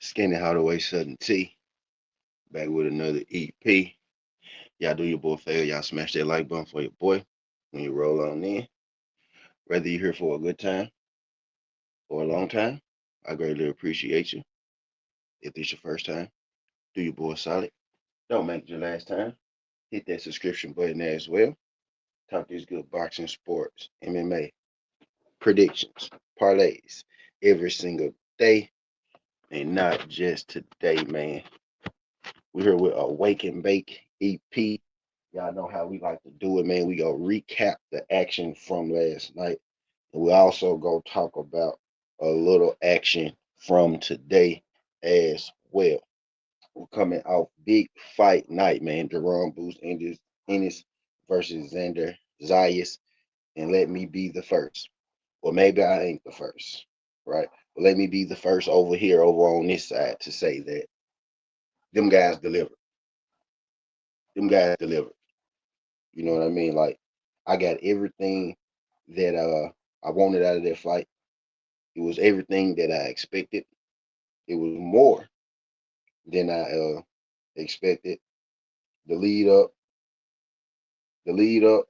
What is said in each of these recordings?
Skinny Hardaway Southern T, back with another EP. Y'all do your boy fail. Y'all smash that like button for your boy when you roll on in. Whether you're here for a good time or a long time, I greatly appreciate you. If this your first time, do your boy solid. Don't make it your last time. Hit that subscription button there as well. Talk these good boxing, sports, MMA, predictions, parlays every single day, and not just today, man. We're here with a Wake and Bake EP. Y'all know how we like to do it, man. We gonna recap the action from last night. And we also gonna talk about a little action from today as well. We're coming off big fight night, man. Jerome Boost Ennis versus Xander Zayas. And let me be the first. Well, maybe I ain't the first, right? But let me be the first over here, over on this side, to say that them guys delivered. Them guys delivered. You know what I mean? Like, I got everything that I wanted out of that fight. It was everything that I expected. It was more than I expected. The lead up, the lead up,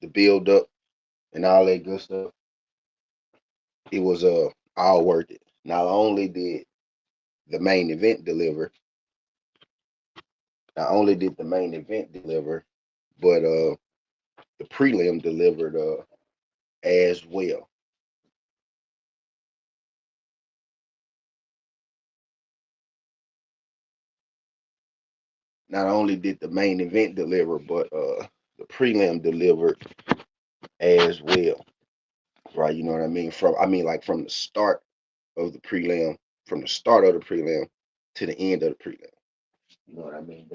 the build up, and all that good stuff. It was all worth it. Not only did the main event deliver, not only did the main event deliver, but the prelim delivered as well. Not only did the main event deliver, but the prelim delivered as well. Right? You know what I mean? Like from the start of the prelim, from the start of the prelim to the end of the prelim. You know what I mean?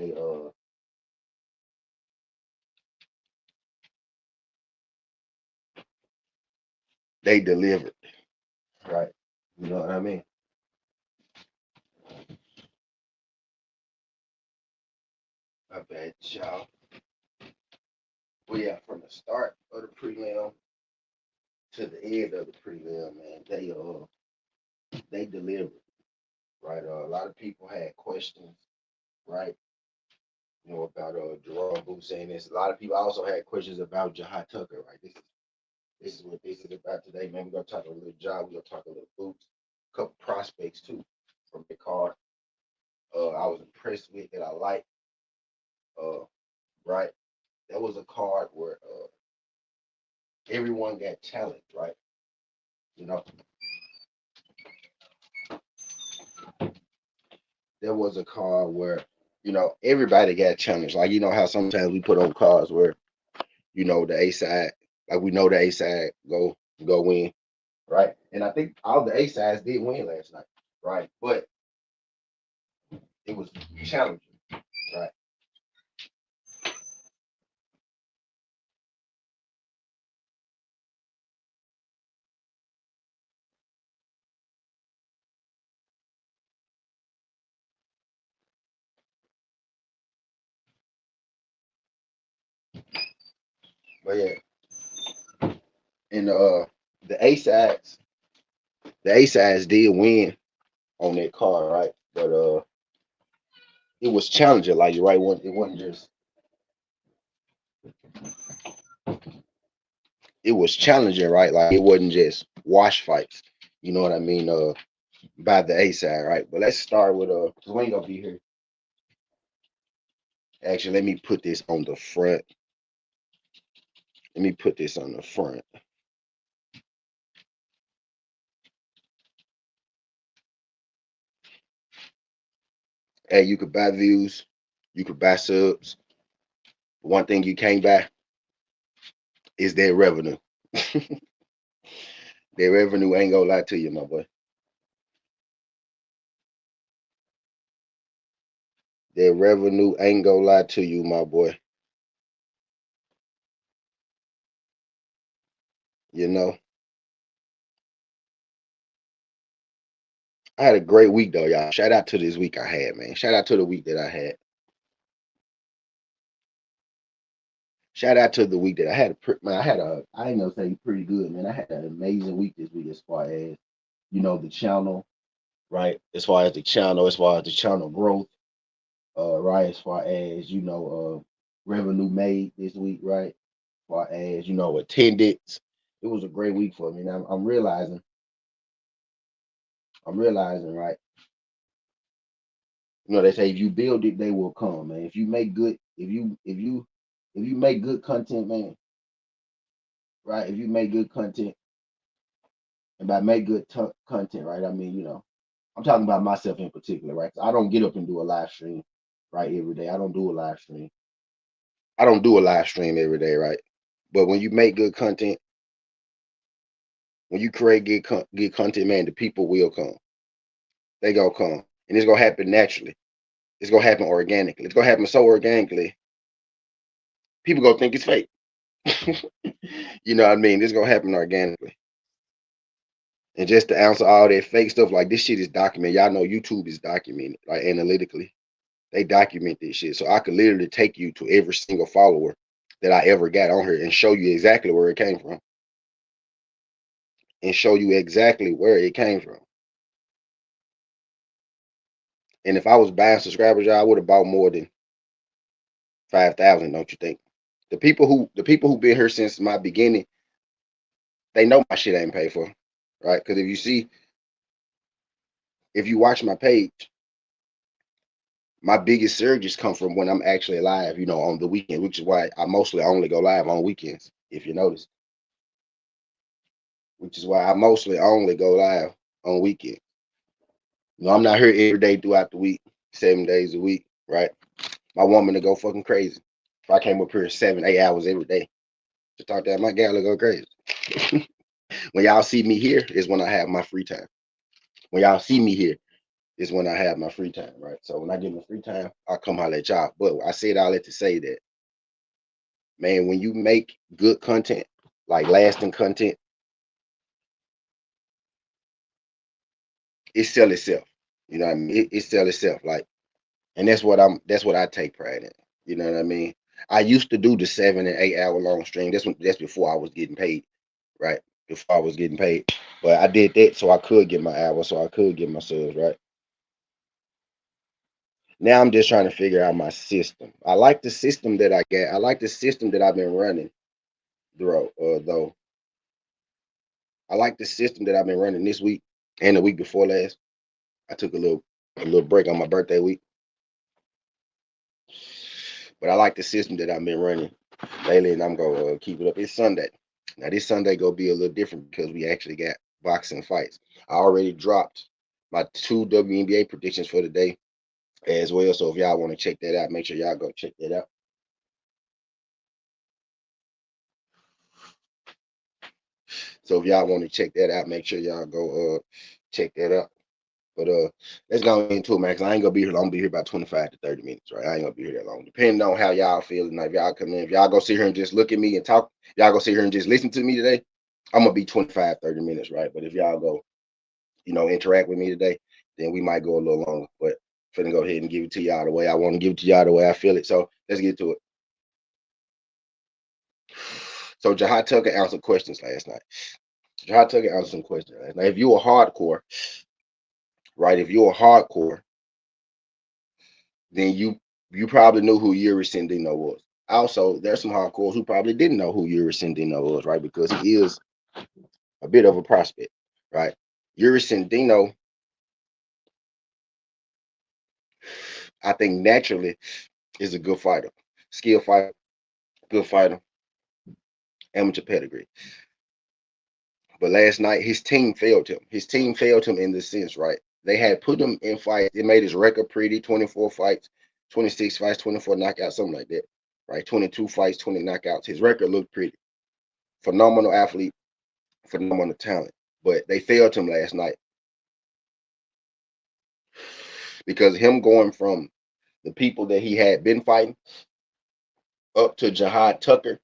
They delivered, right? You know what I mean? I bet y'all. Well, yeah, from the start of the prelim to the end of the prelim, man, they delivered, right? A lot of people had questions, right? You know about Jerome Booth saying this. A lot of people also had questions about Jahi Tucker, right? This is what this is about today, man. We're gonna talk a little job. We're gonna talk a little boots, a couple prospects too from the card. I was impressed with that. I like, uh, right? That was a card where everyone got challenged, right? You know, there was a card where everybody got challenged. Like how sometimes we put on cards where the A side, like we know the A side go win, right? And I think all the A sides did win last night, right? But it was challenging, right? But yeah, and the A sides did win on that card, right? But it was challenging, like you're right. It wasn't just it was challenging, right? Like it wasn't just wash fights. You know what I mean? By the A side, right? But let's start with because we ain't gonna be here. Actually, let me put this on the front. Let me put this on the front. Hey, you could buy views, you could buy subs. One thing you can't buy is their revenue. Their revenue ain't gonna lie to you, my boy. Their revenue ain't gonna lie to you, my boy. You know, I had a great week though, y'all. Shout out to this week I had, man. Shout out to the week that I had. Shout out to the week that I had. Man, I ain't gonna say pretty good, man. I had an amazing week this week as far as the channel. right? As far as the channel growth, right? As far as revenue made this week, right? As far as attendance, it was a great week for me. Now I'm realizing, right? They say if you build it, they will come, man. If you make good, if you make good content, man, right? If you make good content, and by make good content, right? I mean, I'm talking about myself in particular, right? 'Cause I don't get up and do a live stream, right, every day. I don't do a live stream. I don't do a live stream every day, right? But when you make good content, when you create good content, man, the people will come. They gonna come, and it's gonna happen naturally. It's gonna happen organically. It's gonna happen so organically, people gonna think it's fake. You know what I mean? It's gonna happen organically. And just to answer all that fake stuff, like this shit is documented. Y'all know YouTube is documented, like analytically. They document this shit. So I could literally take you to every single follower that I ever got on here and show you exactly where it came from. And show you exactly where it came from. And if I was buying subscribers, y'all, I would have bought more than 5,000, don't you think? The people who been here since my beginning, they know my shit ain't paid for. Right? Because if you watch my page, my biggest surges come from when I'm actually live, on the weekend, which is why I mostly only go live on weekends, if you notice. Which is why I mostly only go live on weekends. I'm not here every day throughout the week, 7 days a week, right? My woman to go fucking crazy. If I came up here 7, 8 hours every day to talk to her, my gal will go crazy. When y'all see me here is when I have my free time. When y'all see me here is when I have my free time, right? So when I get my free time, I'll come holler at y'all. But I said all that to say that, man, when you make good content, like lasting content, it sell itself. You know what I mean? It sell itself. Like, and that's what I take pride in. You know what I mean? I used to do the 7 and 8 hour long stream. That's before I was getting paid, right? Before I was getting paid. But I did that so I could get my hours, so I could get my subs, right? Now I'm just trying to figure out my system. I like the system that I got. I like the system that I've been running, though. I like the system that I've been running this week and the week before last. I took a little break on my birthday week. But I like the system that I've been running lately, and I'm gonna keep it up. It's Sunday. Now this Sunday gonna be a little different because we actually got boxing fights. I already dropped my two WNBA predictions for the day as well. So if y'all want to check that out, make sure y'all go check that out. So if y'all want to check that out, make sure y'all go check that out. But let's go into it, man. Cause I ain't gonna be here long. I'm gonna be here about 25 to 30 minutes, right? I ain't gonna be here that long. Depending on how y'all feeling. Like if y'all come in, if y'all go sit here and just look at me and talk, y'all go sit here and just listen to me today, I'm gonna be 25, 30 minutes, right? But if y'all go, interact with me today, then we might go a little longer. But I'm finna go ahead and give it to y'all the way I want to give it to y'all the way I feel it. So let's get to it. So Jahi Tucker answered questions last night. Jahi Tucker answered some questions last night. If you're a hardcore, right? If you're a hardcore, then you probably knew who Yuri Sendino was. Also, there's some hardcores who probably didn't know who Yuri Sendino was, right? Because he is a bit of a prospect, right? Yuri Sendino, I think naturally is a good fighter, skill fighter, good fighter, amateur pedigree. But last night his team failed him. His team failed him in the sense, right? They had put him in fights. It made his record pretty: 24 fights, 26 fights, 24 knockouts, something like that, right? 22 fights, 20 knockouts. His record looked pretty. Phenomenal athlete, phenomenal talent. But they failed him last night because him going from the people that he had been fighting up to Jihad Tucker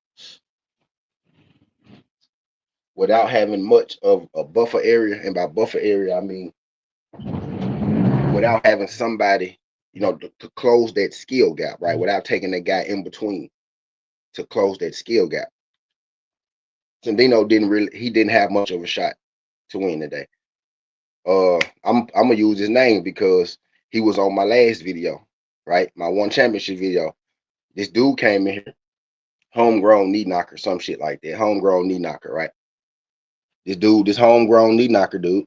without having much of a buffer area. And by buffer area, I mean without having somebody, to close that skill gap, right? Without taking that guy in between to close that skill gap. Sandino didn't have much of a shot to win today. I'm gonna use his name because he was on my last video, right? My one championship video. This dude came in here, homegrown knee knocker, some shit like that. Homegrown knee knocker, right? This homegrown knee knocker dude.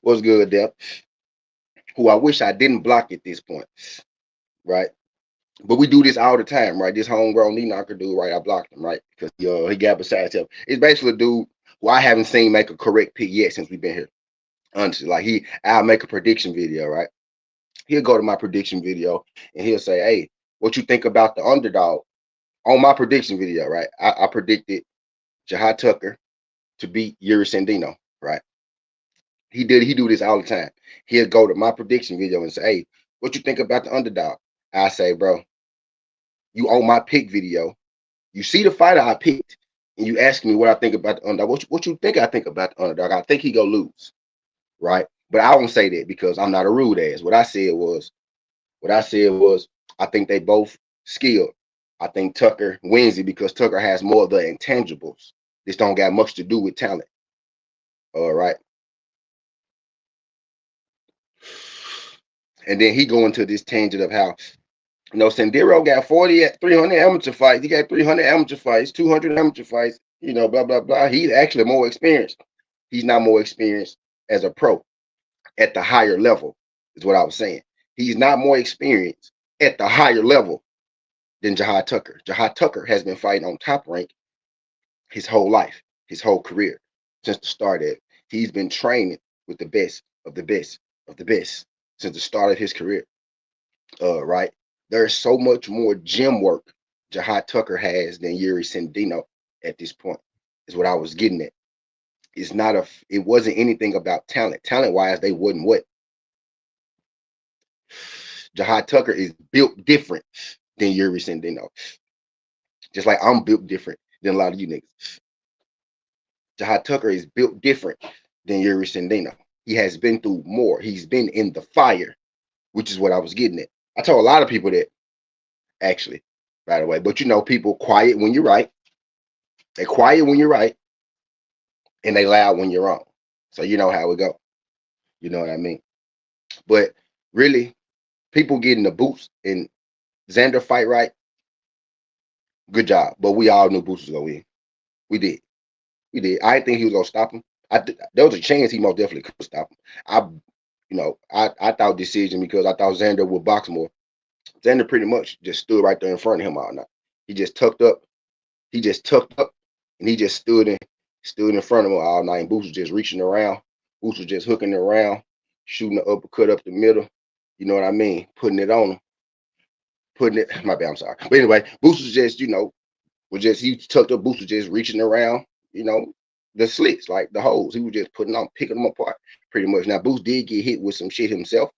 What's good, Dep? Who I wish I didn't block at this point, right? But we do this all the time, right? This homegrown knee knocker dude, right? I blocked him, right? Because he got beside himself. It's basically a dude who I haven't seen make a correct pick yet since we've been here. Honestly, like I'll make a prediction video, right? He'll go to my prediction video and he'll say, "Hey, what you think about the underdog?" On my prediction video, right? I predicted Jahi Tucker to beat Yuri Sandino, right? He do this all the time. He'll go to my prediction video and say, "Hey, what you think about the underdog?" I say, "Bro, you on my pick video. You see the fighter I picked, and you ask me what I think about the underdog. What you think I think about the underdog? I think he go lose, right? But I won't say that because I'm not a rude ass. What I said was, I think they both skilled. I think Tucker wins it because Tucker has more of the intangibles. This don't got much to do with talent. All right. And then he go into this tangent of how, Sendero got 300 amateur fights. He got 300 amateur fights, 200 amateur fights, blah, blah, blah. He's actually more experienced. He's not more experienced as a pro at the higher level, is what I was saying. He's not more experienced at the higher level than Jahi Tucker. Jahi Tucker has been fighting on top rank his whole life, his whole career, since the start of it. He's been training with the best of the best of the best since the start of his career. Right? There's so much more gym work Jahi Tucker has than Yuri Sandino at this point, is what I was getting at. It wasn't anything about talent. Talent wise, they wouldn't what? Jahi Tucker is built different than Yuri Sandino. Just like I'm built different than a lot of you niggas. Jahi Tucker is built different than Yuri Sandino. He has been through more. He's been in the fire, which is what I was getting at. I told a lot of people that, actually, by the way. But people quiet when you're right. They quiet when you're right, and they loud when you're wrong. So you know how it go. You know what I mean? But really, people getting the boots and Xander fight right. Good job. But we all knew Boots was gonna win. We did. We did. I didn't think he was gonna stop him. There was a chance he most definitely could stop him. I thought decision because I thought Xander would box more. Xander pretty much just stood right there in front of him all night. He just tucked up. He just tucked up, and he just stood in front of him all night. And Boots was just reaching around. Boots was just hooking around, shooting the uppercut up the middle. You know what I mean? Putting it on him. Putting it. My bad. I'm sorry. But anyway, Boots was just he tucked up. Boots was just reaching around. The slits, like the holes. He was just picking them apart pretty much. Now Boots did get hit with some shit himself,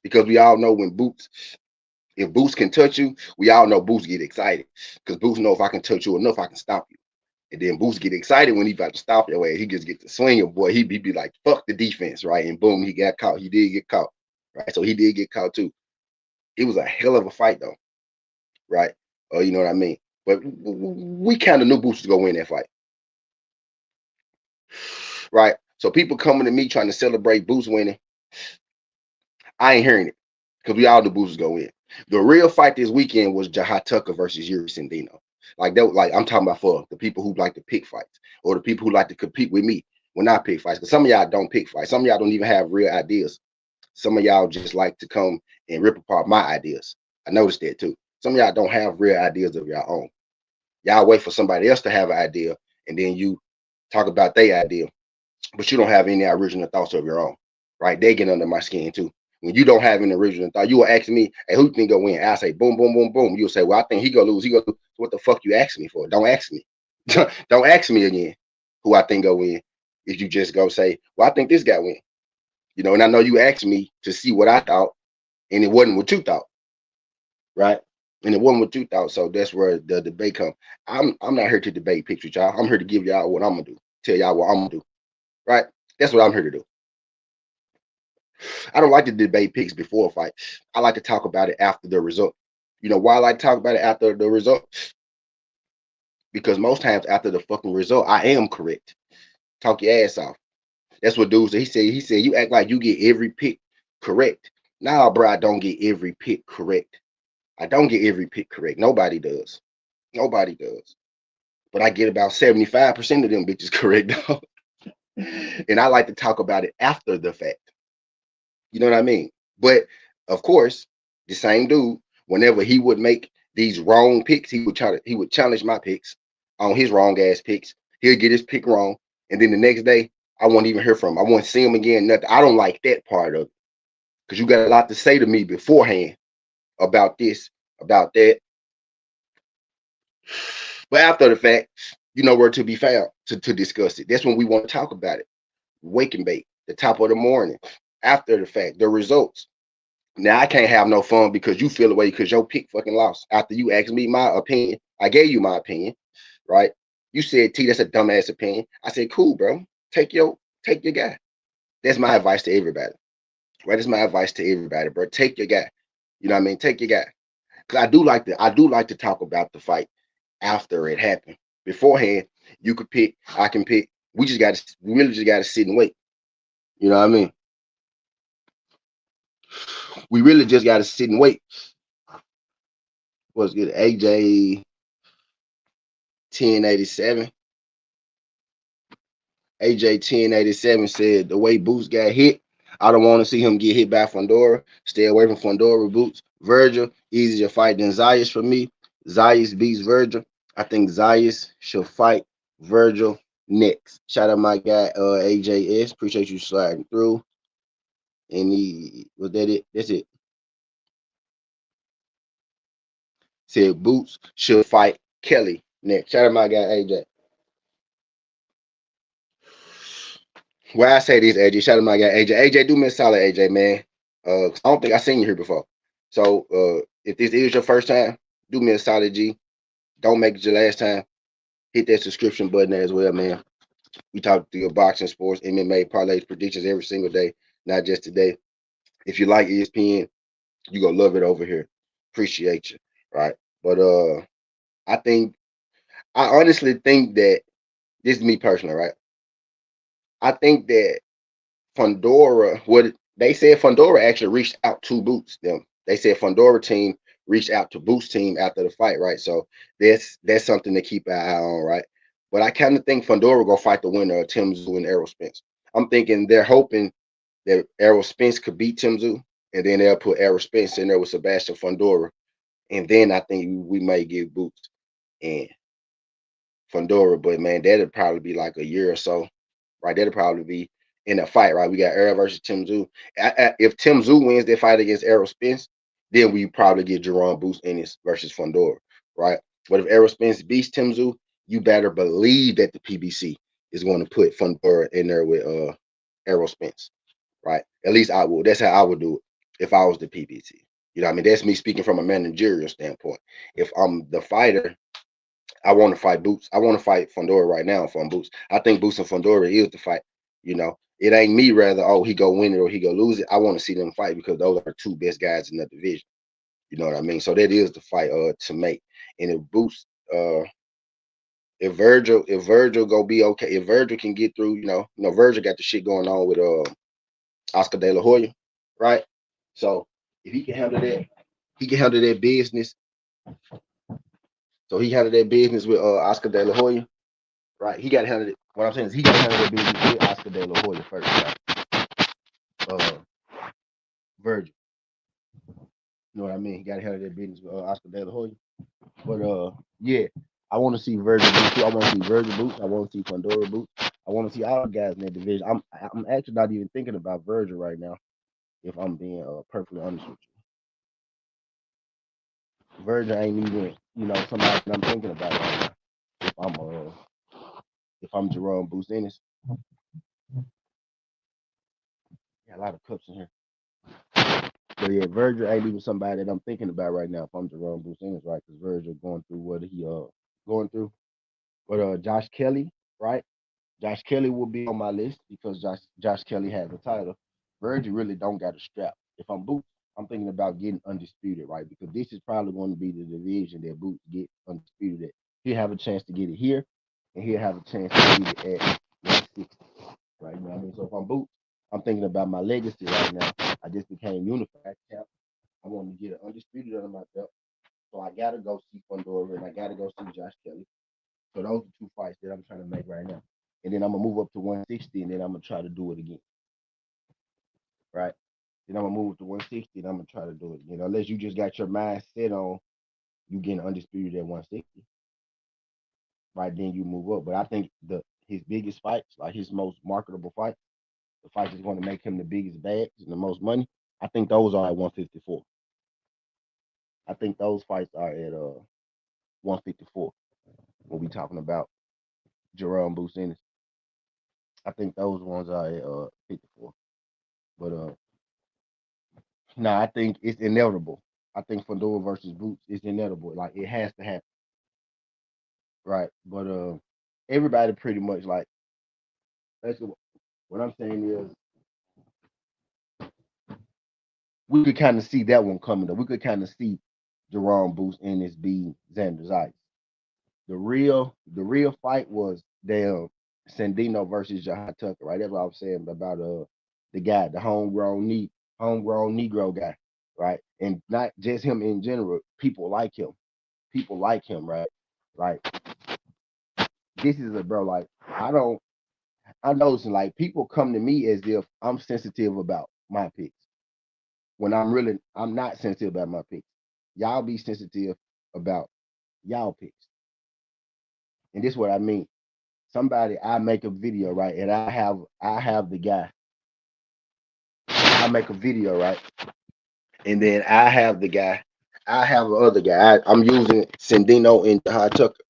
because we all know if Boots can touch you, we all know Boots get excited, because Boots know if I can touch you enough, I can stop you. And then Boots get excited when he about to stop your ass. He just get to swinging, boy. He'd be like, fuck the defense, right? And boom, he got caught. He did get caught, right? So he did get caught too. It was a hell of a fight though, right? You know what I mean? But we kind of knew Boots was gonna win that fight, right? So people coming to me trying to celebrate Boots winning, I ain't hearing it, because we all knew Boots was gonna win. The real fight this weekend was Jahi Tucker versus Yuri Sandino. Like that, like I'm talking about for the people who like to pick fights, or the people who like to compete with me when I pick fights. Because some of y'all don't pick fights. Some of y'all don't even have real ideas. Some of y'all just like to come and rip apart my ideas. I noticed that too. Some of y'all don't have real ideas of your own. Y'all wait for somebody else to have an idea, and then you talk about their idea, but you don't have any original thoughts of your own, right? They get under my skin too. When you don't have an original thought, you will ask me, "Hey, who you think gonna win?" I say, "Boom, boom, boom, boom." You'll say, "Well, I think he gonna lose. He gonna lose." What the fuck you asking me for? Don't ask me. Don't ask me again who I think gonna win. If you just go say, "Well, I think this guy win," and I know you asked me to see what I thought, and it wasn't what you thought, right? And it wasn't what you thought. So that's where the debate comes. I'm not here to debate picks with y'all. I'm here to give y'all what I'm gonna do. Tell y'all what I'm gonna do. Right? That's what I'm here to do. I don't like to debate picks before a fight. I like to talk about it after the result. You know why I like to talk about it after the result? because most times after the fucking result, I am correct. Talk your ass off. That's what dude said. He said you act like you get every pick correct. Nah, bro, I don't get every pick correct. I don't get every pick correct. Nobody does. Nobody does. But I get about 75% of them bitches correct. And I like to talk about it after the fact. You know what I mean? But of course, the same dude, whenever he would make these wrong picks, he would challenge my picks on his wrong ass picks. He'll get his pick wrong, and then the next day I won't even hear from him. I won't see him again. Nothing. I don't like that part of it because you got a lot to say to me beforehand about this, about that. But after the fact, you know where to be found to discuss it. That's when we want to talk about it. Wake and bake, the top of the morning, after the fact, the results. Now I can't have no fun because you feel away because your pick fucking lost. After you asked me my opinion, I gave you my opinion, right? You said T, that's a dumbass opinion. I said, cool, bro. Take your guy. That's my advice to everybody. Right? That's my advice to everybody, bro. Take your guy. You know what I mean? Take your guy. Cause I do like to talk about the fight after it happened. Beforehand, you could pick, I can pick. We really just gotta sit and wait. You know what I mean? We really just gotta sit and wait. What's good? AJ 1087. AJ 1087 said the way Boots got hit, I don't want to see him get hit by Fundora. Stay away from Fundora Boots. Virgil, easier fight than Zayas for me. Zayas beats Virgil. I think Zayas should fight Virgil next. Shout out my guy AJS. Appreciate you sliding through. And he was that it? That's it. Said Boots should fight Kelly next. Shout out my guy AJ. Why I say this, AJ, shout out my guy AJ. AJ, do me a solid, AJ, man. I don't think I seen you here before. So if this is your first time, do me a solid, G. Don't make it your last time. Hit that subscription button there as well, man. We talk to your boxing, sports, MMA, parlays, predictions every single day, not just today. If you like ESPN, you gonna love it over here. Appreciate you, right? But I honestly think that this is me personally, right? I think that Fundora, what they said, Fundora actually reached out to Boots. Them they said Fundora team reached out to Boots team after the fight, right? So that's something to keep an eye on, right? But I kind of think Fundora gonna fight the winner of Tim Zoo and Errol Spence. I'm thinking they're hoping that Errol Spence could beat Tim Zoo, and then they'll put Errol Spence in there with Sebastian Fundora, and then I think we may give Boots and Fundora. But man, that'd probably be like a year or so, right? That'll probably be in a fight, right? We got Errol versus Tim Zoo. If Tim Zoo wins that fight against Errol Spence, then we probably get Jerome Boots Ennis versus Fundora, right? But if Errol Spence beats Tim Zoo, you better believe that the PBC is going to put Fundora in there with Errol Spence, right? At least I would. That's how I would do it if I was the PBC. You know what I mean? That's me speaking from a managerial standpoint. If I'm the fighter, I want to fight Boots. I want to fight Fundora right now if I'm Boots. I think Boots and Fundora is the fight. You know, it ain't me rather, oh, he go win it or he go lose it. I want to see them fight because those are two best guys in the division. You know what I mean? So that is the fight to make. And if Boots if Virgil go be okay, if Virgil can get through, Virgil got the shit going on with Oscar De La Hoya, right? So if he can handle that, he can handle that business. So he handled that business with Oscar De La Hoya. Right, he got to handle it. What I'm saying is he got to handle that business with Oscar De La Hoya first, right? Uh, Virgil, you know what I mean? He got to handle that business with Oscar De La Hoya. But yeah, I want to see Virgil Boots. I want to see Virgil Boots. I want to see Pandora Boots. I want to see all the guys in that division. I'm actually not even thinking about Virgil right now. If I'm being perfectly honest with you, Virgil ain't even somebody that I'm thinking about right now. If I'm Jerome Boots Ennis, got a lot of cups in here. But yeah, Virgil ain't even somebody that I'm thinking about right now if I'm Jerome Bruce Ennis, right? Because Virgil going through what he going through. But Josh Kelly, right? Josh Kelly will be on my list because Josh Kelly has a title. Virgil really don't got a strap. If I'm Boots, I'm thinking about getting undisputed, right? Because this is probably going to be the division that Boots get undisputed at. He'll have a chance to get it here, and he'll have a chance to get it at 160. Right? You know what I mean? So if I'm Boots, I'm thinking about my legacy right now. I just became unified champ. I want to get an undisputed under my belt. So I gotta go see Fundora and I gotta go see Josh Kelly. So those are two fights that I'm trying to make right now. And then I'm gonna move up to 160 and then I'm gonna try to do it again. Right? Then I'm gonna move to 160 and I'm gonna try to do it again. Unless you just got your mind set on you getting undisputed at 160. Right, then you move up. But I think the his biggest fights, like his most marketable fights, the fights that's going to make him the biggest bags and the most money, I think those are at 154. I think those fights are at 154 when we talking about Jerome Boots Ennis. I think those ones are at 54. But I think it's inevitable. I think Fundora versus Boots is inevitable. Like it has to happen. Right. But everybody pretty much like basically what I'm saying is we could kind of see that one coming up. We could kind of see Jerome Boots Ennis being Xander Zayas. The real fight was damn Sandino versus Jahi Tucker, right? That's what I was saying about the guy, the homegrown Negro guy, right? And not just him in general. People like him. People like him, right? Like this is a bro. Like I noticing like people come to me as if I'm sensitive about my picks when I'm not sensitive about my picks. Y'all be sensitive about y'all picks, and this is what I mean. Somebody I make a video right, and I have the guy. I make a video right, and then I have the guy. I have the other guy. I'm using Sandino and Jahi Tucker.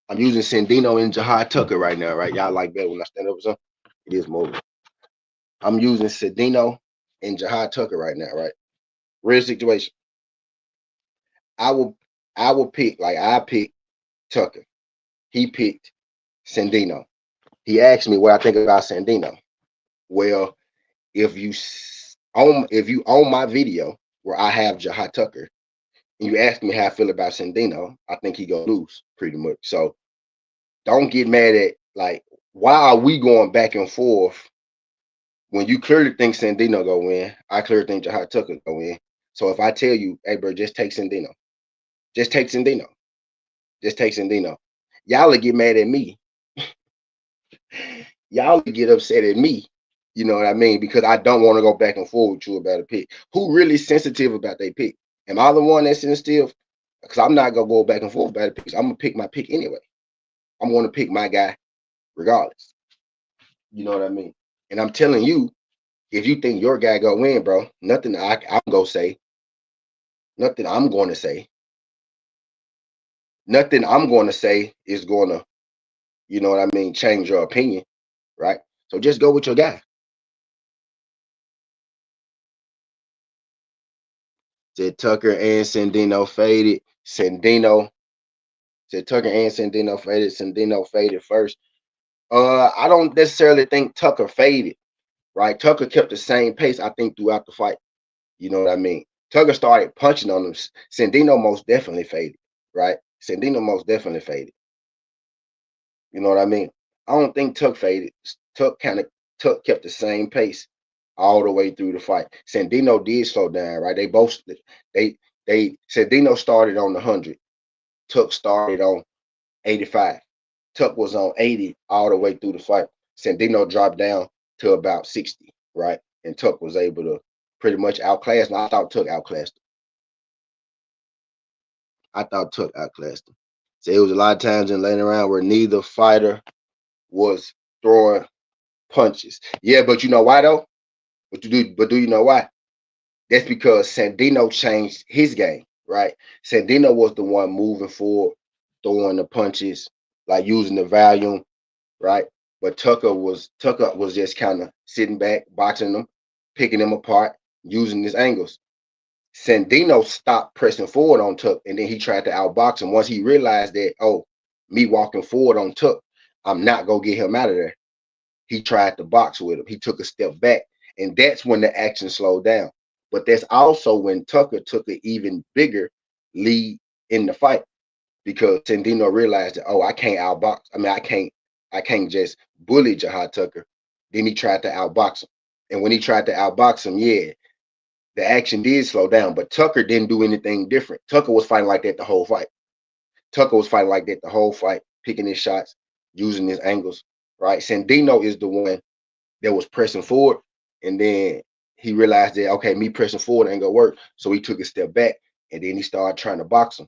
I'm using Sandino and Jahi Tucker right now, right? Y'all like that when I stand up or something? It is moving. I'm using Sandino and Jahi Tucker right now, right? Real situation. I will I will pick like I picked Tucker. He picked Sandino. He asked me what I think about Sandino. Well, if you own my video where I have Jahi Tucker and you ask me how I feel about Sandino, I think he gonna lose pretty much. So don't get mad at like why are we going back and forth when you clearly think Sandino go win? I clearly think Jahi Tucker go win. So if I tell you, hey bro, just take Sandino, just take Sandino, just take Sandino, y'all will get mad at me. Y'all will get upset at me. You know what I mean? Because I don't want to go back and forth with you about a pick. Who really sensitive about their pick? Am I the one that's sensitive? Because I'm not gonna go back and forth about a pick. I'm gonna pick my pick anyway. I'm gonna pick my guy regardless. You know what I mean? And I'm telling you, if you think your guy gonna win, bro, nothing I'm gonna say, nothing I'm going to say, nothing I'm going to say is gonna, you know what I mean, change your opinion, right? So just go with your guy. Said Tucker and Sandino faded. Sandino said Tucker and Sandino faded. Sandino faded first. I don't necessarily think Tucker faded, right? Tucker kept the same pace, I think, throughout the fight. You know what I mean? Tucker started punching on him. Sandino most definitely faded, right? Sandino most definitely faded. You know what I mean? I don't think Tuck faded. Tuck kept the same pace all the way through the fight. Sandino did slow down, right? They Sandino started on 100. Tuck started on 85. Tuck was on 80 all the way through the fight. Sandino dropped down to about 60, right? And Tuck was able to pretty much outclass him. I thought Tuck outclassed him. I thought Tuck outclassed him. So it was a lot of times in laying around where neither fighter was throwing punches. Yeah, but you know why though? But do you know why? That's because Sandino changed his game, right? Sandino was the one moving forward, throwing the punches, like using the volume, right? But Tucker was just kind of sitting back, boxing them, picking them apart, using his angles. Sandino stopped pressing forward on Tuck, and then he tried to outbox him. Once he realized that, oh, me walking forward on Tuck, I'm not gonna get him out of there. He tried to box with him. He took a step back, and that's when the action slowed down. But that's also when Tucker took an even bigger lead in the fight because Sandino realized that, oh, I can't outbox. I mean, I can't just bully Jahi Tucker. Then he tried to outbox him. And when he tried to outbox him, yeah, the action did slow down, but Tucker didn't do anything different. Tucker was fighting like that the whole fight. Tucker was fighting like that the whole fight, picking his shots, using his angles, right? Sandino is the one that was pressing forward, and then he realized that, okay, me pressing forward ain't gonna work. So he took a step back, and then he started trying to box him.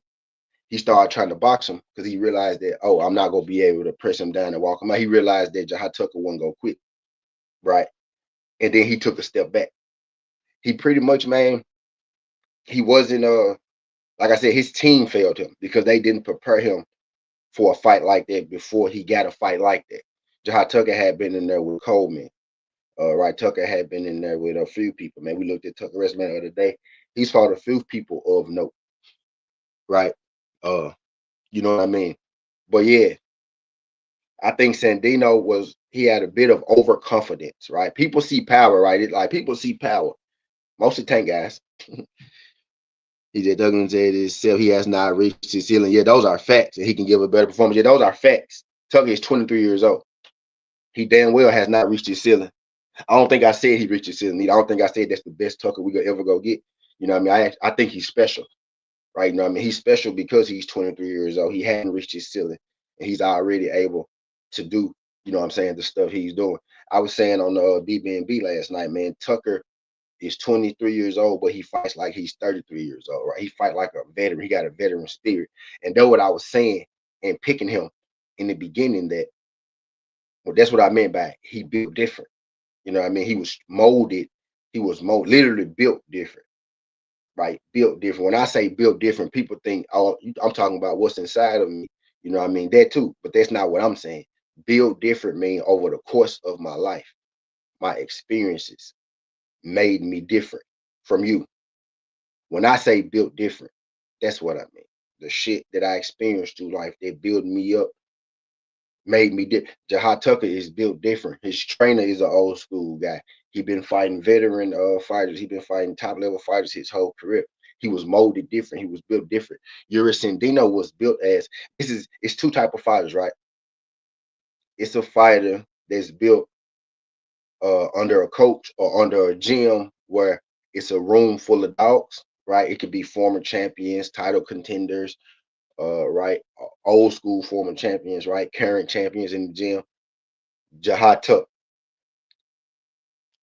He started trying to box him because he realized that, oh, I'm not gonna be able to press him down and walk him out. He realized that Jahi Tucker wasn't gonna quit, right? And then he took a step back. He pretty much, man, he wasn't like I said, his team failed him because they didn't prepare him for a fight like that before he got a fight like that. Jahi Tucker had been in there with Coleman. Right, Tucker had been in there with a few people. Man, we looked at Tucker resume the other day. He's fought a few people of note, right? Uh, you know what I mean? But yeah, I think Sandino he had a bit of overconfidence, right? People see power, right? Like people see power. Most of the tank guys. He said Douglas said himself he has not reached his ceiling. Yeah, those are facts, and he can give a better performance. Yeah, those are facts. Tucker is 23 years old. He damn well has not reached his ceiling. I don't think I said he reached his ceiling. I don't think I said that's the best Tucker we could ever go get. You know what I mean? I think he's special, right? You know what I mean? He's special because he's 23 years old. He hadn't reached his ceiling, and he's already able to do, you know what I'm saying, the stuff he's doing. I was saying on the BB&B last night, man, Tucker is 23 years old, but he fights like he's 33 years old, right? He fight like a veteran. He got a veteran spirit. And that's what I was saying and picking him in the beginning that, well, that's what I meant by he built different. You know what I mean? He was molded. He was literally built different, right? Built different. When I say built different, people think, oh, I'm talking about what's inside of me. You know what I mean? That too. But that's not what I'm saying. Built different mean over the course of my life, my experiences made me different from you. When I say built different, that's what I mean. The shit that I experienced through life that built me up made me different. Jahi Tucker is built different. His trainer is an old school guy. He been fighting veteran fighters. He been fighting top level fighters his whole career. He was molded different. He was built different. Yuri Sandino was built as it's two type of fighters, right? It's a fighter that's built under a coach or under a gym where it's a room full of dogs, right? It could be former champions, title contenders, right? Old school former champions, right? Current champions in the gym. Jahi Tuck,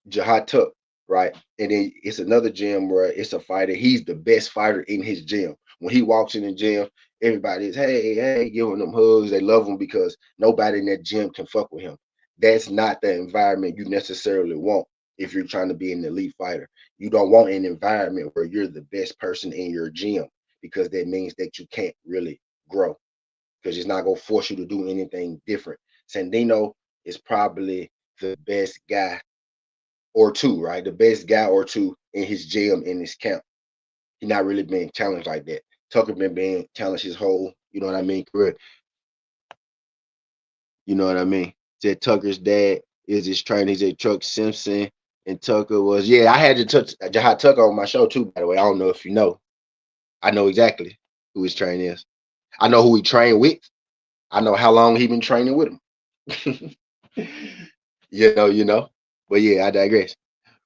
Jahi Tuck, right? And then it's another gym where it's a fighter. He's the best fighter in his gym. When he walks in the gym, everybody is, hey, hey, giving them hugs. They love him because nobody in that gym can fuck with him. That's not the environment you necessarily want if you're trying to be an elite fighter. You don't want an environment where you're the best person in your gym because that means that you can't really grow because it's not going to force you to do anything different. Sandino is probably the best guy or two, right? The best guy or two in his gym in his camp. He's not really being challenged like that. Tucker been being challenged his whole, you know what I mean, career. You know what I mean? Said Tucker's dad is his trainer. He's a Chuck Simpson. And Tucker was, yeah, I had to touch Jahi Tucker on my show too, by the way. I don't know if you know. I know exactly who his trainer is. I know who he trained with. I know how long he been training with him. you know. But yeah, I digress.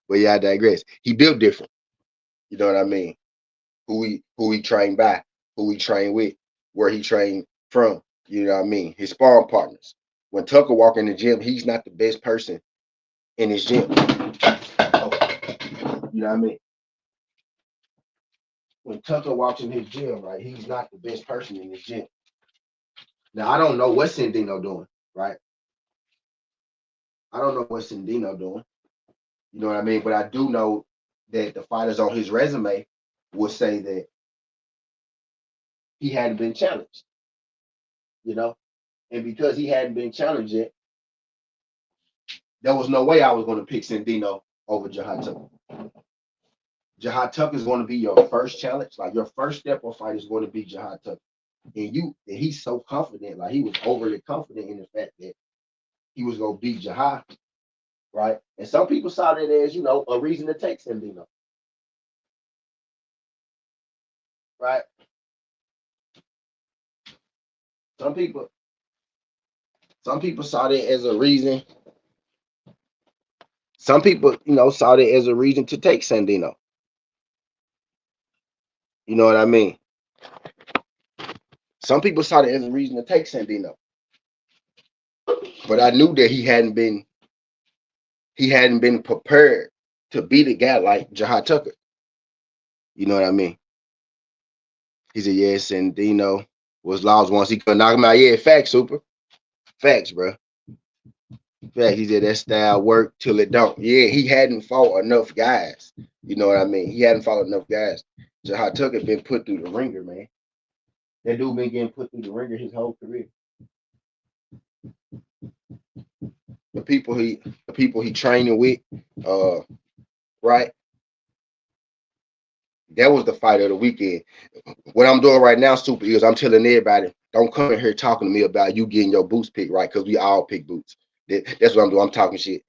But yeah, I digress. He built different. You know what I mean? Who he trained by, who he trained with, where he trained from. You know what I mean? His sparring partners. When Tucker walk in the gym, he's not the best person in his gym. Oh, you know what I mean? When Tucker walks in his gym, right, he's not the best person in his gym. Now I don't know what Sandino doing, right? I don't know what Sandino doing. You know what I mean? But I do know that the fighters on his resume will say that he hadn't been challenged, you know? And because he hadn't been challenged yet, there was no way I was going to pick Sandino over Jahi Tucker. Jahi Tucker is going to be your first challenge. Like your first step of fight is going to be Jahi Tucker. And he's so confident, like he was overly confident in the fact that he was going to beat Jahi, right? And some people saw that as, a reason to take Sandino, right? Some people, some people saw that as a reason. Some people, saw that as a reason to take Sandino. You know what I mean? Some people saw that as a reason to take Sandino. But I knew that he hadn't been prepared to beat a guy like Jahi Tucker. You know what I mean? He said, yeah, Sandino was lost once he could knock him out. Yeah, facts, super. Facts, bro. Facts. He said that style worked till it don't. Yeah, he hadn't fought enough guys. You know what I mean? He hadn't fought enough guys. Jahi Tucker been put through the ringer, man. That dude been getting put through the ringer his whole career. The people he training with, uh, right? That was the fight of the weekend. What I'm doing right now, super, is I'm telling everybody, don't come in here talking to me about you getting your boots picked right, because we all pick boots. That's what I'm doing. I'm talking shit.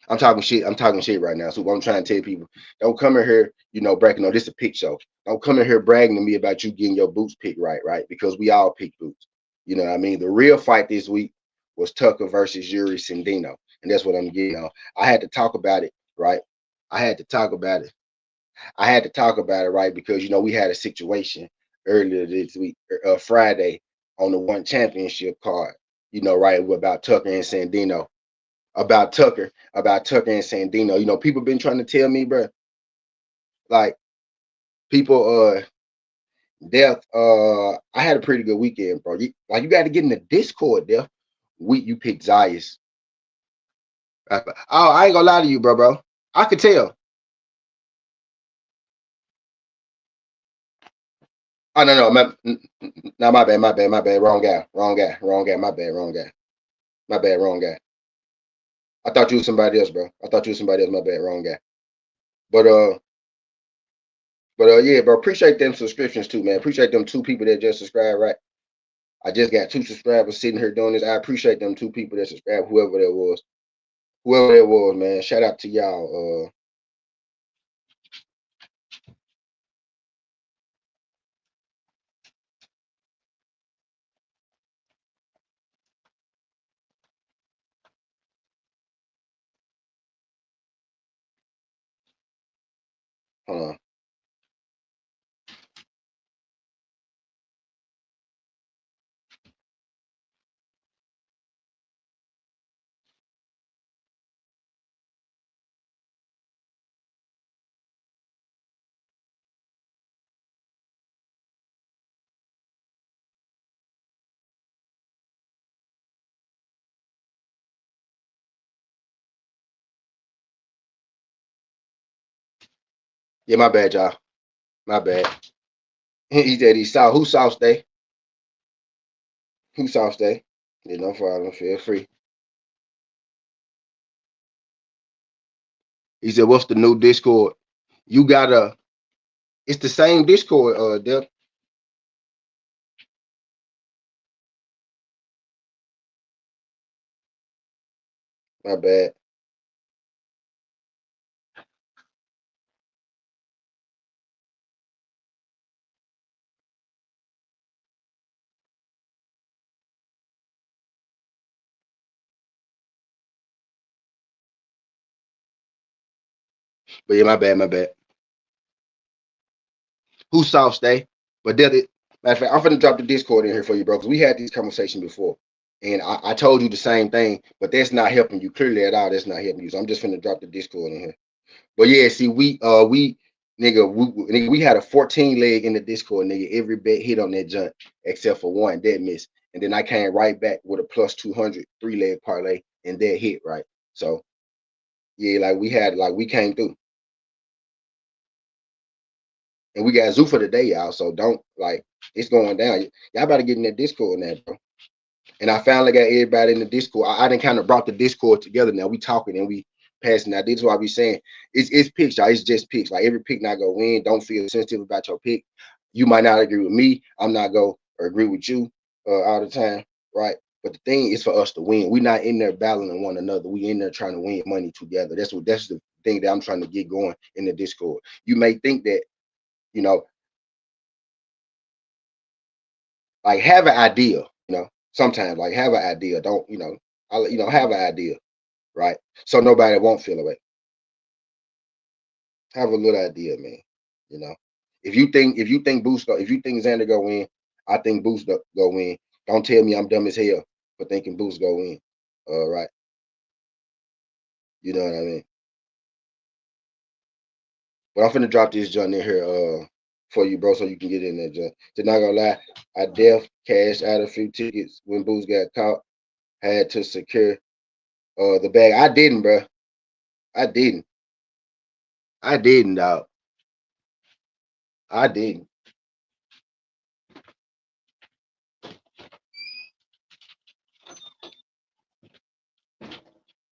I'm talking shit. I'm talking shit right now. So what I'm trying to tell people, don't come in here, bragging. No, this is a pick show. Don't come in here bragging to me about you getting your boots picked right, right? Because we all pick boots. You know what I mean? The real fight this week was Tucker versus Yuri Sandino, and that's what I'm getting on. I had to talk about it, right? I had to talk about it. I had to talk about it, right? Because we had a situation earlier this week, Friday, on the one championship card. Right, about Tucker and Sandino. About Tucker and Sandino. People been trying to tell me, bro, like people, Death. I had a pretty good weekend, bro. You got to get in the Discord, Death. You picked Zayas. Oh, I ain't gonna lie to you, bro. I could tell. Oh no, no, my bad. Wrong guy. My bad, wrong guy. I thought you was somebody else, bro. I thought you was somebody else. My bad, wrong guy. But yeah, bro. Appreciate them subscriptions too, man. Appreciate them two people that just subscribed, right? I just got two subscribers sitting here doing this. I appreciate them two people that subscribed, whoever that was, man. Shout out to y'all. Hold on. Yeah, my bad, y'all. My bad. He said he saw who saw stay. Who saw stay? Yeah, no problem. Feel free. He said, "What's the new Discord?" You gotta. It's the same Discord, Deb. My bad. But yeah, my bad. My bad. Who saw stay? But Deb, matter of fact, I'm finna drop the Discord in here for you, bro. Because we had this conversation before, and I told you the same thing. But that's not helping you clearly at all. That's not helping you. So I'm just finna drop the Discord in here. But yeah, see, we had a 14 leg in the Discord, nigga. Every bet hit on that junk except for one that missed. And then I came right back with a plus 200 3-leg parlay, and that hit, right? So yeah, we came through. And we got Zuffa today, y'all. So don't it's going down. Y'all better get in that Discord now, bro. And I finally got everybody in the Discord. I done kind of brought the Discord together now. We talking and we passing out. This is why I be saying it's picks, y'all. It's just picks. Like every pick not gonna win. Don't feel sensitive about your pick. You might not agree with me. I'm not gonna agree with you all the time, right? But the thing is for us to win. We're not in there battling one another. We in there trying to win money together. That's the thing that I'm trying to get going in the Discord. You may think that, you know, have an idea, Sometimes, like, have an idea. Don't, have an idea, right? So nobody won't feel away. Have a little idea, man. You know, if you think if you think Xander go in, I think Boost go in. Don't tell me I'm dumb as hell for thinking Boost go in. All right, you know what I mean. But I'm finna drop this joint in here for you, bro, so you can get in that joint. So not gonna lie, I cashed out a few tickets when Boost got caught. Had to secure the bag. I didn't, bro. I didn't. I didn't, dog. I didn't.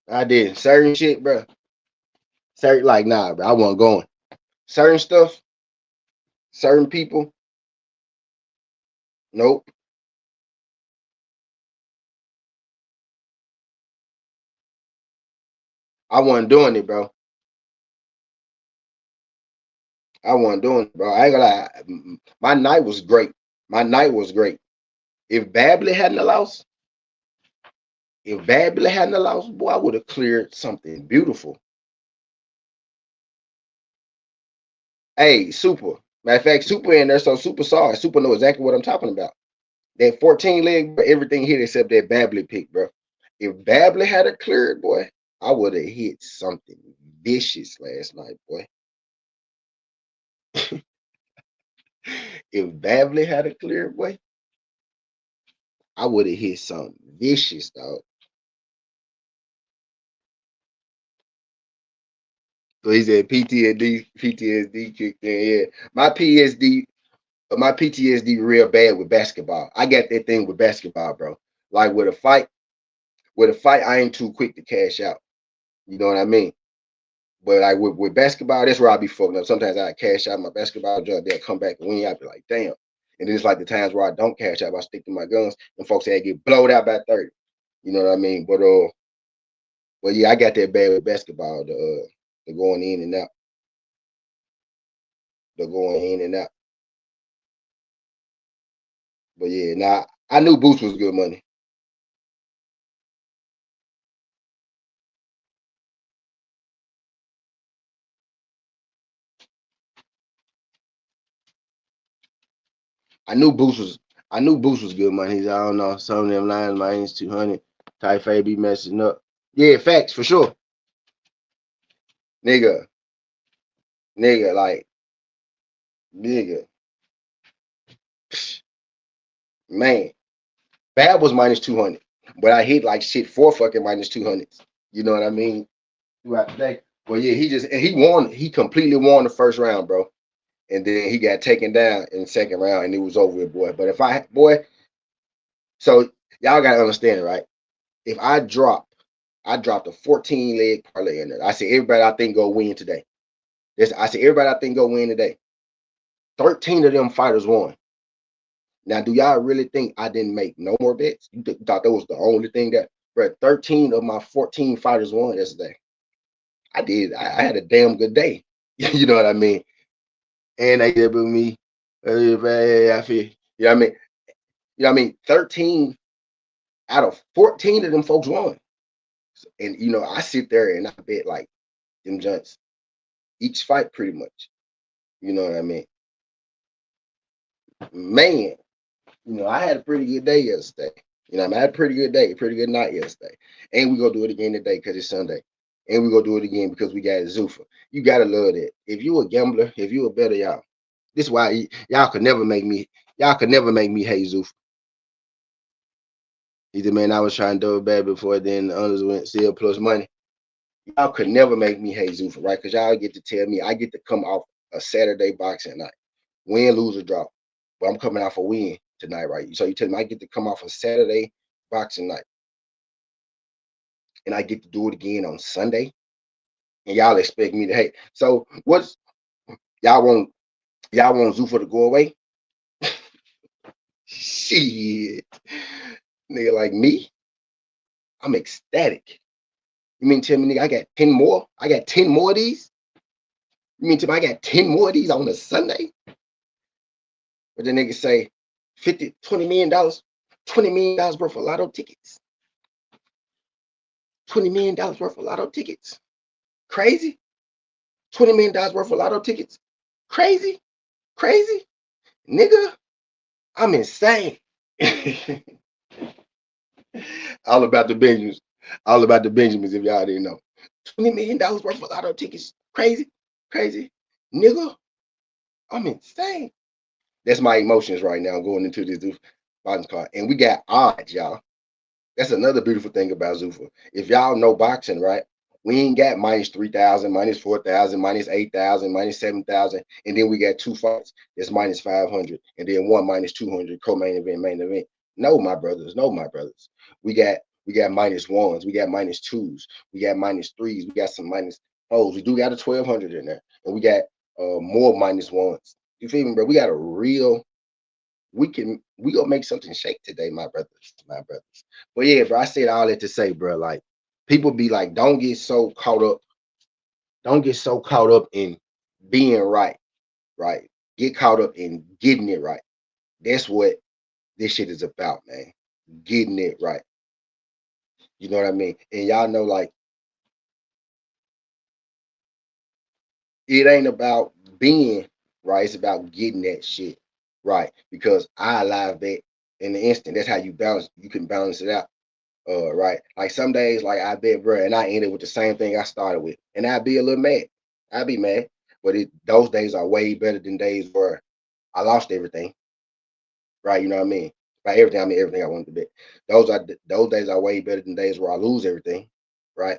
I didn't. Certain shit, bro. Certain, like, nah, bro. I wasn't going. Certain stuff, certain people, nope. I wasn't doing it, bro. I wasn't doing it, bro. I ain't gonna lie. My night was great. My night was great. If Babley hadn't lost, boy, I would have cleared something beautiful. Hey, Super. Matter of fact, Super in there, so Super saw it. Super know exactly what I'm talking about. That 14 leg, everything hit except that Babley pick, bro. If Babley had a cleared, boy, I would have hit something vicious last night, boy. If Babley had a cleared, boy, I would have hit something vicious, dog. So he said PTSD kicked in. Yeah, my PTSD real bad with basketball. I got that thing with basketball, bro. Like with a fight, I ain't too quick to cash out. You know what I mean? But like with basketball, that's where I be fucking up. Sometimes I cash out my basketball job, then come back and win. I be like, damn. And then it's like the times where I don't cash out, I stick to my guns, and folks say I get blowed out by 30. You know what I mean? But yeah, I got that bad with basketball, the going in and out, the going in and out. But yeah, now I knew Boost was good money. I knew Boost was I knew Boost was good money. I don't know. Some of them lines, mine's 200. Typhoid be messing up. Yeah, facts for sure. Nigga, nigga, like, nigga, man. Bad was minus 200. But I hit like shit four fucking minus 200s. You know what I mean? Throughout the day. Well, yeah, he completely won the first round, bro. And then he got taken down in the second round and it was over with, boy. But so y'all gotta understand, right? If I dropped a 14 leg parlay in there. I said everybody I think go win today. I said everybody I think go win today. 13 of them fighters won. Now, do y'all really think I didn't make no more bets? You thought that was the only thing that, bro? 13 of my 14 fighters won yesterday. I did. I had a damn good day. You know what I mean? And they did with me. I feel. You know what I mean? You know what I mean? 13 out of 14 of them folks won. And I sit there and I bet like them junks each fight pretty much. You know what I mean? Man, I had a pretty good day yesterday. I had a pretty good day, pretty good night yesterday. And we gonna do it again today because it's Sunday. And we gonna do it again because we got Zuffa. You gotta love that. If you a gambler, if you a better y'all, this is why y'all could never make me hate Zuffa. He said, man, I was trying to do it bad before then the others went sell plus money. Y'all could never make me hate Zuffa, right? Because y'all get to tell me I get to come off a Saturday boxing night. Win, lose, or draw. But I'm coming off a win tonight, right? So you tell me I get to come off a Saturday boxing night. And I get to do it again on Sunday. And y'all expect me to hate. So what's y'all want Zuffa to go away? Shit. Nigga like me, I'm ecstatic. You mean tell me, nigga, I got 10 more? I got 10 more of these? You mean tell me I got 10 more of these on a Sunday? But the nigga say $20 million? $20 million worth of lotto tickets. $20 million worth of lotto tickets. Crazy. $20 million worth of lotto tickets. Crazy. Crazy. Nigga, I'm insane. All about the Benjamins. All about the Benjamins, if y'all didn't know. $20 million worth of lotto tickets. Crazy. Crazy. Nigga, I'm insane. That's my emotions right now going into this boxing card. And we got odds, y'all. That's another beautiful thing about Zuffa. If y'all know boxing, right? We ain't got minus 3,000, minus 4,000, minus 8,000, minus 7,000. And then we got two fights that's minus 500. And then one minus 200, co-main event, main event. No, my brothers. No, my brothers. We got minus ones. We got minus twos. We got minus threes. We got some minus fours. We do got a 1,200 in there. And we got more minus ones. You feel me, bro? We got a real we gonna make something shake today, my brothers, my brothers. But yeah, bro, I said all that to say, bro, like people be like, don't get so caught up in being right, right? Get caught up in getting it right. That's what this shit is about, man. Getting it right. You know what I mean? And y'all know, like, it ain't about being right, it's about getting that shit right. Because I live bet in the instant. That's how you can balance it out. Right. Like some days, like I bet, bro, and I ended with the same thing I started with, and I'd be a little mad. I'd be mad, but those days are way better than days where I lost everything. Right. You know what I mean? By everything, I mean everything I wanted to bet. Those days are way better than days where I lose everything. Right.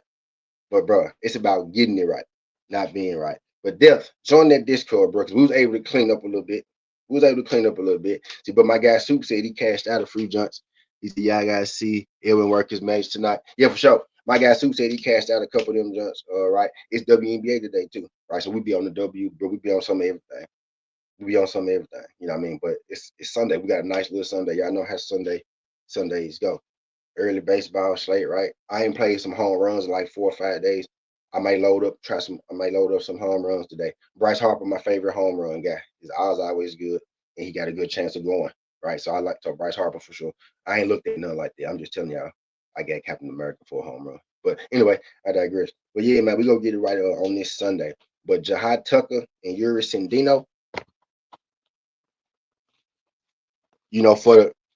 But bro, it's about getting it right, not being right. But Death, join that Discord, bro, because we was able to clean up a little bit. We was able to clean up a little bit. See, but my guy Soup said he cashed out of free junks. He said, "Yeah, I gotta see Edwin work his match tonight." Yeah, for sure. My guy Soup said he cashed out a couple of them junks. Right. It's WNBA today too. Right. So we be on the W, but we be on some of everything. We be on some of everything. You know what I mean? But it's Sunday. We got a nice little Sunday. Y'all know how Sundays go. Early baseball slate, right? I ain't played some home runs in like 4 or 5 days. I might load up some home runs today. Bryce Harper, my favorite home run guy. His odds always good, and he got a good chance of going, right? So I like to Bryce Harper for sure. I ain't looked at none like that. I'm just telling y'all, I got Captain America for a home run. But anyway, I digress. But yeah, man, we gonna get it right on this Sunday. But Jahi Tucker and Yuri Sendino,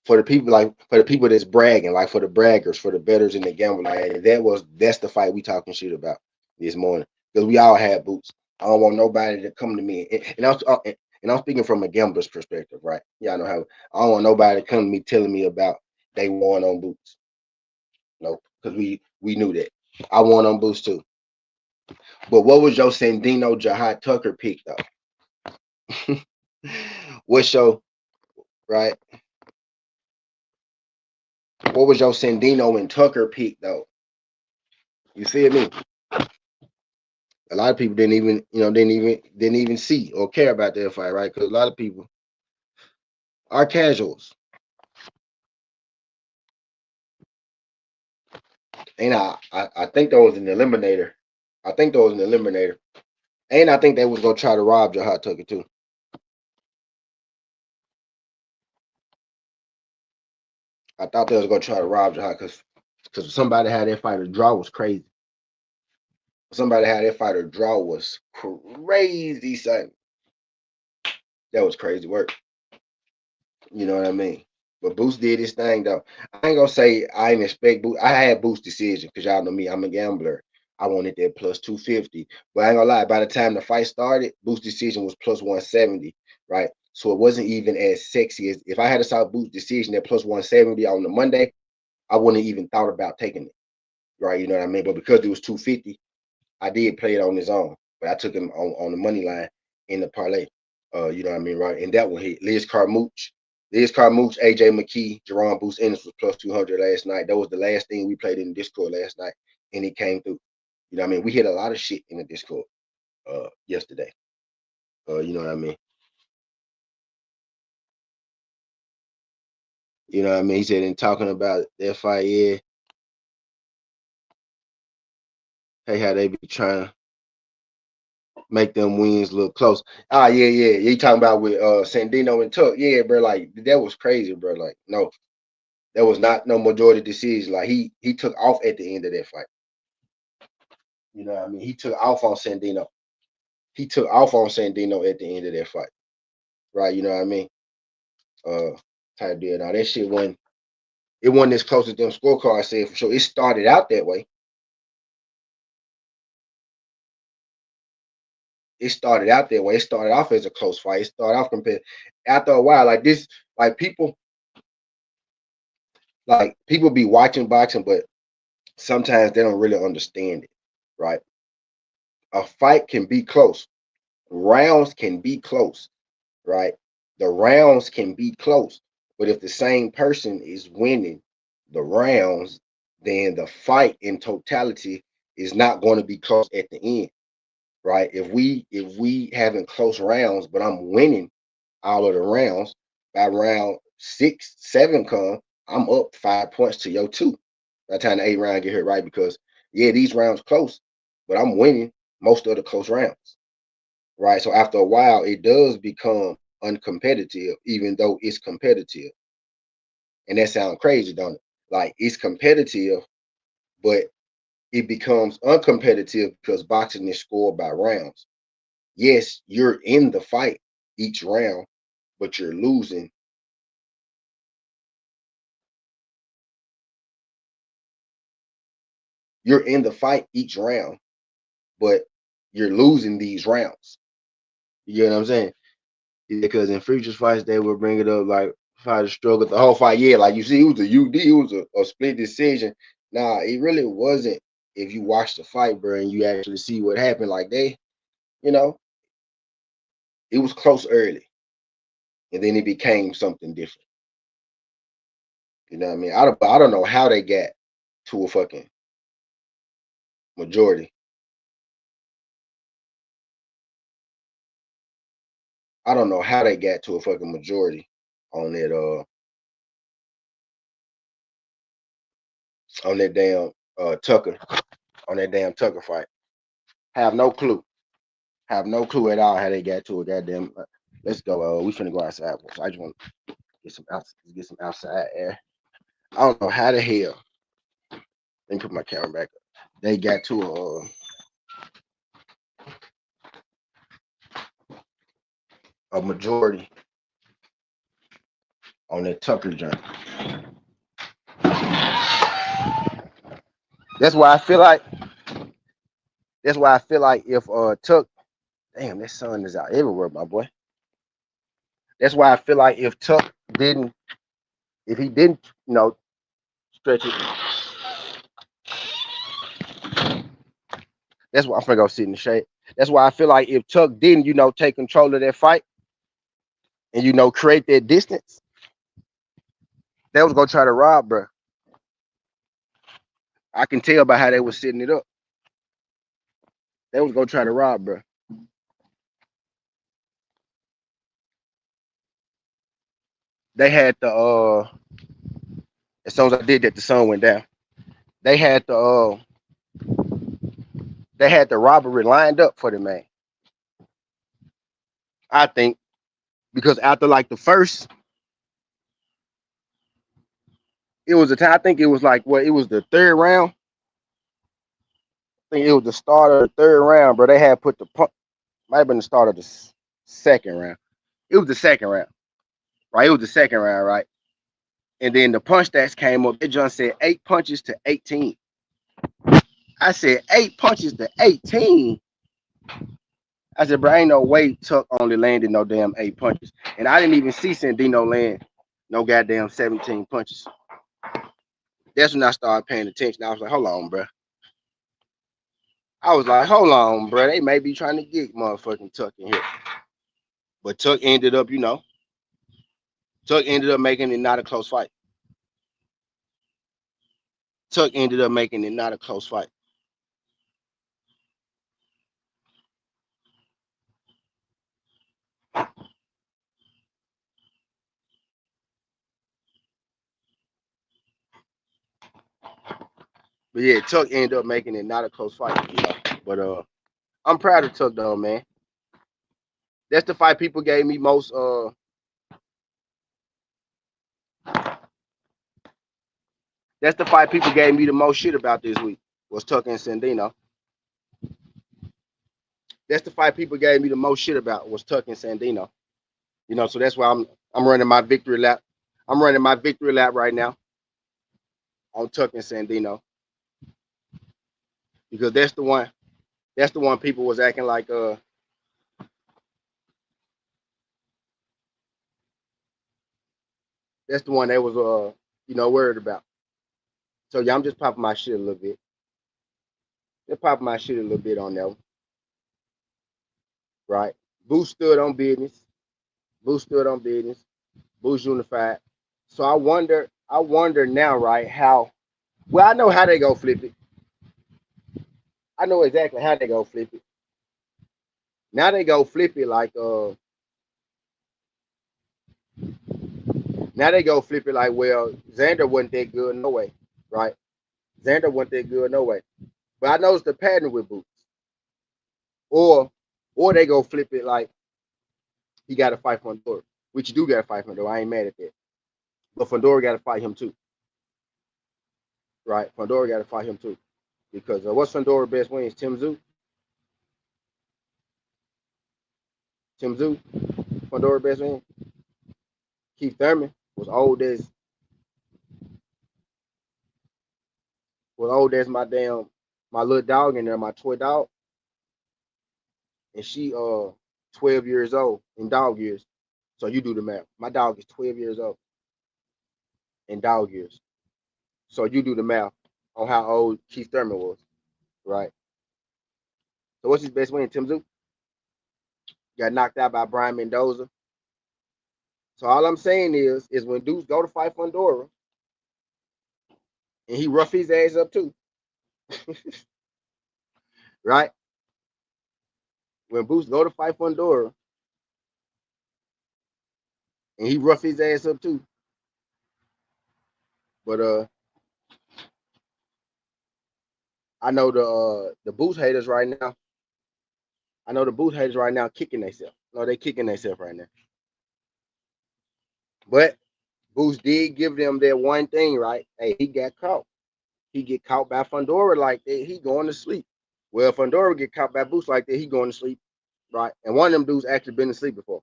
for the people, like for the people that's bragging, like for the braggers, for the betters and the gamblers, like that's the fight we talking shit about this morning, because we all had boots. I don't want nobody to come to me, and I'm speaking from a gambler's perspective, right? Y'all know how I don't want nobody to come to me telling me about they won on boots. No, because we knew that I won on boots too. But what was your Sandino Jahi Tucker pick though? What's your right? What was your Sandino and Tucker pick though? You feel me? A lot of people didn't even see or care about that fight, right? Because a lot of people are casuals. And I think there was an eliminator. I think there was an eliminator. And I think they was gonna try to rob Jahi Tucker too. I thought they was gonna try to rob Jahi because somebody had that fighter draw was crazy. Somebody had that fighter draw was crazy, son. That was crazy work. You know what I mean? But Boost did his thing though. I ain't gonna say I didn't expect Boost. I had Boost decision because y'all know me. I'm a gambler. I wanted that plus 250. But I ain't gonna lie. By the time the fight started, Boost decision was plus 170. Right. So it wasn't even as sexy as if I had a saw Boost decision at plus 170 on the Monday, I wouldn't even thought about taking it. Right. You know what I mean? But because it was 250, I did play it on his own. But I took him on the money line in the parlay. You know what I mean, right? And that one hit Liz Carmouche, AJ McKee, Jerome Boost Ennis was plus 200 last night. That was the last thing we played in the Discord last night, and it came through. You know what I mean? We hit a lot of shit in the Discord yesterday. You know what I mean? You know what I mean? He said in talking about their fight, yeah, hey, how they be trying to make them wins look close. Ah, yeah, yeah. You talking about with Sandino and Tuck. Yeah, bro, like that was crazy, bro. Like, no. There was not no majority decision. Like he took off at the end of that fight. You know what I mean? He took off on Sandino. He took off on Sandino at the end of that fight. Right? You know what I mean? Uh type deal. Now that shit wasn't as close as them scorecards said for sure. It started out that way. It started out that way. It started off as a close fight. It started off compared after a while, like this, like people be watching boxing, but sometimes they don't really understand it, right? A fight can be close. Rounds can be close, right? The rounds can be close. But if the same person is winning the rounds, then the fight in totality is not going to be close at the end, right? If we having close rounds, but I'm winning all of the rounds, by round 6, 7 come, I'm up 5 points to your 2. By the time the 8th round get hit, right? Because yeah, these rounds close, but I'm winning most of the close rounds, right? So after a while, it does become uncompetitive, even though it's competitive. And that sounds crazy, don't it? Like it's competitive, but it becomes uncompetitive because boxing is scored by rounds. Yes, you're in the fight each round, but you're losing. You're in the fight each round, but you're losing these rounds. You know what I'm saying? Because in futures fights, they will bring it up like fighter struggle the whole fight. Yeah, like you see, it was a UD, it was a split decision. Nah, it really wasn't. If you watch the fight, bro, and you actually see what happened, like you know, it was close early, and then it became something different. You know what I mean? I don't know how they got to a fucking majority. I don't know how they got to a fucking majority on that damn Tucker on that damn Tucker fight. Have no clue. Have no clue at all how they got to a goddamn. Let's go. We finna go outside. So I just want to get some outside air. I don't know how the hell. Let me put my camera back up. They got to a majority on that Tucker joint. That's why I feel like. That's why I feel like if Tuck, damn, that sun is out everywhere, my boy. That's why I feel like if Tuck didn't, if he didn't, stretch it. That's why I'm gonna go sit in the shade. That's why I feel like if Tuck didn't, take control of that fight and create that distance, they was gonna try to rob, bro. I can tell by how they was setting it up. They was gonna try to rob, bro. They had the as soon as I did that, the sun went down. They had the robbery lined up for the man. I think because after like the first, it was a time. I think it was like it was the third round. I think it was the start of the third round, bro. They had put the punch. Might have been the start of the second round. It was the second round, right? It was the second round, right? And then the punch stats came up. They just said 8 punches to 18. I said 8 punches to 18. I said, bro, ain't no way Tuck only landed no damn 8 punches. And I didn't even see Sandino land no goddamn 17 punches. That's when I started paying attention. I was like, hold on, bro. I was like, hold on, bro. They may be trying to get motherfucking Tuck in here. But Tuck ended up, making it not a close fight. Tuck ended up making it not a close fight. But yeah, Tuck ended up making it not a close fight. But I'm proud of Tuck though, man. That's the fight people gave me most That's the fight people gave me the most shit about this week. Was Tucker and Sandino. That's the fight people gave me the most shit about. Was Tucker and Sandino. You know, so that's why I'm running my victory lap. I'm running my victory lap right now on Tucker and Sandino because that's the one. That's the one people was acting like. That's the one they was worried about. So yeah, I'm just popping my shit a little bit. Just popping my shit a little bit on that one, right? Boost stood on business. Boost stood on business. Boost unified. So I wonder now, right? How? Well, I know how they go flip it. I know exactly how they go flip it. Now they go flip it like Now they go flip it like, well, Xander wasn't that good no way, right? Xander wasn't that good no way. But I noticed the pattern with Boots. Or they go flip it like he got to fight Fundora, which you do got to fight Fundora. I ain't mad at that. But Fundora got to fight him too, right? Fundora got to fight him too. Because what's Fundora best wins? Tim Zoo? Tim Zoo? Fundora best win? Keith Thurman was old as my little dog in there, my toy dog. And she 12 years old in dog years. So you do the math. My dog is 12 years old in dog years. So you do the math on how old Keith Thurman was, right? So what's his best win? Tim Zoo got knocked out by Brian Mendoza. So all I'm saying is when dudes go to fight Fundora and he rough his ass up too, right? When Boots go to fight Fundora and he rough his ass up too, but I know the Boots haters right now. I know the Boots haters right now kicking themselves. No, they kicking themselves right now. But Boots did give them that one thing, right? Hey, he got caught. He get caught by Fundora like that, he going to sleep. Well, Fundora get caught by Boots like that, he going to sleep, right? And one of them dudes actually been asleep before.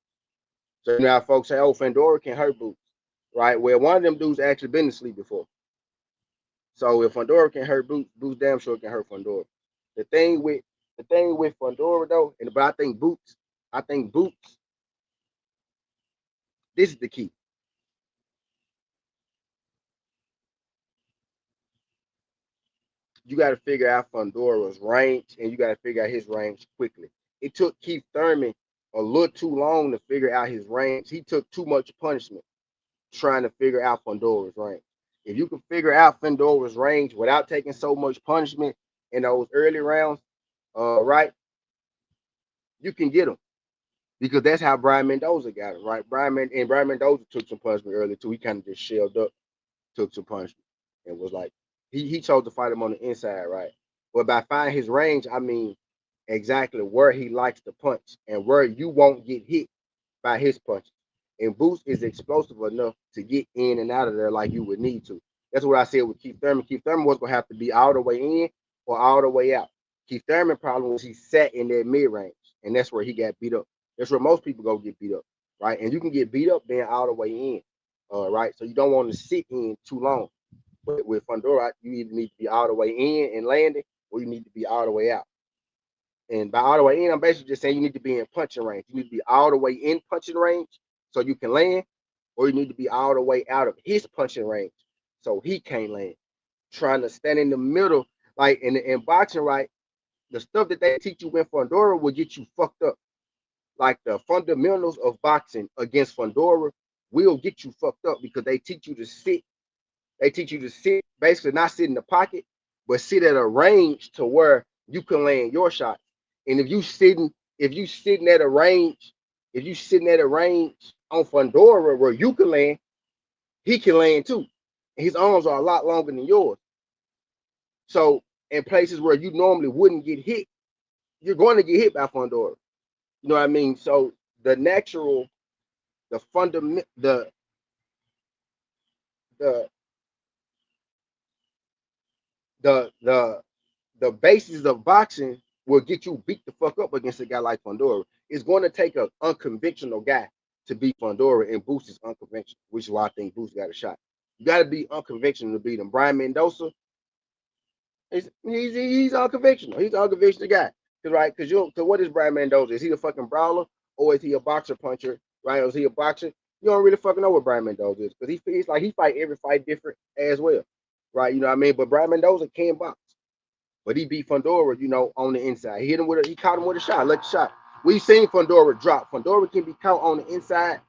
So now folks say, oh, Fundora can hurt Boots, right? Well, one of them dudes actually been asleep before. So if Fundora can hurt Boots, Boots damn sure can hurt Fundora. The thing with Fundora though, but I think Boots, this is the key. You got to figure out Fundora's range and you got to figure out his range quickly. It took Keith Thurman a little too long to figure out his range. He took too much punishment trying to figure out Fundora's range. If you can figure out Fundora's range without taking so much punishment in those early rounds, right, you can get him because that's how Brian Mendoza got him, right? Brian Mendoza took some punishment early too. He kind of just shelled up, took some punishment, and was like, he chose to fight him on the inside, right? But by finding his range, I mean exactly where he likes to punch and where you won't get hit by his punches. And Boost is explosive enough to get in and out of there like you would need to. That's what I said with Keith Thurman. Keith Thurman was gonna have to be all the way in or all the way out. Keith Thurman problem was he sat in that mid range, and that's where he got beat up. That's where most people go get beat up, right? And you can get beat up being all the way in, right? So you don't want to sit in too long. But with Fundora, you either need to be all the way in and landing, or you need to be all the way out. And by all the way in, I'm basically just saying you need to be in punching range. You need to be all the way in punching range so you can land, or you need to be all the way out of his punching range so he can't land. Trying to stand in the middle, like in boxing, right? The stuff that they teach you in Fundora will get you fucked up. Like the fundamentals of boxing against Fundora will get you fucked up because they teach you to sit. They teach you to sit, basically not sit in the pocket, but sit at a range to where you can land your shot. And if you sitting at a range, if you sitting at a range on Fundora where you can land, he can land too. And his arms are a lot longer than yours. So in places where you normally wouldn't get hit, you're going to get hit by Fundora. You know what I mean? So the natural, the fundament, the the the basis of boxing will get you beat the fuck up against a guy like Fundora. It's going to take an unconventional guy to beat Fundora, and Boost is unconventional, which is why I think Boost got a shot. You got to be unconventional to beat him. Brian Mendoza, he's unconventional. He's an unconventional guy. Cause right, cause what is Brian Mendoza? Is he a fucking brawler or is he a boxer puncher? Right? Or is he a boxer? You don't really fucking know what Brian Mendoza is, because he's like he fight every fight different as well. Right? You know what I mean? But Brian Mendoza can box. But he beat Fundora, on the inside. He hit him he caught him with a shot, lucky shot. We've seen Fundora drop. Fundora can be caught on the inside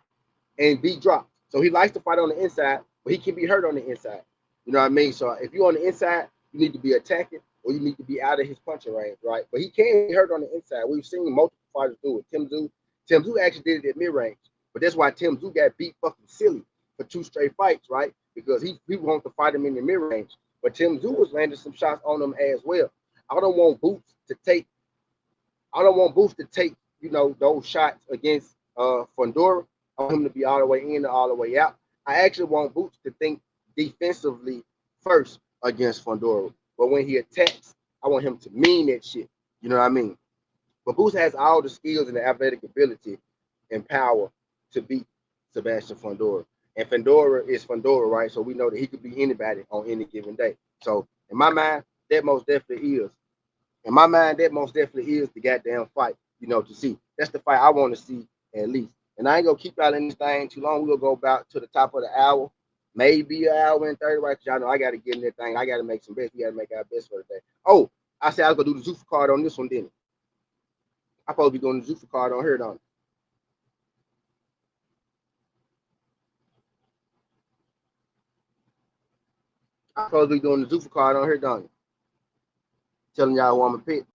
and be dropped. So he likes to fight on the inside, but he can be hurt on the inside. You know what I mean? So if you're on the inside, you need to be attacking or you need to be out of his punching range, right? But he can be hurt on the inside. We've seen multiple fighters do it. Tim Zoo actually did it at mid range, but that's why Tim Zoo got beat fucking silly for 2 straight fights, right? Because he wanted to fight him in the mid range, but Tim Zoo was landing some shots on him as well. I don't want Boots to take. I don't want Boots to take those shots against Fundora. I want him to be all the way in and all the way out. I actually want Boots to think defensively first against Fundora. But when he attacks, I want him to mean that shit. You know what I mean? But Boots has all the skills and the athletic ability and power to beat Sebastian Fundora. And Fundora is Fundora, right? So we know that he could be anybody on any given day. So in my mind, that most definitely is. In my mind, that most definitely is the goddamn fight, to see. That's the fight I want to see at least. And I ain't gonna keep y'all in this thing too long. We'll go about to the top of the hour, maybe an hour and 30, right? Because y'all know I gotta get in that thing. I gotta make some bets. We gotta make our best for the day. Oh, I said I was gonna do the Zuffa card on this one, didn't I? Supposed to be doing the Zuffa card on here, don't I? I supposed to be doing the Zuffa card on here, don't I? Telling y'all who I'm gonna pick.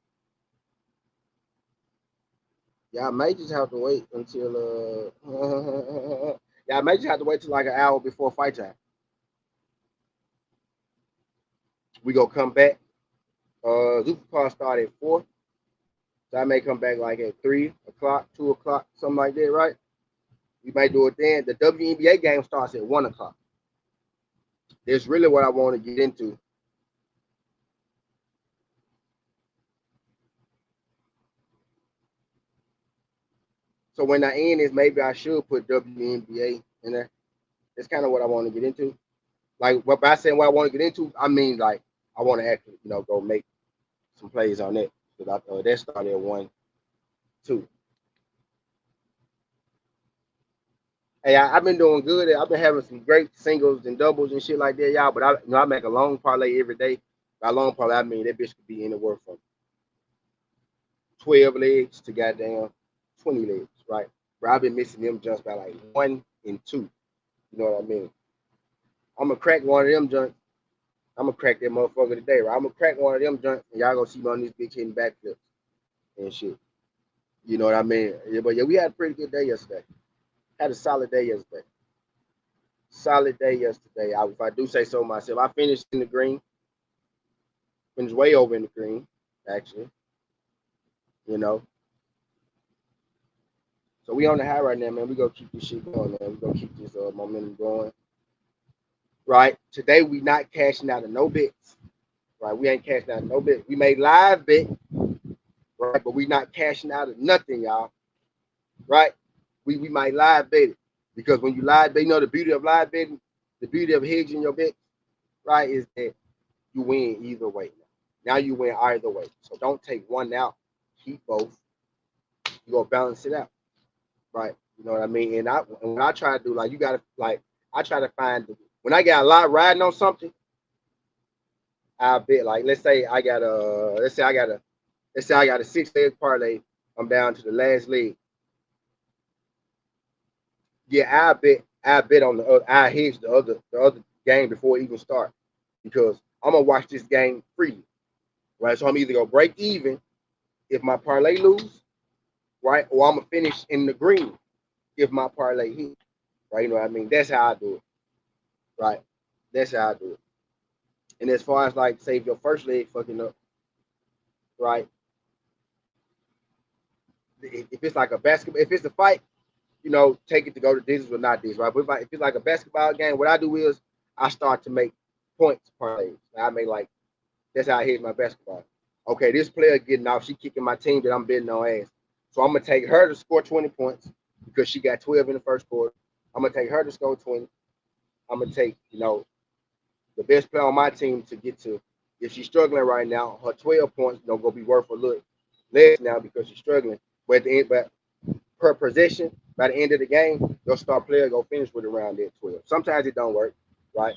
Y'all may just have to wait until y'all may just have to wait till like an hour before fight time. We gonna come back. Zuffa card start at 4. So I may come back like at 3 o'clock, 2 o'clock, something like that, right? We may do it then. The WNBA game starts at 1 o'clock. That's really what I want to get into. So when I end this, maybe I should put WNBA in there. That's kind of what I want to get into. Like what by saying what I want to get into, I mean like I want to actually, go make some plays on that. Because that started at 1, 2. Hey, I've been doing good. I've been having some great singles and doubles and shit like that, y'all. But I make a long parlay every day. By long parlay, I mean that bitch could be anywhere from 12 legs to goddamn 20 legs, right? But I've been missing them jumps by like 1 and 2. You know what I mean? I'm gonna crack one of them jumps. I'm gonna crack that motherfucker today, right? I'm gonna crack one of them jumps, and y'all gonna see me on these bitch hitting backflips and shit. You know what I mean? Yeah, but yeah, we had a pretty good day yesterday. Had a solid day yesterday. Solid day yesterday. If I do say so myself, I finished in the green. Finished way over in the green, actually. You know. So we on the high right now, man. We gonna keep this shit going, man. We gonna keep this momentum going. Right. Today we not cashing out of no bets. Right. We ain't cashing out of no bets. We made live bet, right? But we not cashing out of nothing, y'all. Right? We might live bet it. Because when you live bet, the beauty of live betting, the beauty of hedging your bet, right, is that you win either way. Now you win either way. So don't take one out. Keep both. You gonna balance it out. Right. You know what I mean? And what I try to do, like you gotta I try to find when I got a lot riding on something, I bet like let's say I got a 6 leg parlay. I'm down to the last leg. Yeah, I bet on the other. I hedge the other game before it even start because I'm gonna watch this game freely, right? So I'm either gonna break even if my parlay lose, right, or I'm gonna finish in the green if my parlay hit, right? You know what I mean? That's how I do it, right? That's how I do it. And as far as like save your first leg fucking up, right? If it's like a basketball, if it's a fight, take it to go to this or not this, right? But if it's like a basketball game, what I do is I start to make points parlays. I make like That's how I hit my basketball. Okay, this player getting off, she kicking my team that I'm betting on ass. So I'm gonna take her to score 20 points because she got 12 in the first quarter. I'm gonna take her to score 20. I'm gonna take, the best player on my team to get to. If she's struggling right now, her 12 points don't go be worth a little less now because she's struggling. But at the end, but per possession, by the end of the game, your star player go finish with around that 12. Sometimes it don't work, right?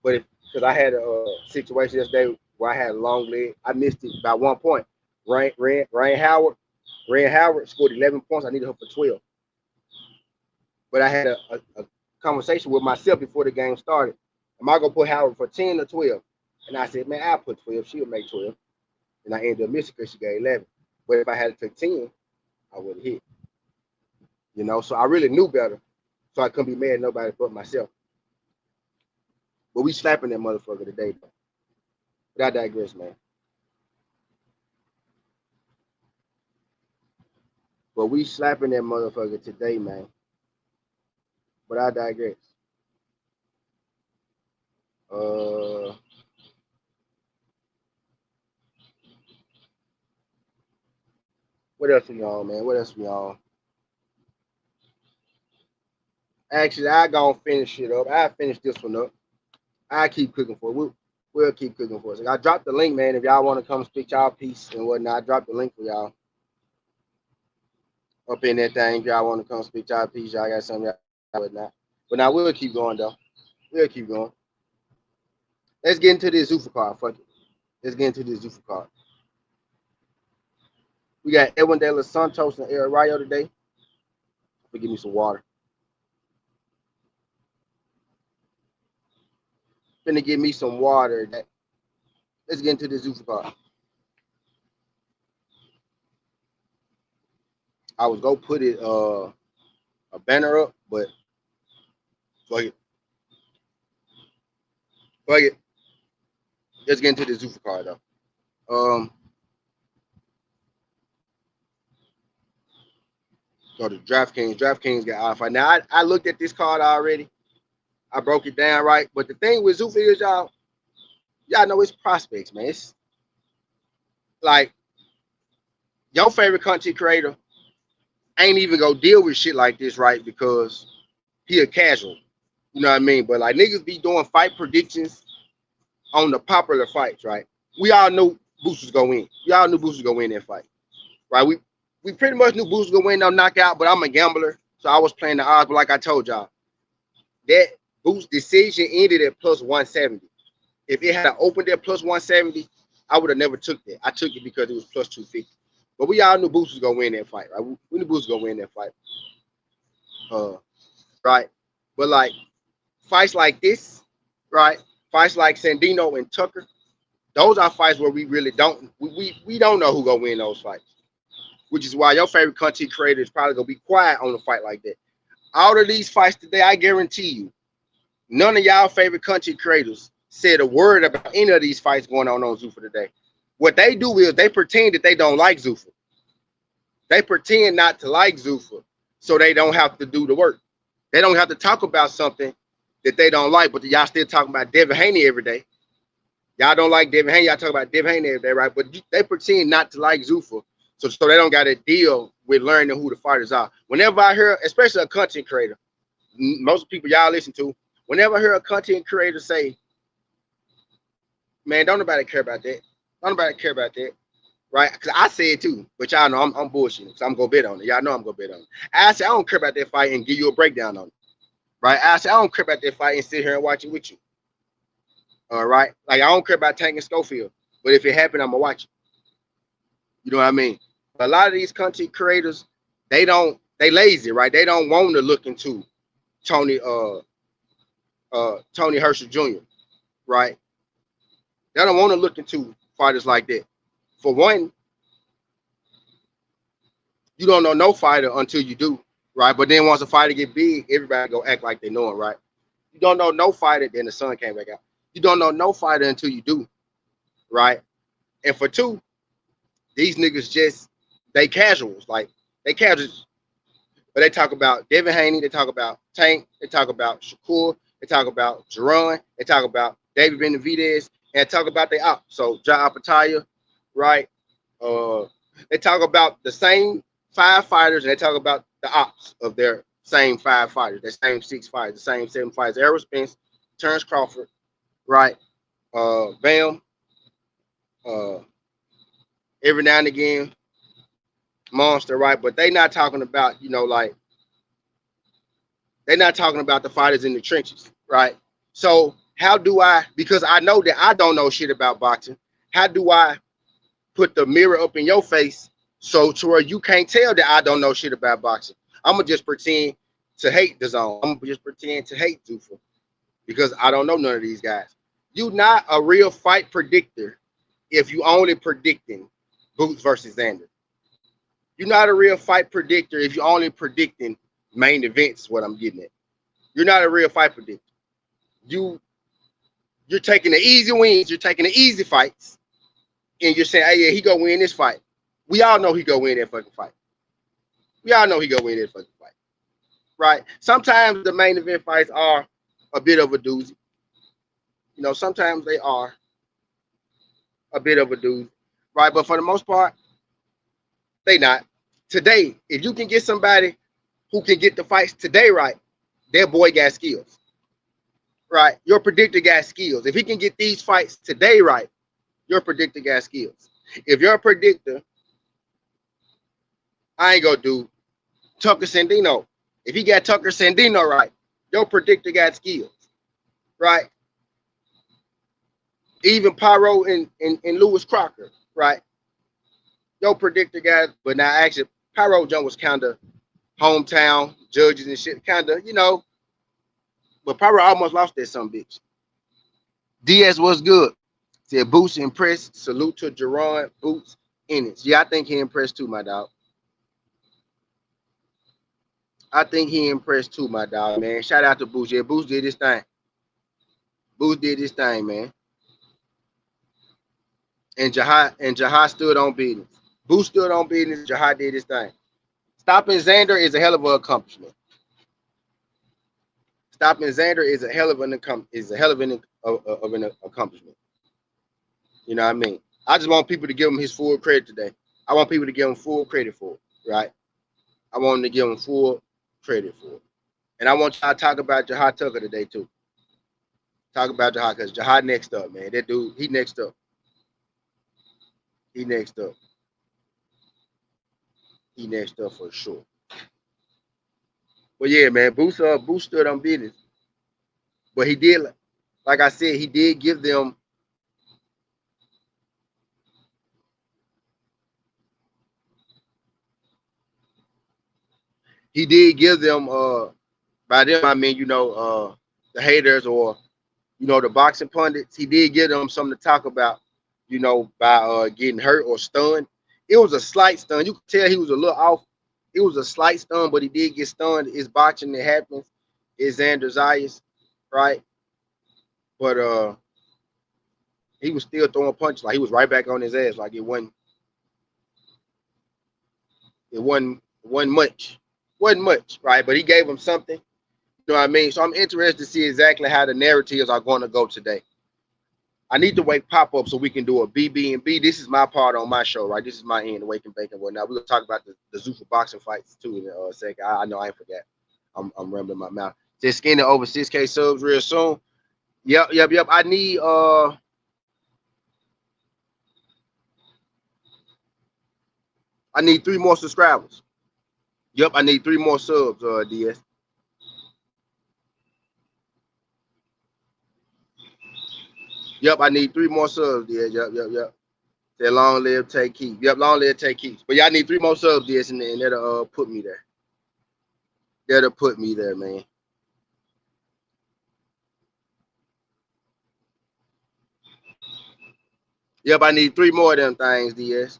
But if because I had a situation yesterday where I had a long leg, I missed it by 1 point. Ryan Howard scored 11 points. I needed her for 12. But I had a conversation with myself before the game started. Am I gonna put Howard for 10 or 12? And I said, man, I'll put 12. She'll make 12. And I ended up missing because she got 11. But if I had to take 10, I would have hit. So I really knew better. So I couldn't be mad at nobody but myself. But we slapping that motherfucker today, though. But I digress, man. But we slapping that motherfucker today, man. But I digress. What else we on, man? What else we on? Actually, I gonna finish it up. I finish this one up. I keep cooking for it. We'll keep cooking for it. I dropped the link, man. If y'all want to come speak y'all piece and whatnot, I dropped the link for y'all up in that thing. If y'all want to come speak y'all piece, y'all got something y'all whatnot. But now we'll keep going though. We'll keep going. Let's get into this Zuffa card. Fuck it. Let's get into this Zuffa card. We got Edwin De Los Santos and Eric Rayo today. Give me some water. Finna give me some water. Let's get into this Zuffa card. I was gonna put it a banner up, but fuck it. Fuck it. Let's get into the Zuffa card though. Go to DraftKings. DraftKings got alpha. Now I looked at this card already. I broke it down right. But the thing with Zuffa is y'all know it's prospects, man. It's like your favorite content creator ain't even gonna deal with shit like this, right? Because he a casual. You know what I mean? But like niggas be doing fight predictions on the popular fights, right? We all knew Boots was gonna win. We all knew Boots was gonna win that fight. Right? We pretty much knew Boots was gonna win no knockout, but I'm a gambler. So I was playing the odds. But like I told y'all, that Boots decision ended at plus 170. If it had opened at plus 170, I would have never took that. I took it because it was plus 250. But we all knew Boots was gonna win that fight, right? We knew Boots was gonna win that fight. Right? But like fights like this, right? Fights like Sandino and Tucker, those are fights where we really don't we don't know who gonna win those fights. Which is why your favorite content creator is probably gonna be quiet on a fight like that. Out of these fights today, I guarantee you, none of y'all favorite content creators said a word about any of these fights going on Zuffa today. What they do is they pretend that they don't like Zuffa. They pretend not to like Zuffa so they don't have to do the work. They don't have to talk about something that they don't like, but y'all still talking about Devin Haney every day. Y'all don't like Devin Haney. Y'all talk about Devin Haney every day, right? But they pretend not to like Zuffa so they don't got to deal with learning who the fighters are. Whenever I hear, especially a content creator, most people y'all listen to, whenever I hear a content creator say, man, don't nobody care about that. Don't nobody care about that. Right? Because I say it too, but y'all know I'm bullshitting. Because I'm going to bet on it. Y'all know I'm going to bet on it. I say I don't care about that fight and give you a breakdown on it. Right? I say I don't care about that fight and sit here and watch it with you. All right? Like, I don't care about Tank and Schofield. But if it happened, I'm going to watch it. You know what I mean? But a lot of these content creators, they lazy, right? They don't want to look into Tony Herschel Jr., right? They don't want to look into fighters like that. For one, you don't know no fighter until you do, right? But then once a fighter get big, everybody go act like they know him, right? You don't know no fighter, then the sun came back out. You don't know no fighter until you do, right? And for two, these niggas just, they casuals. Like, they casuals. But they talk about Devin Haney, they talk about Tank, they talk about Shakur, they talk about Jerron, they talk about David Benavidez, and talk about the ops. So Jahi, right? Uh, they talk about the same 5 fighters, and they talk about the ops of their same 5 fighters, their same 6 fighters, the same 7 fighters. Errol Spence, Terrence Crawford, right? Bam. Uh, every now and again, Monster, right? But they not talking about, like they're not talking about the fighters in the trenches, right? So how do I? Because I know that I don't know shit about boxing. How do I put the mirror up in your face so to where you can't tell that I don't know shit about boxing? I'm gonna just pretend to hate the zone. I'm gonna just pretend to hate Zuffa because I don't know none of these guys. You not a real fight predictor if you only predicting Boots versus Xander. You're not a real fight predictor if you're only predicting main events. Is what I'm getting at. You're not a real fight predictor. You you're taking the easy wins. You're taking the easy fights, and you're saying, "Hey, yeah, he gonna win this fight." We all know he gonna win that fucking fight. We all know he gonna win that fucking fight, right? Sometimes the main event fights are a bit of a doozy. Sometimes they are a bit of a doozy, right? But for the most part, they not. Today, if you can get somebody who can get the fights today right, that boy got skills, right? Your predictor got skills. If he can get these fights today right, your predictor got skills. If you're a predictor, I ain't gonna do Tucker Sandino. If he got Tucker Sandino right, your predictor got skills, right? Even Pyro and Lewis Crocker, right? Your predictor got, but now actually Pyro John was kind of hometown judges and shit, kind of, but Pyro almost lost that some bitch. Diaz was good. Said Boots impressed. Salute to Jerron Boots Ennis. Yeah, I think he impressed too, my dog. I think he impressed too, my dog, man. Shout out to Boots. Yeah, Boots did his thing. Boots did his thing, man. And Jahi stood on business. Boots stood on business. Jahi did his thing. Stopping Xander is a hell of an accomplishment. Stopping Xander is a hell of an accomplishment. You know what I mean? I just want people to give him his full credit today. I want people to give him full credit for it, right? I want him to give him full credit for it. And I want y'all to talk about Jahi Tucker today too. Talk about Jahi because Jahi next up, man. That dude, he next up. He next up. He next up for sure. But yeah, man, Boost stood on business. But he did, like I said, he did give them. He did give them. By them I mean, the haters or the boxing pundits. He did give them something to talk about. By getting hurt or stunned. It was a slight stun. You could tell he was a little off. It was a slight stun, but he did get stunned. It's boxing. It happens. It's Xander Zayas, right? But he was still throwing punches. Like he was right back on his ass. Like it wasn't much. Wasn't much, right? But he gave him something. You know what I mean? So I'm interested to see exactly how the narratives are going to go today. I need to wake pop up so we can do a BB and B. This is my part on my show, right? This is my end, Wake and Bake and whatnot. We're gonna talk about the Zuffa boxing fights too in a second. I know I ain't forgot. I'm rambling my mouth. Just skinning over 6K subs real soon. Yep. I need 3 more subscribers. Yep, I need 3 more subs, DS. Yep, I need 3 more subs, DS. Yep. Say long live, take keep. Yep, long live, take keeps. But yeah, I need 3 more subs, DS, and that'll put me there. That'll put me there, man. Yep, I need 3 more of them things, DS.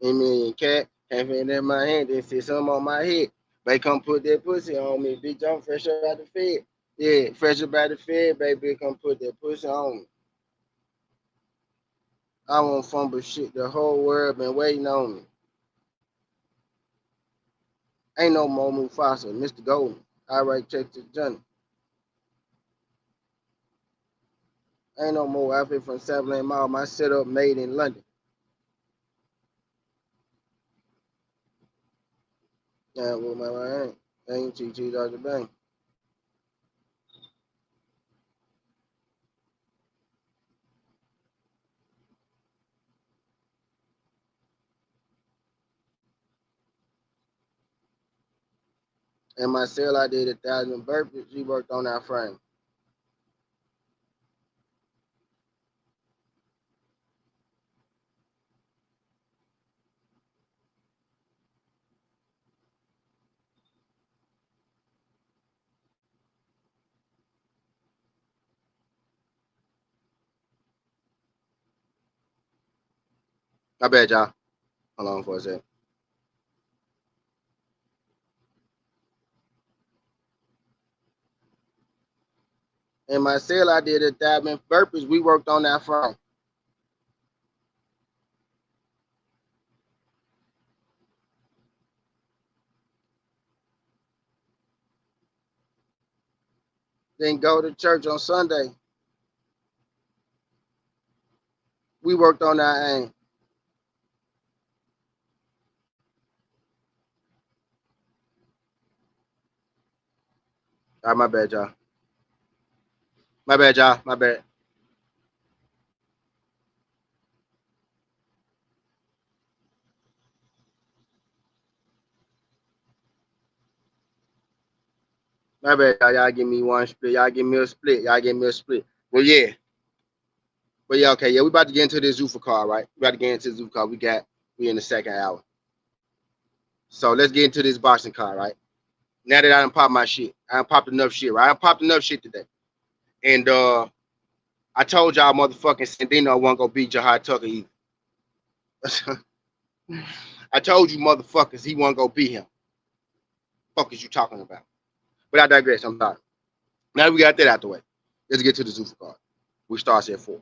Amen. Cat can't fit in my hand. Then see something on my head. Baby, come put that pussy on me. Bitch, I'm fresh up out the fed. Yeah, fresh up out the fed, baby. Come put that pussy on me. I won't fumble shit. The whole world been waiting on me. Ain't no more Mufasa, Mr. Golden. I write checks to Johnny. Ain't no more outfit from 7 Mall. My setup made in London. Yeah, well, my ain't TT Dr. Bang. And my cell, I did 1,000 burpees. She worked on our frame. I bet y'all. Hold on for a second. In my cell, I did 1,000 burpees. We worked on that frame. Then go to church on Sunday. We worked on that aim. All right, my bad, y'all. My bad, y'all. My bad. My bad, y'all. Y'all give me one split. Y'all give me a split. Y'all give me a split. Well, yeah. But yeah, okay. Yeah, we about to get into this Zuffa card, right? We about to get into the Zuffa card. We in the second hour. So let's get into this boxing card, right? Now that I done popped my shit. I done popped enough shit, right? I done popped enough shit today. And I told y'all motherfucking Sandino wasn't gonna beat Jahi Tucker either. I told you motherfuckers he wasn't gonna beat him. Fuck is you talking about? But I digress. I'm sorry. Now that we got that out the way. Let's get to the Zuffa card. We start at 4.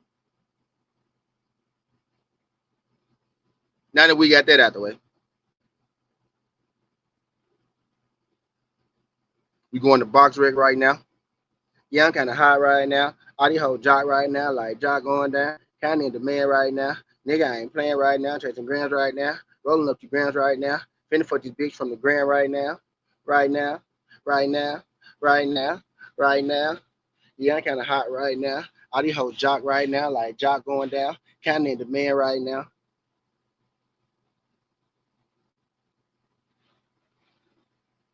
Now that we got that out the way, we going to box rec right now. Yeah, I'm kind of hot right now. All these hoes jock right now, like jock going down. Kind of in demand right now. Nigga, I ain't playing right now. Chasing grams right now. Rolling up the grams right now. Finna fuck this bitch from the gram right now. Right now. Right now. Right now. Right now. Yeah, I'm kind of hot right now. All these hoes jock right now, like jock going down. Kind of in demand right now.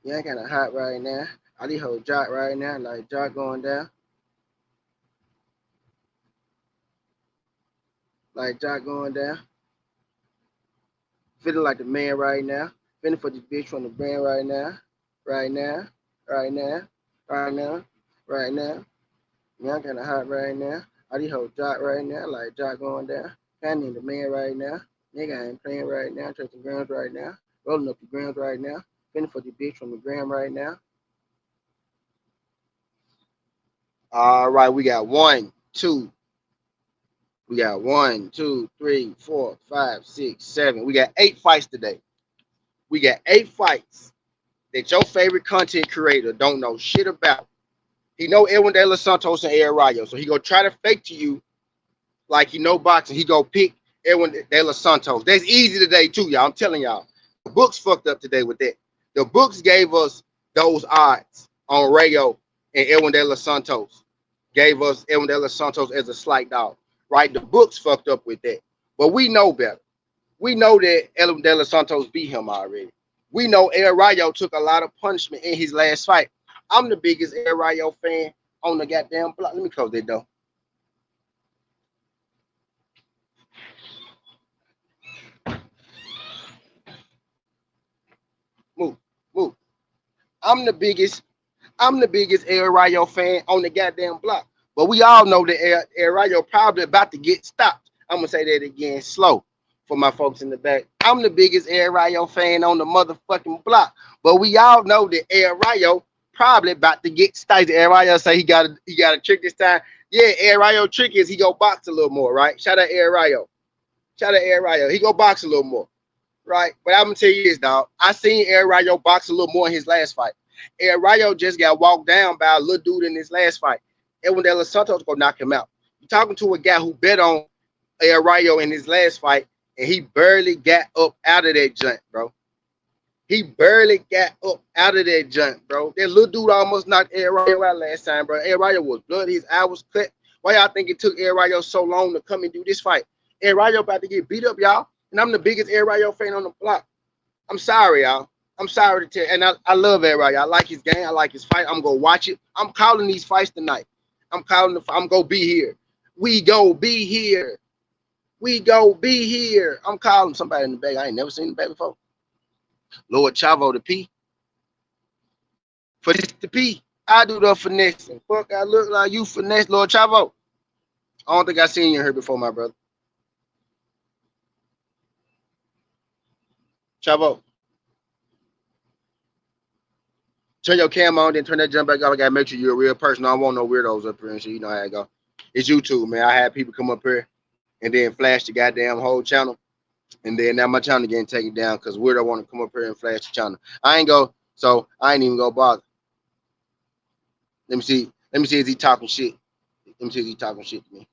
Yeah, I'm kind of hot right now. All these hoes jock right now, like jock going down. Like jock going down. Feeling like the man right now. Feeling for this bitch from the brand right now. Right now. Right now. Right now. Right now. Yeah, I'm kind of hot right now. All these hoes jock right now, like jock going down. Kind of in the man right now. Nigga, I ain't playing right now. Chasing grams right now. Rolling up the grams right now. Feeling for this bitch from the gram right now. All right, we got 1, 2. We got 1, 2, 3, 4, 5, 6, 7. We got 8 fights today. We got 8 fights that your favorite content creator don't know shit about. He know Edwin De Los Santos and Ed Rayo, so he gonna try to fake to you like he know boxing. He go pick Edwin De Los Santos. That's easy today too, y'all. I'm telling y'all. The books fucked up today with that. The books gave us those odds on Rayo and Edwin De Los Santos. Gave us Edwin De Los Santos as a slight dog, right? The books fucked up with that, but we know better. We know that Edwin De Los Santos beat him already. We know El Rayo took a lot of punishment in his last fight. I'm the biggest El Rayo fan on the goddamn block. Let me close that door. Move, move. I'm the biggest. I'm the biggest El Rayo fan on the goddamn block. But we all know that El Rayo probably about to get stopped. I'm gonna say that again, slow, for my folks in the back. I'm the biggest El Rayo fan on the motherfucking block. But we all know that El Rayo probably about to get stopped. El Rayo say he got a trick this time. Yeah, El Rayo trick is he go box a little more, right? Shout out El Rayo. Shout out El Rayo. He go box a little more. right? But I'm gonna tell you this, dog. I seen El Rayo box a little more in his last fight. El Rayo just got walked down by a little dude in his last fight. Edwin De Los Santos go knock him out. You're talking to a guy who bet on El Rayo in his last fight, and he barely got up out of that junk, bro. He barely got up out of that junk, bro. That little dude almost knocked El Rayo out last time, bro. El Rayo was bloody, his eye was cut. Why y'all think it took El Rayo so long to come and do this fight? El Rayo about to get beat up, y'all. And I'm the biggest El Rayo fan on the block. I'm sorry, y'all. I'm sorry to tell you. And I love El Rayo. I like his game. I like his fight. I'm going to watch it. I'm calling these fights tonight. I'm going to be here. We go be here. We go be here. I'm calling somebody in the back. I ain't never seen the back before. Lord Chavo the P. For this the P. I do the finesse. And fuck, I look like you finesse, Lord Chavo. I don't think I seen you here before, my brother. Chavo. Turn your cam on, then turn that jump back off. I gotta make sure you're a real person. I don't want no weirdos up here and shit. You know how it go. It's YouTube, man. I had people come up here and then flash the goddamn whole channel. And then now my channel getting taken down because weirdo want to come up here and flash the channel. I ain't even go bother. Let me see is he talking shit. Let me see if he talking shit to me.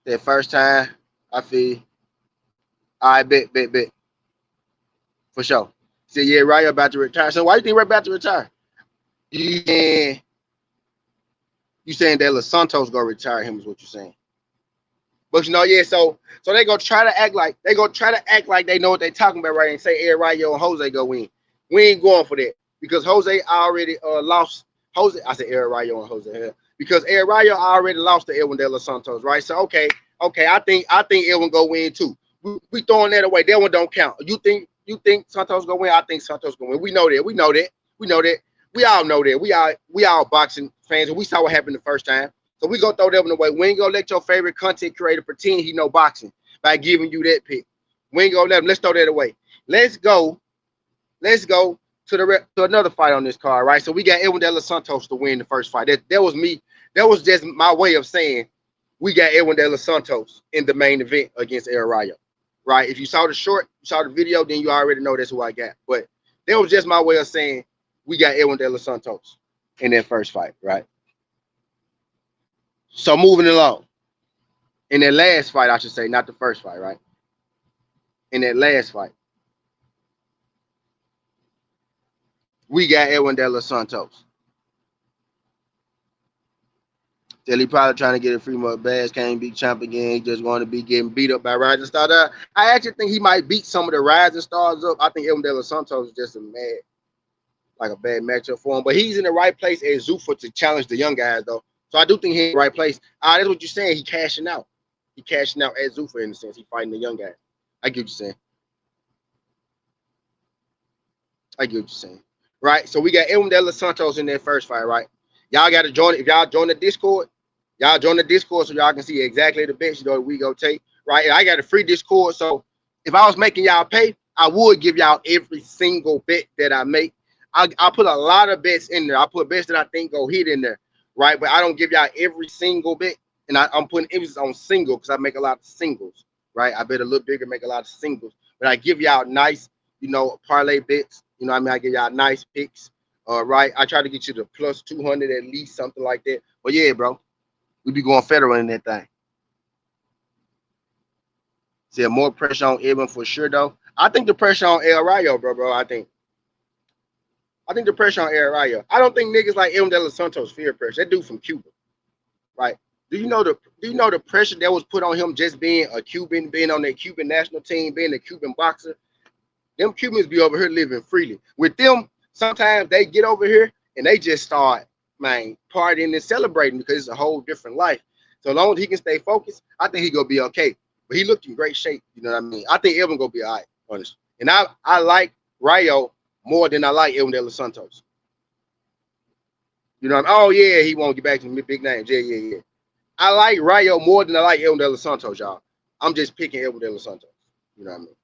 That first time, I feel I bet. For sure. Say, yeah, Rayo about to retire. So why do you think we're about to retire? You saying that Los Santos gonna retire him is what you're saying. But you know, yeah, so they gonna try to act like they know what they talking about, right? And say El Rayo and Jose go win. We ain't going for that because Jose already lost. I said El Rayo and Jose because El Rayo already lost to Edwin De Los Santos, right? So okay, I think Edwin go win too. We throwing that away. That one don't count. You think Santos gonna win? I think Santos gonna win. We know that. We all know that. We all boxing fans, and we saw what happened the first time. So we gonna throw that one away. We ain't gonna let your favorite content creator pretend he know boxing by giving you that pick. We ain't gonna let him. Let's throw that away. Let's go to another fight on this card, right? So we got Edwin De Los Santos to win the first fight. That was me. That was just my way of saying we got Edwin De Los Santos in the main event against El Rayo, right? If you saw the short, you saw the video, then you already know that's who I got. But that was just my way of saying we got Edwin De Los Santos in that first fight, right? So moving along. In that last fight, I should say, not the first fight, right? In that last fight, we got Edwin De Los Santos. Till he probably trying to get a free mud badge, can't beat champ again. He just going to be getting beat up by Rising Star. I actually think he might beat some of the Rising Stars up. I think Edwin De Los Santos is just a bad matchup for him. But he's in the right place as Zuffa to challenge the young guys, though. So I do think he's in the right place. That's what you're saying. He cashing out. He cashing out as Zuffa in the sense. He fighting the young guys. I get what you're saying. Right? So we got Edwin De Los Santos in that first fight, right? Y'all got to join. If y'all join the Discord, so y'all can see exactly the bets we go take, right? And I got a free Discord, so if I was making y'all pay, I would give y'all every single bet that I make. I put a lot of bets in there. I put bets that I think go hit in there, right? But I don't give y'all every single bet, and I'm putting emphasis on single because I make a lot of singles, right? I bet a little bigger, make a lot of singles, but I give y'all nice, parlay bets. I give y'all nice picks. Right, I try to get you to plus 200 at least, something like that. But yeah, bro, we be going federal in that thing. See, more pressure on Edwin for sure, though. I think the pressure on El Rayo, bro. I think the pressure on El Rayo. I don't think niggas like Edwin De Los Santos fear pressure. That dude from Cuba, right? Do you know the pressure that was put on him just being a Cuban, being on that Cuban national team, being a Cuban boxer? Them Cubans be over here living freely. With them, sometimes they get over here and they just start, partying and celebrating because it's a whole different life. So long as he can stay focused, I think he gonna be okay. But he looked in great shape. You know what I mean? I think Edwin gonna be all right, honestly. And I like Rayo more than I like Edwin De Los Santos. You know what I mean? Oh yeah, he won't get back to me big names. Yeah. I like Rayo more than I like Edwin De Los Santos, y'all. I'm just picking Edwin De Los Santos. You know what I mean?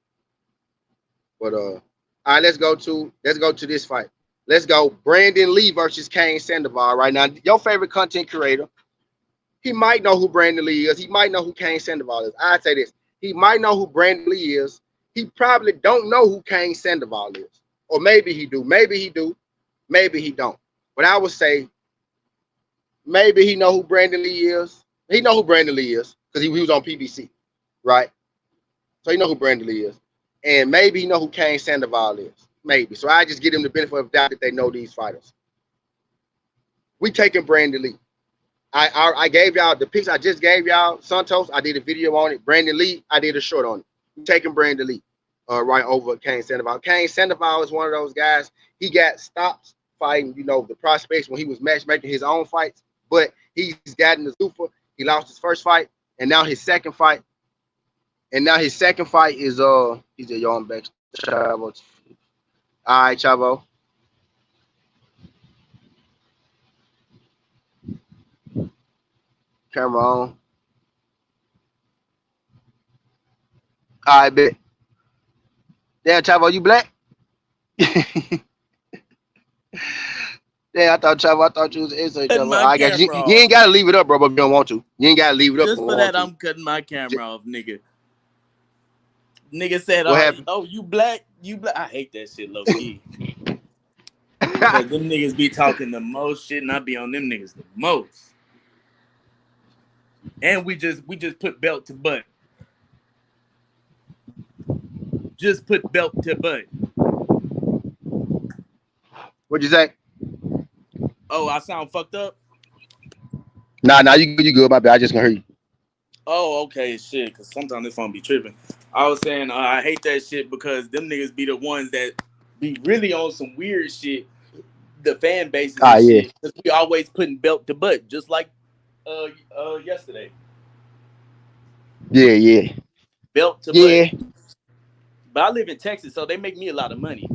But all right, let's go to this fight. Let's go Brandon Lee versus Cain Sandoval right now. Your favorite content creator. He might know who Brandon Lee is. He might know who Cain Sandoval is. I'd say this. He might know who Brandon Lee is. He probably don't know who Kane Sandoval is. Or maybe he do. Maybe he do. Maybe he don't. But I would say maybe he know who Brandon Lee is. He know who Brandon Lee is because he was on PBC, right? So he know who Brandon Lee is. And maybe he know who Kane Sandoval is. Maybe. So I just give him the benefit of doubt that they know these fighters. We taking Brandon Lee. I gave y'all the picks I just gave y'all. Santos, I did a video on it. Brandon Lee, I did a short on it. We taking Brandon Lee right over Kane Sandoval. Kane Sandoval is one of those guys. He got stopped fighting, the prospects when he was matchmaking his own fights. But he's gotten the Zuffa. He lost his first fight, and now his second fight. And now his second fight is he's a young back. Chavo. All right, Chavo. Camera on. All right, bet. Damn, Chavo, you black? Damn, I thought you was inside. I got you. You ain't gotta leave it up, bro, but you don't want to. You ain't gotta leave it up. Just for that, I'm cutting my camera off, nigga. Nigga said, "Oh, you black? You black?" I hate that shit, low key. Because them niggas be talking the most shit, and I be on them niggas the most. And we just put belt to butt. Just put belt to butt. What'd you say? Oh, I sound fucked up? Nah, you good, my bad. I just gonna hear you. Oh, okay, shit. Because sometimes this phone be tripping. I was saying I hate that shit because them niggas be the ones that be really on some weird shit. The fan bases and shit. Because we always putting belt to butt, just like yesterday. Yeah. Belt to butt. But I live in Texas, so they make me a lot of money.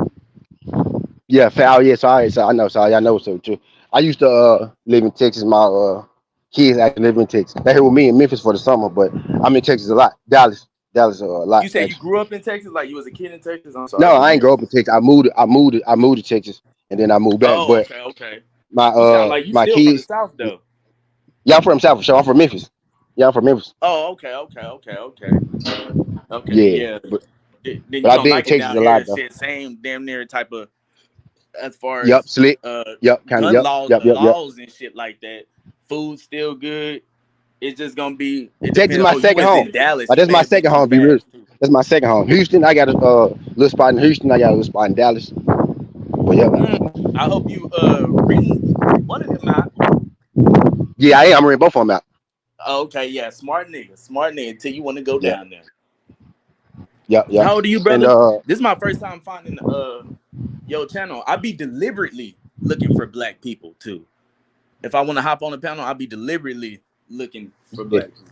Yeah, foul. Yeah, sorry. I know. Sorry, I know so too. I used to live in Texas. My kids actually live in Texas. They here with me in Memphis for the summer, but I'm in Texas a lot. Dallas a lot. You said you grew up in Texas, like you was a kid in Texas? I'm sorry. No, I ain't grow up in Texas. I moved to Texas, and then I moved back. Oh, but okay. My you sound like you my still kids from the South though. Yeah, I'm from South. So I'm from Memphis. Yeah, I'm from Memphis. Oh, okay. Yeah, Then you but I've don't been in like it Texas down a here. lot though. Shit, same damn near type of as far Yep, as slick. Yep, kind of. gun Yep. laws and shit like that. Food still good. It's just gonna be. It Texas depends. my second home. In Dallas. But that's my second home. Be real. That's my second home. Houston, I got a little spot in Houston. I got a little spot in Dallas. But yeah. I hope you reading one of them out. Yeah, I am. I'm reading both of them out. Okay, yeah, smart nigga. Till you want to go down there. Yeah. How old are you, brother? And, this is my first time finding your channel. I be deliberately looking for black people too. If I want to hop on the panel, I'll be deliberately looking for black people.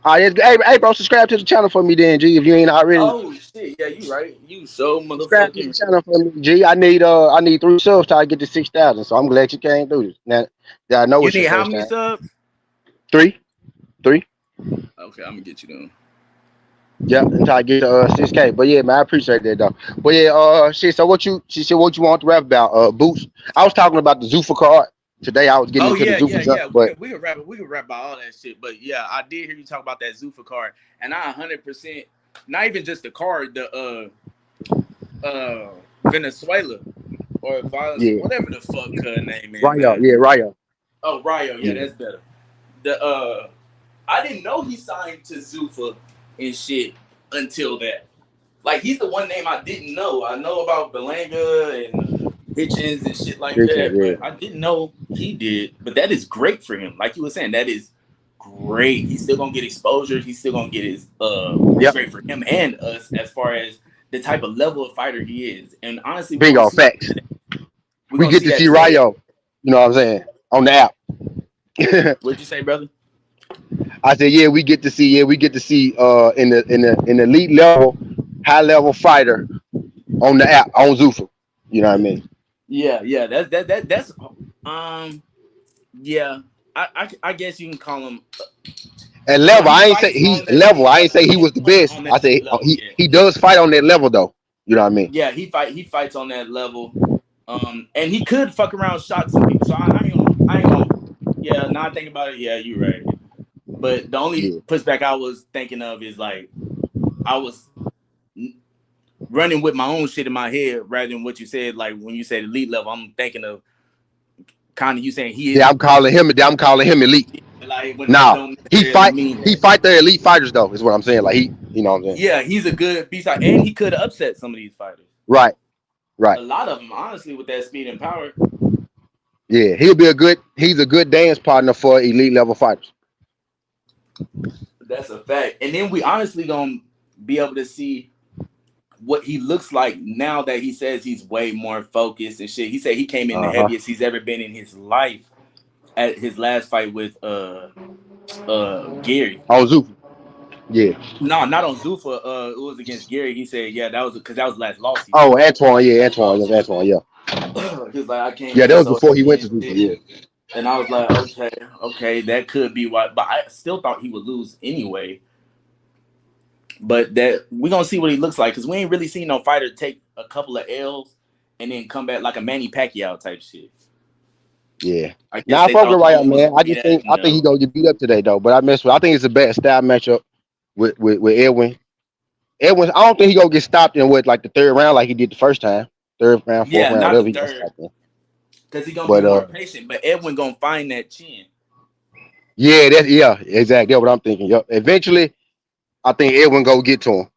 Hey, bro, subscribe to the channel for me then, G. If you ain't already. Oh shit, yeah, you right. You so motherfucking. Subscribe to the channel for me, G. I need 3 subs till I get to 6,000. So I'm glad you came through this. Now I know you it's need your how first many time. subs? 3. Okay, I'm gonna get you down. Yeah, until I get to 6K. But yeah, man, I appreciate that though. But yeah, shit. So what you want to rap about? Boots. I was talking about the Zuffa card today. I was getting into the Zuffa jump, but we can rap about all that shit. But yeah, I did hear you talk about that Zuffa card, and I 100%. Not even just the card, the Venezuela or whatever the fuck her name is. Rayo, yeah, Rayo. Oh, Rayo, yeah, that's better. The I didn't know he signed to Zuffa and shit until that. Like, he's the one name I didn't know. I know about Belanga and Hitchens and shit like that, but I didn't know he did. But that is great for him. Like you were saying, that is great. He's still gonna get exposure. He's still gonna get his it's great for him and us as far as the type of level of fighter he is. And honestly, bingo facts. We get to see Rayo. You know what I'm saying? On the app. What'd you say, brother? I said, yeah, we get to see in the elite level, high level fighter on the app on Zuffa. You know what I mean? Yeah. That's yeah. I guess you can call him. At level, I ain't say he's level. I ain't say he was the best. I say he does fight on that level though. You know what I mean? Yeah, he fights on that level. And he could fuck around, shot some people. So I ain't gonna. Yeah, now I think about it. Yeah, you're right. But the only Yeah. pushback I was thinking of is like I was running with my own shit in my head rather than what you said. Like when you said elite level, I'm thinking of kind of you saying he Yeah, is I'm calling him elite. like when that Nah, don't necessarily mean he that. fight the elite fighters though. Is what I'm saying. Like you know what I'm saying. Yeah, he's a good beast, and he could have upset some of these fighters. Right. A lot of them, honestly, with that speed and power. Yeah, he's a good dance partner for elite level fighters. That's a fact. And then we honestly gonna be able to see what he looks like now that he says he's way more focused and shit. He said he came in the heaviest he's ever been in his life at his last fight with Gary. Oh, Zuffa. Yeah. No, not on Zuffa. It was against Gary. He said, yeah, that was because that was the last loss he Oh, took. Antoine. Yeah, Antoine. Yeah, Antoine. Yeah. He was like, I came Yeah, that in was so before he heavy went to and Zuffa. shit. Yeah. And I was like, okay, that could be why. But I still thought he would lose anyway. But that we're gonna see what he looks like because we ain't really seen no fighter take a couple of L's and then come back like a Manny Pacquiao type shit. Yeah. I guess Now I they fuck with thought Ryan, Cone was man. gonna be that. I think he gonna get beat up today though. But I think it's a bad style matchup with Edwin. Edwin, I don't think he gonna get stopped in like the third round like he did the first time. Third round, fourth Yeah, round, not whatever the he got third stopped in. because he gonna be But more patient. But Edwin gonna find that chin. yeah, exactly. That's what I'm thinking. Yep. Eventually, I think Edwin go get to him.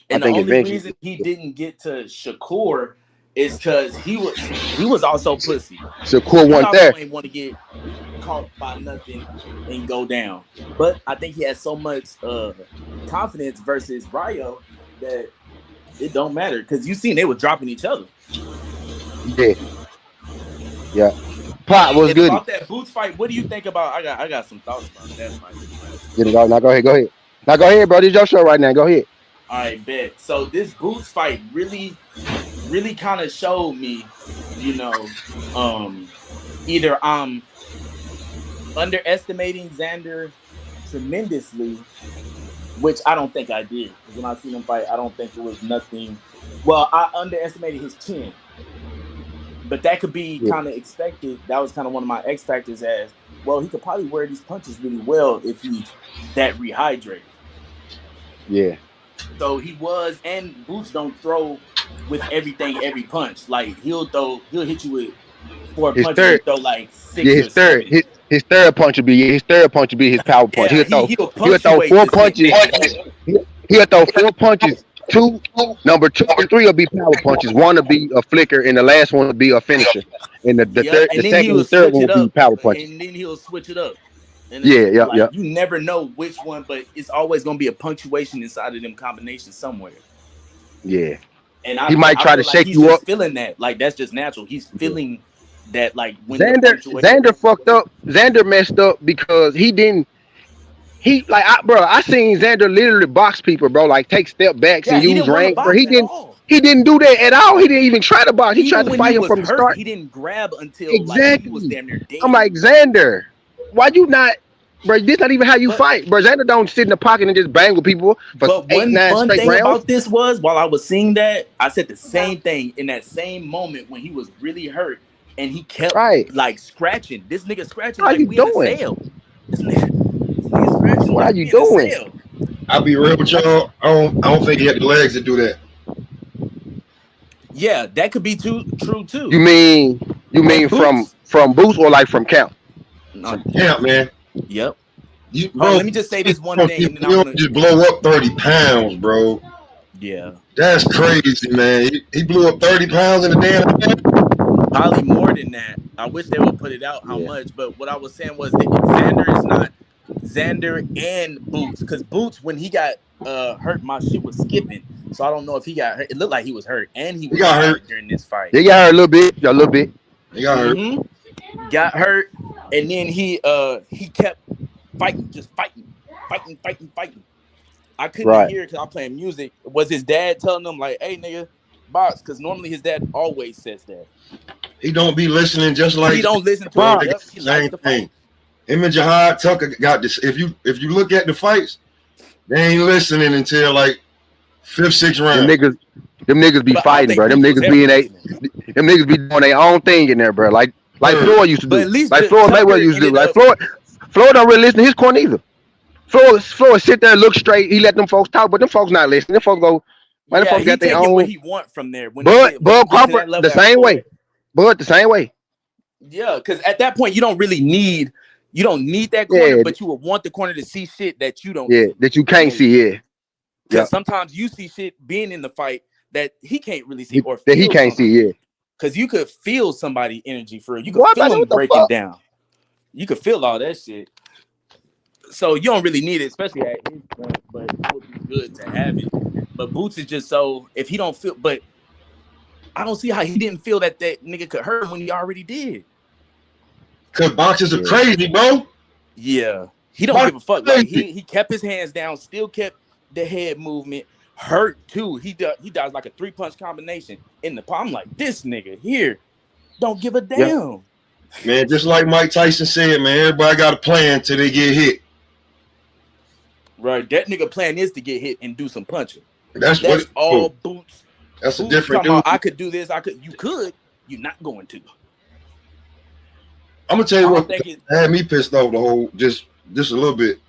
And the only reason he didn't get to Shakur is because he was also pussy. Shakur He wasn't there. also ain't want to get caught by nothing and go down. But I think he has so much confidence versus Ryo that it don't matter because you seen they were dropping each other. Yeah. Pot was good. About that Boots fight, what do you think about? I got some thoughts about that fight. Get it out. Now go ahead. Now go ahead, bro. This is your show right now. Go ahead. All right, bet. So this Boots fight really kind of showed me, either I'm underestimating Xander tremendously, which I don't think I did. Because when I seen him fight, I don't think it was nothing. Well, I underestimated his chin. But that could be kind of expected. That was kind of one of my X factors as, well, he could probably wear these punches really well if he's that rehydrated. Yeah. So he was, and Boots don't throw with everything, every punch. Like he'll hit you with 4 punches and throw like 6 or 7. His third punch would be his power punch. Yeah, he'll throw 4 punches. He'll throw 4 punches. Number 2 and 3 will be power punches. One will be a flicker, and the last one will be a finisher. And the second and third one will be power punches. And then he'll switch it up. And yeah. You never know which one, but it's always gonna be a punctuation inside of them combinations somewhere. Yeah. And he might try to shake you up. Feeling that, like that's just natural. He's feeling that, like when Xander fucked up. Xander messed up because he didn't. I seen Xander literally box people, bro. Like take step backs and use range, bro. He didn't do that at all. He didn't even try to box. He tried to fight him from the start. He didn't grab until exactly. He was damn near dead. I'm like, Xander, why you not, bro? This not even how you fight, bro. Xander don't sit in the pocket and just bang with people for 8, 9 straight rounds. But one fun thing about this was, while I was seeing that, I said the same thing in that same moment when he was really hurt and he kept like scratching. This nigga scratching like we in a sale. This nigga scratching. What are you doing? I'll be real with y'all. I don't think he had the legs to do that. Yeah, that could be true too. You mean from Boots or like from Camp? From Camp, man. Yep. Let me just say this one thing. And then you don't just blow up 30 pounds, bro. Yeah. That's crazy, man. He blew up 30 pounds in a damn minute. Probably more than that. I wish they would put it out how much, but what I was saying was that Xander is not Xander and Boots, because Boots, when he got hurt, my shit was skipping, so I don't know if he got hurt. It looked like he was hurt, and he got hurt during this fight. He got hurt a little bit. He got hurt. Got hurt, and then he kept fighting, just fighting. I couldn't hear because I'm playing music. Was his dad telling him like, "Hey, nigga, box"? Because normally his dad always says that. He don't be listening, just like he don't listen to him. Yep, he likes the fight. Him and Jahi Tucker got this. If you look at the fights, they ain't listening until like 5th, 6th round. Them niggas be fighting, bro. Them niggas be doing their own thing in there, bro. Like Floyd used to do. Like Floyd Mayweather used to do. Like Floyd don't really listen to his corner either. Floyd sit there, look straight. He let them folks talk, but them folks not listening. Them folks go, man. Them Yeah, folks he got their taking what own. he want from there. When But he get to Crawford that the level at same way. Floyd, But the same way. yeah, because at that point you don't need that corner, Yeah, but you would want the corner to see shit that you don't yeah. see. That you can't Maybe see. Yeah, yeah. because sometimes you see shit being in the fight that he can't really see or That he feel can't see. something. Yeah. Because you could feel somebody energy for it. You could What feel about them what the breaking fuck? down. You could feel all that shit. So you don't really need it, especially at his point, but it would be good to have it. But Boots is just so if he don't feel, but I don't see how he didn't feel that nigga could hurt him when he already did. Cause boxers are crazy, bro. Yeah, he don't give a fuck. Like he kept his hands down, still kept the head movement. Hurt too. He does like a 3-punch combination in the palm. I'm like, this nigga here don't give a damn. Yeah. Man, just like Mike Tyson said, man, everybody got a plan till they get hit. Right, that nigga plan is to get hit and do some punching. That's all Boots. That's Boots a different dude. about, I could do this. You're not going to. I'm gonna tell you what had me pissed off the whole just a little bit.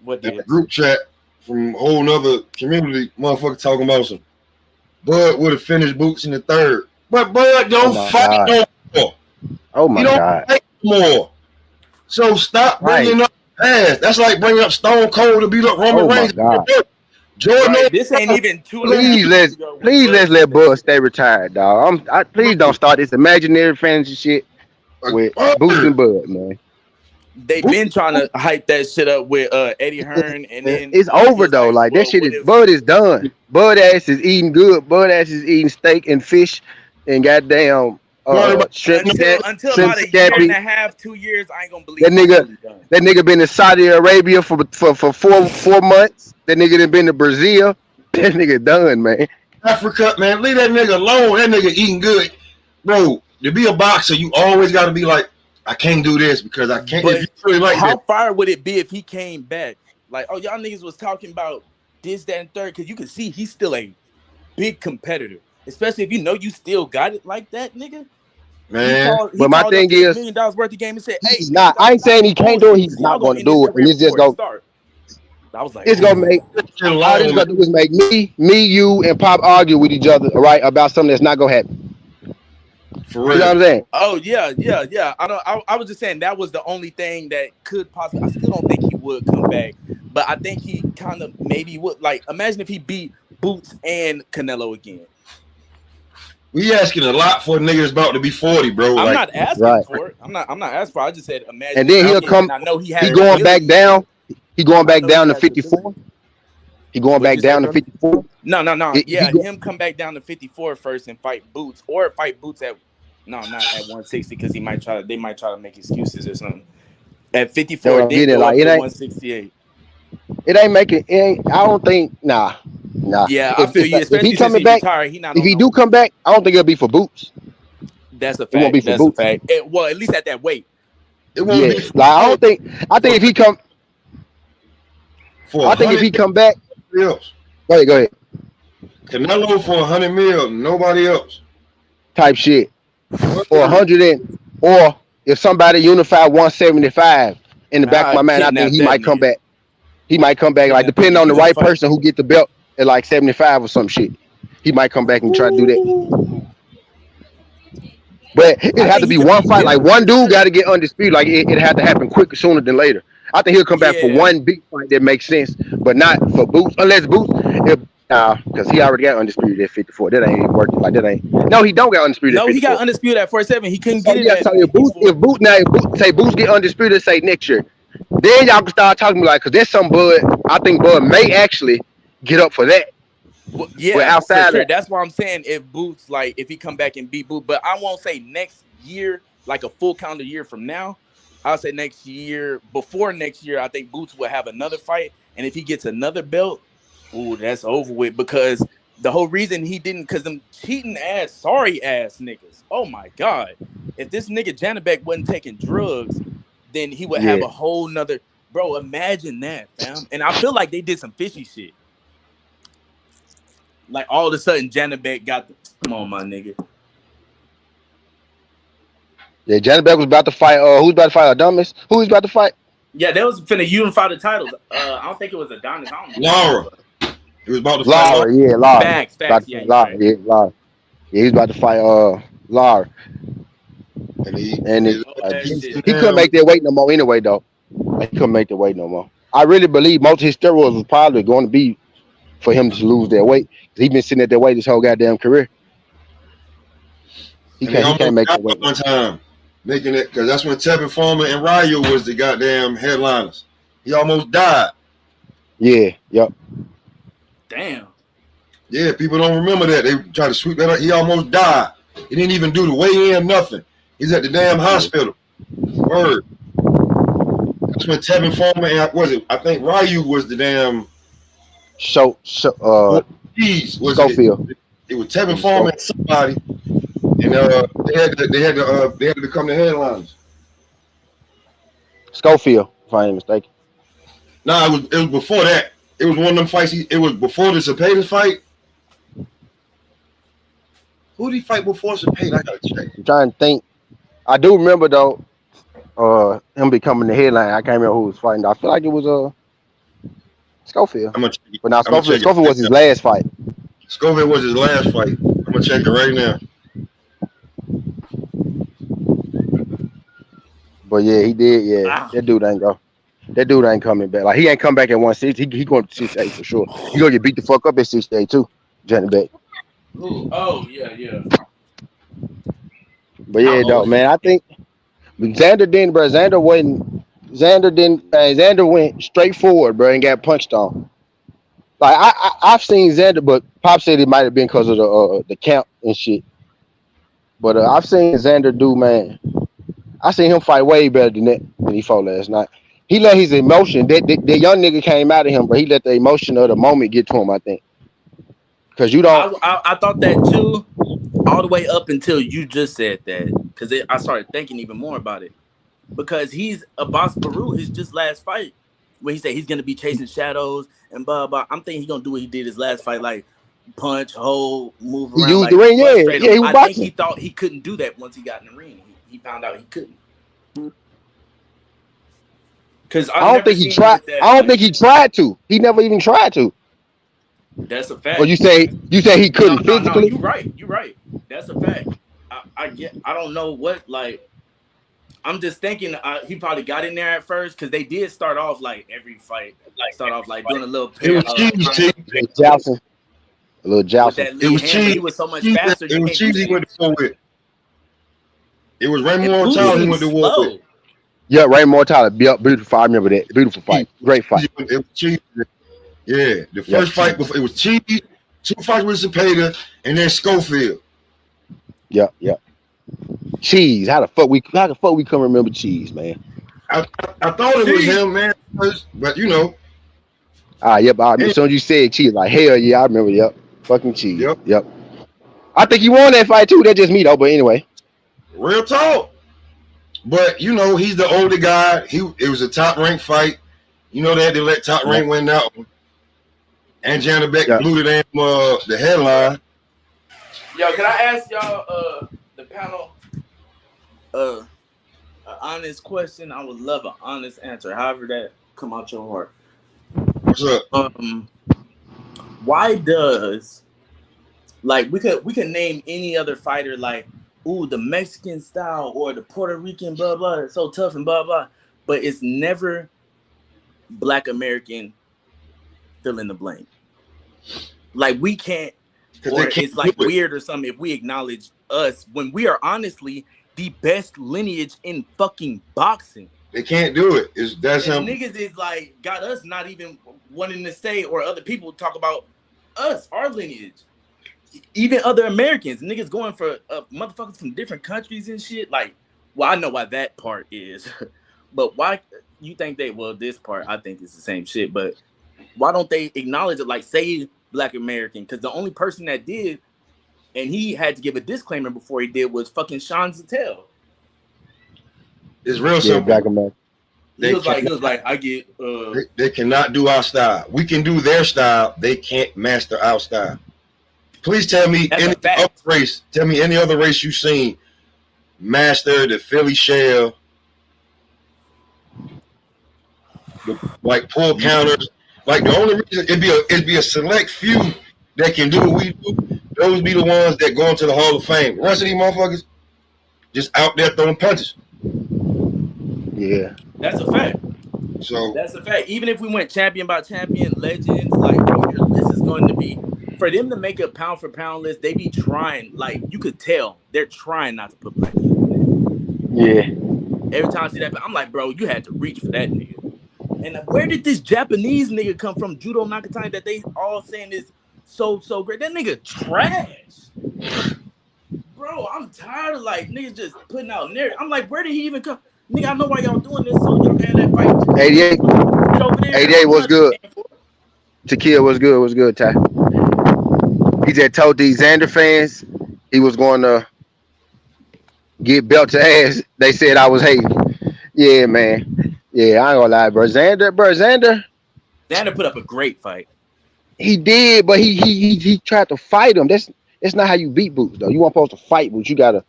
What did? The group chat from a whole nother community, motherfucker talking about some Bud would have finished Boots in the third. But Bud don't fight no more. Oh my God. Fight more. So stop bringing up past. That's like bringing up Stone Cold to beat up Roman Reigns. Jordan, this ain't even too. Please let's let Bud stay retired, dog. Please don't start this imaginary fantasy shit with Boots and Bud, man. They've been trying to hype that shit up with Eddie Hearn, and then it's over though. Like that shit is Bud is done. Bud ass is eating good. Bud ass is eating steak and fish and goddamn shrimp. Until about a year and a half, 2 years, I ain't gonna believe that nigga. That nigga been to Saudi Arabia for 4 months. That nigga done been to Brazil. That nigga done, man. Africa, man, leave that nigga alone. That nigga eating good, bro. To be a boxer, you always got to be like, I can't do this because I can't. But if you really like how that, fire would it be if he came back? Like, oh, y'all niggas was talking about this, that, and third, because you can see he's still a big competitor, especially if you know you still got it like that, nigga. Man, but my thing is, $1 million worth of game and said, "Hey, nah, I ain't saying he can't do it. He's not going to do it, and it's just going. I was like, it's gonna make all this gonna do is make me, you, and Pop argue with each other, all right, about something that's not gonna happen. For real. You know what I'm saying? Oh yeah. I was just saying that was the only thing that could possibly. I still don't think he would come back, but I think he kind of maybe would. Like, imagine if he beat Boots and Canelo again. We asking a lot for a nigga that's about to be 40, bro. I'm not asking for it. I'm not asking for it. I just said imagine. And then he'll come. I know he had. He going back down. He going back down to 54. He going back down to 54. No. Him come back down to 54 first and fight Boots, or fight Boots at not at 160 because they might try to make excuses or something. At 54, then go up to 168. It ain't making. It ain't. I don't think. Nah. Yeah, I feel you. Especially if he coming back, retired, if he do come back, I don't think it'll be for Boots. That's a fact. It won't be for Boots. A fact. Well, at least at that weight. It won't be. Like I don't think. I think if he come. I think if he come back. Else. Go ahead. Canelo for 100 mil. Nobody else. Type shit. Or 100 or if somebody unified 175 in the back of my mind, I think he might come back. He might come back, like depending on the right person who get the belt at like 75 or some shit. He might come back and try to do that. But it had to be one fight. Like one dude got to get undisputed. Like it had to happen quicker, sooner than later. I think he'll come back for one big fight that makes sense, but not for Boots. Unless Boots, because he already got undisputed at 54. That ain't working. Like that ain't. No, he don't got undisputed. No, at 54. He got undisputed at 47. He couldn't get it. So if Boots get undisputed, say next year, then y'all can start talking like, because there's some Bud. I think Bud may actually get up for that. Well, yeah, but outside sure. That's why I'm saying if Boots, like, if he come back and beat Boots, but I won't say next year, like a full calendar year from now. I'll say next year, before next year, I think Boots will have another fight. And if he gets another belt, ooh, that's over with. Because the whole reason he didn't, because them cheating ass, sorry ass niggas. Oh my God. If this nigga Janabek wasn't taking drugs, then he would have a whole nother, bro, imagine that, fam. And I feel like they did some fishy shit. Like all of a sudden, Janabek got the, come on, my nigga. Yeah, Janabek was about to fight. Who's about to fight? Adonis? Who he's about to fight? Yeah, they was finna unify the titles. I don't think it was Adonis. I don't know. Laura. It was about to fight Laura, yeah, Laura. Facts. About to Yeah, fight you're Laura, right. yeah, Laura. Yeah, he's about to fight Laura. And he that shit. he couldn't make that weight no more anyway, though. He couldn't make the weight no more. I really believe most of his steroids was probably going to be for him to lose that weight. He's been sitting at that weight his whole goddamn career. He can't make that weight one time making it because that's when Tevin Farmer and Ryu was the goddamn headliners. He almost died. Yeah, yep. Damn. Yeah, people don't remember that. They try to sweep that up. He almost died. He didn't even do the weigh-in, nothing. He's at the damn hospital. Word. That's when Tevin Farmer and I think Ryu was the damn Schofield. It was Tevin Farmer and somebody, and they had to become the headliners. Schofield, if I ain't mistaken. Nah, it was before that. It was one of them fights. It was before the Cepeda fight. Who did he fight before Cepeda? I gotta check. I'm trying to think. I do remember though, him becoming the headline. I can't remember who was fighting. I feel like it was Schofield. But now Schofield was his last fight. Schofield was his last fight. I'm gonna check it right now. But yeah, he did. Yeah, that dude ain't coming back. Like he ain't come back at 160. He going to 68 for sure. He gonna get beat the fuck up at 68 too. Johnny back. Oh yeah. But yeah, dog, man. I think Xander didn't, bro. Xander went straight forward, bro, and got punched on. Like I've seen Xander, but Pop said it might have been because of the count and shit. But I've seen Xander do, man. I seen him fight way better than that when he fought last night. He let his emotion. That young nigga came out of him, but he let the emotion of the moment get to him. I think because you don't. I thought that too, all the way up until you just said that. Because I started thinking even more about it. Because he's Abbas Baru, his just last fight, when he said he's gonna be chasing shadows and blah blah. I'm thinking he's gonna do what he did his last fight, like punch, hold, move around. He used like the ring, yeah. He was I boxing. think he thought he couldn't do that once he got in the ring. He found out he couldn't. Because I don't think he tried. I don't think he tried to. He never even tried to. That's a fact. Or you say he couldn't physically? No, you're right. That's a fact. I don't know what, like, I'm just thinking he probably got in there at first because they did start off like every fight, doing a little. It was cheesy. Jousting. A little jousting. It was cheesy. He was so much faster. It was cheesy. He went to war with. It was Raymond Mortal. He went to war with. Yeah, Ray Mortal. Beautiful fight. I remember that. Beautiful fight. Great fight. It was cheesy. Yeah, the first fight before it was cheesy. 2 fights with Cepeda and then Schofield. Yeah. Cheese. How the fuck we come remember Cheese, man? I thought it was him, man, but you know. Yep. As soon as you said Cheese, like hell yeah, I remember. Yep, fucking Cheese. Yep. I think he won that fight too. That's just me though. But anyway, real talk. But you know, he's the older guy. It was a top ranked fight. You know they had to let top rank win out. And Janet Beck blew the headline. Yo, can I ask y'all the panel an honest question? I would love an honest answer. However that come out your heart. What's up? Why does, like, we could name any other fighter, like, ooh, the Mexican style or the Puerto Rican blah blah, it's so tough and blah blah, but it's never Black American fill in the blank. Like, we can't, or it's like weird or something if we acknowledge us when we are honestly the best lineage in fucking boxing. They can't do it. That's him. Niggas is like got us not even wanting to say, or other people talk about us, our lineage. Even other Americans, niggas going for motherfuckers from different countries and shit. Like, well, I know why that part is, but why you think this part I think is the same shit, but why don't they acknowledge it? Like, say Black American, because the only person that did, and he had to give a disclaimer before he did, was fucking Sean Zattel. It's real simple. Black American. He was like, I get. They cannot do our style. We can do their style. They can't master our style. Please tell me any other race. Tell me any other race you've seen master the Philly shell like pull counters. Like the only reason it'd be a select few that can do what we do. Those be the ones that go into the Hall of Fame. The rest of these motherfuckers just out there throwing punches. Yeah, That's a fact. So That's a fact. Even if we went champion by champion, legends, like bro, your list is going to be for them to make a pound for pound list. They be trying, like you could tell, they're trying not to put black people in yeah. there. Every time I see that, I'm like, bro, you had to reach for that nigga. And where did this Japanese nigga come from, Judo Nakatani, that they all saying is so great? That nigga trash. Bro, I'm tired of like niggas just putting out narrative. I'm like, where did he even come? Nigga, I know why y'all doing this, so y'all can have that fight. 88. Over there. 88 was good. Tequila was good. Was good, Ty. He just told these Xander fans he was going to get belt to ass. They said I was hating. Yeah, man. Yeah, I ain't gonna lie, bro. Xander put up a great fight. He did, but he tried to fight him. That's not how you beat Boots, though. You weren't supposed to fight Boots. You gotta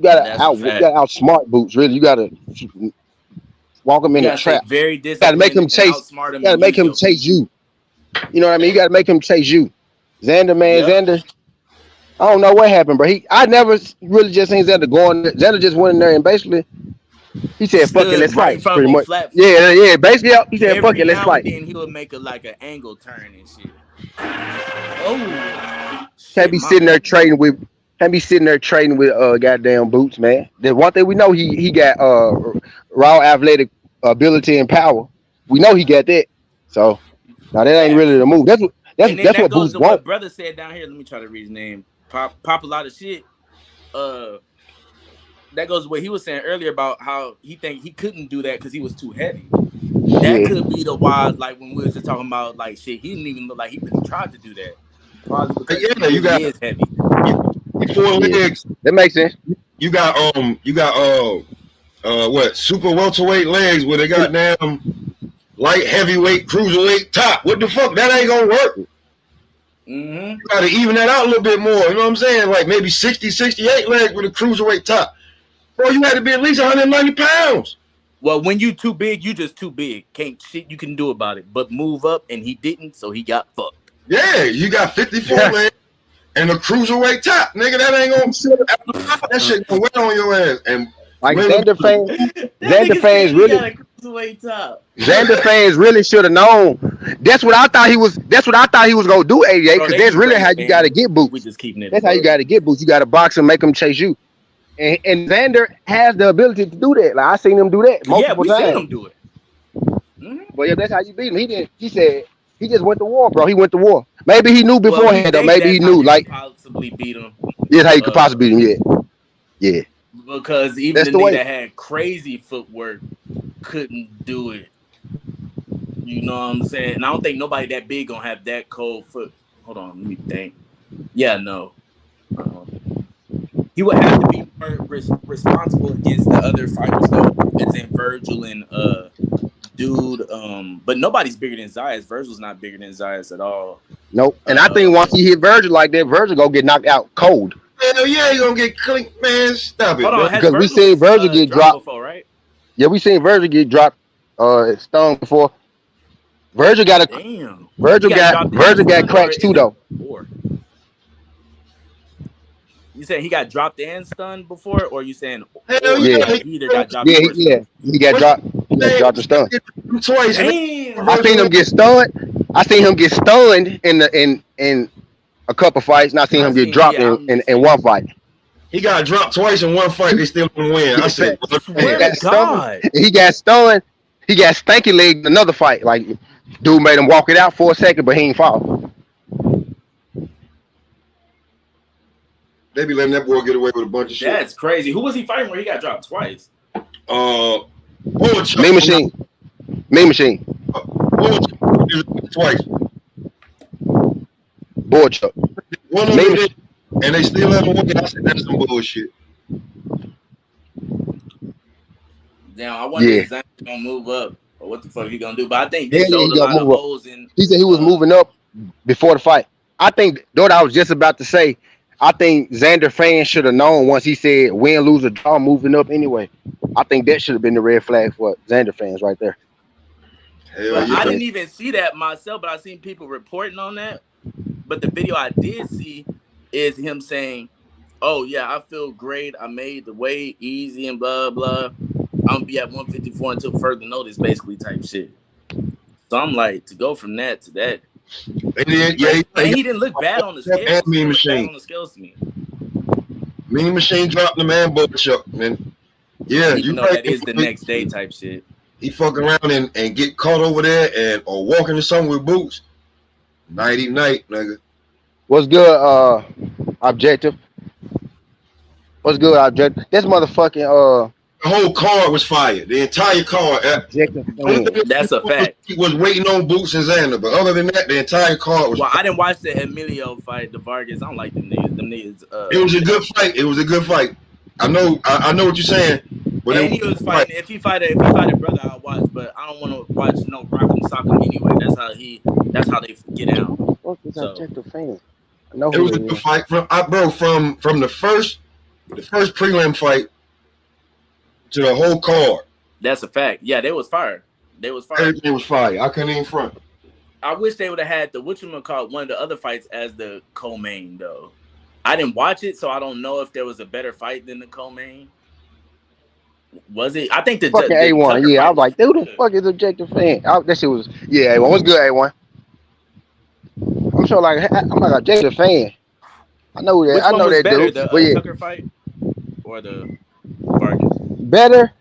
outsmart Boots. Really, you gotta walk him in the trap. Very you gotta make him chase. You gotta make him chase you. You know what I mean? You gotta make him chase you. Xander, man, Xander. I don't know what happened, bro. I never really just seen Xander going. Xander just went in there and basically he said, "Fuck it, let's fight." Pretty much. Yeah. Basically, he said, "Fuck it, let's fight." Then he would make like an angle turn and shit. Oh, can't be sitting there trading with goddamn Boots, man. The one thing we know, he got raw athletic ability and power. We know he got that. So now that ain't really the move. That's what Boots want. What brother said down here. Let me try to read his name. Pop a lot of shit. That goes to what he was saying earlier about how he think he couldn't do that because he was too heavy. That could be the why, like when we was just talking about like shit, he didn't even look like he really tried to do that. Probably because he is heavy. 4 legs. That makes sense. You got what super welterweight legs where they got damn light heavyweight cruiserweight top. What the fuck? That ain't gonna work. Mm-hmm. You gotta even that out a little bit more. You know what I'm saying? Like maybe 60, 68 legs with a cruiserweight top. Bro, you had to be at least 190 pounds. Well, when you too big, you just too big. Can't shit you can do about it. But move up, and he didn't, so he got fucked. Yeah, you got 54 legs and a cruiserweight top, nigga. That ain't gonna that shit gonna wet on your ass. And like Xander fans really. Xander fans really should have known. That's what I thought he was. That's what I thought he was gonna do. 88, because that's really how you got to get Boots. We just keeping it. That's how you got to get Boots. You got to box him, make him chase you. And Xander has the ability to do that. Like I seen him do that multiple times. Seen him do it. Mm-hmm. But yeah, that's how you beat him. He didn't. He said he just went to war, bro. He went to war. Maybe he knew beforehand, though. Maybe he knew. Like possibly beat him. Yeah, how you could possibly beat him. Yeah. Because even the nigga that had crazy footwork couldn't do it. You know what I'm saying? And I don't think nobody that big gonna have that cold foot. Hold on, let me think. Yeah, no. He would have to be more responsible against the other fighters though. It's in Virgil and dude. But nobody's bigger than Zayas. Virgil's not bigger than Zayas at all. Nope. And I think once he hit Virgil like that, Virgil gonna get knocked out cold. Hell yeah, you gonna get clinked, man. Stop it. Because we seen Virgil get dropped before, right? Yeah, we seen Virgil get dropped, stung before. Virgil got cracks too though. You saying he got dropped and stunned before, or you saying he either got dropped? He got dropped. He got dropped and stunned. Twice. I seen him get stunned. I seen him get stunned in a couple fights, and I seen him get dropped in one fight. He got dropped twice in one fight. They still didn't win. I said, he got stunned. He got stanky leg in another fight. Like dude made him walk it out for a second, but he ain't fall. They be letting that boy get away with a bunch of shit. That's crazy. Who was he fighting where he got dropped twice? Mean Machine. Twice. Board Chuck. One of them did, and they still haven't won. I said that's some bullshit. Damn, I wonder if Zayas gonna move up or what the fuck he gonna do. But I think they showed a lot of holes in. He said he was moving up before the fight. I think, though, I was just about to say, I think Xander fans should have known once he said win, lose, or draw, moving up anyway. I think that should have been the red flag for Xander fans right there. Hell But yeah. I didn't even see that myself, but I seen people reporting on that. But the video I did see is him saying, "Oh yeah, I feel great. I made the weight easy and blah blah. I'm gonna be at 154 until further notice, basically type shit." So I'm like, to go from that to that, And then, yeah, and he didn't look bad on the and scales. He Mean didn't look bad Machine. on the scales to me, Mean Machine dropped the man Chuck, man. Yeah, even you though right. that is the next day type shit. He fuck around and get caught over there and or walking to something with boots. Nighty night, nigga. What's good? Objective. What's good? Objective. This motherfucking The whole card was fired. The entire card. objective Only fan. thing That's a fact. he was waiting on Boots and Xander, but other than that, the entire card was. Well, I didn't watch the Emilio fight, the Vargas. I don't like them niggas. Them niggas. It was a good fight. It was a good fight. I know what you're saying, but And he was fighting. If he fight a brother, I'll watch. But I don't want to watch no rock'em sock'em anyway. That's how they get out. What is So- objective fan? I know it who was a it good is. fight from the first prelim fight to the whole card. That's a fact. Yeah, they was fired. They was fired. Everything was fire. I couldn't even front. I wish they would have had the whatchamacallit, one of the other fights as the co-main though. I didn't watch it, so I don't know if there was a better fight than the co-main. Was it? I think the Fucking the A1. Tucker Yeah, I fight was like, who the good. fuck is objective fan? That shit was A1. What's good, A1? I'm sure I'm like objective fan. I know that. Which I one know was that better, dude. the But yeah, Tucker fight or the Vargas? better.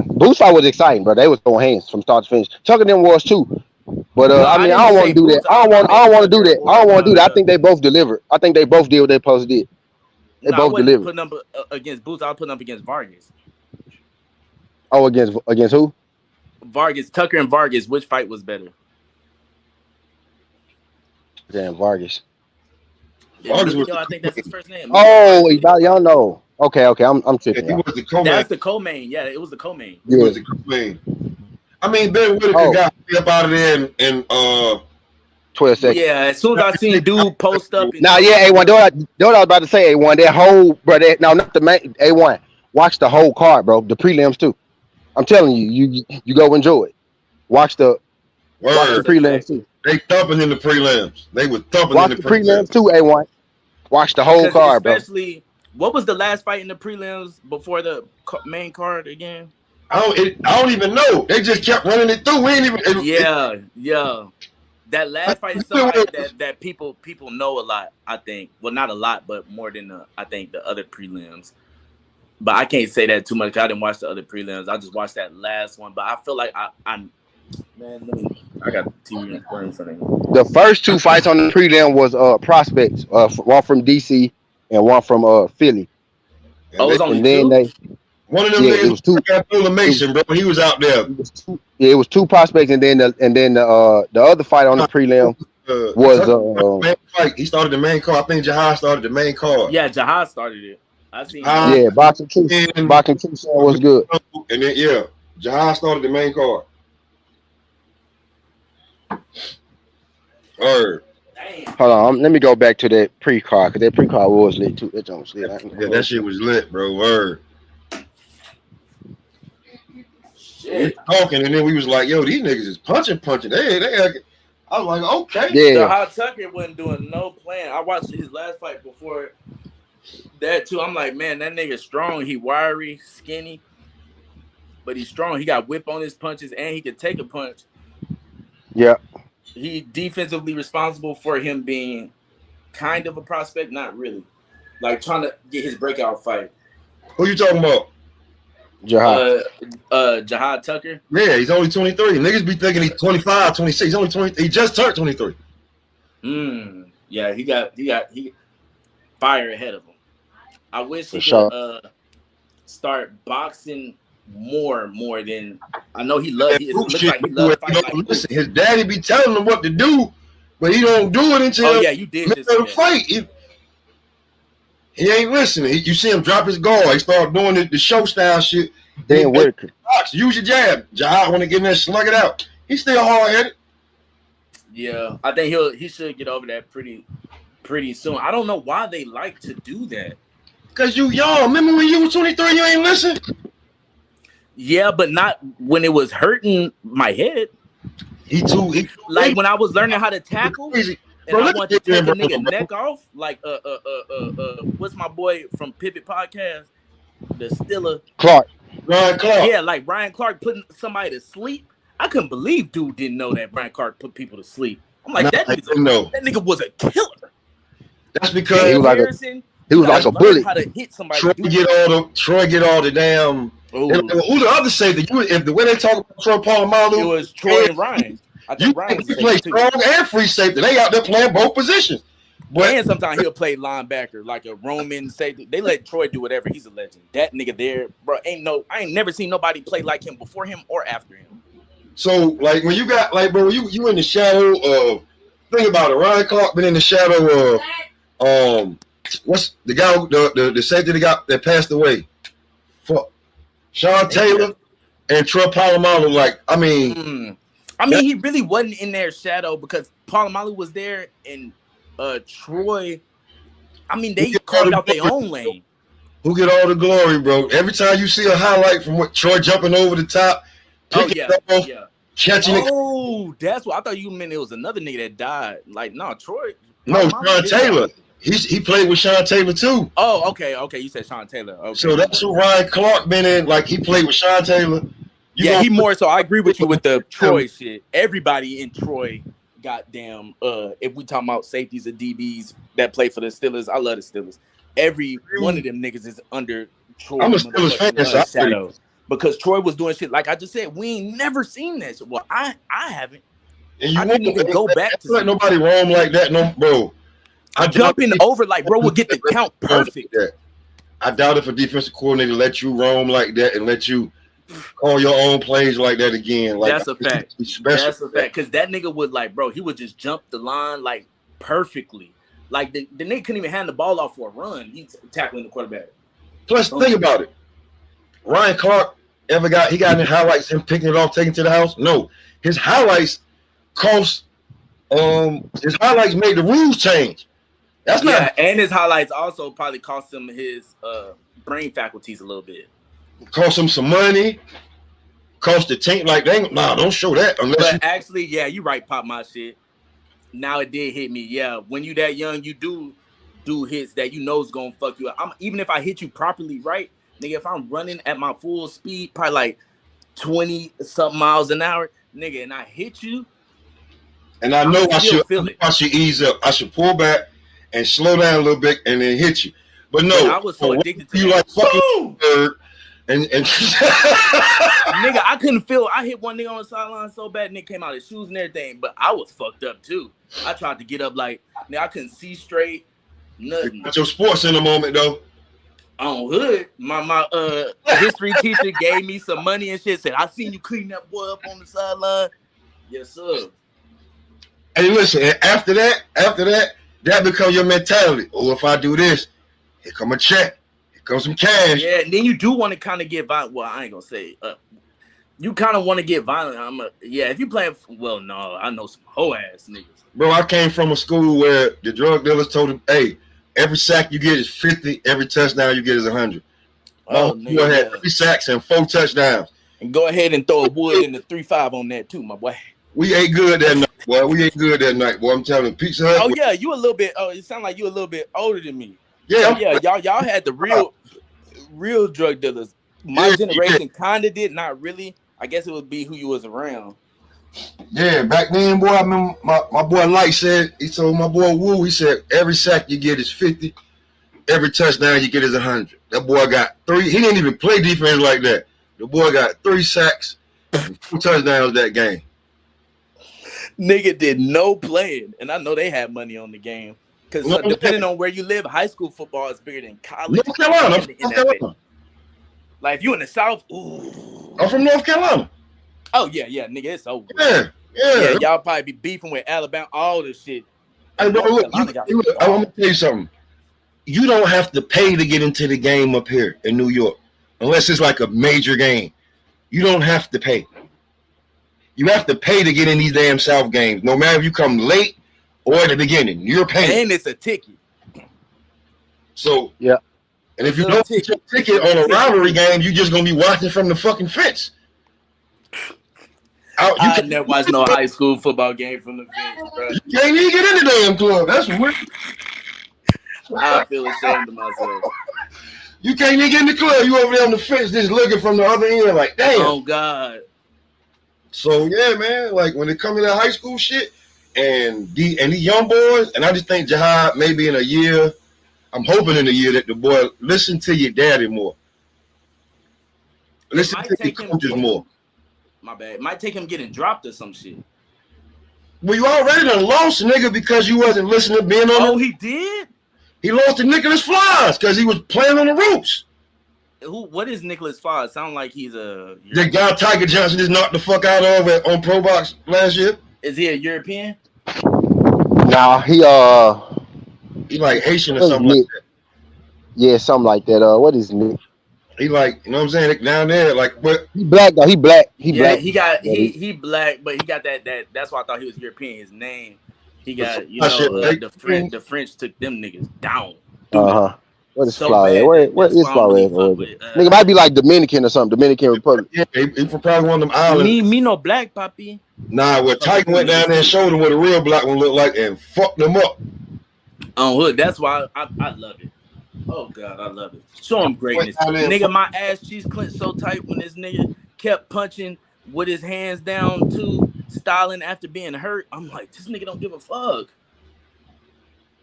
Boost fight was exciting, bro. They was throwing hands from start to finish. Tucker them was too. But No, I mean, didn't I don't want say to do that. Boots. I don't want to do that. I don't want to do that. I Tucker think they both delivered. I think they both did what they supposed to did. They I both wasn't delivered. putting up against Boots. I was putting up against Vargas. Oh, against who? Vargas, Tucker, and Vargas. Which fight was better? Damn, Vargas. Vargas was Emilio, I think that's his first name. Oh, y'all know. Okay, I'm tripping. He Y'all. was the co-main. That's the co-main. Yeah, it was the co-main. He Yeah. was the co-main. I mean, Ben Whitaker Oh. got up out of there and 12 seconds. Yeah, as soon as I seen dude post up. And Now, yeah, A1. Know what I was about to say, A1. That whole, bro. No, not the main. A1. Watch the whole card, bro. The prelims too. I'm telling you, you go enjoy it. Watch the word. prelims too. They thumping in the prelims. They were thumping Watch in the the prelims prelims. too, A1. Watch the whole card, bro. Especially, what was the last fight in the prelims before the main card again? I don't even know. They just kept running it through. We ain't even. Yeah. That last fight is somebody that people know a lot. I think. Well, not a lot, but more than I think the other prelims. But I can't say that too much. 'Cause I didn't watch the other prelims. I just watched that last one. But I feel like I got the TV in front of me. The first two fights on the prelim was prospects. One from DC and one from Philly. Oh, it was only And then two? One of them Yeah, it was two. got Fuller Mason, bro. He was out there. It was two prospects, and then the other fight on the prelim was main fight. He started the main card. I think Jahi started the main card. Yeah, Jahi started it. I seen. yeah, boxing two. Boxing two was good. And then Jahi started the main card. Word. Damn. Hold on, let me go back to that pre-card because that pre-card was lit too. That don't lit. Yeah, that shit was lit, bro. Word. Shit. Talking, and then we was like, yo, these niggas is punching. I was like, okay. Yeah, Jahi Tucker wasn't doing no plan. I watched his last fight before that too. I'm like, man, that nigga strong. He wiry, skinny, but he's strong. He got whip on his punches, and he can take a punch. yeah. He defensively responsible for him being kind of a prospect, not really. Like trying to get his breakout fight. Who you talking about? Jahi. Jahi Tucker. Yeah, he's only 23. Niggas be thinking he's 25, 26. He's only 20. He just turned 23. Yeah, he got fire ahead of him. I wish he For could start boxing more than I know he loves. It looks like he loves fighting. Like listen, his daddy be telling him what to do, but he don't do it until oh yeah, you did just middle of say the that. fight. He ain't listening. You see him drop his guard. He start doing the show style shit. Dan Whitaker. Box, use your jab. Jahi want to get in there, slug it out. He's still hard headed. Yeah, I think he should get over that pretty soon. I don't know why they like to do that. Cause you young. Remember when you were 23, you ain't listen? Yeah, but not when it was hurting my head. He Like when I was learning how to tackle crazy. and Bro, I let me wanted to get take a in, nigga bro. neck off. Like what's my boy from Pivot Podcast? The Stiller. Clark. Ryan Clark. Yeah, like Ryan Clark putting somebody to sleep. I couldn't believe dude didn't know that Ryan Clark put people to sleep. I'm like, Nah, I didn't know. that nigga was a killer. That's Yeah, because he was like a Harrison, he was like gotta a learn bully. how to hit somebody. Troy get all the damn. Oh, Who the other safety? If the way they talk about Troy Polamalu, it was Troy and Ryan. I you think Ryan was he play too. strong and free safety. They out there playing both positions. But And sometimes he'll play linebacker like a Roman safety. They let Troy do whatever. He's a legend. That nigga there, bro, I ain't never seen nobody play like him before him or after him. so like when you got like bro, you in the shadow of think about it. Ryan Clark been in the shadow of what's the guy the safety that passed away? Fuck. Sean Taylor and Troy Polamalu. Like, I mean, he really wasn't in their shadow because Polamalu was there and Troy. I mean, they carved out their own lane. Who get all the glory, bro? Every time you see a highlight from what Troy jumping over the top, catching it. Oh, that's what I thought you meant. It was another nigga that died. Like, no, Troy. No, Sean Taylor. He played with Sean Taylor too. Oh, okay. You said Sean Taylor. Okay. So that's what Ryan Clark been in. Like he played with Sean Taylor. He more so. I agree with you with the Troy shit. Everybody in Troy, goddamn. If we talking about safeties and DBs that play for the Steelers, I love the Steelers. Every one of them niggas is under Troy. I'm a Steelers fan, shadow because Troy was doing shit like I just said. We ain't never seen that shit. Well, I haven't. And you I didn't even go back to let nobody roam like that, no, bro. Jumping over like bro will get the count perfect. I doubt if a defensive coordinator let you roam like that and let you call your own plays like that again. Like that's a fact. That's a fact. Because that nigga would like, bro, he would just jump the line like perfectly. Like the nigga couldn't even hand the ball off for a run. He's tackling the quarterback. Plus, think about it. Ryan Clark got any highlights him picking it off, taking it to the house? No. His highlights cost. His highlights made the rules change. That's not. And his highlights also probably cost him his brain faculties a little bit. Cost him some money. Cost the team like don't show that unless. But actually, yeah, you right, pop my shit. Now it did hit me. Yeah, when you that young, you do hits that you know is gonna fuck you up. Even if I hit you properly, right, nigga. If I'm running at my full speed, probably like 20 something miles an hour, nigga, and I hit you. And I know I should ease up. I should pull back and slow down a little bit and then hit you. But no, I was so addicted to you like fucking bird and nigga, I couldn't feel. I hit one nigga on the sideline so bad, nigga came out his shoes and everything. But I was fucked up too. I tried to get up like nigga, I couldn't see straight. Nothing. Got your sports in the moment though. On hood, my history teacher gave me some money and shit. Said I seen you clean that boy up on the sideline. Yes, sir. Hey, listen. After that, that becomes your mentality. Oh, if I do this, here come a check. Here comes some cash. Yeah, and then you do want to kind of get violent. Well, I ain't gonna say. You kind of want to get violent. If you playing. Well, no, I know some hoe ass niggas. Bro, I came from a school where the drug dealers told him, "Hey, every sack you get is 50. Every touchdown you get is 100." Oh, you had 3 sacks and 4 touchdowns. And go ahead and throw a wood in the 3-5 on that too, my boy. We ain't good that night, boy. We ain't good that night, boy. I'm telling you, Pizza Hut. Oh yeah, you a little bit. Oh, it sound like you a little bit older than me. Yeah, y'all had the real drug dealers. My generation kind of did, not really. I guess it would be who you was around. Yeah, back then, boy. I remember my boy Light said. He told my boy Woo. He said every sack you get is 50. Every touchdown you get is 100. That boy got 3. He didn't even play defense like that. The boy got 3 sacks and 2 touchdowns that game. Nigga did no playing, and I know they had money on the game because depending on where you live, high school football is bigger than college. North Carolina. Like if you in the South, ooh. I'm from North Carolina. Oh yeah, nigga, it's over. Yeah. Y'all probably be beefing with Alabama, all this shit. Hey, bro, look, I'm gonna tell you something. You don't have to pay to get into the game up here in New York, unless it's like a major game. You don't have to pay. You have to pay to get in these damn South games, no matter if you come late or at the beginning. You're paying. And it's a ticket. So yeah. And if you don't get your ticket on a rivalry game, you just gonna be watching from the fucking fence. I never watched no high school football game from the fence, bro. You can't even get in the damn club. That's weird. I feel ashamed of myself. You can't even get in the club. You over there on the fence just looking from the other end like, damn. Oh, God. So, yeah, man, like when it comes to that high school shit and these young boys, and I just think Jahi, maybe in a year, I'm hoping in a year that the boy listen to your daddy more. Listen to your coaches more. My bad. It might take him getting dropped or some shit. Well, you already done lost, nigga, because you wasn't listening to being on. Oh, he did? He lost to Nicholas Flies because he was playing on the ropes. What is Nicholas Flies? Sound like he's a... The guy Tiger Johnson just knocked the fuck out of on Pro Box last year. Is he a European? Nah, he like Haitian or something like that. Yeah, something like that. What is Nick? He like, you know what I'm saying? Down there, like what? He black though. He black. He black. He black, but he got that. That's why I thought he was European. His name. He got the French took them niggas down. What is Flores? Where is Flores? Nigga might be like Dominican or something. Dominican Republic. Yeah, he from probably one of them islands. Me no black, papi. Nah, where Tiger went down there and showed him what a real black one looked like and fucked them up. On hood. That's why I love it. Oh God, I love it. Show him greatness. Nigga, my ass cheeks clenched so tight when this nigga kept punching with his hands down too, styling after being hurt. I'm like, this nigga don't give a fuck.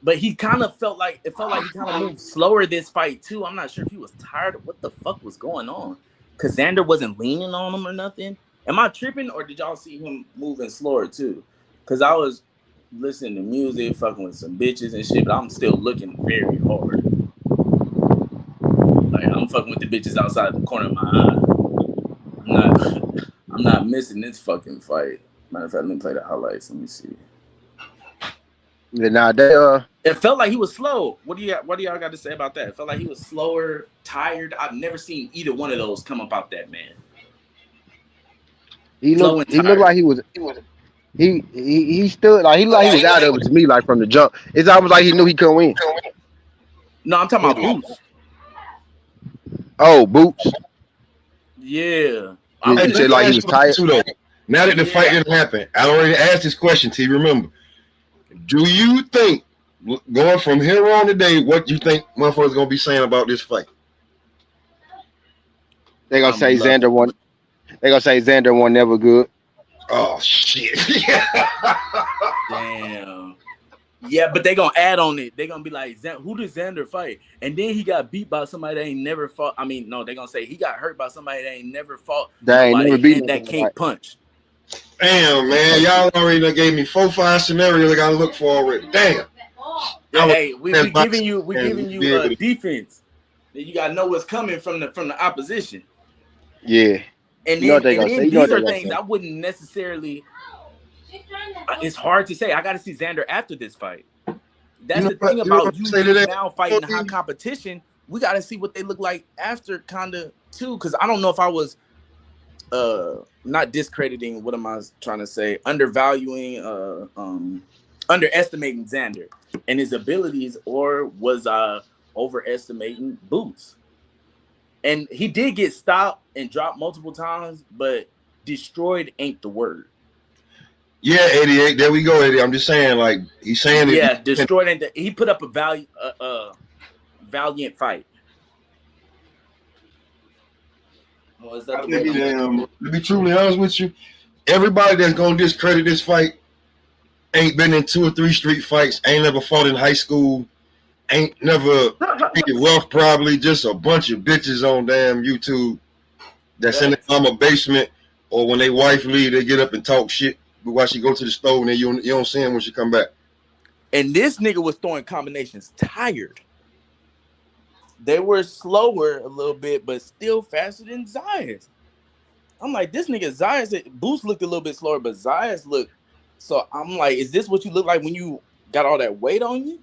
But he kind of felt like he kind of moved slower this fight too. I'm not sure if he was tired of what the fuck was going on. Cause Xander wasn't leaning on him or nothing. Am I tripping or did y'all see him moving slower too? Cause I was listening to music, fucking with some bitches and shit, but I'm still looking very hard. Like I'm fucking with the bitches outside the corner of my eye. I'm not missing this fucking fight. Matter of fact, let me play the highlights. Let me see. Yeah, nah, it felt like he was slow. What do y'all got to say about that? It felt like he was slower, tired. I've never seen either one of those come up out that man. He looked like he stood like he was out of it to me, like from the jump. It's almost like he knew he couldn't win. No, I'm talking about Boots. Oh, Boots. Yeah. You said like he was tired. Now that the fight didn't happen, I already asked this question to you. Remember, do you think going from here on today, what you think motherfuckers gonna be saying about this fight? They're gonna say Xander won. They're gonna say Xander won never good. Oh shit! Damn. Yeah, but they gonna add on it. They gonna be like, who did Xander fight? And then he got beat by somebody that ain't never fought. I mean, no, they gonna say he got hurt by somebody that ain't never fought. That ain't never beat that can't punch. Damn, man, y'all already gave me 4-5 scenarios I gotta look for already. Damn. Hey, we giving you defense. You gotta know what's coming from the opposition. Yeah. And then, these are things I wouldn't necessarily. It's hard to say. I got to see Xander after this fight. That's the thing about you now fighting high competition. We got to see what they look like after, kind of too. Because I don't know if I was not discrediting. What am I trying to say? Undervaluing, underestimating Xander and his abilities, or was I overestimating Boots? And he did get stopped and dropped multiple times, but destroyed ain't the word. Yeah, 88. There we go, Eddie. I'm just saying, like he's saying. Yeah, destroyed ain't. He put up a valiant fight. Well, is that to be truly honest with you, everybody that's gonna discredit this fight ain't been in 2 or 3 street fights, ain't never fought in high school, ain't never taken wealth, probably just a bunch of bitches on damn YouTube that's in the mama basement, or when they wife leave, they get up and talk shit while she go to the stove, and then you don't see him when she come back. And this nigga was throwing combinations tired. They were slower a little bit, but still faster than Zayas. I'm like, this nigga Zayas, Boost looked a little bit slower, but Zayas looked. So I'm like, is this what you look like when you got all that weight on you?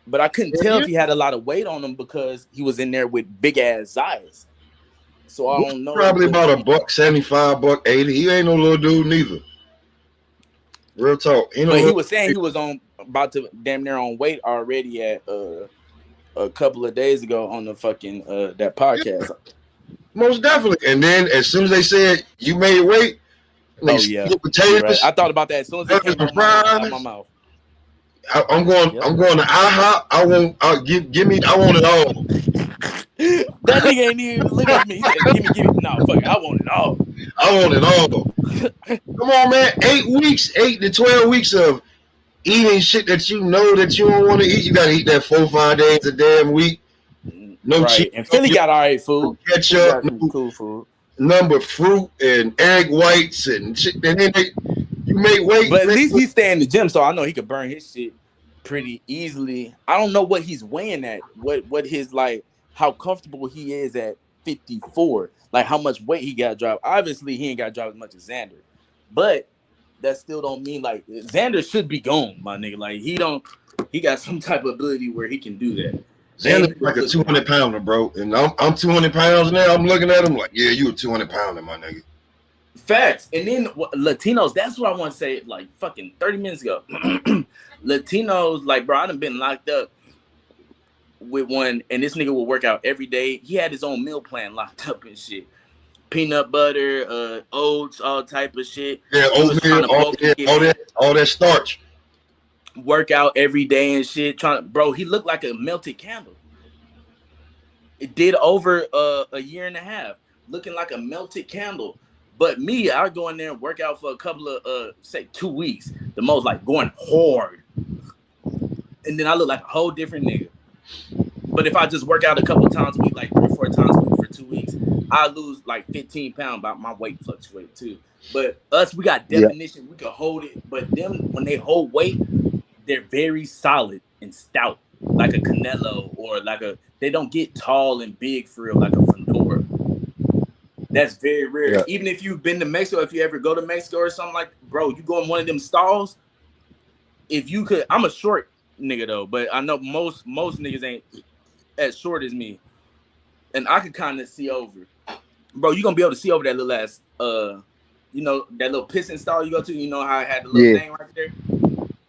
But I couldn't tell if he had a lot of weight on him because he was in there with big ass Zayas. So I don't know. Probably about $175, $180. He ain't no little dude neither. Real talk. But he was saying he was on about to damn near on weight already at a couple of days ago on the fucking that podcast. Most definitely. And then as soon as they said you made weight, Oh like yeah, potatoes, you're right. I thought about that as soon as it came and out my fries. mouth. I'm going. Yep. I'm going to IHOP. I want. Give me. I want it all. That nigga ain't even look at me. He said, "Give me." No, fuck it. I want it all. I want it all. Come on, man. 8 to 12 weeks of eating shit that you know that you don't want to eat. You gotta eat that 4-5 days a damn week. No cheese, Right. And Philly got all right food. no Philly ketchup, got some no cool food. number fruit and egg whites and shit. And then you make weight. But at least he stay in the gym, so I know he could burn his shit pretty easily. I don't know what he's weighing at. What his like how comfortable he is at 54. Like how much weight he got to drop. Obviously, he ain't got to drop as much as Xander. But that still don't mean like Xander should be gone, my nigga. Like he got some type of ability where he can do that. Xander's like a 200 pounder, bro. And I'm 200 pounds now. I'm looking at him like, yeah, you a 200 pounder, my nigga. Facts. And then Latinos, that's what I want to say like fucking 30 minutes ago. Latinos, like, bro, I done been locked up with one, and this nigga will work out every day. He had his own meal plan locked up and shit. Peanut butter, oats, all type of shit. Yeah, oatmeal, all that starch. Work out every day and shit. Bro, he looked like a melted candle. It did over a year and a half, looking like a melted candle. But me, I go in there and work out for a couple of say 2 weeks, the most, like going hard, and then I look like a whole different nigga. But if I just work out a couple of times a week, like 3 or 4 times a week for 2 weeks, I lose like 15 pounds. But my weight fluctuate too. But us, we got definition. Yeah. We can hold it. But them, when they hold weight, they're very solid and stout, like a Canelo or like a. They don't get tall and big for real, like a Fedora. That's very rare. Yeah. Even if you've been to Mexico, if you ever go to Mexico or something like, bro, you go in one of them stalls. If you could, I'm a short nigga though, but I know most niggas ain't as short as me, and I could kind of see over. Bro, you gonna be able to see over that little ass, you know, that little pissing stall you go to. You know how I had the little thing right there.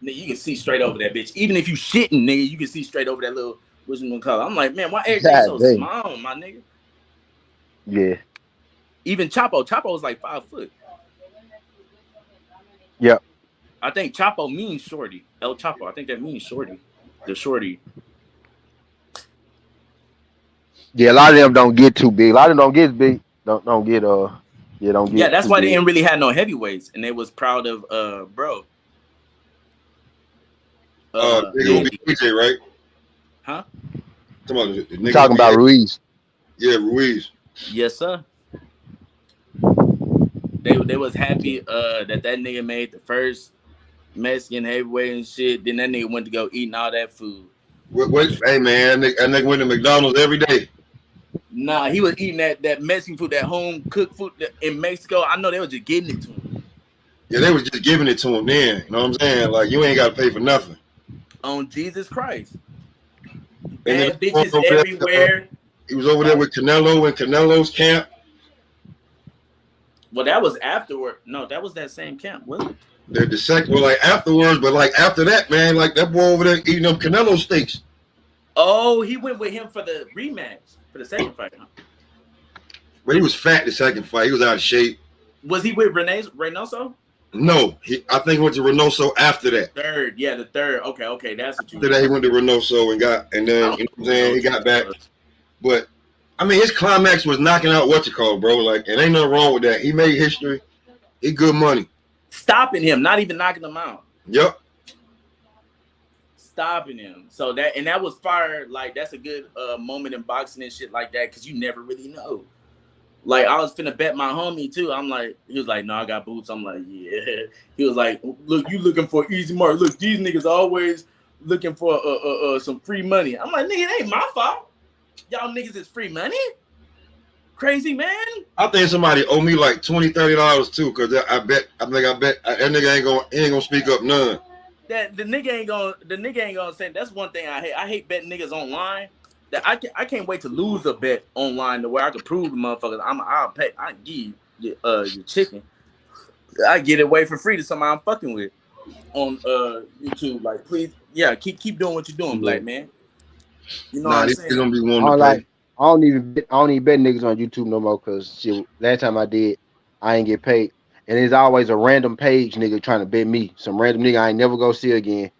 Nigga, you can see straight over that bitch. Even if you shitting, nigga, you can see straight over that little. What's it gonna call? I'm like, man, why everything so small, my nigga? Yeah. Even Chapo was like 5 foot. Yep. I think Chapo means shorty. El Chapo. I think that means shorty. The shorty. Yeah, a lot of them don't get too big. A lot of them don't get big. Don't get don't get. Yeah, that's why big. They didn't really have no heavyweights, and they was proud of bro. Nigga be AJ, right? Huh? You talking about Ruiz? Yeah, Ruiz. Yes, sir. They was happy that nigga made the first Mexican heavyweight and shit. Then that nigga went to go eating all that food. Wait, hey man, that nigga went to McDonald's every day. Nah, he was eating that Mexican food, that home cooked food in Mexico. I know they was just giving it to him. Yeah, they was just giving it to him then. You know what I'm saying? Like, you ain't got to pay for nothing. On Jesus Christ. And bad bitches everywhere. He was over there with Canelo in Canelo's camp. Well, that was afterward. No, that was that same camp, wasn't it? The second, well, like afterwards, but like after that, man, like that boy over there eating them Canelo steaks. Oh, he went with him for the rematch, for the second fight. Huh? But he was fat the second fight. He was out of shape. Was he with Reynoso? No, I think he went to Reynoso after that. Third, yeah, the third. Okay, that's what you. After that, he went to Reynoso and then you know what I'm saying, he got back. But I mean, his climax was knocking out bro. Like, and ain't nothing wrong with that. He made history. He good money. Stopping him, not even knocking him out. Yep. Stopping him. So that was fire. Like, that's a good moment in boxing and shit like that, because you never really know. Like, I was finna bet my homie too. I'm like, he was like, no, I got boots. I'm like, yeah. He was like, look, you looking for easy mark. Look, these niggas always looking for some free money. I'm like, nigga, it ain't my fault. Y'all niggas is free money? Crazy, man. I think somebody owe me like $20, $30 too, because I bet that nigga ain't gonna speak up none. That the nigga ain't gonna say. That's one thing I hate. I hate betting niggas online. That I can't wait to lose a bet online to where I can prove the motherfuckers. I'll pay. I give you your chicken. I get it away for free to somebody I'm fucking with on YouTube. Like, please, yeah, keep doing what you're doing, black man. You know what Nah, I'm these saying? niggas gonna be I wanting don't to like. pay. I don't even bet niggas on YouTube no more because shit. Last time I did, I ain't get paid, and it's always a random page nigga trying to bet me some random nigga I ain't never go see again.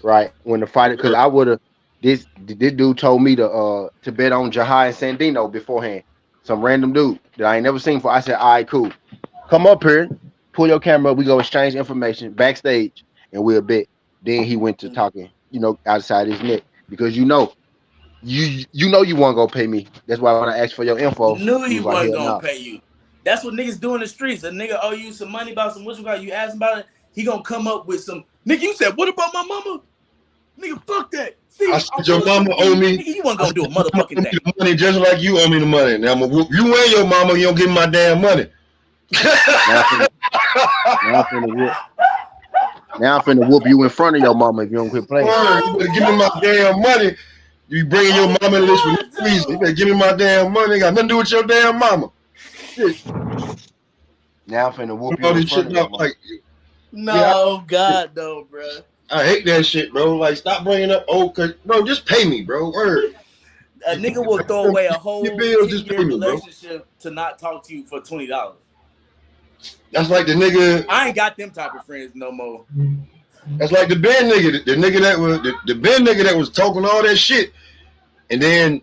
Right when the fight, because I would have. This dude told me to bet on Jahi and Sandino beforehand. Some random dude that I ain't never seen before. I said, all right, cool. Come up here, pull your camera up. We go exchange information backstage, and we'll bet. Then he went to talking, outside his neck because you know you want to go pay me. That's why when I asked for your info, Knew you he was like, wasn't hell gonna no. pay you. That's what niggas do in the streets. A nigga owe you some money about some what you got. You ask him about it, he gonna come up with some nigga. You said what about my mama? Nigga, fuck that. I See, I said your was mama gonna give owe you, me. nigga. You wasn't I gonna said do a your mama owe motherfucking me thing. the money just like you owe me the money. Now I'm gonna whoop you and your mama. You don't give me my damn money. Now I'm finna, now I'm finna whoop. Now I'm finna whoop you in front of your mama if you don't quit playing. Word, you better give me my damn money. You bringing your Oh mama in this for no God, reason. You no. better give me my damn money. Ain't got nothing to do with your damn mama. Shit, Now I'm finna whoop all you in this front shit of your up. mama. Like, yeah, No, God, no, bro. I hate that shit, bro. Like, stop bringing up old, bro. Just pay me, bro. Word. A nigga will throw away a Your whole bills, just 10-year pay me, bro. relationship to not talk to you for $20. That's like the nigga. I ain't got them type of friends no more. That's like the Ben nigga. The nigga that was the Ben nigga that was talking all that shit, and then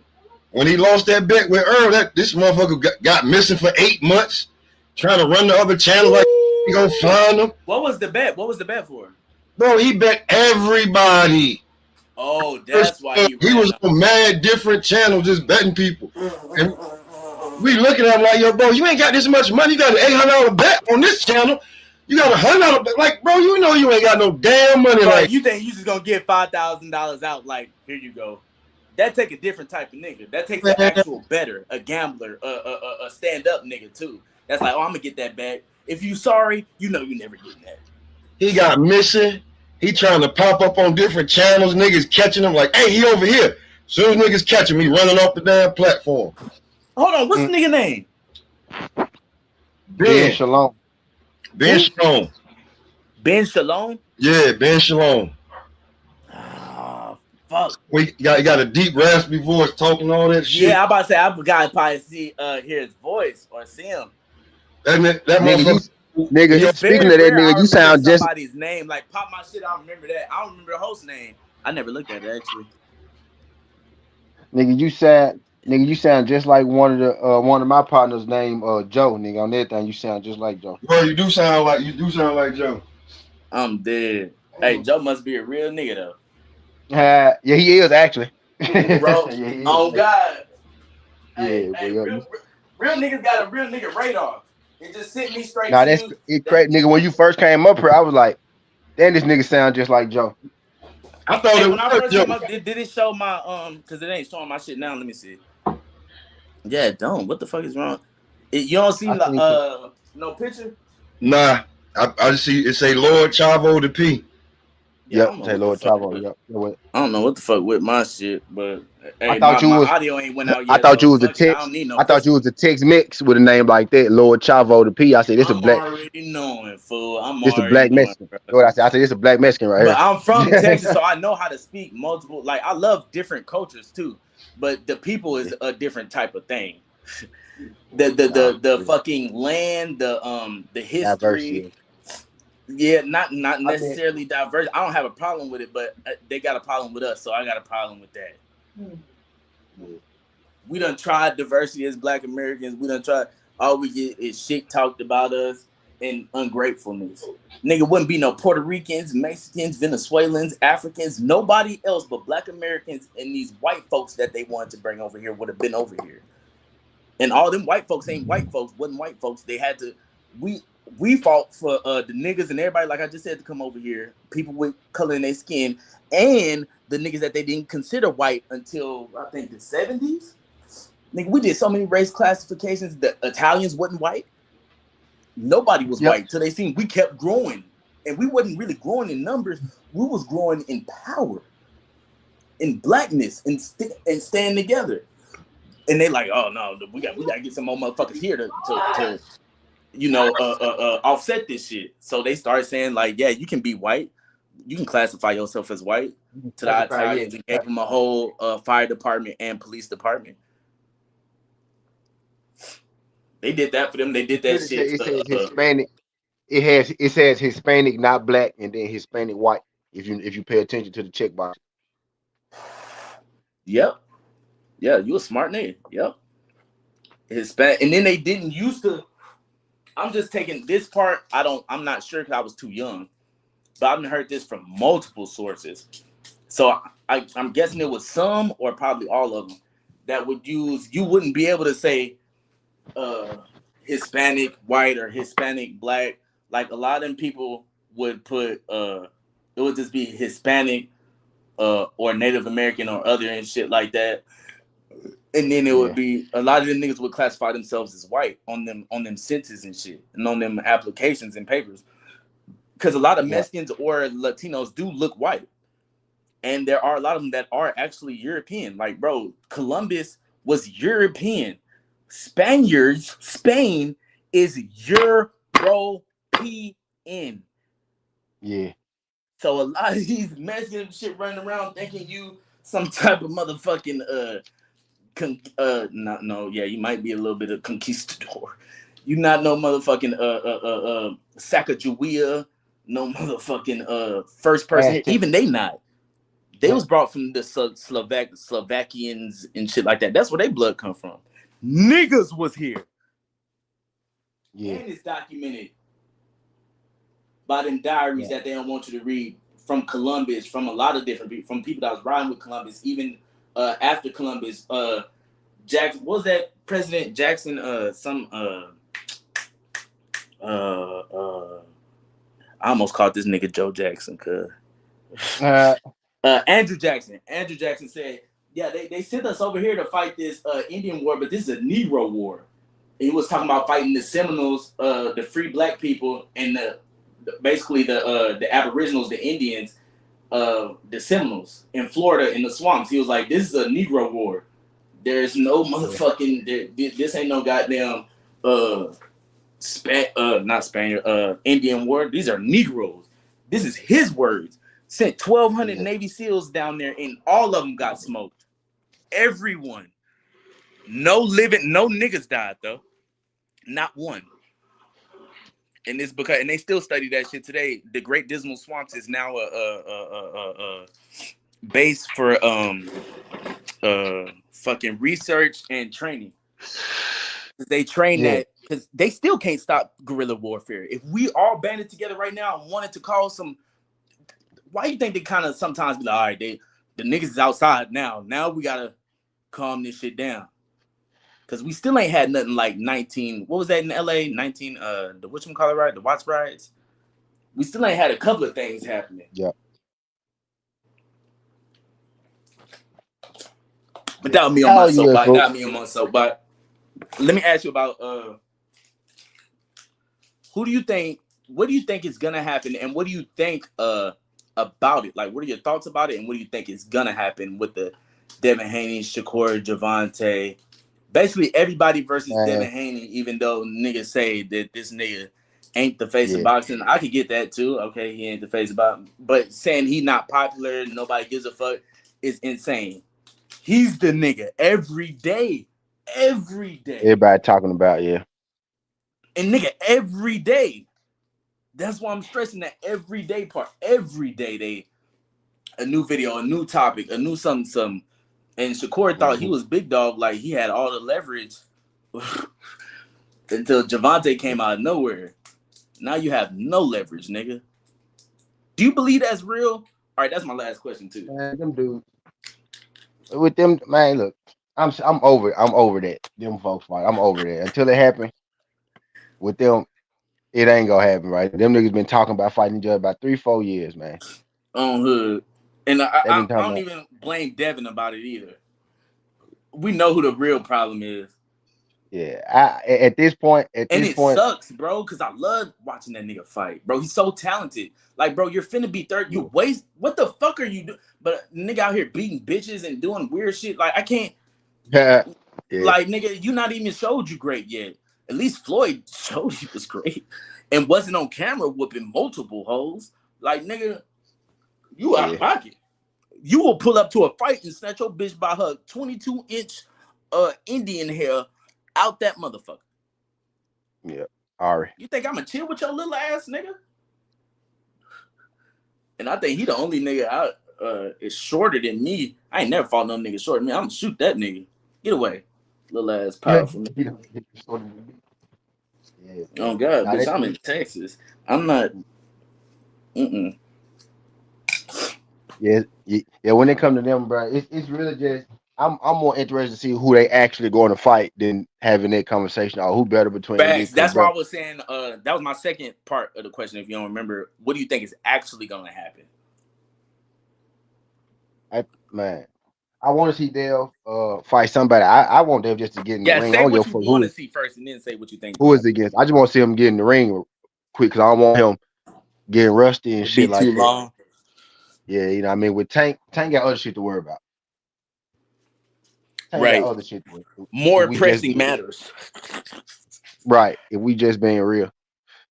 when he lost that bet with Earl, this motherfucker got missing for 8 months, trying to run the other channels like he gonna find him. What was the bet? What was the bet for? Bro, he bet everybody. Oh, that's why he He ran was up. on mad different channels just betting people. And we looking at him like, yo, bro, you ain't got this much money. You got an $800 bet on this channel. You got $100 bet. Like, bro, you know you ain't got no damn money. Bro, Like, you think you just gonna give $5,000 out? Like, here you go. That take a different type of nigga. That takes an man, actual bettor, a gambler, a stand up nigga too. That's like, oh, I'm gonna get that back. If you sorry, you know you never getting that. he got missing. He trying to pop up on different channels. Niggas catching him like, hey, he over here. Soon as niggas catch him, he running off the damn platform. Hold on, what's the nigga name? Ben Ben. Shalom. Ben Who? Shalom. Ben Shalom? Yeah, Ben Shalom. Ah, fuck. He got a deep, raspy voice, talking all that shit. Yeah, I about to say I forgot to probably hear his voice or see him. That Nigga, It's speaking very of that rare nigga, I you remember sound just somebody's name. Like Pop My Shit, I remember that. I don't remember the host name. I never looked at it actually. nigga, you sound just like one of my partners named Joe, nigga. On everything, you sound just like Joe. Bro, you do sound like Joe. I'm dead. Hey, Joe must be a real nigga though. Yeah, he is actually. Bro, Yeah, he is. oh God. Hey, Yeah, but hey, yeah. real niggas got a real nigga radar. It just sent me straight Now to that's you. it crazy, nigga. When you first came up here, I was like, damn, this nigga sound just like Joe. I thought Hey, it when I was first Joe. came up, did it show my because it ain't showing my shit now. Let me see. Yeah, don't. What the fuck is wrong? You don't see I think no picture? Nah, I just see it say Lord Chavo the P. Yeah, I yep, don't know say what the Lord fuck Chavo. with. Yep. You know what? I don't know what the fuck with my shit, but I hey, thought you my was audio ain't went out I yet, thought so you was a fuck it. I don't text. need no I thought pussy. you was a text mix with a name like that, Lord Chavo the P. I said this a I'm black already knowing, fool. I'm this a already black knowing, Mexican. bro. That's what I said. I said this a black Mexican But right I'm from Texas, here. so I know how to speak multiple. Like I love different cultures too, but the people is a different type of thing. Nah, The fucking land, the history. diversity. Yeah, not I think necessarily diverse. I don't have a problem with it, but they got a problem with us, so I got a problem with that. We done tried diversity as Black Americans. We done tried. All we get is shit talked about us and ungratefulness. Nigga wouldn't be no Puerto Ricans, Mexicans, Venezuelans, Africans, nobody else but Black Americans and these white folks that they wanted to bring over here would have been over here. And all them white folks ain't white folks, wasn't white folks. They had to. We fought for the niggas and everybody, like I just said, to come over here. People with color in their skin, and the niggas that they didn't consider white until I think the 70s. Nigga, we did so many race classifications. The Italians wasn't white. Nobody was yep. white till they seen we kept growing, and we wasn't really growing in numbers. We was growing in power, in blackness, and stand together. And they like, oh no, we got to get some more motherfuckers here to offset this shit. So they started saying like, yeah, you can be white, you can classify yourself as white, to the Italians and gave them a whole fire department and police department. They did that for them. They did that shit It for says Hispanic. It says Hispanic, not black, and then Hispanic white. If you pay attention to the checkbox. Yep. Yeah, you a smart nigga. Yep. Hispanic, and then they didn't used to. I'm just taking this part. I'm not sure because I was too young, but I've heard this from multiple sources. So I'm guessing it was some or probably all of them that would use. You wouldn't be able to say Hispanic white or Hispanic black. Like a lot of them people would put it would just be Hispanic or Native American or other and shit like that. And then it would be a lot of them niggas would classify themselves as white on them census and shit and on them applications and papers. Because a lot of Mexicans or Latinos do look white. And there are a lot of them that are actually European. Like, bro, Columbus was European. Spain is European. Yeah. So a lot of these Mexican shit running around thinking you some type of motherfucking you might be a little bit of conquistador. You not no motherfucking Sacagawea, no motherfucking first person here. Even they not. They was brought from the Slovakians and shit like that. That's where they blood come from. Niggas was here. Yeah. And it's documented by them diaries that they don't want you to read from Columbus, from a lot of different people, from people that was riding with Columbus, even after Columbus. Jackson, what was that President Jackson? I almost called this nigga Joe Jackson, cuz. Andrew Jackson. Andrew Jackson said, yeah, they sent us over here to fight this Indian war, but this is a Negro war. And he was talking about fighting the Seminoles, the free black people, and basically the Aboriginals, the Indians, the Seminoles in Florida in the swamps. He was like, this is a Negro war. There's no motherfucking, this ain't no goddamn not Spaniard, Indian war. These are Negroes. This is his words. Sent 1,200 Navy SEALs down there, and all of them got smoked. Everyone. No niggas died though. Not one. And it's because, and they still study that shit today. The Great Dismal Swamps is now a base for fucking research and training. They train that because they still can't stop guerrilla warfare. If we all banded together right now and wanted to cause some, why you think they kind of sometimes be like, all right, the niggas is outside now. Now we gotta calm this shit down. Cause we still ain't had nothing like 19. What was that in LA? 19. The whatchamacallit ride, the Watts riots. We still ain't had a couple of things happening. Yeah. But that was me on my soapbox. That was me on my soapbox. Let me ask you about what do you think is gonna happen, and what do you think about it? Like, what are your thoughts about it, and what do you think is gonna happen with the Devin Haney, Shakur, Javante? Basically, everybody versus Devin Haney, even though niggas say that this nigga ain't the face of boxing. I could get that too. Okay, he ain't the face of boxing. But saying he not popular, nobody gives a fuck, is insane. He's the nigga every day. Every day. Everybody talking about, And nigga, every day. That's why I'm stressing that everyday part. Every day, a new video, a new topic, a new something. And Shakur thought he was big dog, like he had all the leverage until Javante came out of nowhere. Now you have no leverage, nigga. Do you believe that's real? All right, that's my last question too. Man, them dudes with them, man. Look, I'm over that. Them folks fight. I'm over that. Until it happen with them, it ain't gonna happen, right? Them niggas been talking about fighting each other about 3-4 years, man. On hood. And I don't even blame Devin about it either. We know who the real problem is. Yeah, at this point, it sucks, bro, because I love watching that nigga fight, bro. He's so talented. Like, bro, you're finna be third. You waste. What the fuck are you doing? But nigga out here beating bitches and doing weird shit. Like, I can't. Like, nigga, you not even showed you great yet. At least Floyd showed you was great and wasn't on camera whooping multiple hoes. Like, nigga, you out of pocket. You will pull up to a fight and snatch your bitch by her 22-inch Indian hair out that motherfucker. Yeah, Ari. You think I'ma chill with your little ass nigga? And I think he the only nigga out is shorter than me. I ain't never fought no nigga shorter than me. I'm gonna shoot that nigga. Get away, little ass powerful nigga. Yeah. Oh God, Now bitch, that I'm in Texas. I'm not. Mm-mm. yeah. When it come to them, bro, it's really just I'm more interested to see who they actually going to fight than having that conversation or who better between them. Facts. Because, That's why bro, I was saying. That was my second part of the question. If you don't remember, what do you think is actually gonna happen? man, I want to see Dale fight somebody. I want Dale just to get in the Yeah, ring. I say don't give a what you fuck want to see first, and then say what you think is who gonna is it against. I just want to see him get in the ring quick because I don't want him getting rusty and happen. Be shit too like that. long. Yeah, you know what I mean? With Tank got other shit to worry about. Tank got Right. other shit to worry about. If More we just pressing matters. right, if we just being real.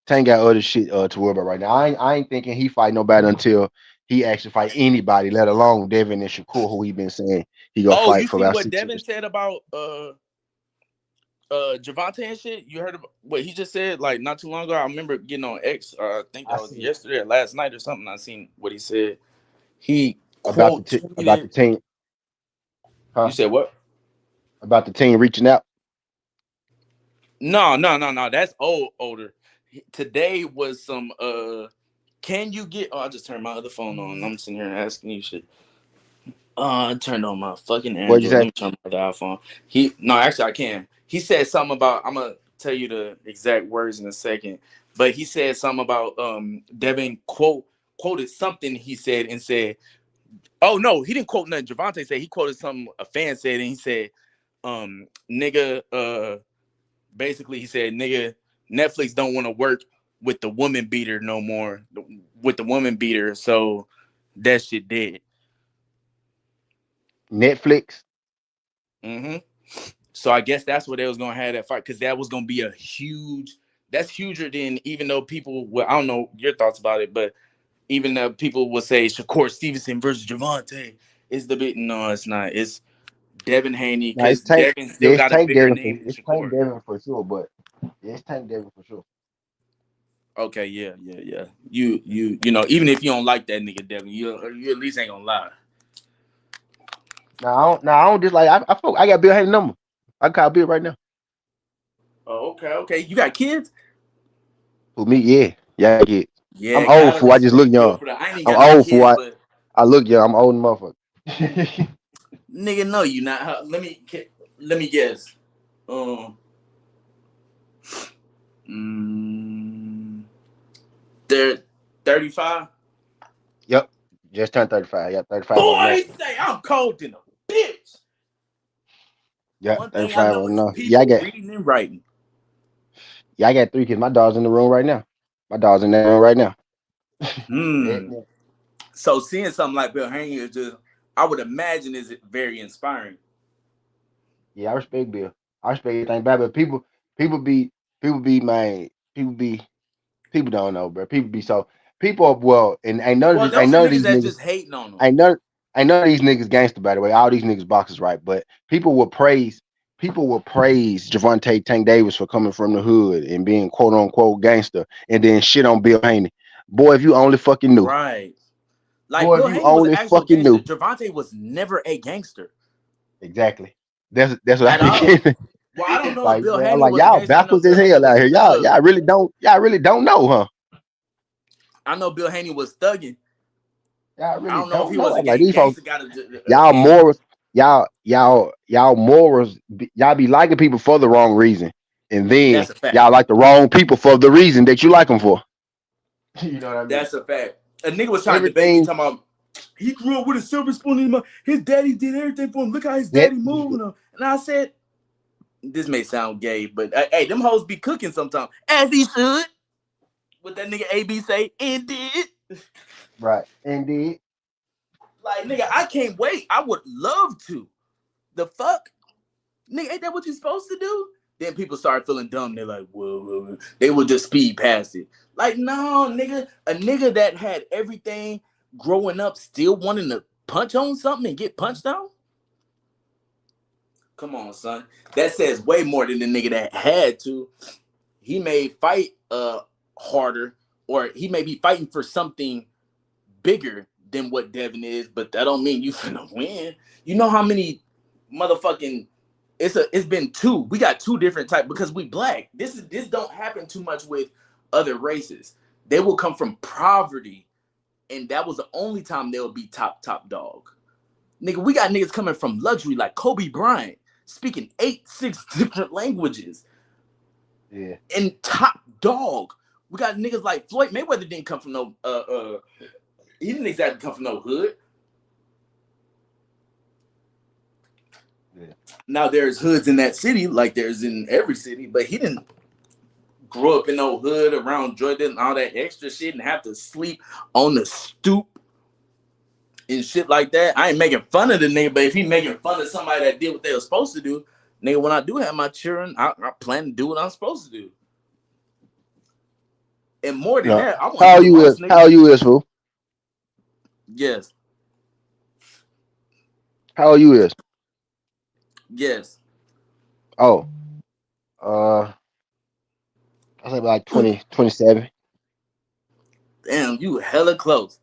Tank got other shit to worry about right now. I ain't thinking he fight nobody until he actually fight anybody, let alone Devin and Shakur, who he been saying he gonna Oh, fight you for see about what 6 Devin years. said about Javante and shit? You heard what he just said like not too long ago? I remember getting on X. I think I that was see yesterday or last night or something. I seen what he said. He about the quote about the tweeted. team, You huh? said what? About the team reaching out. No. That's older. Today was some can you get I just turned my other phone on. I'm sitting here asking you shit. I turned on my fucking What'd you Android. Let say? me turn my other iPhone. Actually I can. He said something about I'm gonna tell you the exact words in a second. But he said something about Devin quoted something he said and said, oh no, he didn't quote nothing. Javante said he quoted something a fan said and he said, nigga, basically he said, nigga, Netflix don't want to work with the woman beater no more. With the woman beater, so that shit dead. Netflix. Mm-hmm. So I guess that's what they was gonna have that fight because that was gonna be a huge. That's huger than even though people. Well, I don't know your thoughts about it, but even though people will say Shakur Stevenson versus Javante is the big. No, it's not. It's Devin Haney Now it's because Tank. Devin still Yeah, it's got a Tank bigger Devin for name than it's Tank Shakur. Devin for sure, but yeah, it's Tank Devin for sure. Okay, yeah. You know, even if you don't like that nigga Devin, you at least ain't gonna lie. I don't just like I got Bill Haney number. I can call Bill right now. Oh, okay. You got kids? Who me? Yeah, I got kids. I'm Yeah, old gotta fool. I just look respect Bill young. for that. I ain't even I'm got no old fool. kids, but I look young. I'm old motherfucker. nigga, no, you not. Let me guess. Um, they're 35. Yep. Just turned 35. Yeah, 35 on Boy, that. say I'm cold than a bitch. Yeah, One thing I 35 know on is now. people reading and writing. Yeah, I got 3 kids. My dog's in the room right now. My dog's in that room right now. Hmm. So seeing something like Bill Haney is just, I would imagine, is very inspiring. Yeah, I respect Bill. I respect everything about it. But people be, people be, man, people be, people don't know, bro. People be so, people are, well, and Well, ain't those the none of niggas these that's niggas, just hating on them. ain't none, ain't none of these niggas gangster, by the way. All these niggas boxers, right? But people will praise Javante Tank Davis for coming from the hood and being quote unquote gangster, and then shit on Bill Haney. Boy, if you only fucking knew. Right. Like Boy, if Bill you Haney was an only actual fucking gangster. knew. Javante was never a gangster Exactly. That's what I at all. became. Well, I don't know if Like, Bill man, I'm Haney like, was a y'all gangster. I know backwards as Bill Haney hell out was here. thug. Y'all really don't know, huh? I know Bill Haney was thugging. Y'all I really don't know if don't he know. was a I'm like, these folks, gangster. Got y'all in. morals, y'all morals, y'all be liking people for the wrong reason, and then That's a fact. y'all like the wrong people for the reason that you like them for. You know what I mean? That's a fact. A nigga was trying to debate me Everything talking about he grew up with a silver spoon in his mouth. His daddy did everything for him. Look how his that daddy moving him. And I said, this may sound gay, but hey, them hoes be cooking sometimes. As he should. What that nigga AB say, indeed. right, indeed. Like, nigga, I can't wait. I would love to. The fuck? Nigga, ain't that what you supposed to do? Then people start feeling dumb. They're like, whoa. They would just speed past it. Like, no, nigga. A nigga that had everything growing up still wanting to punch on something and get punched on? Come on, son. That says way more than the nigga that had to. He may fight harder, or he may be fighting for something bigger than what Devin is, but that don't mean you finna win. You know how many motherfucking it's been two. We got two different types because we black. This don't happen too much with other races. They will come from poverty, and that was the only time they'll be top dog. Nigga, we got niggas coming from luxury like Kobe Bryant, speaking 6 different languages. Yeah. And top dog. We got niggas like Floyd Mayweather didn't come from no he didn't exactly come from no hood. Yeah. Now there's hoods in that city, like there's in every city, but he didn't grow up in no hood around Jordan and all that extra shit and have to sleep on the stoop and shit like that. I ain't making fun of the nigga, but if he making fun of somebody that did what they were supposed to do, nigga, when I do have my children, I plan to do what I'm supposed to do. And more than that, I want how to you is? How you is, fool? Yes. How you is? Yes. Oh. I say like 20, 27. Damn, you hella close.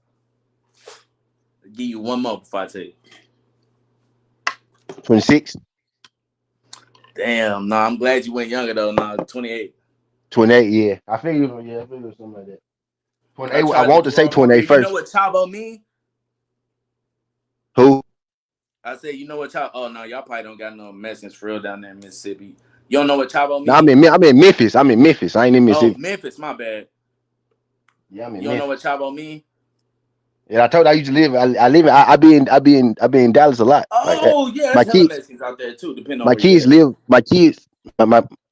I'll give you one more before I tell you. 26. Damn, nah, I'm glad you went younger though. Nah, 28. 28, yeah. I figured something like that. 28. I tried want to say grow 'em up. 28 You first. know what Chavo mean? Who? I said, you know what Chavo? Oh no, y'all probably don't got no Mexicans for real down there in Mississippi. You don't know what Chavo mean? No, I'm in Memphis. I'm in Memphis. I ain't in Mississippi. Oh, Memphis, my bad. Yeah, I'm in You don't Memphis. know what Chavo mean? Yeah, I told you I used to live. I live. I be in Dallas a lot. Like that. Oh yeah, My there's hella kids. Mexicans out there too, depending on My where you kids at. live. My kids.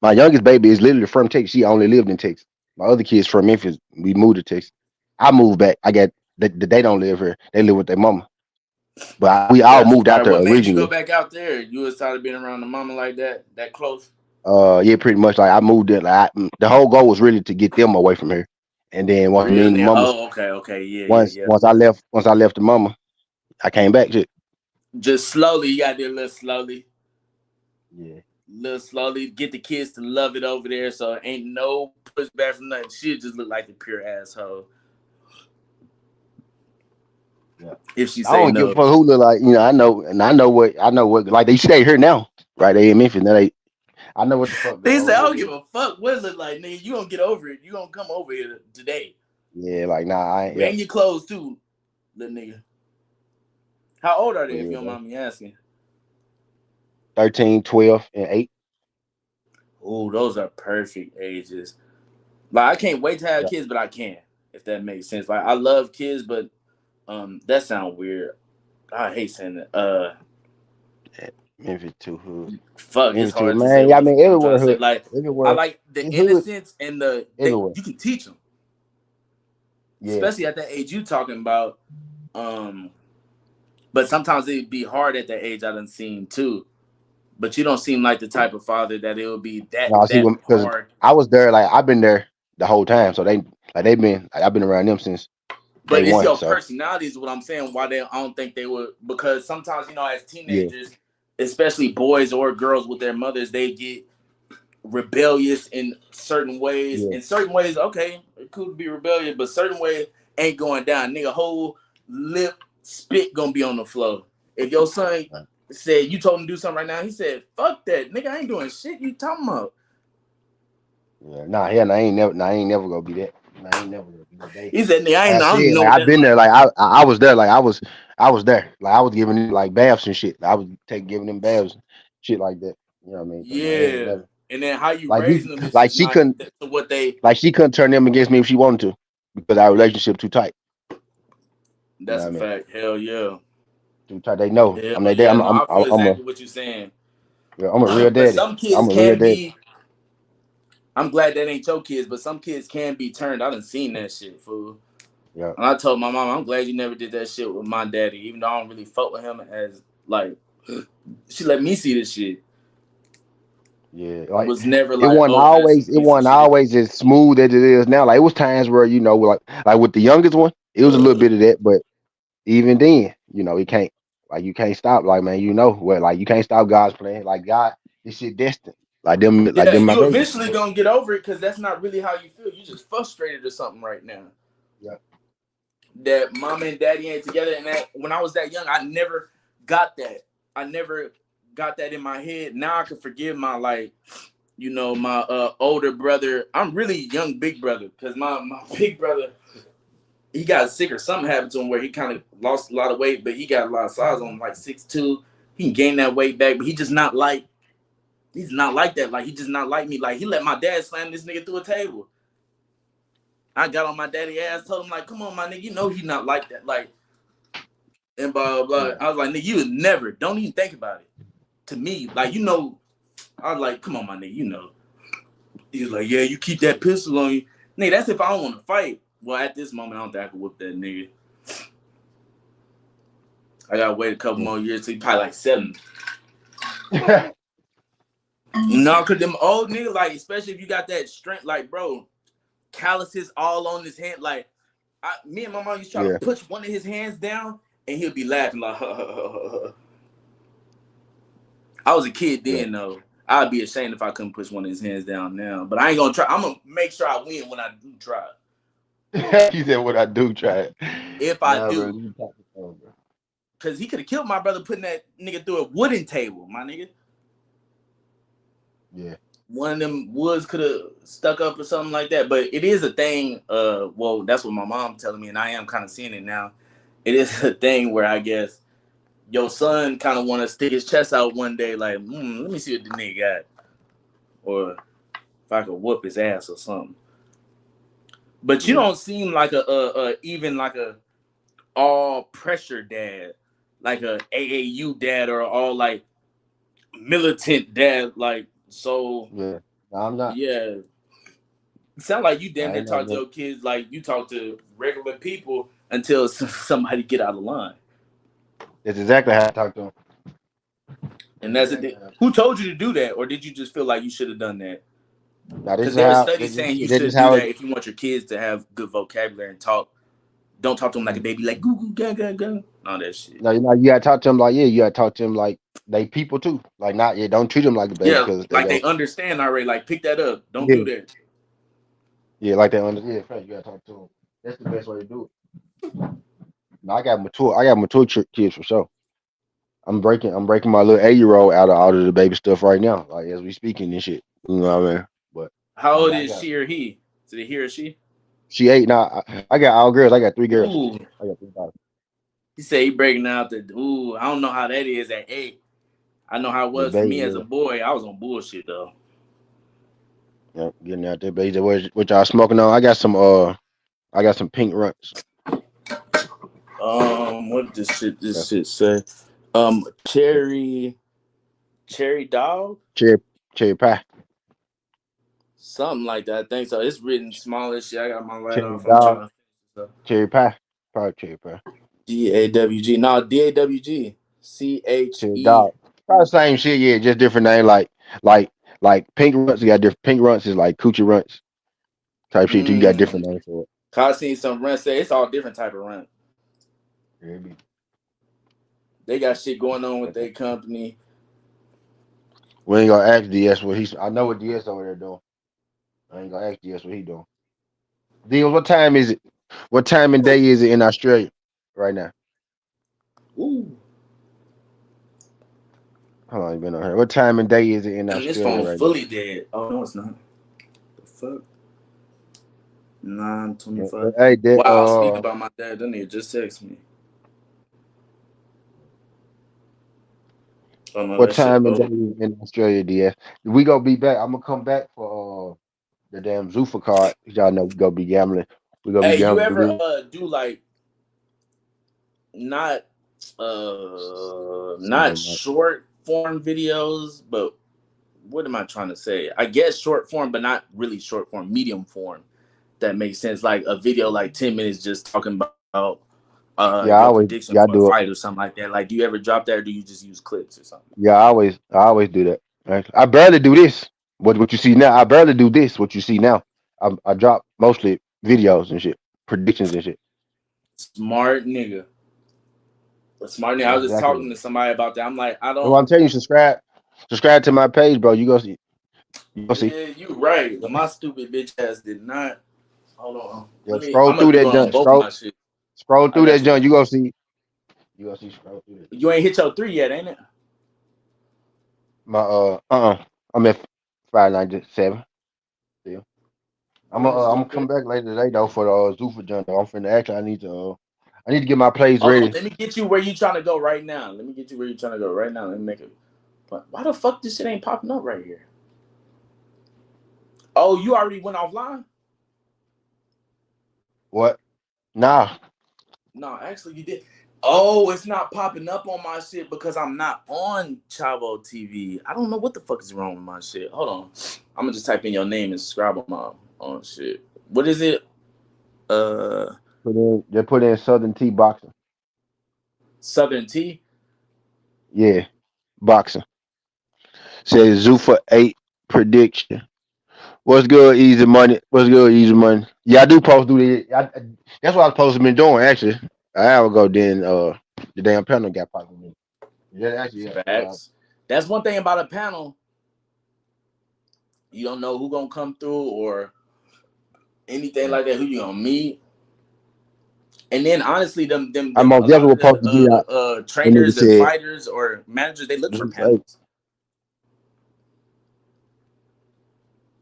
My youngest baby is literally from Texas. She only lived in Texas. My other kids from Memphis. We moved to Texas. I moved back. I got. They don't live here. They live with their mama. But we all That's moved out smart. there What made you go originally. back out there? You was tired of being around the mama like that close? Yeah, pretty much. Like I moved there. The whole goal was really to get them away from here. And then once me and the Really? mamas, Oh, okay, yeah. once I left the mama, I came back. Shit. Just slowly, you gotta do a little slowly. Yeah. Little slowly. Get the kids to love it over there so ain't no pushback from nothing. She'll just look like the pure asshole. Yeah. If she I say don't give a no. fuck who look like, I know what like they stay here now. Right, they in Memphis. Now I know what the fuck They going say, I on. don't give a fuck what it look like, nigga. You gonna get over it. You gonna come over here today. Yeah, like nah, I ain't. Bring your clothes too, little nigga. How old are they, if you don't Yeah, mind me asking? 13, 12, and 8. Oh, those are perfect ages. Like I can't wait to have Yeah. kids, but I can't, if that makes sense. Like I love kids, but that sounds weird. I hate saying that. Memphis too hood. Fuck, it's Memphis too, hard to say man. Yeah, I what the mean fuck I'm trying everywhere to say. hood. Like I Everywhere. like the It's hood innocence and everywhere. you can teach them, Yeah. especially at that age you talking about. But sometimes it'd be hard at that age. I done seen too. But you don't seem like the type of father that it would be No, see, that because hard. I was there, like I've been there the whole time, so they've been, like, I've been around them since day But it's one. your So personality is what I'm saying. Why I don't think they would, because sometimes as yeah, teenagers, especially boys or girls with their mothers, they get rebellious in certain ways. yeah. In certain ways, okay, it could be rebellious, but certain ways ain't going down. Nigga, whole lip spit gonna be on the floor. If your son said you told him to do something right now, he said, "Fuck that, nigga, I ain't doing shit. You talking about?" Yeah, I ain't never gonna be that. Nah, I ain't never gonna be that. He said, "Nigga, Like I I don't even said, know like what I've that's been there, like." like I was there, like I was there, like I was giving them like baths and shit. I was giving them baths, and shit like that. You know what I mean? So, nah, I ain't Yeah, never, and then how you like raising them is like just she not couldn't, what they. turn them against me if she wanted to, because our relationship too tight. You know That's what a I mean? fact. Hell yeah. Too tight. They know. Hell I'm their dad. yeah. No, I feel exactly what you're saying. I'm a real But daddy. some kids I'm a real can daddy. be. I'm glad that ain't your kids, but some kids can be turned. I done seen that shit, fool. Yeah, And I told my mom, I'm glad you never did that shit with my daddy, even though I don't really fuck with him as like. She let me see this shit. yeah. It Like was never it like, wasn't oh, that's some always, piece of shit. as smooth as it is now. Like it was times where like with the youngest one, it was a little bit of that, but even then, He can't you can't stop. Like man, what like you can't stop God's plan. Like God, this shit destined. Like Yeah, them and my you baby. eventually gonna get over it because that's not really how you feel. You just frustrated or something right now. Yeah. That mom and daddy ain't together, and that when I was that young, I never got that. I never got that in my head. Now I can forgive my my older brother. I'm really young big brother because my big brother he got sick or something happened to him where he kind of lost a lot of weight, but he got a lot of size on him, like 6'2". He can gain that weight back, but he's not like that. Like he just not like me. Like he let my dad slam this nigga through a table. I got on my daddy ass, told him like, "Come on, my nigga, you know he not like that." Like and blah blah blah. Yeah. I was like, "Nigga, you would never. Don't even think about it." To me, like I was like, "Come on, my nigga, you know." He was like, "Yeah, you keep that pistol on you, nigga. That's if I don't want to fight." Well, at this moment, I don't think I can whoop that nigga. I gotta wait a couple more years till he probably like 7. No, cause them old niggas, like, especially if you got that strength, like, bro, calluses all on his hand. Like, me and my mom used to try to Yeah. push one of his hands down, and he'll be laughing like, I was a kid Yeah. then, though. I'd be ashamed if I couldn't push one of his hands down now. But I ain't gonna try. I'm gonna make sure I win when I do try. He said, "What I do, try it." If I Nah, bro, do, you talking bro. cause he could have killed my brother putting that nigga through a wooden table, my nigga. Yeah. One of them woods could have stuck up or something like that. But it is a thing. Well, that's what my mom telling me, and I am kind of seeing it now. It is a thing where I guess your son kind of want to stick his chest out one day, like, let me see what the nigga got, or if I could whoop his ass or something. But you Yeah. don't seem like even like a all pressure dad, like a AAU dad, or all like militant dad. Like so, Yeah. No, I'm not. yeah. It sound like you damn I near ain't not talk to bro. your kids like you talk to regular people until somebody get out of line. That's exactly how I talk to him. And That's that's exactly it. how. Who told you to do that, or did you just feel like you should have done that? Now this Because is there are how. studies saying you This is should do how. that if you want your kids to have good vocabulary and talk. Don't talk to them like a baby, like goo goo ga ga ga, all that shit. No, you gotta talk to them like you gotta talk to them like they people too. Like not don't treat them like a baby Yeah, because they like they go understand already. Like pick that up. Don't yeah do that. like they under fact, you gotta talk to them. That's the best way to do it. No, I got mature kids for sure. I'm breaking my little 8-year old out of all of the baby stuff right now, like as we speaking and shit. You know what I mean? But How old I is got she or he? Is it he or she? she 8 now. I got all girls. I got 3 girls. Ooh, I got 3 daughters. he said he breaking out the. Ooh, I don't know how that is at 8. I know how it Yeah, was for baby. me as a Yeah, boy. I was on bullshit though. yeah, getting out there, baby. What y'all smoking on? I got some pink runts. What did this Yeah. shit say? Cherry dog, Cherry cherry pie. something like that. I think so. It's written small as shit. I got my light Cherry off. I'm dog. trying to. Cherry pie. Probably cherry pie. DAWG. No, DAWG. Cherry CHE. dog. Probably the same shit, yeah, just different name. Like pink runts, you got different pink runts is like coochie runts type shit too. You got different Mm. names for it. I seen some run say it's all different type of run. Yeah, it be- They got shit going on with their company. We ain't gonna ask DS what he's. I know what DS over there doing. I ain't gonna ask DS what he doing. DS, what time is it? What time and day is it in Australia right now? Ooh. How long you been on here? What time and day is it in Damn, this Australia phone right now? fully dead. Oh no, it's not. The fuck? Yeah, 9:25. hey, Wow, I was speaking about my dad. That nigga just text me. Oh no, what that shit time and day old. is it in Australia, DS? We gonna be back. I'm gonna come back for the damn Zuffa card. Y'all know we gonna be gambling. We gonna be Hey, you gambling. ever do like not Sunday not night. short form videos, but what am I trying to say? I guess short form, but not really short form, medium form. That makes sense. Like a video, like 10 minutes, just talking about Yeah, your prediction I for a do it. fight or something like that. Like, do you ever drop that, or do you just use clips or something? Yeah, I always do that. Right? I barely do this. What you see now? I barely do this. What you see now? I drop mostly videos and shit, predictions and shit. Smart nigga. Smart nigga. I That's was just exactly talking what. to somebody about that. I'm like, I So I'm don't. telling you, subscribe to my page, bro. You go see. You go see. Yeah, you right. My stupid bitch ass did not. Hold on. Yeah, Let me. scroll I'm gonna through do that it on junk. both of my shit. Scroll I through that got you. junk. You go see. You go see. Scroll through that. You ain't hit your 3 yet, ain't it? My I'm at 597. Still. Let's I'm do gonna come that. back later today though for the Zuffa junk. Though. I'm finna actually I need to get my plays Hold on. ready. Let me get you where you trying to go right now. Let me get you where you trying to go right now. Let me make it. But why the fuck this shit ain't popping up right here? Oh, you already went offline? What? Nah. No, actually you did. Oh, it's not popping up on my shit because I'm not on Chavo TV. I don't know what the fuck is wrong with my shit. Hold on. I'm gonna just type in your name and subscribe on my on shit. What is it? Uh Put in Southern T boxing. Southern T? Yeah, boxing. Says Zuffa 8 prediction. What's good, easy money? What's good, easy money? Yeah, I do post do that. That's what I was supposed to been doing actually. An hour ago, then the damn panel got popped in. Yeah, actually, yeah. Facts. That's one thing about a panel. You don't know who gonna come through or anything like that, who you gonna meet. And then honestly, I them most a lot definitely of was supposed to get out. the That nigga trainers and said, fighters or managers, they look for Zuffa 8. panels.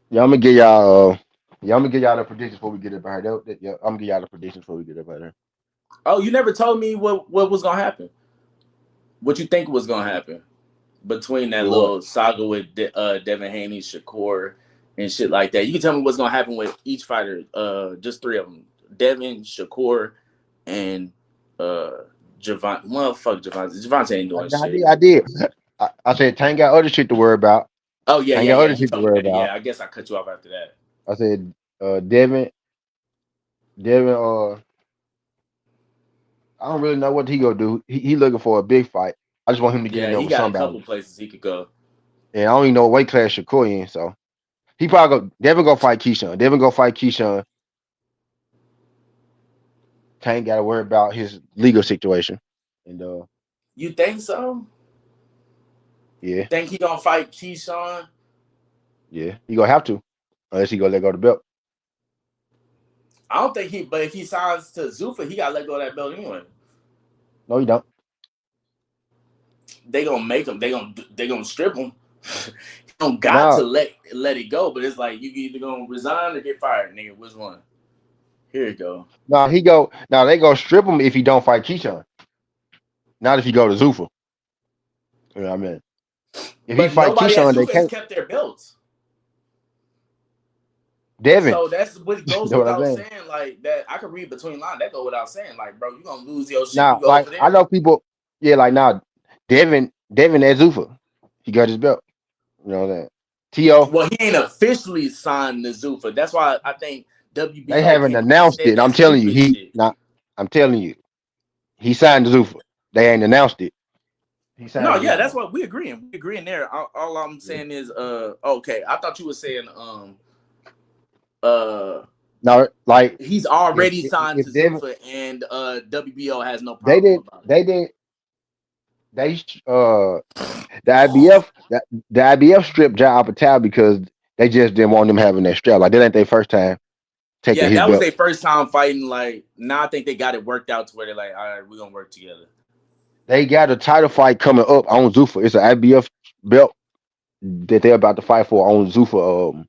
Yeah, I'm gonna get y'all. I'm gonna get y'all the predictions before we get up out here. Yeah, I'm gonna get y'all the predictions before we get up out here. Oh, you never told me what was gonna happen. What you think was gonna happen between that With what? little saga with Devin Haney, Shakur, and shit like that. You can tell me what's gonna happen with each fighter. Just 3 of them: Devin, Shakur, and Javante. Well, fuck Javante. Javante ain't doing I shit. did. I said Tank got other shit to worry about. Oh yeah, Tank yeah, got yeah. other You shit to told me worry that. about. Yeah, I guess I cut you off after that. I said Devin. I don't really know what he gonna do. He looking for a big fight. I just want him to get in Yeah, there he with got a somebody. couple places he could go. And I don't even know what weight class Shakur in. So he probably go. Devin go fight Keyshawn. Devin go fight Keyshawn. Tank got to worry about his legal situation. And You think so? You yeah, think he gonna fight Keyshawn? yeah, he gonna have to, unless he gonna let go of the belt. I don't think he. But if he signs to Zuffa, he gotta let go of that belt anyway. No, he don't. They gonna make him. They gonna strip him. He don't got to Now, let it go. But it's like you either gonna resign or get fired, nigga. Which one? Here you go. now he go. Now they gonna strip him if he don't fight Keyshawn. Not if he go to Zuffa. You know what I mean? If he But fight nobody at Keyshawn, they Zuffa has can't. kept their belts. Devin, So that's what you goes know what I'm without saying? saying. Like that, I could read between lines. That go without saying. Like, bro, you gonna lose your shit. You Now, go like over I there. know people. Yeah, like now, Devin at Zuffa, he got his belt. You know what I'm saying? To Well, he ain't officially signed the Zuffa. That's why I think they WBO haven't came out and announced said it. that I'm telling you, stupid shit. I'm telling you, he signed the Zuffa. They ain't announced it. He No, signed the yeah, Zuffa that's though. what we agreeing. We agreeing there. All I'm Yeah. saying is, okay. I thought you were saying, uh, Now, like he's already signed if to Devin, Zuffa, and WBO has no they problem didn't, about it. they didn't, they the IBF, the IBF stripped John Apatow because they just didn't want them having that strap. Like that ain't their first time taking Yeah, his that was belt. their first time fighting. Like now, I think they got it worked out to where they're like, all right, we're gonna work together. They got a title fight coming up on Zuffa. It's an IBF belt that they're about to fight for on Zuffa.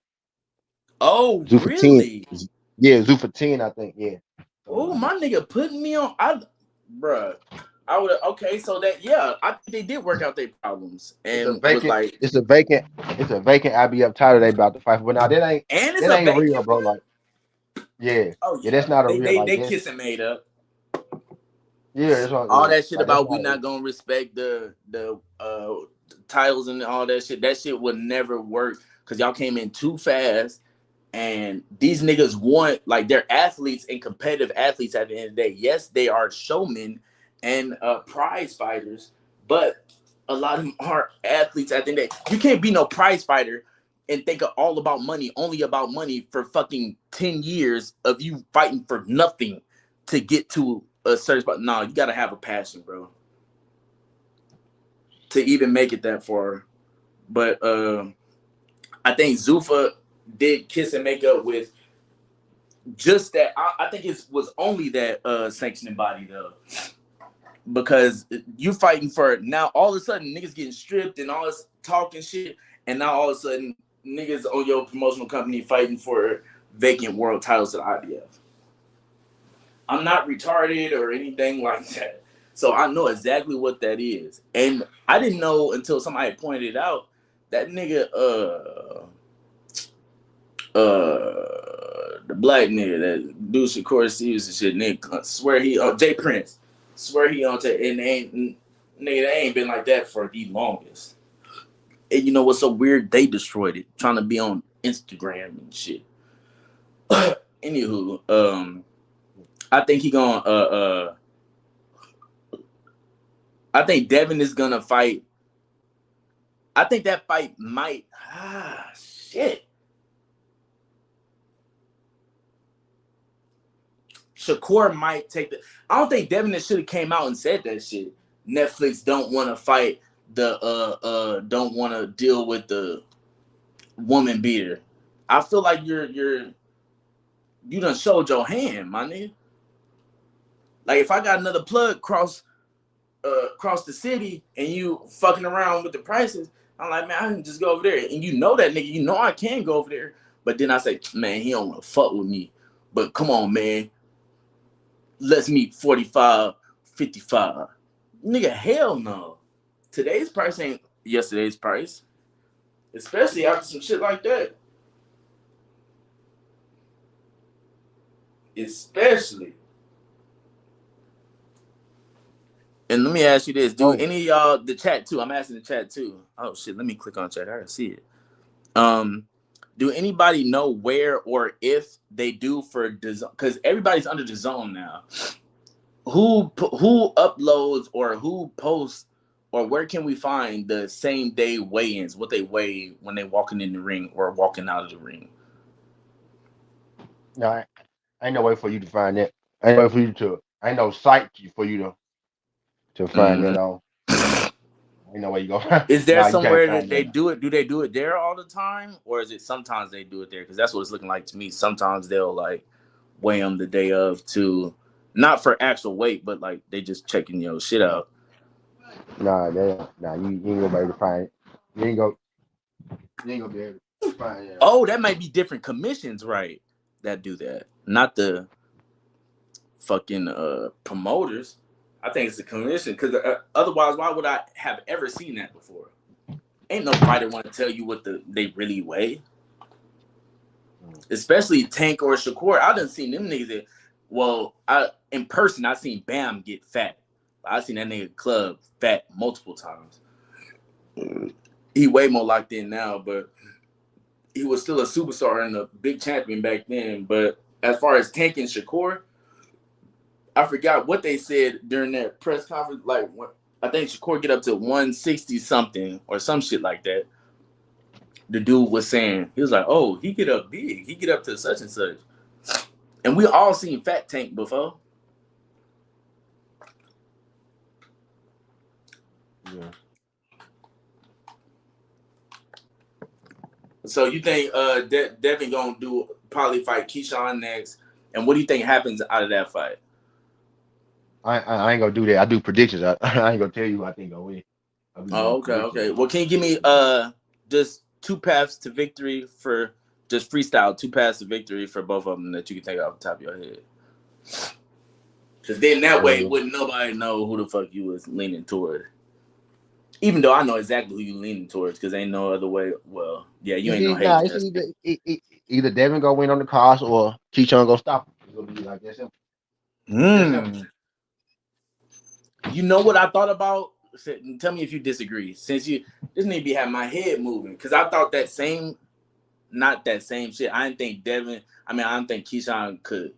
Oh, Zuffa 10. really? Yeah, Zuffa 10, I think. Yeah, something Oh, like that. my nigga putting me on. Bruh. I would have. Okay, so that yeah, I think they did work out their problems It's a and was vacant. like, It's a vacant. It's a vacant IBF title they about to fight for. But now and it's that a ain't real, vacant bro. one. Like, yeah, Oh yeah, that's yeah, not a they real they like they that. kissing made up. Yeah, that's not. All Yeah, that shit like that's about we not a. not gonna respect the titles and all that shit. That shit would never work because y'all came in too fast. And these niggas want like they're athletes and competitive athletes at the end of the day. Yes, they are showmen and prize fighters, but a lot of them are athletes at the end of the day. You can't be no prize fighter and think of all about money, only about money for fucking 10 years of you fighting for nothing to get to a certain spot. No, you gotta have a passion, bro. to even make it that far. But I think Zuffa did kiss and make up with just that. I think it was only that sanctioning body though, because you fighting for now. All of a sudden, niggas getting stripped and all this talking shit, and now all of a sudden, niggas on your promotional company fighting for vacant world titles at IBF. I'm not retarded or anything like that, so I know exactly what that is, and I didn't know until somebody pointed out that nigga the black nigga that do Shakur Stevens and shit, nigga swear he Jay Prince swear he on to and ain't nigga they ain't been like that for the longest. And you know what's so weird? They destroyed it trying to be on Instagram and shit. Anywho, I think he gonna I think Devin is gonna fight. I think that fight might shit. Shakur might take the. I don't think Devin should have came out and said that shit. Netflix don't want to fight the don't want to deal with the woman beater. I feel like you done showed your hand, my nigga. Like if I got another plug cross the city and you fucking around with the prices, I'm like, man, I can just go over there. And you know that nigga, you know I can go over there. But then I say, man, he don't want to fuck with me. But come on, man. Let's meet 45, 55. Nigga, hell no. Today's price ain't yesterday's price. Especially after some shit like that. Especially. And let me ask you this. Do any of y'all, the chat too, I'm asking the chat too. Oh shit, let me click on chat. I gotta see it. Do anybody know where or if they do for DAZN? Because everybody's under DAZN now. Who uploads or who posts or where can we find the same day weigh-ins, what they weigh when they walking in the ring or walking out of the ring? No, I ain't no way for you to find that. I ain't no way for you to. I ain't no site for you to find that on. Ain't no way you go. Is there you somewhere can't that find they that. do it? Do they do it there all the time, or is it sometimes they do it there? Because that's what it's looking like to me. Sometimes they'll like weigh them the day of too, not for actual weight, but like they just checking your shit out. Nah, you ain't gonna be able to find it. You ain't gonna be able to find it. Oh, that might be different commissions, right? That do that, not the fucking promoters. I think it's the commission because otherwise, why would I have ever seen that before? Ain't no fighter want to tell you what they really weigh. Especially Tank or Shakur. I done seen them niggas that, well, in person, I seen Bam get fat. I seen that nigga Club fat multiple times. He way more locked in now, but he was still a superstar and a big champion back then. But as far as Tank and Shakur, I forgot what they said during that press conference. Like, I think Shakur get up to 160 something or some shit like that. The dude was saying, he was like, oh, he get up big. He get up to such and such. And we all seen Fat Tank before. Yeah. So you think Devin gonna probably fight Keyshawn next? And what do you think happens out of that fight? I ain't gonna do that. I do predictions. I ain't gonna tell you who I think gonna win. Oh, okay. Well, can you give me just 2 paths to victory for just freestyle, 2 paths to victory for both of them that you can take off the top of your head? Because then that way wouldn't nobody know who the fuck you was leaning toward. Even though I know exactly who you leaning towards, because ain't no other way. Well, yeah, you ain't no hate. Nah, it's either Devin gonna win on the cards or Keyshawn gonna stop him. It's gonna be like that simple. You know what I thought about? Tell me if you disagree. Since this need to be having my head moving, because I thought not that same shit. I didn't think Devin. I don't think Keyshawn could.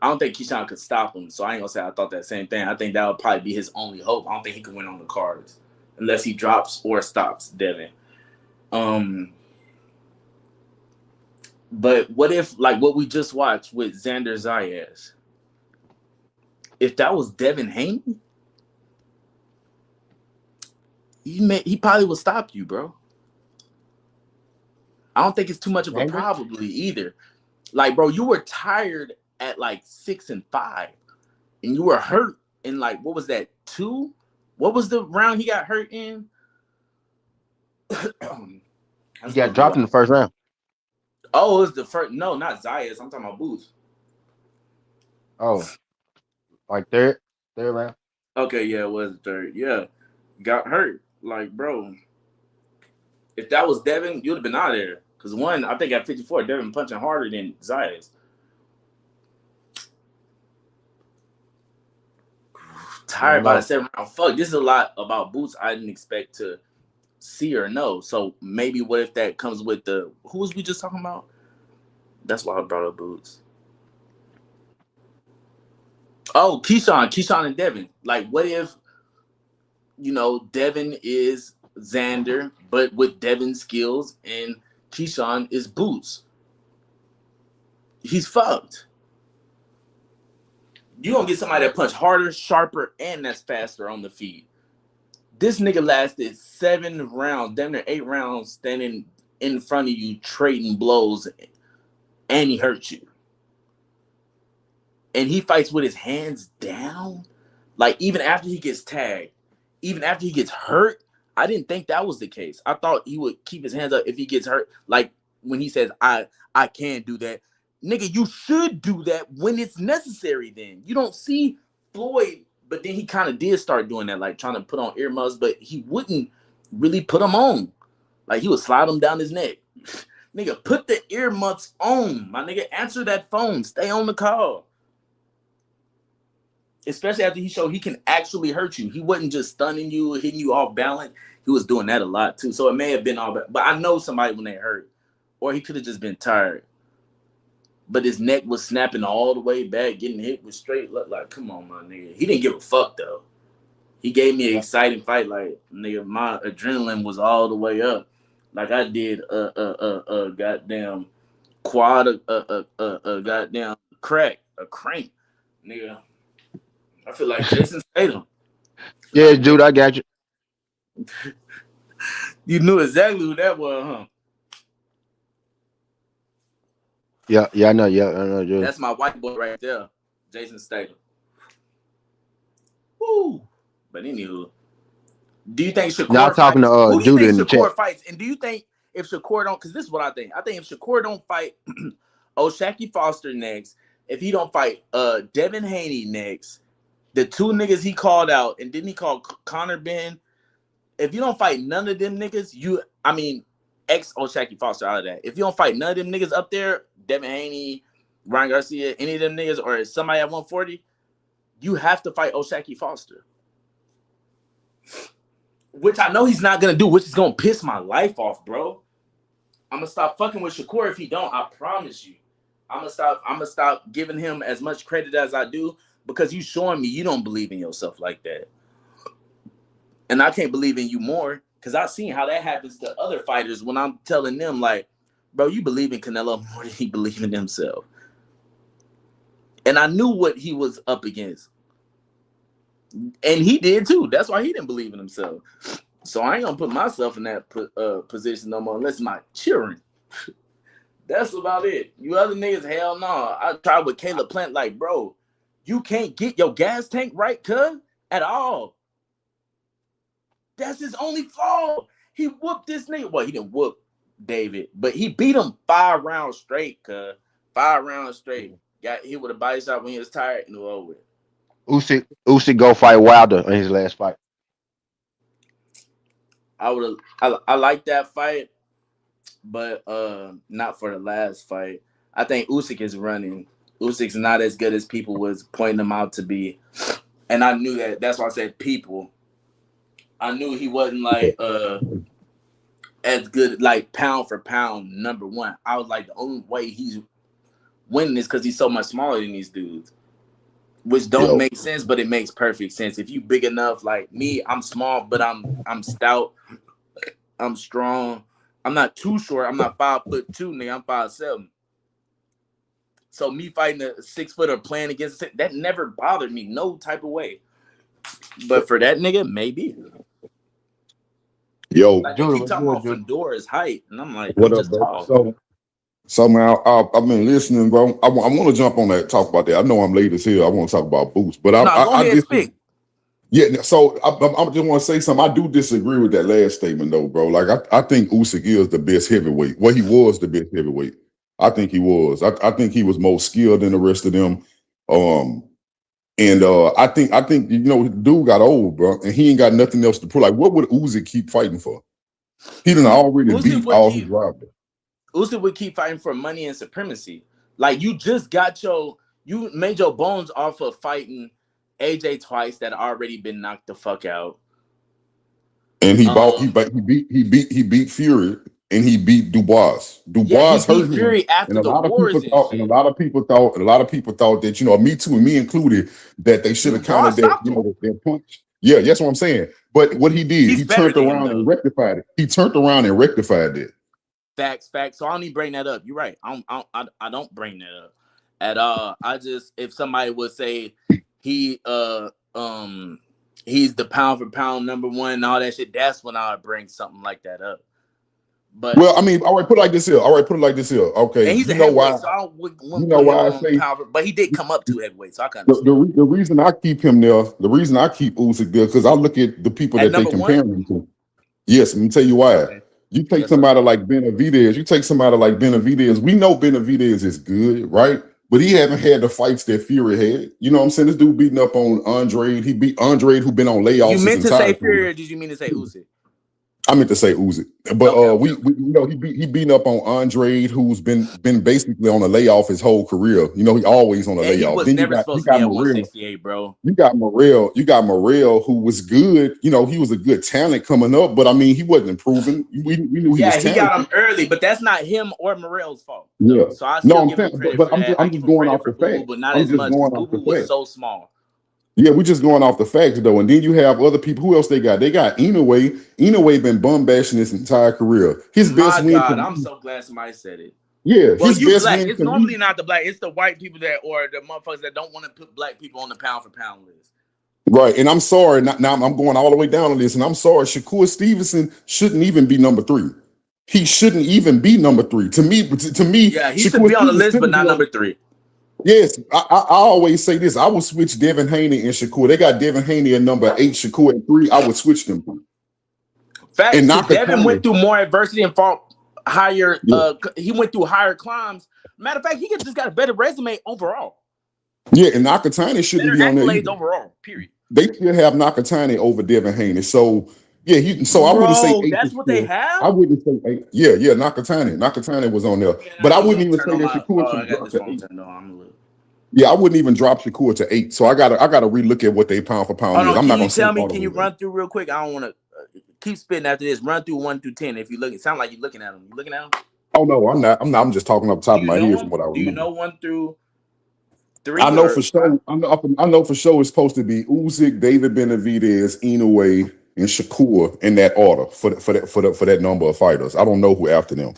I don't think Keyshawn could stop him. So I ain't gonna say I thought that same thing. I think that would probably be his only hope. I don't think he can win on the cards unless he drops or stops Devin. But what if, like what we just watched with Xander Zayas, if that was Devin Haney? he probably will stop you, bro. I don't think it's too much of a Dangerous. probably either. Like, bro, you were tired at like 6 and 5, and you were hurt in like what was that 2? What was the round he got hurt in? He got dropped in the first round. Oh, it was the first. No, not Zayas. I'm talking about Boots. Oh, like third round. Okay, yeah, it was third. Yeah, got hurt. Like, bro, if that was Devin, you'd have been out of there. Because one, I think at 54, Devin punching harder than Zayas. Tired by the 7th round. Fuck, this is a lot about Boots I didn't expect to see or know. So maybe what if that comes with the who was we just talking about? That's why I brought up Boots. Oh, Keyshawn and Devin. Like, what if Devin is Xander, but with Devin's skills, and Keyshawn is Boots? He's fucked. You gonna get somebody that punch harder, sharper, and that's faster on the feet. This nigga lasted 7 rounds, damn near 8 rounds, standing in front of you, trading blows, and he hurt you. And he fights with his hands down. Like, even after he gets tagged, even after he gets hurt, I didn't think that was the case. I thought he would keep his hands up if he gets hurt. Like, when he says, I can't do that. Nigga, you should do that when it's necessary then. You don't see Floyd, but then he kind of did start doing that, like trying to put on earmuffs, but he wouldn't really put them on. Like, he would slide them down his neck. Nigga, put the earmuffs on. My nigga, answer that phone. Stay on the call. Especially after he showed he can actually hurt you. He wasn't just stunning you, hitting you off balance. He was doing that a lot too. So it may have been all bad. But I know somebody when they hurt. Or he could have just been tired. But his neck was snapping all the way back, getting hit with straight look. Like, come on, my nigga. He didn't give a fuck though. He gave me an exciting fight. Like, nigga, my adrenaline was all the way up. Like I did goddamn quad, goddamn crank, nigga. I feel like Jason Statham. Yeah, Like, dude, I got you. You knew exactly who that was, huh? Yeah, I know, dude. That's my white boy right there, Jason Statham. Woo! But anywho, do you think Shakur Now I'm talking fights? to Who do you Judah think in the chat. Shakur fights? And do you think if Shakur don't? Because this is what I think. I think if Shakur don't fight O'Shaquie Foster next, if he don't fight Devin Haney next, the 2 niggas he called out, and didn't he call Connor Ben? If you don't fight none of them niggas, ex O'Shaquie Foster out of that. If you don't fight none of them niggas up there, Devin Haney, Ryan Garcia, any of them niggas, or somebody at 140, you have to fight O'Shaquie Foster. Which I know he's not gonna do, which is gonna piss my life off, bro. I'm gonna stop fucking with Shakur if he don't. I promise you. I'm gonna stop giving him as much credit as I do, because you showing me you don't believe in yourself like that. And I can't believe in you more, because I've seen how that happens to other fighters when I'm telling them, like, bro, you believe in Canelo more than he believes in himself. And I knew what he was up against. And he did too. That's why he didn't believe in himself. So I ain't gonna put myself in that position no more unless my children. That's about it. You other niggas, hell no. I tried with Caleb Plant, like, bro, you can't get your gas tank right, cuz, at all. That's his only flaw. He whooped this nigga. Well, he didn't whoop David, but he beat him 5 rounds straight, cuz. 5 rounds straight. Got hit with a body shot when he was tired and over with. Usyk go fight Wilder in his last fight. I like that fight, but not for the last fight. I think Usyk is running. Usyk's not as good as people was pointing him out to be. And I knew that. That's why I said people. I knew he wasn't like as good, like pound for pound, number one. I was like, the only way he's winning is because he's so much smaller than these dudes. Which don't make sense, but it makes perfect sense. If you big enough, like me, I'm small, but I'm stout. I'm strong. I'm not too short. I'm not 5'2", nigga. I'm 5'7". So me fighting a 6 foot or playing against it, that never bothered me, no type of way. But for that nigga, maybe. Yo, Like they Judah, keep what's talking good, about Judah? Fedora's height, and I'm like, what he up, just bro? tall. So man, I've been listening, bro. I want to jump on that, talk about that. I know I'm late as hell. I want to talk about Boots, but No, go I ahead, disagree. speak. Yeah, so I just want to say something. I do disagree with that last statement, though, bro. Like I think Usyk is the best heavyweight. Well, he was the best heavyweight. I think he was. I think he was more skilled than the rest of them. Um, and I think dude got old, bro, and he ain't got nothing else to prove. Like, what would Usyk keep fighting for? He done already Usyk beat would all his keep rivals. Usyk would keep fighting for money and supremacy. Like you made your bones off of fighting AJ twice that already been knocked the fuck out. And he beat Fury and he beat Dubois. Yeah, he Dubois beat hurt him, Fury and after a the lot of people wars and thought, shit. a lot of people thought that me too, and me included, that they should have Dubois countered that stopped him. their punch. Yeah, that's what I'm saying. But what he did, He's he better turned than him around and though. rectified it. He turned around and rectified it. Facts. So I don't even bring that up. You're right. I don't bring that up at all. I just if somebody would say he he's the pound for pound number one and all that shit, that's when I would bring something like that up. But Well, I mean, all right, put it like this here. Okay, and he's a you know why? heavyweight, so I wouldn't You know put him why I on say pound for, but he did come up to heavyweight, so I can the, understand. the reason I keep him there, the reason I keep Usyk there, because I look at the people At that they number compare one? him to. Yes, let me tell you why. Okay. You take Yes, sir. somebody like Benavidez. You take somebody like Benavidez. We know Benavidez is good, right? But he haven't had the fights that Fury had. You know what I'm saying? This dude beating up on Andre. He beat Andre, who been on You layoffs his meant to say entire Fury, career. or did you mean to say Usyk? I meant to say Usyk, but Okay. he beating up on Andre, who's been basically on a layoff his whole career. You know, he always on a And he layoff. was Then never you supposed to be got at Morrell. 168, bro. You got Morrell, who was good. You know, he was a good talent coming up, but I mean, he wasn't improving. We knew he Yeah, was he got him talented. early, but that's not him or Morel's fault, Yeah. though. So I No, still I'm give him saying, credit but for that. I I'm give just him going credit off for the Boo Boo, fact. but not I'm as just much because going Boo off the Boo was fact. so small. Yeah, we're just going off the facts though. And then you have other people. Who else they got? They got Inoue. Inoue been bum bashing his entire career. His best My win to God, I'm me, so glad somebody said it. yeah, Well, his you best black. win It's to me. normally not the black. It's the white people that or the motherfuckers that don't want to put black people on the pound for pound list. Right, and I'm sorry. Now I'm going all the way down on this, and I'm sorry. Shakur Stevenson shouldn't even be number 3. He shouldn't even be number 3. To me, Yeah, he should Shakur be on the Stevenson list, but shouldn't be not on. number 3. Yes, I always say this. I would switch Devin Haney and Shakur. They got Devin Haney at number 8, Shakur at 3. I would switch them. Facts, And because Devin went Nakatani. through more adversity and fought higher. Yeah, He went through higher climbs. Matter of fact, he just got a better resume overall, yeah, and Nakatani shouldn't better be on there accolades either. overall. Period. They still have Nakatani over Devin Haney. So yeah, so I wouldn't say Bro, 8 for that's what they sure. have. I wouldn't say 8. Yeah, Nakatani was on there. Man, But I I'm wouldn't gonna even turn say on that my. Shakur Oh, I should got drop this to phone 8. turned on. I'm gonna look. Yeah, I wouldn't even drop Shakur to 8. So I gotta relook at what they pound for pound Hold is. on, I'm can not you gonna say tell me? all the Can way you there. run through real quick? I don't want to keep spitting after this. Run through 1 through 10. If you look, it sounds like you're looking at them. You looking at them? Oh no, I'm not. I'm just talking up the Do top of you my know head from them? what I Do you remember. know 1 through I 3 know for or 5? sure. I know for sure it's supposed to be Usyk, David Benavidez, Inoue, and Shakur in that order for that number of fighters. I don't know who after them,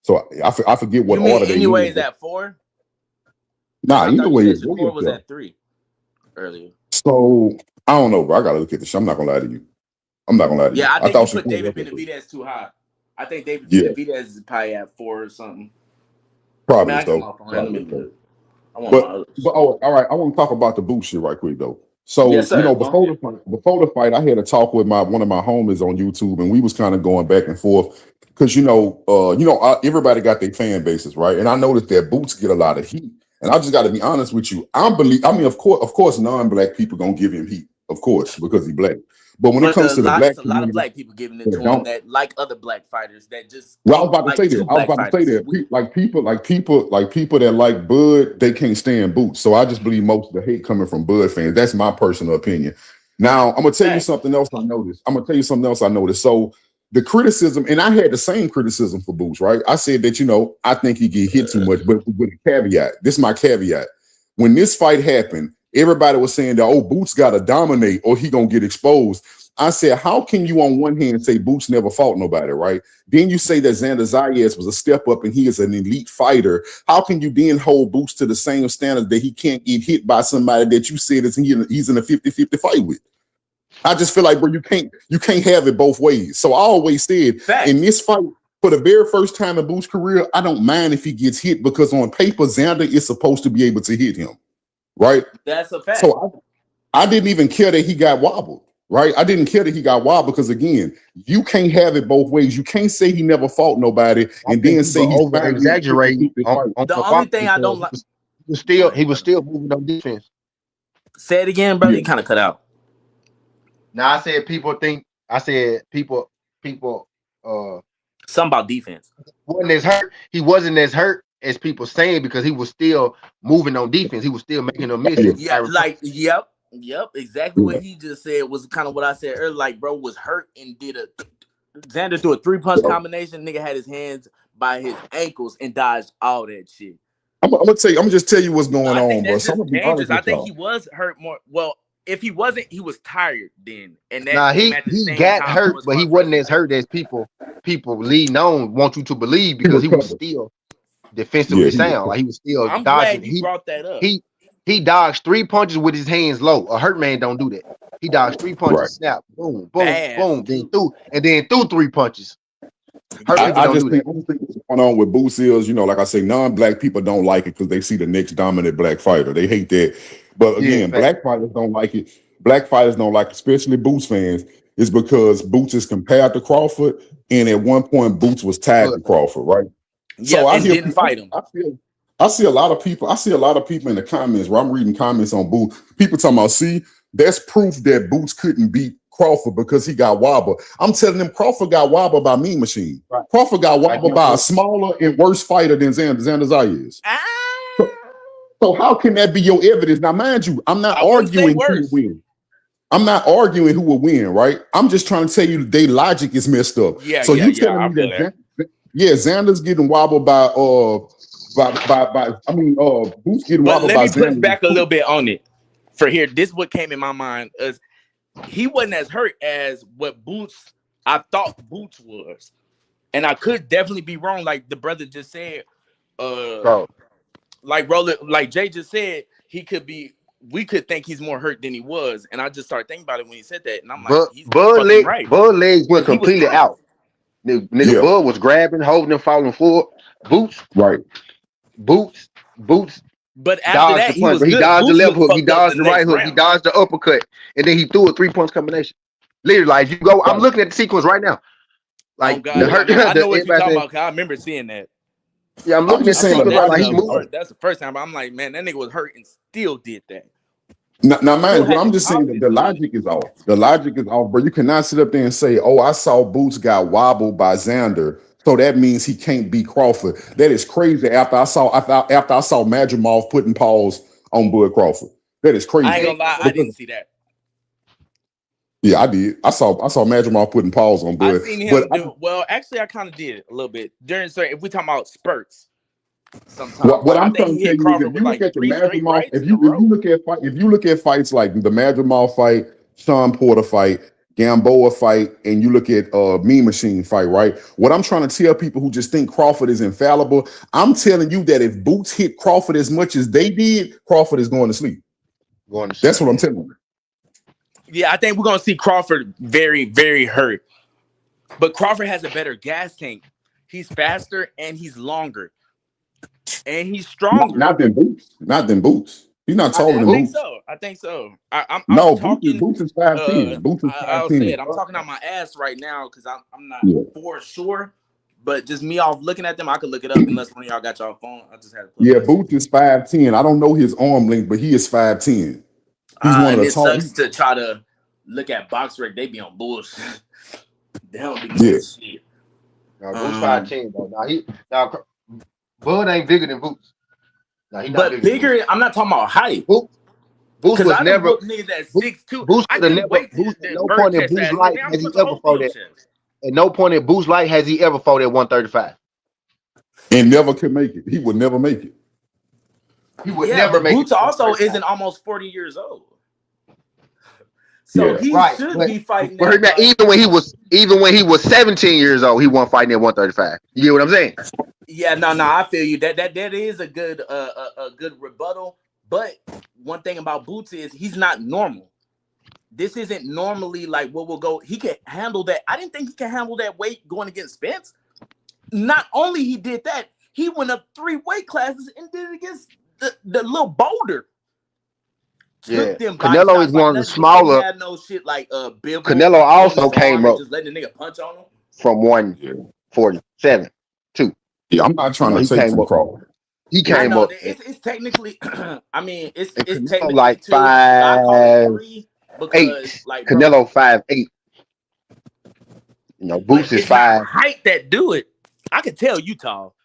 so I forget what You mean order they anyway in. is at 4? Because Nah, I thought you Inoue said is way Shakur up was there. at 3 earlier. So I don't know, bro. I gotta look at this. I'm not gonna lie to you. Yeah, I I think thought you put Shakur was David up there too. Benavidez too high. I think David Yeah, Benavidez is probably at 4 or something. Man, probably I got so. my phone. Let me Probably so. look. I want my other But shit. oh, all right. I want to talk about the boot shit right quick though. Yes, So sir. Go ahead. before the fight, I had a talk with one of my homies on YouTube, and we was kind of going back and forth because everybody got their fan bases, right? And I noticed that Boots get a lot of heat, and I just got to be honest with you. I mean, of course, non-black people gonna give him heat, of course, because he's black. But when it But comes to the it's black a lot of community black people giving it that to him don't. that like other black fighters that just Well, I was can't about to like say that. two black fighters. It's weird. People that like Bud, they can't stand Boots. So I just believe most of the hate coming from Bud fans. That's my personal opinion. Now I'm gonna tell you Facts. something else I noticed. So the criticism, and I had the same criticism for Boots, right? I said that I think he get hit too much, but with a caveat. This is my caveat. When this fight happened, everybody was saying that Boots gotta dominate or he gonna get exposed. I said, how can you on one hand say Boots never fought nobody, right? Then you say that Xander Zayas was a step up and he is an elite fighter. How can you then hold Boots to the same standard that he can't get hit by somebody that you said he's in a 50-50 fight with? I just feel like, bro, you can't have it both ways. So I always said Facts. in this fight, for the very first time in Boots' career, I don't mind if he gets hit because on paper, Xander is supposed to be able to hit him, right? That's a fact. So I didn't even care that he got wobbled, right? I didn't care that he got wobbled because, again, you can't have it both ways. You can't say he never fought nobody and then say he's over exaggerating. The only thing I don't like, he was still moving on defense. say it again, brother. You kind of cut out. Now I said people Something about defense. wasn't as hurt. He wasn't as hurt as people saying because he was still moving on defense. He was still making them miss. Yeah, like yep, exactly what he just said was kind of what I said earlier. Like, bro was hurt and did Xander threw a 3-punch combination. Nigga had his hands by his ankles and dodged all that shit. I'm gonna just tell you what's going on, bro. That's just dangerous. I think he was hurt more. Well, if he wasn't, he was tired then. And that he got hurt, but he wasn't as hurt as people leading on want you to believe because he was still defensively sound. Like he was still I'm dodging. Glad you brought that up. He dodged 3 punches with his hands low. A hurt man don't do that. He dodged 3 punches, snap, boom, boom, boom, then threw 3 punches. I just think what's going on with Boots is, like I say, non-black people don't like it because they see the next dominant black fighter. They hate that. But again, black fighters don't like it. Black fighters don't like it, especially Boots fans, is because Boots is compared to Crawford, and at one point Boots was tied to Crawford, right? Yeah, so I didn't fight him. I see a lot of people in the comments where I'm reading comments on Boots. People talking about, see, that's proof that Boots couldn't beat Crawford because he got wobbled. I'm telling them Crawford got wobbled by Mean Machine. Right. Crawford got wobbled by a smaller and worse fighter than Xander Zayas. So how can that be your evidence? Now, mind you, I'm not arguing who will win. I'm not arguing who will win, right? I'm just trying to tell you their logic is messed up. Yeah, so you telling me that Xander's getting wobbled by Boots getting wobbled by Xander. Let me push back a little bit on it. For here, this what came in my mind is he wasn't as hurt as what I thought Boots was. And I could definitely be wrong, like the brother just said. Like Jay just said, we could think he's more hurt than he was. And I just started thinking about it when he said that. And I'm like, he's fucking right. Bud legs went completely out. Nigga Bud was grabbing, holding and falling forward. Boots. But after that, he dodged the left hook, he dodged the right hook, he dodged the uppercut, and then he threw a 3-punch combination. Literally, like you go, I'm looking at the sequence right now. Like I know what you're talking about. I remember seeing that. Yeah, I'm looking at the sequence like he moved. That's the first time. But I'm like, man, that nigga was hurt and still did that. Now, man, I'm just saying that the logic is off. The logic is off, bro. You cannot sit up there and say, "Oh, I saw Boots got wobbled by Xander, so that means he can't beat Crawford." That is crazy. After I saw Madrimov putting paws on Bud Crawford, that is crazy. I ain't gonna lie, I didn't see that. Yeah, I did. I saw Madrimov putting paws on Bud. I seen him well. Actually, I kind of did a little bit during certain. If we talking about spurts. Sometimes what I'm trying to tell you is, if you look at the Madrimov, if you look at fights like the Madrimov fight, Sean Porter fight, Gamboa fight, and you look at Mean Machine fight, right? What I'm trying to tell people who just think Crawford is infallible, I'm telling you that if Boots hit Crawford as much as they did, Crawford is going to sleep. That's what I'm telling you. Yeah, I think we're gonna see Crawford very, very hurt. But Crawford has a better gas tank. He's faster and he's longer. And he's stronger. Not than Boots. He's not taller than Boots. I think so. Boots is 5'10". Boots is 5'10". I'm talking out my ass right now because I'm not for sure. But just me off looking at them, I could look it up unless one of y'all got y'all phone. I just had to Boots is 5'10". I don't know his arm length, but he is 5'10". He's one of the tallest. Sucks to try to look at BoxRec. They be on bullshit. They don't be doing shit. No, Boots 5'10" though. Bud ain't bigger than Boots. No, he not bigger. I'm not talking about height. Boots was never niggas that 6'2". Boots could have never. No point in Boots' life has he ever fought that. At no point in Boots' life has he ever fought at 135. And never could make it. He would never make it. He would never make Boots it. Boots also isn't almost 40 years old. So he should be fighting. Even when he was 17 years old, he wasn't fighting at 135. You get what I'm saying? Yeah, no, I feel you. That is a good rebuttal. But one thing about Boots is he's not normal. this isn't normally like what will go. He can handle that. I didn't think he can handle that weight going against Spence. Not only he did that, he went up 3 weight classes and did it against the little boulder. Yeah, Took them body Canelo is shots like one of the nothing. He ain't smaller. had no shit like Bivol Canelo on also his came arm and up just letting the nigga punch on him. from 147 too. Yeah, I'm not trying to He take came from up. Crawford. He I came know up. that it's technically. I mean, it's Canelo technically like 2. I call it 3 5'8". because, like, bro, Canelo 5'8". You know, but Boots is it's not 5. height that do it. I can tell you tall.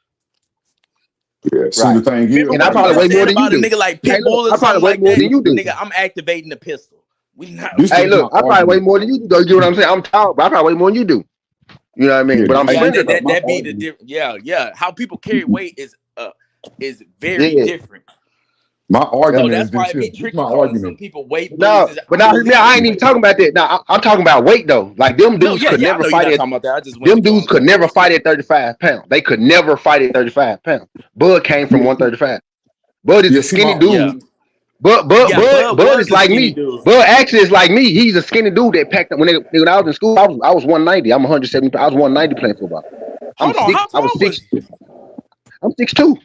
Yeah, see Right. the thing is, Remember And I what you probably just weigh more said than you about a do. nigga like Hey, look, Pitbull or I probably something weigh like more that? than you do. Nigga, I'm activating the pistol. We not. this Hey, is my look, I probably weigh argument. more than you do. You get what I'm saying? I'm tall, but I probably weigh more than you do. You know what I mean? Yeah, But I'm hey, Yeah, this slender is though. my that be the argument. difference. Yeah. How people carry weight is very Yeah. different. My Yeah. So argument is that's why this it here. be This is tricky my calling some argument. people weight bullies. No, but I now hear me out. believe I you. ain't even talking about that. Now I'm talking about weight though. Like them No, dudes could I never know you're fight not at. talking about that. I just wanted Them to call dudes them could something never else. fight at 35 pounds. They could never fight at 35 pounds. Bud came from Yeah, 135. Bud is yeah, a see my skinny Yeah, dude. Bud Bud is was a like skinny me. dude. Bud actually is like me. He's a skinny dude that packed up when I was in school. I was 190. I'm 170. I was 190 playing football. Hold on, how I tall was was 6. he? I'm 6'2"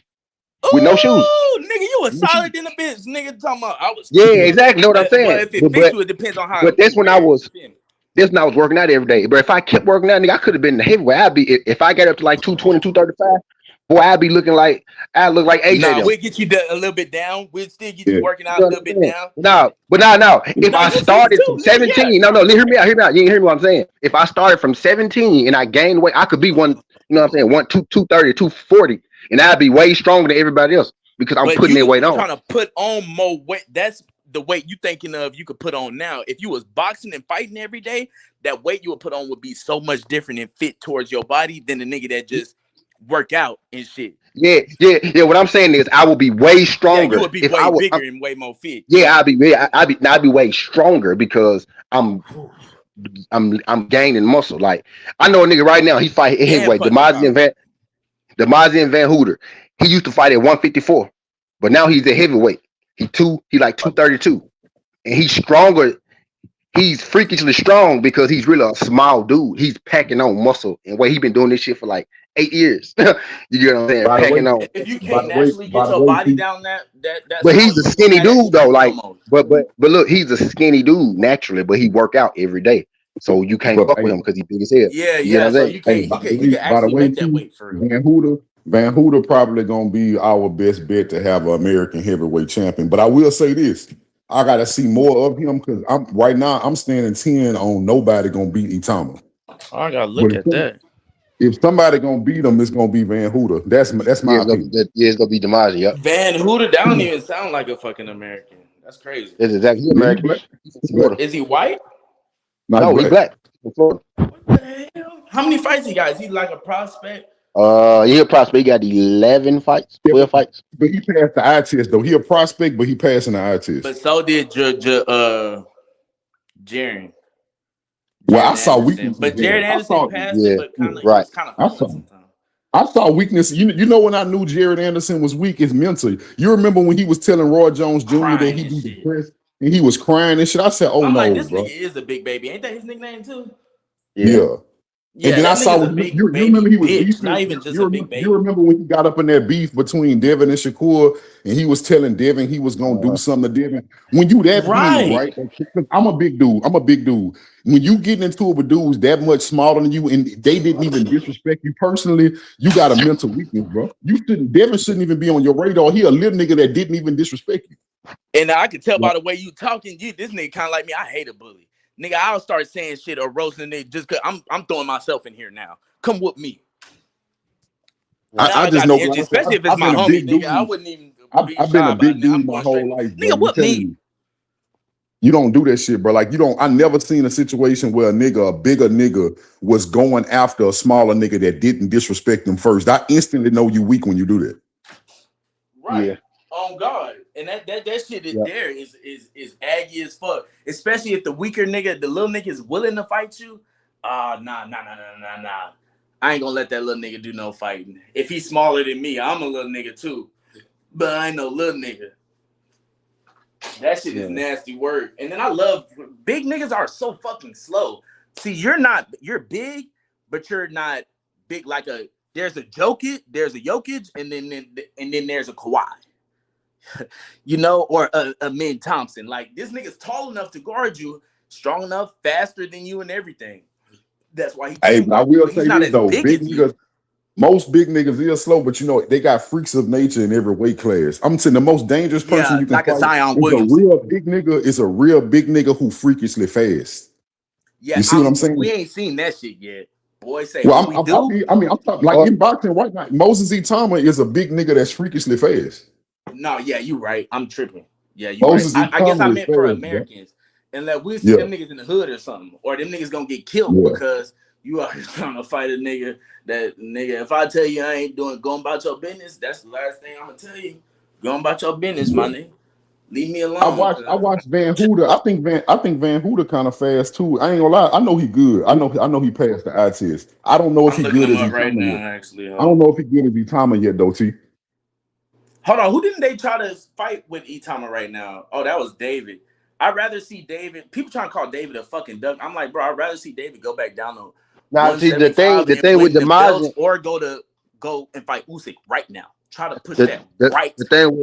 with no shoes. Ooh, nigga, you was solid in the bitch, nigga. Talking about I was, Yeah, exactly. Know what I'm but saying? if it fits you, it depends on how But you that's when wear I it. was. You feel me? This when I was working out every day. But if I kept working out, nigga, I could have been the heavyweight. I'd be if I got up to like 220, 235. Boy, I'd be looking like I look like AJ Nah, them. we'll get you a little bit down. We'll still get you yeah. working You out know a what little I'm bit saying? down. No, but no. If No, I you 6'2", started from nigga. Yeah, 17, no, hear me out. You ain't hear me what I'm saying. If I started from 17 and I gained weight, I could be one, you know what I'm saying, 230, 240, and I'd be way stronger than everybody else because I'm but putting that weight you on. trying to put on more weight. That's the weight you thinking of. You could put on now. If you was boxing and fighting every day, that weight you would put on would be so much different and fit towards your body than the nigga that just work out and shit. Yeah. What I'm saying is I will be way Yeah, you stronger would be if I way was. bigger and way more fit. Yeah, I'd be way stronger because I'm gaining muscle. Like I know a nigga right now, he fight And heavyweight, punching power. Demazian Van Hooter. He used to fight at 154, but now he's a heavyweight. He like 232. And he's stronger. He's freakishly strong because he's really a small dude. He's packing on muscle and he been doing this shit for like 8 years. You get what I'm saying? By the way, Packing on. If you by can't the way, naturally by get the your way, body down that But small, he's a you will skinny have that dude though. strength no Like, more. but look, he's a skinny dude naturally, but he work out every day. So you can't but fuck with him because he's big as hell. You get what Yeah. I'm So saying? you hey, can't. He could by the actually way, make that too, weight for real. Van Hooter probably gonna be our best bet to have an American heavyweight champion. But I will say this: I gotta see more of him because I'm standing 10 on nobody gonna beat Itama. I gotta But look at that. if somebody gonna beat him, it's gonna be Van Hooter. That's Yeah, my opinion. it's gonna be DiMaggio. Yep, Van Hooter, that don't even sound like a fucking American. That's crazy. that's exactly. He's Yeah, he American. black. He's from He black. Florida. Is he white? Not No, he black. black. He's from Florida. What the hell? How many fights he got? Is he like a prospect? He a prospect. He got 11 fights, Yeah, 12 fights. but he passed the eye test though. He a prospect, but he passing the eye test. But so did Jaron. Well, I Jared saw Anderson. weakness in But Jared Jared. Anderson passed it, Yeah, but kind of he right. was kind of I fumbling saw. sometimes. I saw weakness. You know when I knew Jared Anderson was weak is mental. You remember when he was telling Roy Jones Jr. that Crying he and be shit. depressed and he was crying and shit. I said, "Oh I'm like, no, this nigga bro." is a big baby. Ain't that his nickname too? Yeah. Yeah. And Yeah, then I that saw nigga's a when big you remember baby he was bitch. beefing. Not even just a big You baby. remember when he got up in that beef between Devin and Shakur, and he was telling Devin he was gonna do Uh, something to Devin. When you that big, Right. right? Because I'm a big dude. When you getting into it with dudes that much smaller than you, and they didn't even disrespect you personally, you got a mental weakness, bro. Devin shouldn't even be on your radar. He a little nigga that didn't even disrespect you. And I could tell Yeah. by the way you talking, this nigga kind of like me. I hate a bully. Nigga, I'll start saying shit or roasting nigga just cause I'm throwing myself in here now. Come with me. Now I I just got know, the energy, like I said, especially if it's I've my been a homie, big nigga. I dude. wouldn't even be I've been shy a about it. big Nigga, I'm dude my going whole straight. life, bro. Nigga, I'm whoop telling me. you. You don't do that shit, bro. Like I never seen a situation where a bigger nigga was going after a smaller nigga that didn't disrespect them first. I instantly know you weak when you do that. Right. yeah. On God. And that shit Yeah. there is aggy as fuck. Especially if the weaker nigga, the little nigga is willing to fight you. Nah. I ain't gonna let that little nigga do no fighting. If he's smaller than me, I'm a little nigga too. But I ain't no little nigga. That shit is nasty work. And then I love big niggas are so fucking slow. See, you're big, but you're not big like there's a Jokic, and then there's a Kawhi. You know, or a Min Thompson. Like this nigga's tall enough to guard you, strong enough, faster than you and everything. That's why he Hey, can't I guard you, will but he's say not this as though, big big as you. niggas, most big niggas is slow, but you know they got freaks of nature in every weight class. I'm saying the most dangerous person Yeah, you can like a fight Zion is a Williamson. real big nigga. Is a real big nigga who freakishly fast. Yeah, You see what I'm saying? we ain't seen that shit yet. Boys say Well, when we do. I'm talking like in boxing right now. Moses Itama is a big nigga that's freakishly fast. No, yeah, you right. I'm tripping. Yeah, you Moses right. I guess I Itama is meant for fast, bro. Americans. And like we'll see Yeah, them niggas in the hood or something. Or them niggas gonna get killed yeah. because you are trying to fight a nigga that nigga. If I tell you I ain't going about your business, that's the last thing I'm gonna tell you. Going about your business, my nigga. Leave me alone. I watched Van Hooter. I think Van Hooter kind of fast too. I ain't gonna lie. I know he good. I know he passed the eye test. I don't know if I'm he looking good him as up right Itama now, yet. actually. I don't know if he good as Itama yet though, T. Hold on, who didn't they try to fight with Itama right now? Oh, that was David. I'd rather see David. People trying to call David a fucking duck. I'm like, bro, I'd rather see David go back down to Now, see, the 175 thing and with win the belt, Demazin, or go and fight Usyk right now. Try to push that right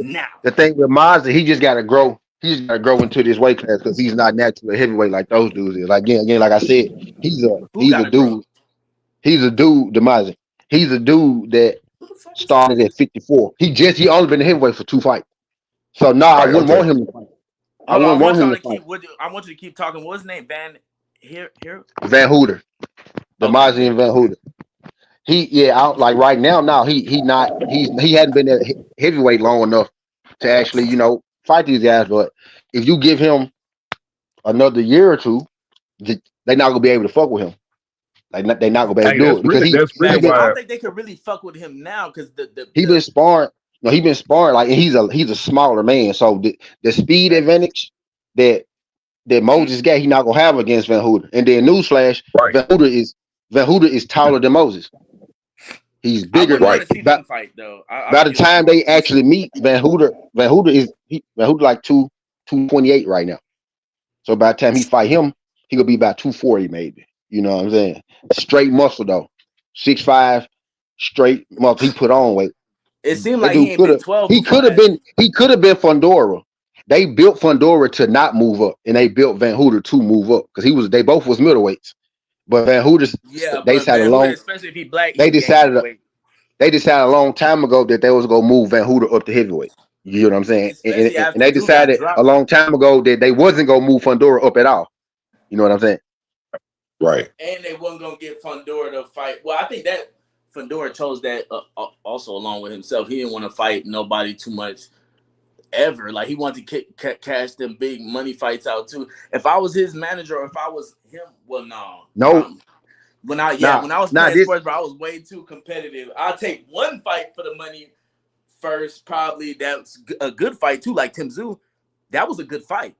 now. the thing with Mazda, he just got to grow. He just got to grow into this weight class because he's not naturally heavyweight like those dudes is. Like again, like I said, Who he's a got to grow? dude. He's a dude, Demazin. He's a dude that Who the fuck is started at 54. He only been a heavyweight for 2 fights. So no, I Right, wouldn't okay. want him to fight. I Hold on, wouldn't I want want him y'all to to fight. I want you to keep talking. What's his name? Van here. Van Hooter, Okay, Demazin bet. and Van Hooter. Out like right now. Now he hadn't been at heavyweight long enough to actually fight these guys. But if you give him another year or two, they're not gonna be able to fuck with him. Like they're not gonna be able to Hey, do it because that's really Facts. I why. don't think they could really fuck with him now because he been sparring. No, he been sparring like, and he's a smaller man. So the speed advantage that Moses got, he not gonna have against Van Hooter. And then newsflash, Right, Van Hooter is taller than Moses. He's I bigger. wouldn't want right. to see them fight though. By I'll the be honest. time they actually meet, Van Hooter like 228 right now. So by the time he fight him, he gonna be about 240 maybe. You know what I'm saying? Straight muscle though, 6'5", straight muscle. He put on weight. It seemed That like he dude ain't been 12 before that. he could have been Fundora. They built Fundora to not move up, and they built Van Hooter to move up because they both was middleweights. But Van Hooter, Yeah, they but decided Van Hooter, especially if he black, he they can gain decided his weight. they decided a long time ago that they was gonna move Van Hooter up to heavyweight. You know what I'm saying? And, Especially and, and after they Drew got decided a dropped. long time ago that they wasn't gonna move Fundora up at all. You know what I'm saying? Right. And they wasn't gonna get Fundora to fight. Well, I think that Fundora chose that also along with himself. He didn't want to fight nobody too much ever. Like he wanted to cash them big money fights out too. If I was his manager or if I was him, well, no. No, When I was playing this sports, bro, I was way too competitive. I'll take one fight for the money first. Probably that's a good fight too. Like Tim Tszyu, that was a good fight.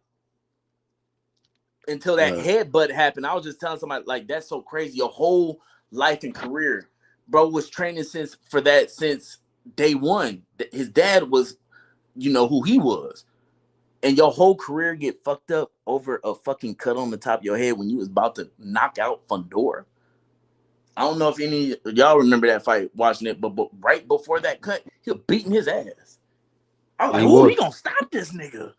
Until that headbutt happened, I was just telling somebody like that's so crazy. Your whole life and career, bro, was training since day one. His dad was, who he was, and your whole career get fucked up over a fucking cut on the top of your head when you was about to knock out Fundora. I don't know if any of y'all remember that fight watching it, but right before that cut, he was beating his ass. I was like, "Oh, he gonna stop this nigga."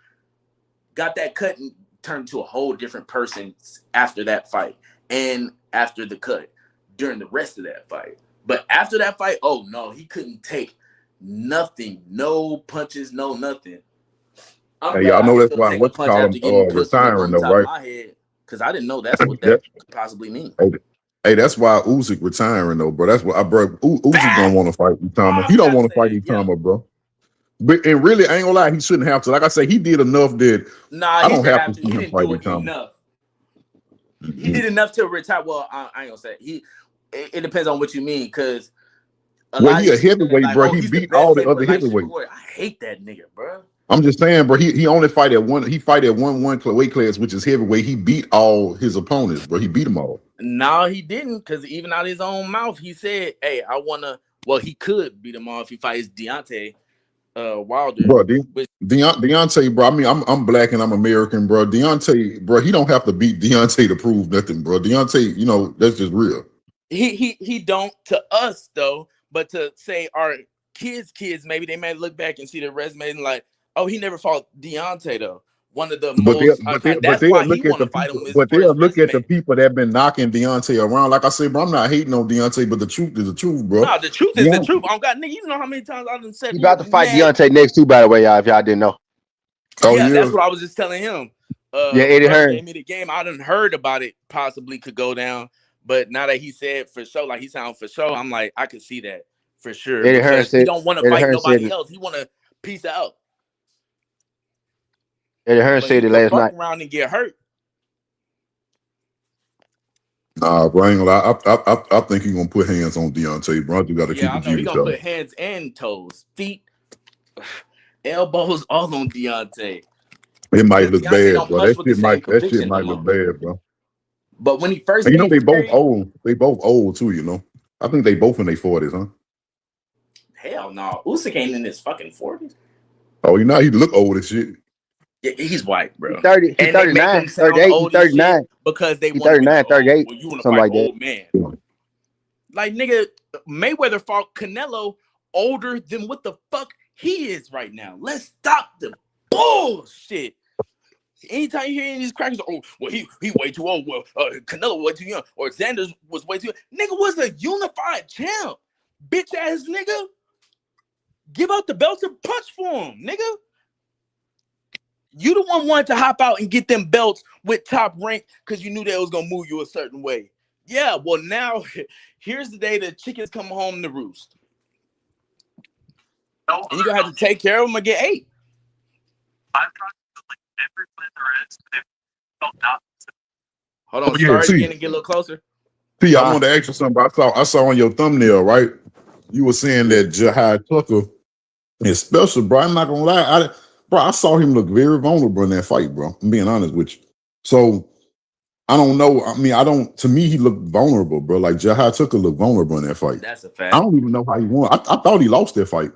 Got that cut and turned to a whole different person after that fight and after the cut during the rest of that fight. But after that fight, oh no, he couldn't take nothing, no punches, no nothing. I'm Hey, glad y'all I know can that's still why take a what's punch call after him getting pistol whipped retiring on the though, top of right? my head because I didn't know that's what That, that could possibly mean. hey, that's why Usyk retiring though, bro. That's what I bro. Usyk don't want to fight Itama. I He don't forgot to want to say fight that. Yeah. Itama, bro. But and really, I ain't gonna lie, he shouldn't have to. Like I say, he did enough that Nah, I he don't should have have to to. see He him didn't fight do it Itama. enough. He did enough to retire. Well, I ain't gonna say it depends on what you mean, because a Well, lot of he a these people say heavyweight, like, bro. oh, He he's the beat all best the other heavyweight, like heavyweights. Shakur. I hate that nigga, bro. I'm just saying, bro. He only fight at one. He fight at one weight class, which is heavyweight. He beat all his opponents, bro. He beat them all. No, he didn't, because even out of his own mouth, he said, "Hey, I wanna." Well, he could beat him all if he fights Deontay, Wilder. Bro, Deontay, bro. I mean, I'm black and I'm American, bro. Deontay, bro, he don't have to beat Deontay to prove nothing, bro. Deontay, you know, that's just real. He don't to us though, but to say our kids, maybe they may look back and see the resume and like, oh, he never fought Deontay though. One of the most that's they'll why he look at want the to fight him people, is but for they'll his look at the resume. people that been knocking Deontay around. Like I said, bro, I'm not hating on Deontay, but the truth is the truth, bro. No, the truth is the truth. I don't got nigga. You know how many times I've said He about to fight man. Deontay next too, by the way, y'all. If y'all didn't know. Oh Yeah, yeah, that's what I was just telling him. Yeah, Eddie Brother Hearn. gave me the game. I done heard about it possibly could go down, but now that he said for sure, like he sound for sure, I'm like I could see that for sure Eddie Hearn because he said. don't want to Eddie fight Hearn said. nobody else. He want to peace out. Eddie Hearn But he said it could last fuck night. around and get hurt. nah, bro. I ain't gonna lie. I think he's gonna put hands on Deontay, bro. You got to Yeah, keep I it know he G gonna with put hands and toes, feet, elbows, all on Deontay. It might Because look Deontay bad, don't bro. punch with the same That shit conviction no might look more. bad, bro. But when he first And you know beat they both Fury, old. They both old too. You know. I think they both in their 40s, huh? hell no, Usyk ain't in his fucking 40s. Oh, you know he look old as shit. Yeah, he's white, bro. He 30. He And they make 39. him sound 38. He old as 39. shit because they He want to be like, 39, oh, 38, well, you want to something fight like that. old man. Like, nigga, Mayweather fought Canelo older than what the fuck he is right now. Let's stop the bullshit. Anytime you hear any of these crackers, oh, well, he way too old. Well, Canelo way too young. Or Sanders was way too young. Nigga was a unified champ. Bitch ass nigga. Give out the belts and punch for him, nigga. You the one wanted to hop out and get them belts with Top Rank because you knew they was gonna move you a certain way. Yeah, well now here's the day the chickens come home to roost. And you're gonna have to take care of them and get 8. Hold on, start again and get a little closer. See, I wanted to ask you something. I saw on your thumbnail, right? You were saying that Jahi Tucker is special, bro. I'm not gonna lie. I saw him look very vulnerable in that fight, bro. I'm being honest with you. So I don't know. I mean, to me, he looked vulnerable, bro. Like Jahi Tucker looked vulnerable in that fight. That's a fact. I don't even know how he won. I thought he lost that fight.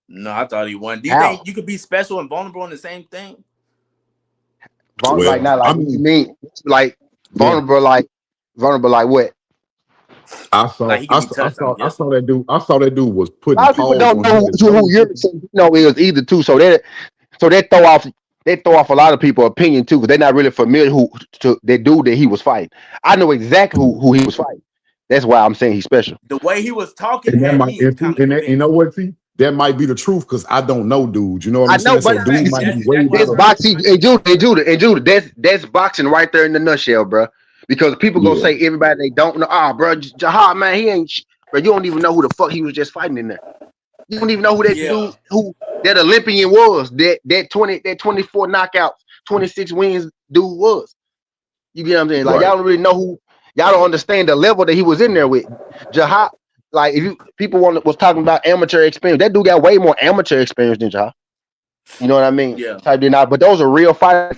No, I thought he won. Do you think you could be special and vulnerable in the same thing? Vulnerable, like not like you mean like vulnerable, like what? I saw that dude. I saw that dude was putting. A lot of people don't know who Yuri is either too. So they throw off a lot of people's opinion too, because they're not really familiar to the dude that he was fighting. I know exactly who he was fighting. That's why I'm saying he's special. The way he was talking and had that me might, and you know what? See, that might be the truth because I don't know, dude. You know what I'm saying? But so dude might be way that's boxing. And Judah, that's boxing right there in the nutshell, bro. Because people gonna say everybody they don't know. Ah, bro, Jahi, man, he ain't. Bro, you don't even know who the fuck he was just fighting in there. You don't even know who that dude, who that Olympian was. That 24 knockouts, 26 wins dude was. You get what I'm saying? Like y'all don't really know who. Y'all don't understand the level that he was in there with. Jahi, like if people was talking about amateur experience, that dude got way more amateur experience than Jahi. You know what I mean? Yeah. But those are real fighters.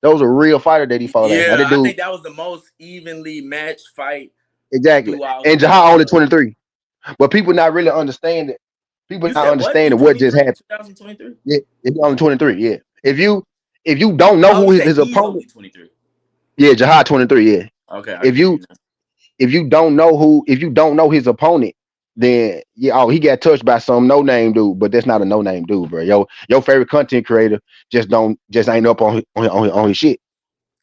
Those are real fighter that he fought. Yeah, I think that was the most evenly matched fight. Exactly. And Jahi only 23. But people not really understanding. People not understanding what just happened. 2023? Yeah, he's only 23. Yeah. If you don't know who his opponent. 23. Yeah, Jahi 23. Yeah. Okay. If you don't know his opponent, then he got touched by some no name dude, but that's not a no name dude, bro. Your favorite content creator just ain't up on his shit.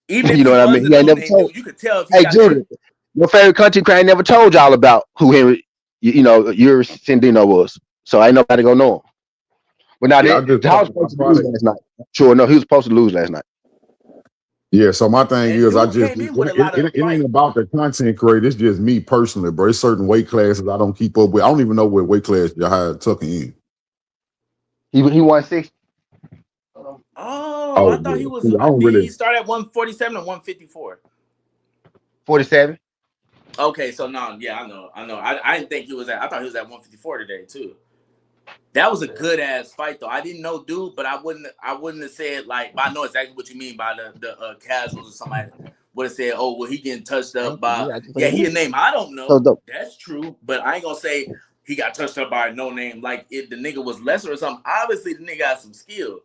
Even you know what I mean? He ain't never told. You could tell if hey, Judah, your favorite content creator never told y'all about who him, your Sendino was. So ain't nobody gonna know him. But now Jahi was supposed to lose last night. Sure enough, he was supposed to lose last night. Yeah, so my thing is, it ain't about the content creator. It's just me personally, bro. There's certain weight classes I don't keep up with. I don't even know what weight class Jahi Tucker in. He won 60. Oh, I thought he was. He started at 147 or 154. 47. Okay, so no, yeah, I know. I didn't think he was at. I thought he was at 154 today too. That was a good ass fight though. I didn't know, dude, but I wouldn't have said like. But I know exactly what you mean by the casuals or somebody would have said, oh, well, he getting touched up by he a name I don't know. That's true, but I ain't gonna say he got touched up by a no name. Like if the nigga was lesser or something, obviously the nigga got some skill.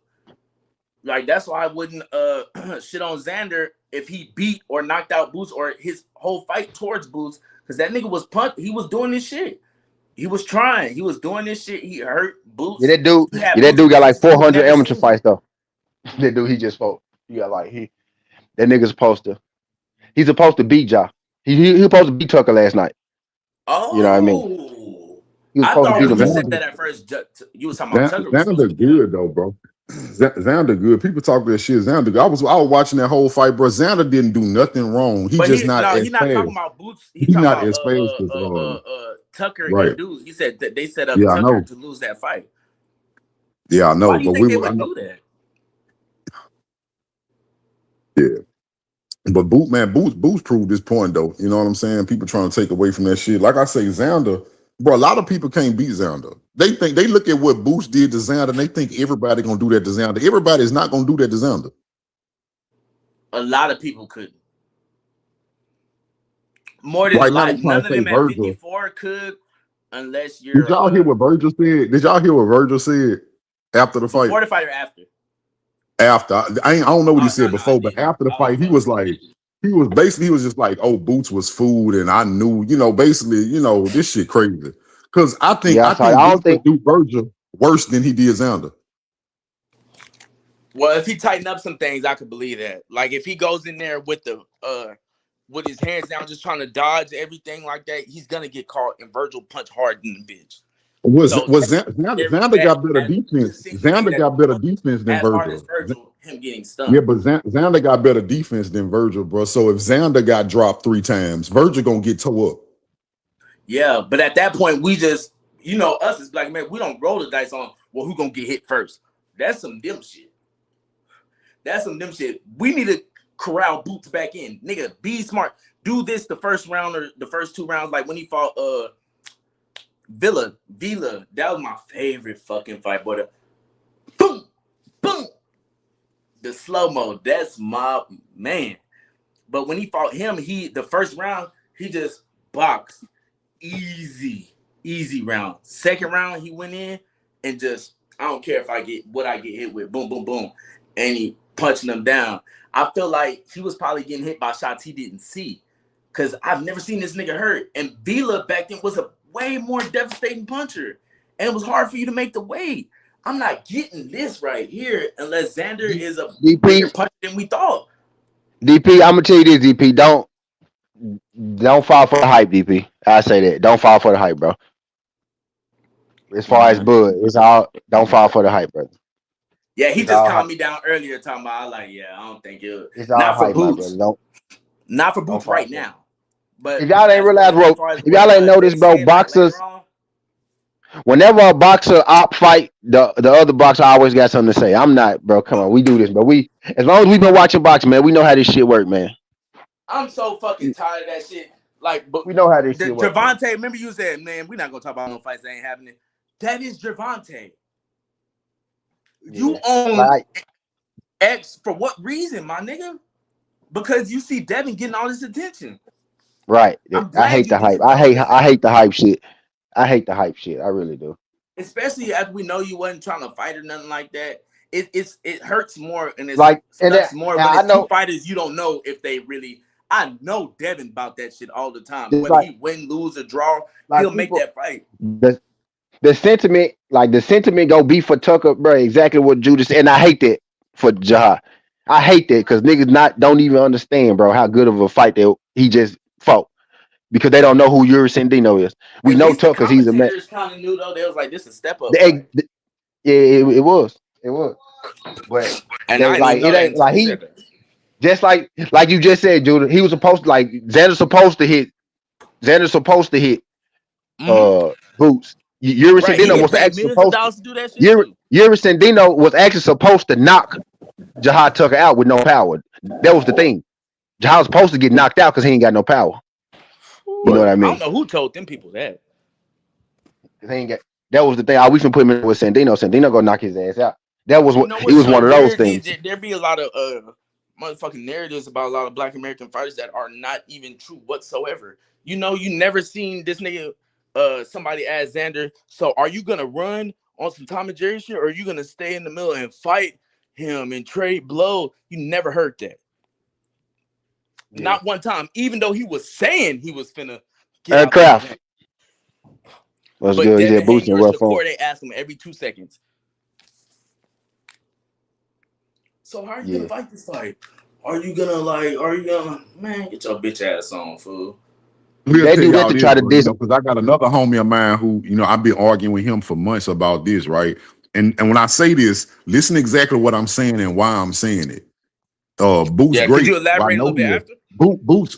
Like that's why I wouldn't shit on Xander if he beat or knocked out Boots or his whole fight towards Boots, because that nigga was he was doing this shit. He was trying. He was doing this shit. He hurt Boots. Yeah, that dude. You Yeah, had that Boots dude got like pieces you 400 never amateur seen. fights though. That dude, he just fought. He got like that nigga's supposed to. He's supposed to beat Ja. He supposed to beat Tucker last night. Oh, You know what I mean? He was I supposed to thought beat when him. you Man. said that at first, you was talking about Tucker was supposed to Xander beat him. good though, bro. Xander good. People talk that shit. Xander. I was watching that whole fight, bro. Xander didn't do nothing wrong. He But just not as he's not fast. talking about Boots. He's He's talking not about as fast as Tucker right. and Dude. He said that they set up Yeah, I Tucker know. to lose that fight. Yeah, I know. Why do you But think they I would know. do that? Yeah. But Boots proved his point though. You know what I'm saying? People trying to take away from that shit. Like I say, Xander, bro, a lot of people can't beat Xander. They look at what Boots did to Xander and they think everybody gonna do that to Xander. Everybody is not gonna do that to Xander. A lot of people couldn't. More than Right a now lot. they trying None to of say them at Virgil. 54 could, unless Did you're. y'all hear what Virgil said? Did y'all hear what Virgil said after the fight? Before the fight or after? After I don't know what he said No, before, but after the fight, he was like, he was just like, oh, Boots was food, and I knew, basically, this shit crazy. Because I think Boots could do Virgil worse than he did Xander. Well, if he tighten up some things, I could believe that. Like if he goes in there with the with his hands down, just trying to dodge everything like that, he's gonna get caught. And Virgil punch hard in the bitch. Xander got better defense. Xander got better defense than as hard Virgil. as Virgil, him getting stunned. Yeah, but Xander got better defense than Virgil, bro. So if Xander got dropped 3 times, Virgil gonna get toe up. Yeah, but at that point, we just, us as black men, we don't roll the dice on, well, who gonna get hit first? That's some dumb shit. We need to corral Boots back in. Nigga, be smart. Do this the first round or the first 2 rounds, like when he fought Villa. That was my favorite fucking fight, boy. Boom, boom. The slow-mo, that's my man. But when he fought him, the first round, he just boxed. Easy round. Second round, he went in and just, I don't care if I get hit with, boom, boom, boom. And he punching them down. I feel like he was probably getting hit by shots he didn't see. Because I've never seen this nigga hurt. And Vila back then was a way more devastating puncher. And it was hard for you to make the weight. I'm not getting this right here unless Xander is a bigger puncher than we thought. DP, I'm gonna tell you this, DP. Don't fall for the hype, DP. I say that. Don't fall for the hype, bro. As far as Bud, it's all don't fall for the hype, brother. Yeah, he just calmed me down earlier talking about I don't think it's not for hype, Boots. Not for Boots right now. But if y'all ain't realized, bro, if y'all ain't noticed, bro, boxers. Whenever a boxer op fight, the other boxer always got something to say. I'm not, bro. Come on, we do this, but as long as we've been watching boxing, man, we know how this shit work, man. I'm so fucking tired of that shit. Like, but we know how this shit work. Gervonta, remember you said, man, we're not gonna talk about no fights that ain't happening. That is Gervonta. You own X for what reason, my nigga? Because you see Devin getting all this attention. Right. I hate the hype. I hate the hype shit. I hate the hype shit. I really do. Especially after we know you wasn't trying to fight or nothing like that. It hurts more and it's more when it's 2 fighters you don't know if they really. I know Devin about that shit all the time. Whether he win, lose, or draw, he'll make that fight. The sentiment go be for Tucker, bro. Exactly what Judas said, and I hate that for Jahi. I hate that because niggas don't even understand, bro, how good of a fight that he just fought. Because they don't know who Yuri Sandino is. We know Tucker because he's a man. Kind of knew though. They was like, "This is a step up." Yeah, it was. But and it ain't like he just like you just said, Judah. He was supposed to Xander's supposed to hit. Boots. Yuri Sandino was actually supposed to do that shit. Yuri Sandino was actually supposed to knock Jahi Tucker out with no power. That was the thing. Jahi was supposed to get knocked out because he ain't got no power. You know what I mean? I don't know who told them people that. That was the thing. We can put him in with Sandino. Sandino gonna knock his ass out. That was what it was one of those things. There be a lot of motherfucking narratives about a lot of Black American fighters that are not even true whatsoever. You never seen this nigga somebody asked Xander, so are you gonna run on some Tom and Jerry shit, or are you gonna stay in the middle and fight him and trade blows? You never heard that. Yeah. Not one time, even though he was saying he was finna get Eric out there. Kraft. What's But good? He Devin said boosting Haney or rough phone. Shakur, they ask him every 2 seconds. So how are you gonna fight this fight? Are you gonna man, get your bitch ass on, fool? We'll They tell do that y'all to this, try to bro, dis. because I got another homie of mine who, I've been arguing with him for months about this, right? And when I say this, listen exactly what I'm saying and why I'm saying it. Boots Yeah, could great. you I elaborate a know little bit he is. after?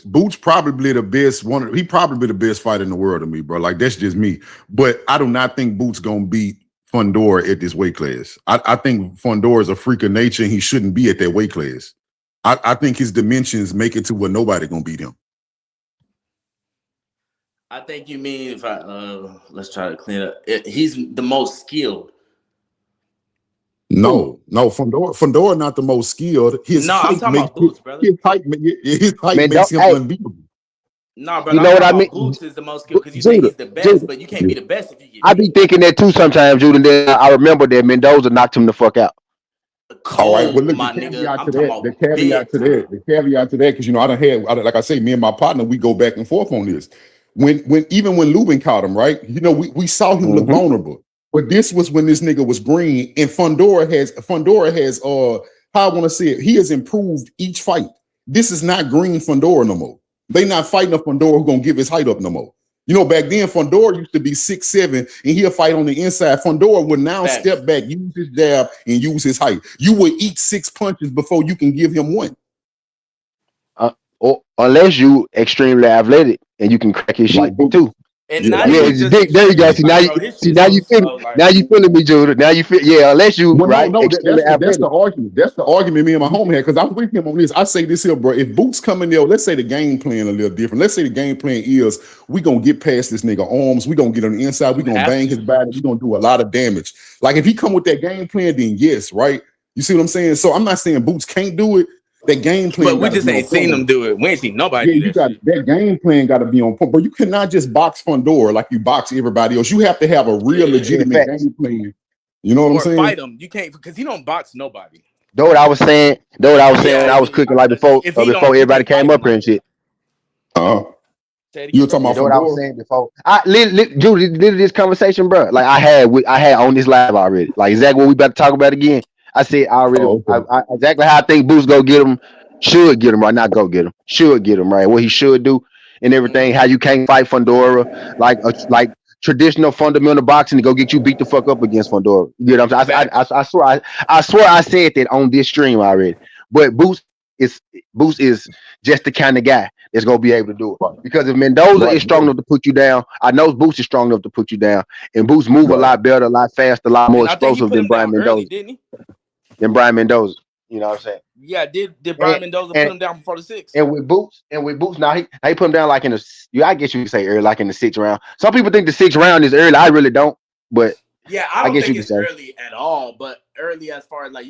Boots probably the best he probably the best fighter in the world to me, bro. Like that's just me. But I do not think Boots gonna beat Fundora at this weight class. I think Fundora is a freak of nature and he shouldn't be at that weight class. I think his dimensions make it to where nobody gonna beat him. I think you mean if I let's try to clean up. He's the most skilled. No, Fundora not the most skilled. His No, I'm height talking makes about Boots, brother. his height Man, makes him hey, unbeatable. No, brother, you I'm know what talking I mean? about Boots is the most skilled because you say Judah, he's the best, Judah. but you can't be the best if you get I be thinking that too sometimes, Judah. Then I remember that Mendoza knocked him the fuck out. All right, but cold, look, my the nigga. caveat I'm to talking that, about big time. because like I say, me and my partner, we go back and forth on this. Even when Lubin caught him, right? We saw him look vulnerable. But this was when this nigga was green, and Fundora has how I want to say it, he has improved each fight. This is not green Fundora no more. They not fighting a Fundora who's gonna give his height up no more. Back then Fundora used to be 6'7", and he'll fight on the inside. Fundora would now Facts. step back, use his jab, and use his height. You would eat 6 punches before you can give him one. Or unless you extremely athletic and you can crack his Like shit too. And not Yeah, even just there you go. extreme, bro. His shit Now you so feel like now you feeling me, Judah. Now you feel unless you Well, no, extremely that's athletic. the argument. That's the argument me and my homie had, because I'm with him on this. I say this here, bro. If Boots come in there, let's say the game plan a little different. Let's say the game plan is we gonna get past this nigga arms, we gonna get on the inside, we gonna bang his body, we gonna do a lot of damage. Like if he come with that game plan, then yes, right? You see what I'm saying? So I'm not saying Boots can't do it. That game plan, but we just ain't seen them do it. We ain't seen nobody do that shit. That game plan got to be on point. But you cannot just box Fundora like you box everybody else. You have to have a real legitimate game plan. You know what I'm saying? Or fight him. You can't, because he don't box nobody. Though what I was saying when I was cooking like before everybody came up here and shit. You were talking about what I was saying before. Judy, this conversation, bro. Like I had on this live already. Like exactly what we about to talk about again. I said I already exactly how I think Boots go get him, should get him, right? Not go get him, should get him, right? What he should do and everything. How you can't fight Fundora like traditional fundamental boxing to go get you beat the fuck up against Fundora. You know what I'm saying? I swear I said that on this stream already. But Boots is just the kind of guy that's gonna be able to do it. Because if Mendoza is strong enough to put you down, I know Boots is strong enough to put you down. And Boots move a lot better, a lot faster, a lot more explosive than Brian Mendoza. Early, didn't he? Than Brian Mendoza. You know what I'm saying? Yeah, did Brian Mendoza put him down before the 6th? And with Boots, now he put him down like in the I guess you could say early, like in the 6th round. Some people think the 6th round is early. I really don't, but yeah, I don't think it's early at all, but early as far as like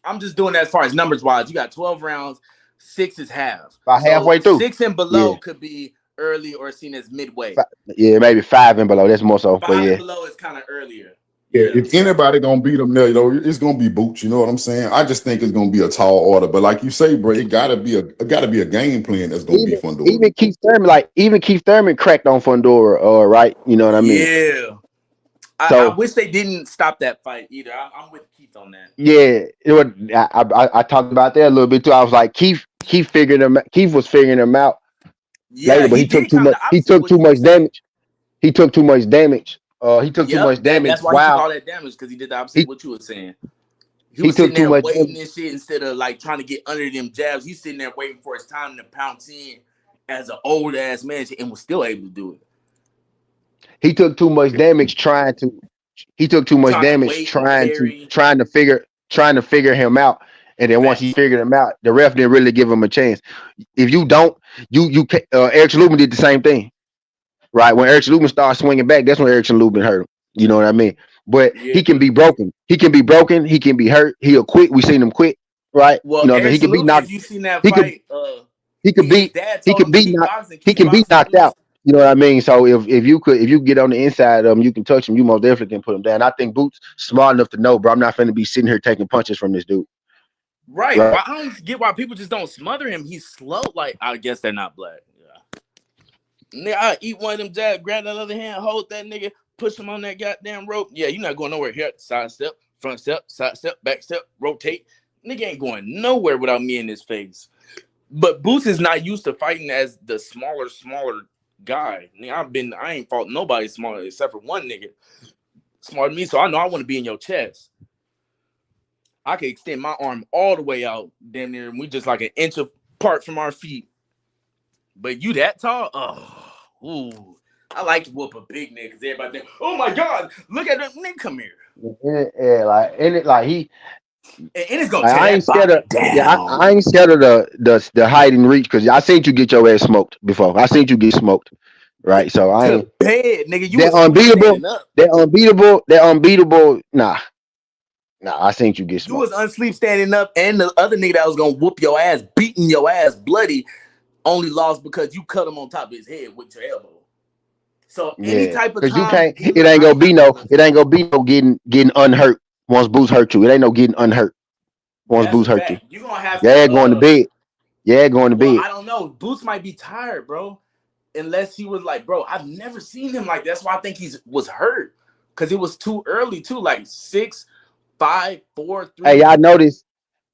I'm just doing that as far as numbers wise. You got 12 rounds, 6 is half. About halfway through. 6 and below could be early or seen as midway. Yeah, maybe 5 and below. That's more so. 5 and below is kind of earlier. Yeah, if anybody gonna beat them there, it's gonna be Boots. You know what I'm saying? I just think it's gonna be a tall order. But like you say, bro, it gotta be a game plan that's gonna be Fundora. Even Keith Thurman cracked on Fundora, right? You know what I mean? Yeah. I wish they didn't stop that fight either. I'm with Keith on that. Yeah, I talked about that a little bit too. I was like, Keith was figuring him out. Yeah, later, but he took too much. He took too much damage. He took too much damage. That's why he took all that damage, because he did the opposite of what you were saying. He was sitting there waiting and shit instead of like trying to get under them jabs. He's sitting there waiting for his time to pounce in as an old ass man and was still able to do it. He took too much damage trying to figure him out. And then once he figured him out, the ref didn't really give him a chance. If you don't, Eric Lubin did the same thing. Right, when Eric Lubin started swinging back, that's when Eric Lubin hurt him. You know what I mean? But he can be broken. He can be hurt. He'll quit. We seen him quit. Right? Well, you know, he can be knocked. If you seen that fight, he can be knocked out. You know what I mean? So if you get on the inside of him, you can touch him. You most definitely can put him down. I think Boots smart enough to know, bro. I'm not finna be sitting here taking punches from this dude. Right. Right? Why I don't get why people just don't smother him. He's slow. Like, I guess they're not black. Yeah. Nigga, I eat one of them jabs, grab that other hand, hold that nigga, push him on that goddamn rope. Yeah, you're not going nowhere here. Side step, front step, side step, back step, rotate. Nigga ain't going nowhere without me in his face. But Boots is not used to fighting as the smaller guy. Nigga, I ain't fought nobody smaller except for one nigga smaller than me. So I know I want to be in your chest. I can extend my arm all the way out, damn near, and we just like an inch apart from our feet. But you that tall? Oh, ooh. I like to whoop a big nigga because everybody think, oh my God, look at that nigga, come here. Yeah, like he. And it's gonna Like, tear I ain't that scared of. body Yeah, down. I ain't scared of the hide and reach because I seen you get your ass smoked before. I seen you get smoked, right? So I To ain't. bed, nigga. You They're was sleep unbeatable. standing up. They're unbeatable. They're unbeatable. Nah. I seen you get You was smoked. unsleep standing up, and the other nigga that was gonna whoop your ass, beating your ass bloody, only lost because you cut him on top of his head with your elbow. So any Yeah, type of because you time, can't. It ain't I gonna ain't be not gonna no. let It you. ain't gonna be no getting unhurt once Boots hurt you. It ain't no getting unhurt once That's Boots a hurt you. fact. You're gonna have Yeah, to going to bed. Yeah, going to well, bed. I don't know. Boots might be tired, bro. Unless he was like, bro, I've never seen him like that. That's why I think was hurt. Cause it was too early, too. Like 6, 5, 4, Hey, 3, I noticed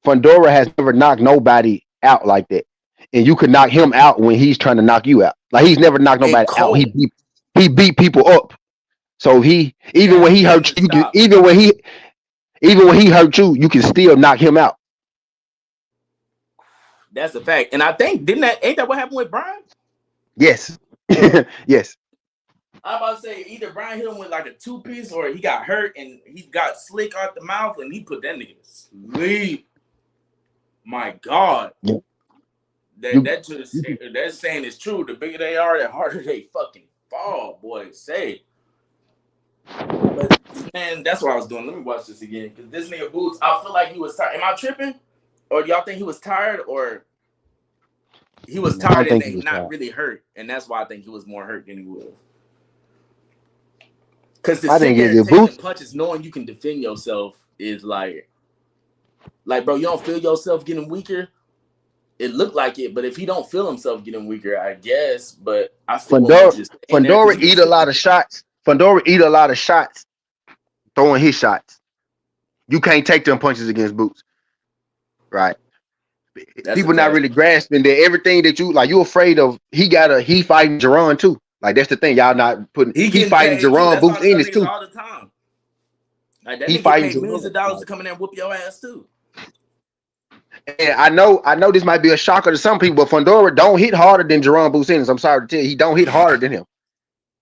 Fundora has never knocked nobody out like that, and you could knock him out when he's trying to knock you out. Like he's never knocked and nobody out. cold. He beat people up. So he even Yeah, when he getting hurt to you, you can stop. even when he hurt you, you can still knock him out. That's a fact. And I think ain't that what happened with Brian? Yes, yes. I'm about to say either Brian hit him with like a 2-piece or he got hurt and he got slick out the mouth and he put that nigga to sleep. My God. You, That saying is true. The bigger they are, the harder they fucking fall, boy. Say. But man, that's what I was doing. Let me watch this again. Because this nigga Boots, I feel like he was tired. Am I tripping? Or do y'all think he was tired or he was I don't tired and think he they was not tired. really hurt? And that's why I think he was more hurt than he was. Because to My sit thing there is, and if take them Boots, punches knowing you can defend yourself is like, bro, you don't feel yourself getting weaker. It looked like it, but if he don't feel himself getting weaker, I guess. But I still wouldn't want you to stay in there because Fundora you can eat a flip lot this of shit. shots. Fundora eat a lot of shots throwing his shots. You can't take them punches against Boots, right? That's a People not fact. really grasping that everything that you afraid of. He fighting Jerron too. Like that's the thing. Y'all not putting. He He getting fighting paid too. Jerron That's why Boots I tell in this niggas too. all the time. Like that He nigga get fighting paid millions of Jerron. dollars Like, to come in there and whoop your ass too. and I know this might be a shocker to some people, but Fundora don't hit harder than Jerron Boots Ennis. I'm sorry to tell you, he don't hit harder than him.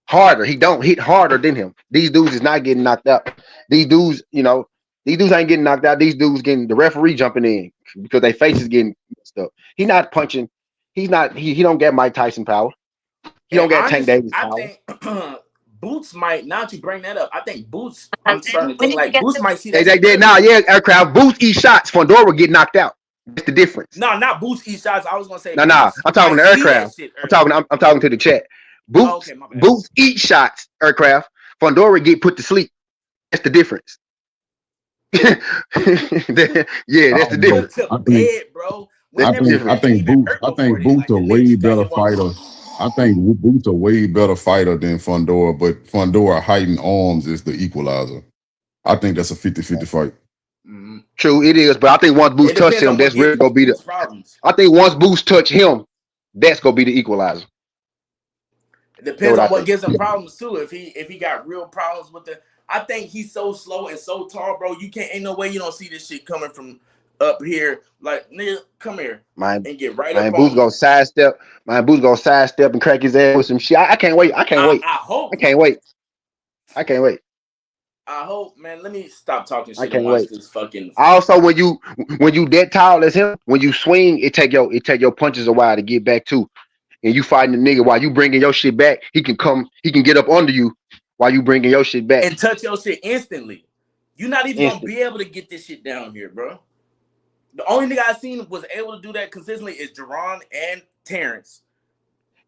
Harder. He don't hit harder than him. These dudes is not getting knocked out. These dudes, these dudes ain't getting knocked out. These dudes getting the referee jumping in because their face is getting messed up. He not punching. He's not. He don't get Mike Tyson power. He And don't get Tank honestly, Davis I power. think Boots might. Now that you bring that up, I think Boots. I'm starting to think like Boots might see that They shit did now. early. Yeah, aircraft Boots eat shots. Fundora get knocked out. That's the difference. No, not Boots eat shots. I was gonna say Nah. Boots I'm talking might to see that aircraft. shit I'm early. talking. I'm talking to the chat. Oh, okay, my bad. Boots eat shots. Aircraft. Fundora get put to sleep. That's the difference. Yeah, that's the don't know. Put difference. to I think bed, bro. That's When the them I difference. niggas ain't think even Boots hurt before then. Boots Like a the niggas way just got better hit one. fighter. I think Boots a way better fighter than Fundora, but Fundora height and arms is the equalizer. I think that's a 50-50 fight. Mm-hmm. True, it is. But I think once It Boost touch depends him, on what that's really gives gonna be the. Boots problems. I think once Boost touch him, that's gonna be the equalizer. It That's depends what on I what think. gives him problems too. If he got real problems with the, I think he's so slow and so tall, bro. You can't. Ain't no way you don't see this shit coming from up here. Like nigga, come here My and get right my up Boost on gonna him. sidestep. My Boost gonna sidestep and crack his ass with some shit. I can't wait. I can't wait. I I hope. can't wait. I can't wait. I hope, man. Let me stop talking I shit and can't watch wait. this fucking. Also, when you that tall as him, when you swing, it take your punches a while to get back to. And you fighting the nigga while you bringing your shit back, he can get up under you while you bringing your shit back And touch your shit instantly. You're not even gonna instantly. be able to get this shit down here, bro. The only nigga I seen was able to do that consistently is Jerron and Terrence.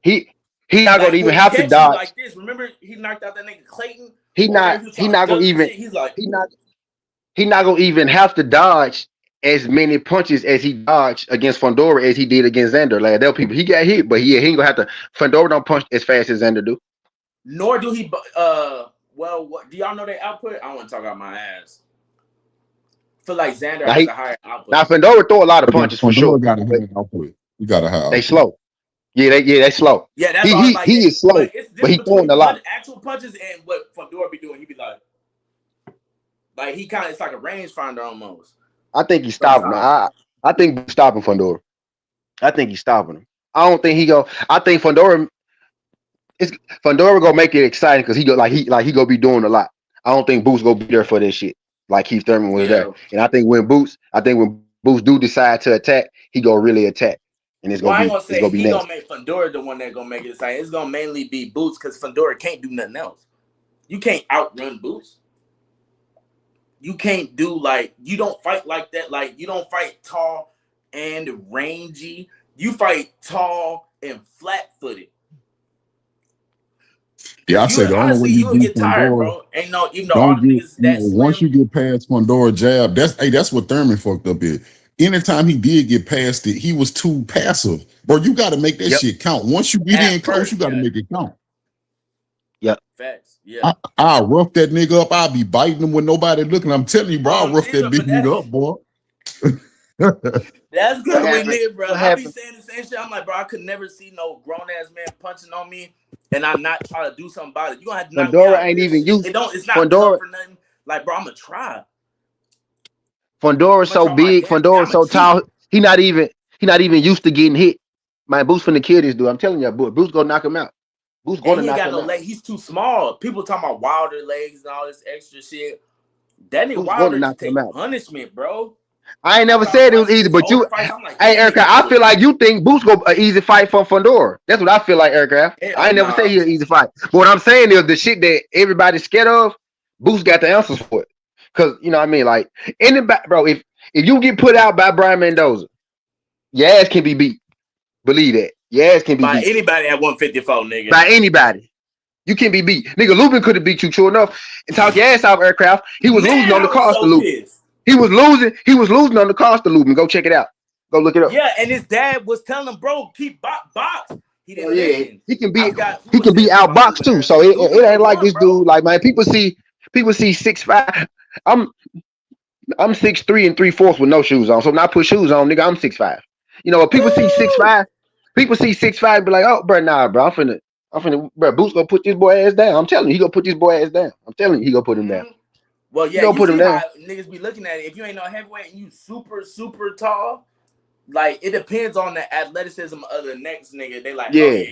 He He not Like gonna even he'll have to catch you dodge. like this. Remember he knocked out that nigga Clayton? He not gonna even He's like, he not gonna even have to dodge as many punches as he dodged against Fondora as he did against Xander. Like there people he got hit, but he ain't gonna have to. Fondora don't punch as fast as Xander do. nor do he. Well, what do y'all know their output? I don't want to talk out my ass. I feel like Xander Now, has a higher output. now Fondora throw a lot of punches for sure. Got a high output. You got a high output. They slow. Yeah, they slow. Yeah, that's he is slow, but he throwing a lot. Actual punches and what Fondora be doing, he be like he kind of it's like a rangefinder almost. I think he's stopping. I think he's stopping Fondora. I think he's stopping him. I don't think he go. I think Fondora gonna make it exciting because he gonna be doing a lot. I don't think Boots gonna be there for this shit like Keith Thurman was there. And I think when Boots do decide to attack, he gonna really attack. And it's gonna be it's gonna be he next. gonna make Fondora the one that gonna make it exciting. It's gonna mainly be Boots because Fondora can't do nothing else. You can't outrun Boots. You can't do you don't fight like that. Like you don't fight tall and rangy. You fight tall and flat-footed. Yeah, I say the only way you get tired, bro. Ain't no even though all the niggas that slim. Once you get past Fondora jab, that's what Thurman fucked up is. Anytime he did get past it, he was too passive. Bro, you got to make that shit count. Once you get in close, you got to make it count. Yep. Facts. Yeah. I'll rough that nigga up. I'll be biting him with nobody looking. I'm telling you, bro, I'll rough that big nigga up, boy. That's good with nigga, bro. I be saying the same shit. I'm like, bro, I could never see no grown ass man punching on me and I not try to do something about it. You gonna have to knock me out. Ain't even used. It's not tough for nothing. Like, bro, I'm gonna try. Fondora's so big, Fondora's so tall. He not even used to getting hit. My Boots finna kill this dude. I'm telling you, Boots gonna knock him out. Boots gonna knock him out. He's too small. People talking about Wilder legs and all this extra shit. That nigga Wilder just take punishment, bro. I ain't never said it was easy, but you, hey, Erica, I feel like you think Boots go an easy fight for Fondora. That's what I feel like, Erica. I ain't never say he's an easy fight. But what I'm saying is the shit that everybody's scared of, Boots got the answers for it. Cause you know what I mean, like bro, if you get put out by Brian Mendoza, your ass can be beat. Believe that. Your ass can be beat. By anybody at 154, nigga. By anybody. You can be beat. Nigga, Lubin could have beat you true enough and talk your ass out of Aircraft. He was losing on the cost of Lubin. He was losing on the cost of Lubin. Go check it out. Go look it up. Yeah, and his dad was telling him, bro, keep box. He didn't listen. He can be outboxed too. So it ain't like this dude. Like, man, people see 6'5". I'm 6'3" and 3/4 with no shoes on. So when I put shoes on, nigga, I'm 6'5". You know, if people see 6'5", people see 6'5", be like, oh, bro, nah, bro, I'm finna, bro, Boots gonna put this boy ass down. I'm telling you, he gonna put this boy ass down. I'm telling you, he gonna put him down. Well, yeah, you put him down. Niggas be looking at it. If you ain't no heavyweight and you super, super tall, like, it depends on the athleticism of the next nigga. They like, yeah,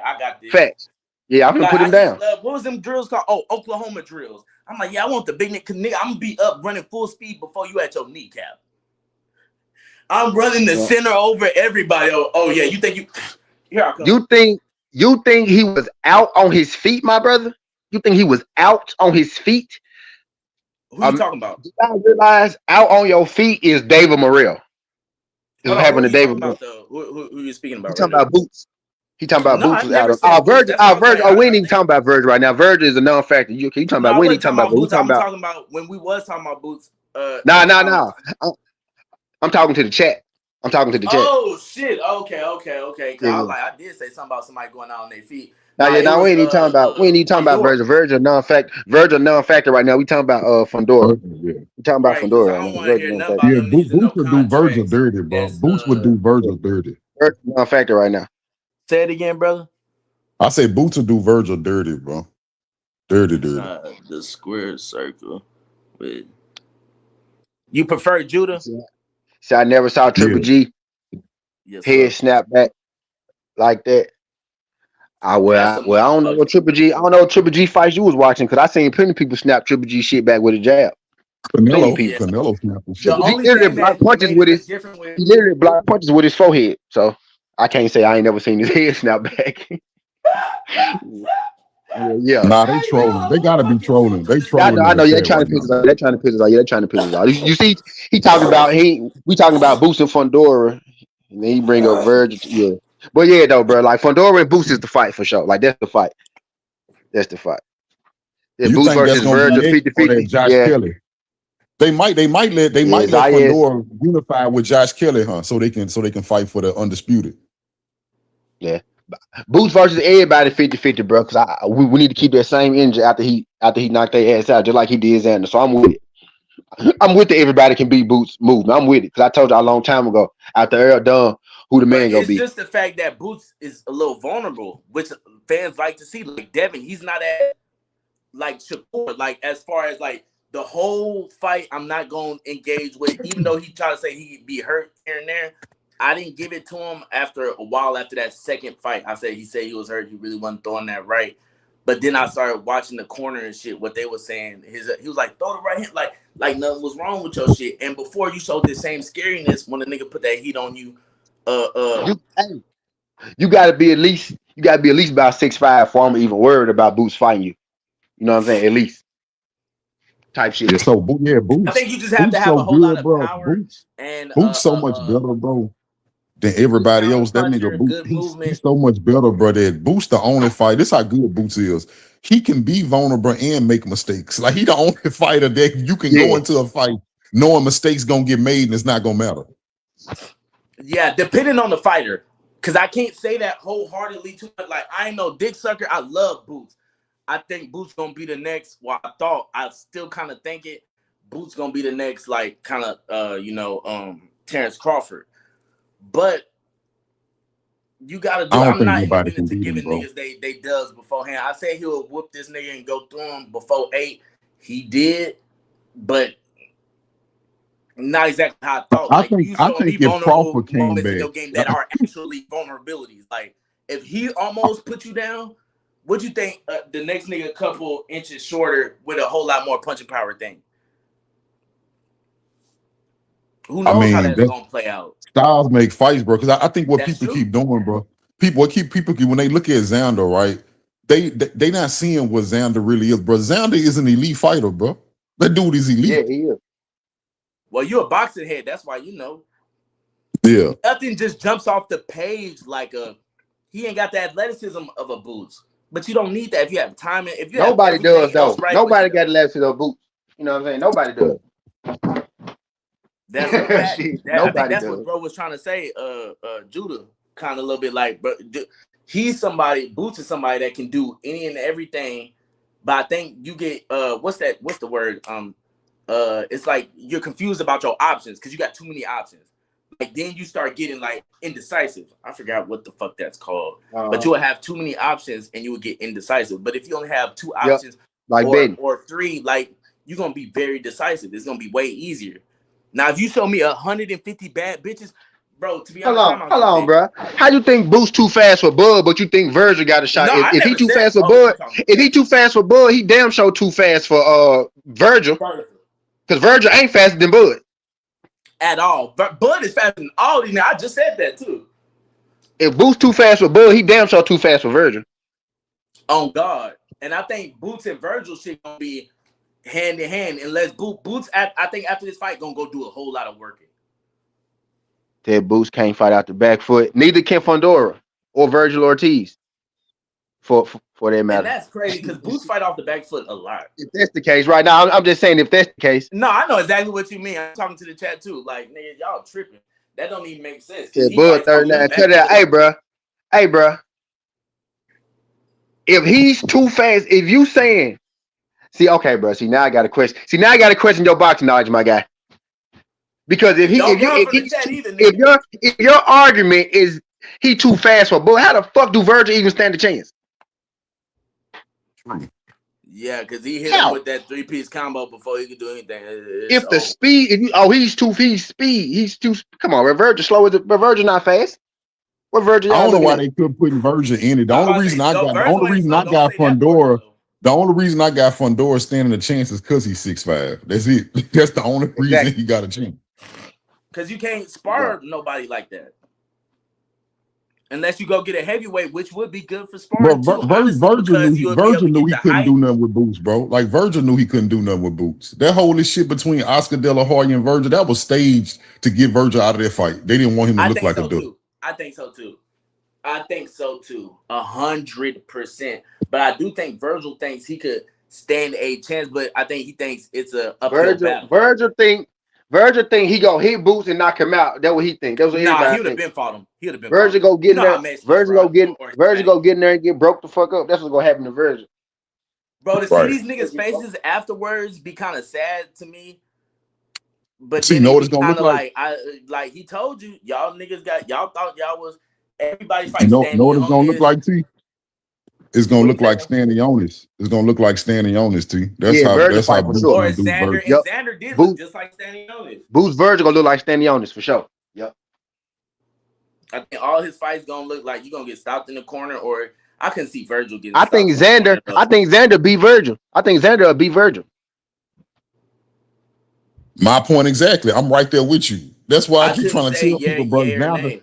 I got this. Facts. Yeah, I'm gonna put him down. What was them drills called? Oh, Oklahoma drills. I'm like, yeah, I want the big nigga. Nigga, I'm gonna be up running full speed before you at your kneecap. I'm running the center over everybody. Oh yeah, you think you? Here I come. You think he was out on his feet, my brother? You think he was out on his feet? Who you talking about? You gotta realize out on your feet is David Morrell. This is happening to David. Who you speaking about? You talking about Boots? He talking about Boots was out of Virgil. We ain't even talking about Virgil right now. Virgil is a non-factor. You talking about when he talking about Boots? I'm talking about when we was talking about Boots. Nah. I'm talking to the chat. Oh shit. Okay. Yeah. I did say something about somebody going out on their feet. We ain't even talking about Virgil. Virgil non-factor right now. We talking about Fondora. We talking about Fondora. I don't want to hear nothing about them. Boots would do Virgil dirty, bro. Boots would do Virgil dirty. Virgil non-factor right now. Say it again, brother. I say Boots would do Virgil dirty, bro. Dirty. The square circle with. You prefer Judah? See, I never saw Triple G head snap back like that. I don't know what Triple G. I don't know what Triple G fights you was watching because I seen plenty of people snap Triple G shit back with a jab. Canelo snapping shit. He literally blocked punches with his. He literally blocked punches with his forehead. So I can't say I ain't never seen his head snap back. Yeah. Nah, they trolling. They gotta be trolling. They trolling. I know. Yeah, they're trying to piss us off. They're trying to piss us off. You see, he talking about we talking about Boots and Fondora, and then he bring up Virgil. Yeah. But yeah, though, bro, like Fundora and Boots is the fight for sure. Like that's the fight. That's the fight. Yeah, You Boots think that's versus gonna be Virgil next or that 50-50. Josh Yeah, Kelly? They might let yeah, Zayas. Fundora unify with Josh Kelly, huh? So they can fight for the undisputed. Yeah. Boots versus everybody 50-50, bro. Because we need to keep that same energy after he knocked their ass out, just like he did Xander. So I'm with it. I'm with the everybody can beat Boots movement. I'm with it. Because I told you a long time ago, after Earl Dunn, who the But man gonna it's be. just the fact that Boots is a little vulnerable, which fans like to see. Like Devin, he's not at like Shakur. Like as far as like the whole fight, I'm not going to engage with it. Even though he tried to say he'd be hurt here and there, I didn't give it to him after a while after that second fight. He said he was hurt. He really wasn't throwing that right. But then I started watching the corner and shit, what they were saying. He was like, throw the right hand, like nothing was wrong with your shit. And before you showed the same scariness when the nigga put that heat on you, You gotta be at least about 6'5" for I'm even worried about Boots fighting you. You know what I'm saying? At least type shit. Yeah, so I Boots. think you just have to Boots have so a whole lot good, of bro. power and Boots so much better, bro, than good everybody counter else. That nigga puncher, Boots, good he's movement. so much better, bro. That Boots the only fight. This how good Boots is. He can be vulnerable and make mistakes. Like he the only fighter that you can go into a fight knowing mistakes gonna get made and it's not gonna matter. Yeah, depending on the fighter. Because I can't say that wholeheartedly too much. Like, I ain't no dick sucker. I love Boots. I think Boots going to be the next. Well, I still kind of think it. Boots going to be the next, like, kind of, Terrence Crawford. But you got to do I it. don't I'm think not nobody even can into beat him, giving bro. niggas they does beforehand. I say he'll whoop this nigga and go through him before 8. He did. But not exactly how I thought. Like you I showing me think if vulnerable Crawford came moments in back, your game that are actually vulnerabilities. Like if he almost put you down, what you think the next nigga a couple inches shorter with a whole lot more punching power thing? Who I knows how mean, that's that gonna play out? styles make fights, bro. Because I think what That's people true. keep doing, bro. People keep when they look at Xander, right? They not seeing what Xander really is, bro. Xander is an elite fighter, bro. That dude is elite. Yeah, he is. Well, you're a boxing head. That's why you know. Yeah. Nothing just jumps off the page like he ain't got the athleticism of a Boots. But you don't need that if you have timing. If you have Nobody does everything else though. right, Nobody got left to the Boots. You know what I'm saying? Nobody does. that's a fact. Shit, I think nobody that's does. what bro was trying to say. Judah kind of a little bit like, but he's somebody. Boots is somebody that can do any and everything. But I think you get what's the word? It's like you're confused about your options because you got too many options. Like then you start getting like indecisive. I forgot what the fuck that's called. But you will have too many options and you will get indecisive. But if you only have 2 Yep. options Like Ben. or 3, like you're gonna be very decisive. It's gonna be way easier. Now, if you show me 150 bad bitches, bro, to be honest, Hold on, bro. How you think Boost too fast for Bud, but you think Virgil got a shot? No, I If he never too said fast for Bud. Bud, if he too fast for Bud, he damn sure too fast for Virgil. Because Virgil ain't faster than Bud. At all. Bud is faster than all these. Now, I just said that too. If Boost too fast for Bud, he damn sure too fast for Virgil. On God. And I think Boots and Virgil shit gonna be hand in hand unless Boots I think after this fight gonna go do a whole lot of working. Ted Boots can't fight out the back foot. Neither can Fundora or Virgil Ortiz. For that matter. And that's crazy because Boots fight off the back foot a lot. If that's the case, right now, I'm just saying if that's the case. No, I know exactly what you mean. I'm talking to the chat too. Like, nigga, y'all tripping. That don't even make sense. Ted Bud 39. Cut it out. Hey, bro. If he's too fast, if you saying, okay, bro. See, now I got a question. Your boxing knowledge, my guy. Because if your argument is he too fast for Bud, how the fuck do Virgil even stand a chance? Yeah, because he hit him with that 3-piece combo before he could do anything. If the speed, he's too. Come on, Virgil slow as Virgil not fast. What Virgil? I don't know why they couldn't put Virgil in it. The only reason I got Fundora. The only reason I got Fundora standing a chance is because he's 6'5". That's it. That's the only reason he got a chance. Because you can't spar nobody like that. Unless you go get a heavyweight, which would be good for sparring too. Virgil knew he couldn't do nothing with Boots, bro. Like Virgil knew he couldn't do nothing with Boots. That whole shit between Oscar De La Hoya and Virgil, that was staged to get Virgil out of that fight. They didn't want him to look like a dude. I think so too. I think so too, 100%. But I do think Virgil thinks he could stand a chance, but I think he thinks it's a uphill battle. Virgil think he gonna hit Boots and knock him out. That's what he think. That's what Nah, he everybody would have think. been fought him. He would have been Virgil fought him. go get You in know how there. Mexicans Virgil go ride, get or Virgil Hispanic. go get in there and get broke the fuck up. That's what's gonna happen to Virgil. Bro, to see Right. these niggas' faces afterwards be kind of sad to me. But See, then know it what be it's gonna kind look of like? like he told you, y'all niggas y'all thought y'all was everybody You fight know standing what it's on gonna look this. like, T? It's gonna What look you like say? standing on this. It's gonna look like standing on this, T. That's Yeah, how Virgil fight for Boots sure. Or gonna do Xander, Virgil. and Yep. Xander did Boots look just like standing on this. Virgil gonna look like Standing on this for sure. Yep. I think all his fights gonna look like you gonna get stopped in the corner, or I can see Virgil getting I stopped think in the corner. Xander beat Virgil. I think Xander will beat Virgil. My point exactly. I'm right there with you. That's why I keep couldn't trying to say tell people, bro. yeah or nay.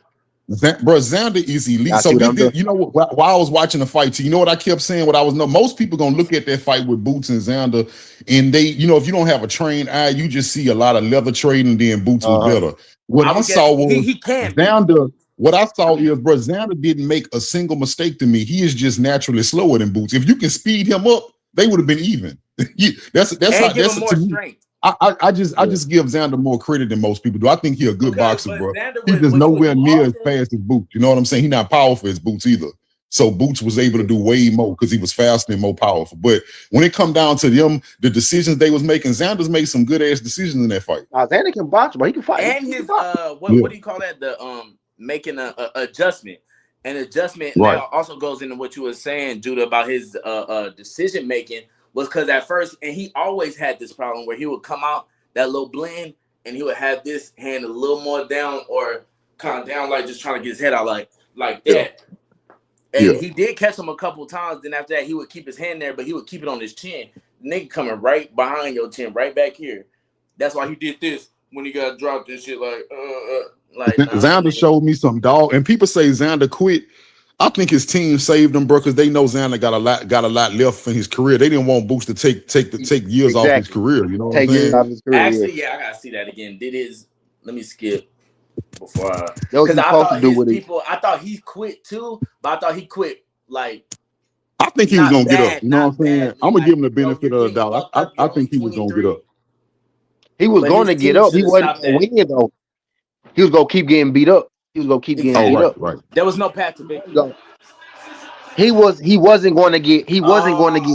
Xander is elite. Y'all So see what I'm doing? you know what? While I was watching the fight, you know what I kept saying? What I was most people gonna look at that fight with Boots and Xander, and they, you know, if you don't have a trained eye, you just see a lot of leather trading. Then Boots was better. What I saw was he can Xander. What I saw is, bro, Xander didn't make a single mistake to me. He is just naturally slower than Boots. If you can speed him up, they would have been even. That's and how give that's him more to me. strength. I just give Xander more credit than most people do. I think he's a good boxer, but bro. Xander, He's what just you would nowhere do near as also, fast as Boots. You know what I'm saying? He's not powerful as Boots either. So Boots was able to do way more because he was faster and more powerful. But when it come down to them, the decisions they was making, Xander's made some good ass decisions in that fight. Xander can box, but he can fight. and He his can box. what do you call that? The making a adjustment. An adjustment, and Right. that also goes into what you were saying, Judah, about his decision making, was because at first, and he always had this problem where he would come out that little blend and he would have this hand a little more down or kind of down, like just trying to get his head out like that. And he did catch him a couple times. Then after that, he would keep his hand there, but he would keep it on his chin. Nigga coming right behind your chin, right back here. That's why he did this when he got dropped and shit. Xander showed me some dog, and people say Xander quit. I think his team saved him, bro, because they know Xander got a lot left in his career. They didn't want Boots to take years off his career. You know what I'm saying? Off his career, actually, I gotta see that again. Let me skip before because I thought his people. I thought he quit too, but I thought he quit like. I think he was gonna get up. You know what I'm saying? Badly, I'm gonna give him the yo, benefit you're of the doubt. fucked up, I think he was gonna get up. He was But going his to get team up. He should've wasn't stopped going that. to win though. He was gonna keep getting beat up. He was gonna keep getting beat up. Right. There was no path to victory. He wasn't going to get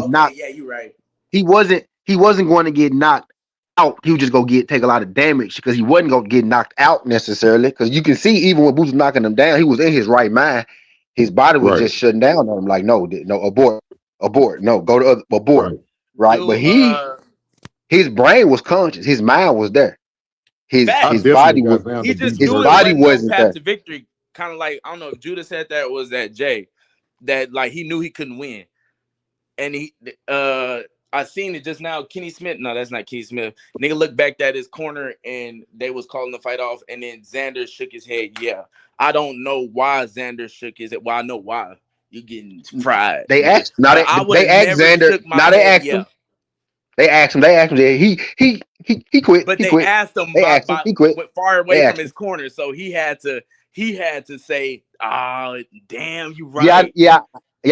knocked. Yeah, you're right. He wasn't going to get knocked out. He was just gonna take a lot of damage because he wasn't gonna get knocked out necessarily. Because you can see even when Boots was knocking him down, he was in his right mind. His body was just shutting down on him, like no, abort, no, go to abort, right? But his brain was conscious, his mind was there. His body was. He just his knew body it wasn't wasn't no path there. to victory. Kind of like, I don't know if Judah said that, or was that Jay, that like he knew he couldn't win, and I seen it just now. Kenny Smith, no, that's not Kenny Smith. Nigga looked back at his corner and they was calling the fight off, and then Xander shook his head. Yeah, I don't know why Xander shook his head. Well, I know why. You getting fried. They asked. They asked Xander. Now they asked him. They asked him. He quit. But he they quit. asked him. They asked him. He quit. Went far away from his corner, so he had to say, "Oh, damn, you right." Yeah.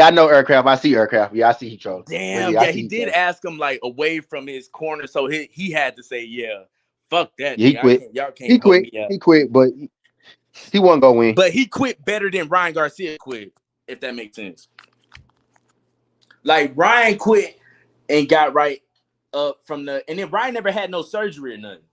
I know aircraft. I see aircraft. Yeah, I see he trolling. Damn, he did ask him like away from his corner, so he had to say, "Yeah, fuck that." Yeah, he quit. Y'all can't he quit. hold me up. He quit, but he wasn't gonna win. But he quit better than Ryan Garcia quit, if that makes sense. Like Ryan quit and got right up from and then Ryan never had no surgery or nothing.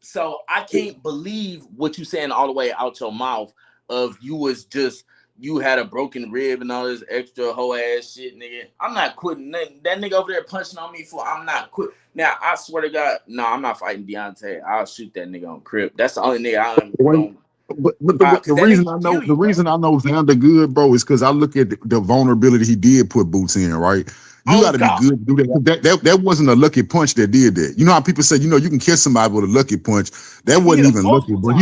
So I can't believe what you saying all the way out your mouth of you had a broken rib and all this extra whole ass shit, nigga. I'm not quitting. That nigga over there punching on me I'm not quitting. Now I swear to God, no, I'm not fighting Deontay. I'll shoot that nigga on Crip. That's the only nigga I'm going. But the reason I know Xander good, bro, is because I look at the vulnerability he did put Boots in, right? You got to be good to do that. That wasn't a lucky punch that did that. You know how people say, you can catch somebody with a lucky punch. That wasn't even lucky, bro.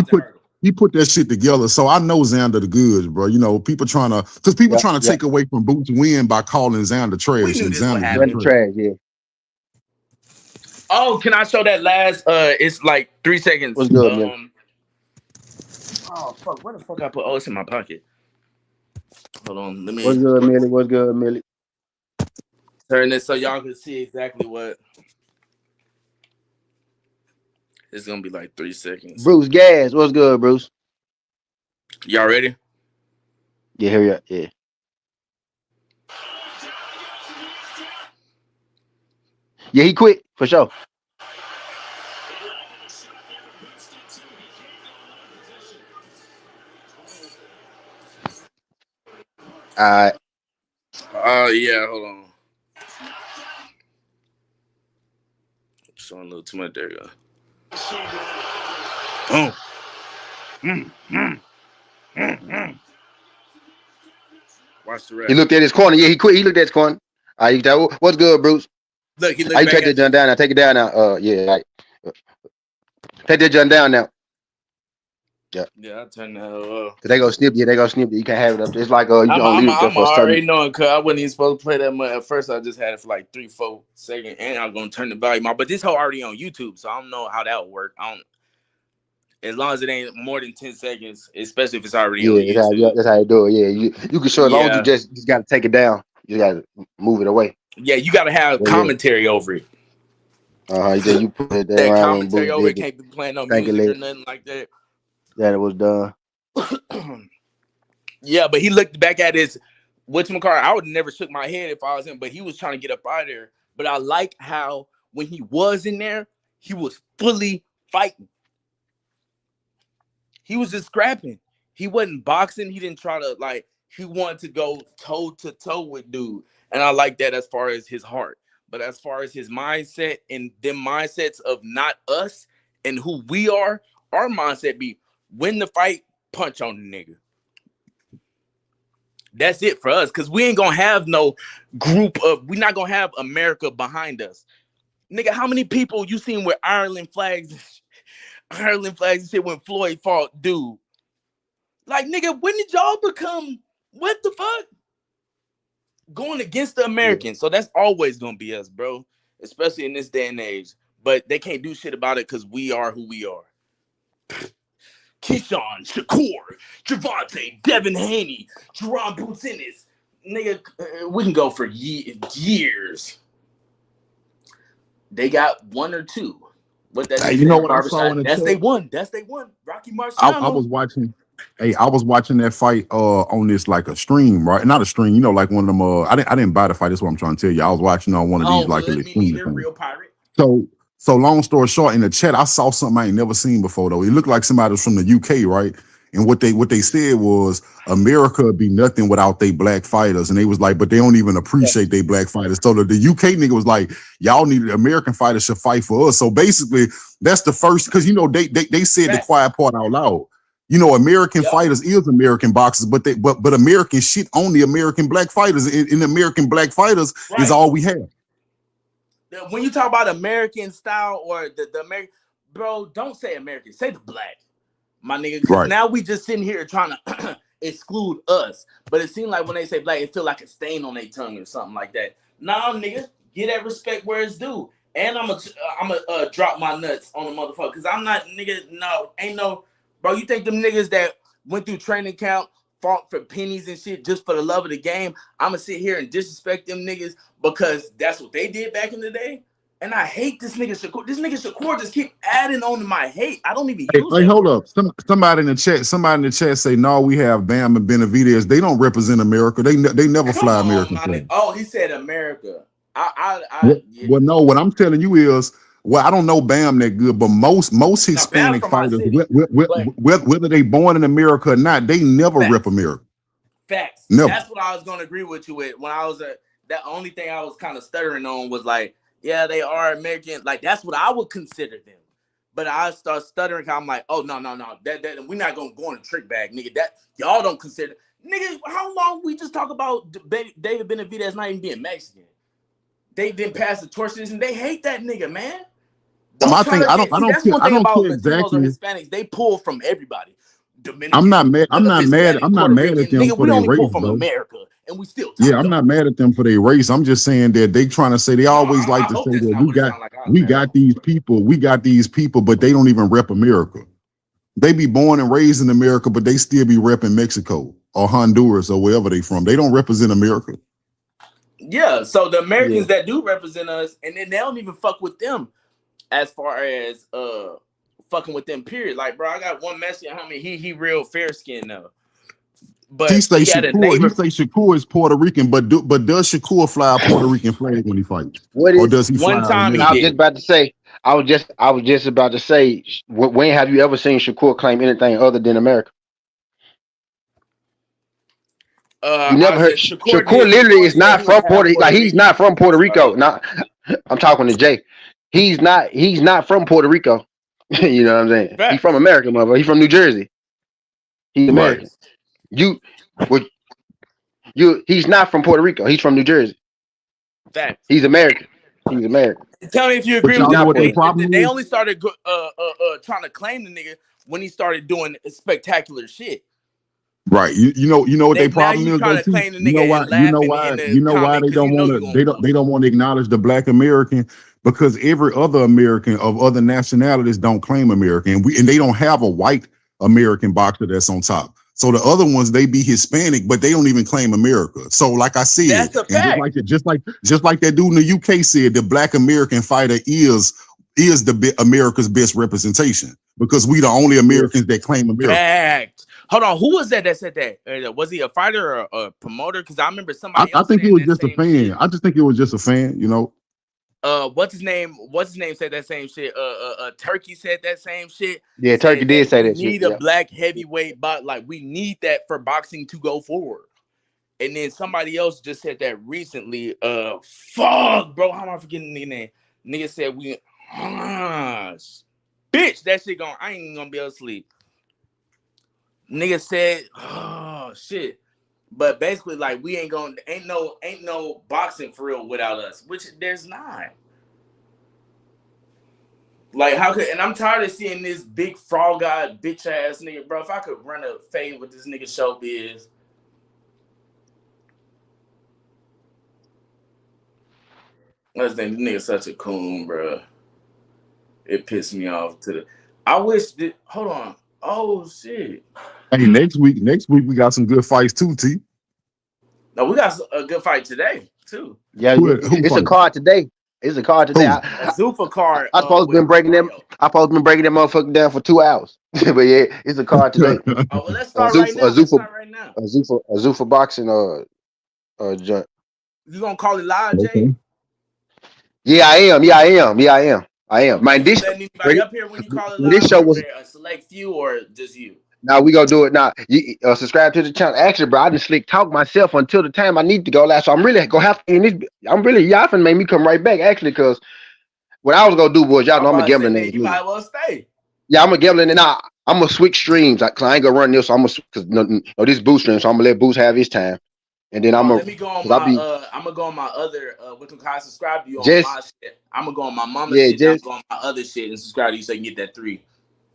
He put that shit together. So I know Xander the goods, bro. People trying to take away from Boots' win by calling Xander trash. And Xander trash, yeah. Oh, can I show that last? It's like 3 seconds. What's good, man? Oh fuck! Where the fuck I put? Oh, it's in my pocket. Hold on, let What's me good, Millie? What's good, Millie? turn this so y'all can see exactly what it's gonna be like 3 seconds. Bruce Gas, what's good, Bruce? Y'all ready? Yeah, here we are. Yeah. Yeah, he quit for sure. All right. Yeah, hold on. Showing a little too much. There you go. Oh. Watch the ref. He looked at his corner. Yeah, he quit. He looked at his corner. All right, what's good, Bruce? Look, he How looked you back take at that jump down now? Take it down now. Yeah, like take that jump down now. Yeah, I turned that up. Cause they go snip you. They go snip you. You can't have it up there. It's like you can only leave it there I'm for a certain. already knowing because I wasn't even supposed to play that much. At first, I just had it for like 3-4 seconds, and I'm gonna turn the volume on. But this whole already on YouTube, so I don't know how that would work. I don't. As long as it ain't more than 10 seconds, especially if it's already on Yeah, YouTube. that's how you do it. Yeah, you can show as long as you Yeah, just got to take it down. You got to move it away. yeah, you gotta have Yeah. commentary over it. Then you put it That around when commentary Bruce over it did it. can't be playing no Thank you, music or Liz. nothing like that. That it was done. Yeah, but he looked back at his whatchamacallit. I would never shook my head if I was him, but he was trying to get up out of there. But I like how when he was in there, he was fully fighting. He was just scrapping. He wasn't boxing. He didn't try to he wanted to go toe to toe with dude. And I like that as far as his heart. But as far as his mindset and them mindsets of not us and who we are, our mindset be win the fight, punch on the nigga. That's it for us, because we ain't gonna have no group of, we're not gonna have America behind us. Nigga, how many people you seen with Ireland flags and shit when Floyd fought dude? Like, nigga, when did y'all become, what the fuck? Going against the Americans. Yeah. So that's always gonna be us, bro. Especially in this day and age. But they can't do shit about it because we are who we are. Keyshawn, Shakur, Javante, Devin Haney, Jerron Boots Ennis. Nigga, we can go for years. They got one or two. What that you know what I saw in the That's chat? They won. Rocky Marciano. I was watching. Hey, I was watching that fight on this like a stream, right? Not a stream, you know, like one of them. I didn't buy the fight. That's what I'm trying to tell you. I was watching on one of these like a stream. Real pirate. So long story short, in the chat, I saw something I ain't never seen before though. It looked like somebody was from the UK, right? And what they said was America would be nothing without they black fighters. And they was like, but they don't even appreciate they black fighters. So the UK nigga was like, y'all need American fighters should fight for us. So basically, that's the first, because you know they said the quiet part out loud. You know, American fighters is American boxers, but American shit on the American black fighters. And American black fighters is all we have. When you talk about American style or the American, bro, don't say American, say the black. My nigga, because now we just sitting here trying to exclude us. But it seems like when they say black, it feel like a stain on their tongue or something like that. Nah, nigga, get that respect where it's due. And I'm gonna drop my nuts on the motherfucker. Because I'm not, nigga, no, ain't no, bro, you think them niggas that went through training camp, fought for pennies and shit just for the love of the game, I'm gonna sit here and disrespect them niggas because that's what they did back in the day? And I hate this nigga Shakur. This nigga Shakur just keep adding on to my hate. I don't even use Hey, hold up. Somebody in the chat say, no, we have Bam and Benavidez. They don't represent America. They never fly American. Oh, he said America. Well, no, what I'm telling you is, well, I don't know Bam that good, but most Hispanic fighters, whether they born in America or not, they never rep America. Facts. Never. That's what I was going to agree with you with. When I was that only thing I was kind of stuttering on was like, yeah, they are American. Like, that's what I would consider them. But I start stuttering. I'm like, oh, no. That we're not going to go on a trick bag, nigga. That y'all don't consider. Nigga, how long we just talk about David Benavidez not even being Mexican? They didn't pass the torch and they hate that nigga, man. I don't care exactly. Hispanics, they pull from everybody. I'm not mad at them nigga, for their race, from America, and we still I'm not mad at them for their race. I'm just saying that they trying to say they always like to say that we got these people, but they don't even rep America. They be born and raised in America, but they still be repping Mexico or Honduras or wherever they from. They don't represent America. Yeah, so the Americans Yeah. that do represent us, and then they don't even fuck with them as far as fucking with them. Period. Like, bro, I got one Mexican homie. He real fair skinned though, He but say he had a neighbor. Shakur is Puerto Rican, but does Shakur fly a Puerto Rican flag when he fights, What or is? does he fly One an time he I was American? just did. about to say. I was just about to say. When have you ever seen Shakur claim anything other than America? You never heard. Shakur Shakur did. literally Shakur is said not he was from half Puerto Like he's Rican. not from Puerto That's about Rico. it. Not. I'm talking to Jay. He's not. He's not from Puerto Rico. You know what I'm saying? He's from Facts. America, mother. He's from New Jersey. He's Right. American. You. What? You. He's not from Puerto Rico. He's from New Jersey. Facts. He's American. He's American. Tell me if you But agree with He's y'all this. know not what Puerto their Rican. problem They is? only started trying to claim the nigga when he started doing spectacular shit. Right. You know what their Now problem you is trying though to too? claim the nigga and laughing in the You know why comment they because you don't know want you to gonna lose. they don't want to acknowledge the Black American, because every other American of other nationalities don't claim American, and they don't have a white American boxer that's on top. So the other ones, they be Hispanic, but they don't even claim America. So like I said, That's a and fact. just like that dude in the UK said, the Black American fighter is America's best representation, because we the only Americans that claim America. Fact. Hold on, who was that said that? Was he a fighter or a promoter? Because I remember somebody I else think he saying was that just a same fan. shit. I just think it was just a fan, you know. What's his name? Said that same shit. Turkey said that same shit. Yeah, Turkey Said did that say we that shit. need a Yeah. black heavyweight, but like we need that for boxing to go forward. And then somebody else just said that recently. Fuck, bro, how am I forgetting the name? Nigga said bitch, that shit gone. I ain't even gonna be able to sleep. Nigga said, oh shit. But basically, like we ain't no boxing for real without us, which there's not. Like how could, and I'm tired of seeing this big frog eyed bitch ass nigga, bro. If I could run a fade with this nigga showbiz. I think this nigga such a coon, bro. It pissed me off to the. I wish that. Hold on. Oh shit. Hey, next week we got some good fights too, T. No, we got a good fight today too. Yeah. Who It's a fighting? card today. It's a card today. Who? A Zuffa card. I supposed to With been breaking them. Mario. I supposed to been breaking that motherfucker down for 2 hours. But yeah, it's a card today. Oh well, let's A start right Zuffa, now. Let's start right now. a Zuffa boxing joint. You gonna call it live, Jay? Okay. Yeah, I am. Yeah, I am. Yeah, I am. I am. Man, You this letting anybody up here when you call it this live, show or was. a select few, or just you? Now we gonna do it now. You subscribe to the channel. Actually, bro, I just slick talk myself until the time I need to go last. So I'm really gonna have to end this. Y'all finna make me come right back actually, because what I was gonna do was, y'all I'm know I'm a about to say, gambling man, nigga. you might well stay. Yeah, I'm a gambling, and now I'm gonna switch streams. Cause I ain't gonna run this, so I'm gonna because this boost stream. So I'm gonna let Boost have his time, and then I'm Oh, gonna let me go on because I my. be I'm gonna go on my other. I subscribe to you on just my shit. I'm gonna go on my mama's yeah, shit. And I'm just going on my other shit and subscribe to you so you can get that 3.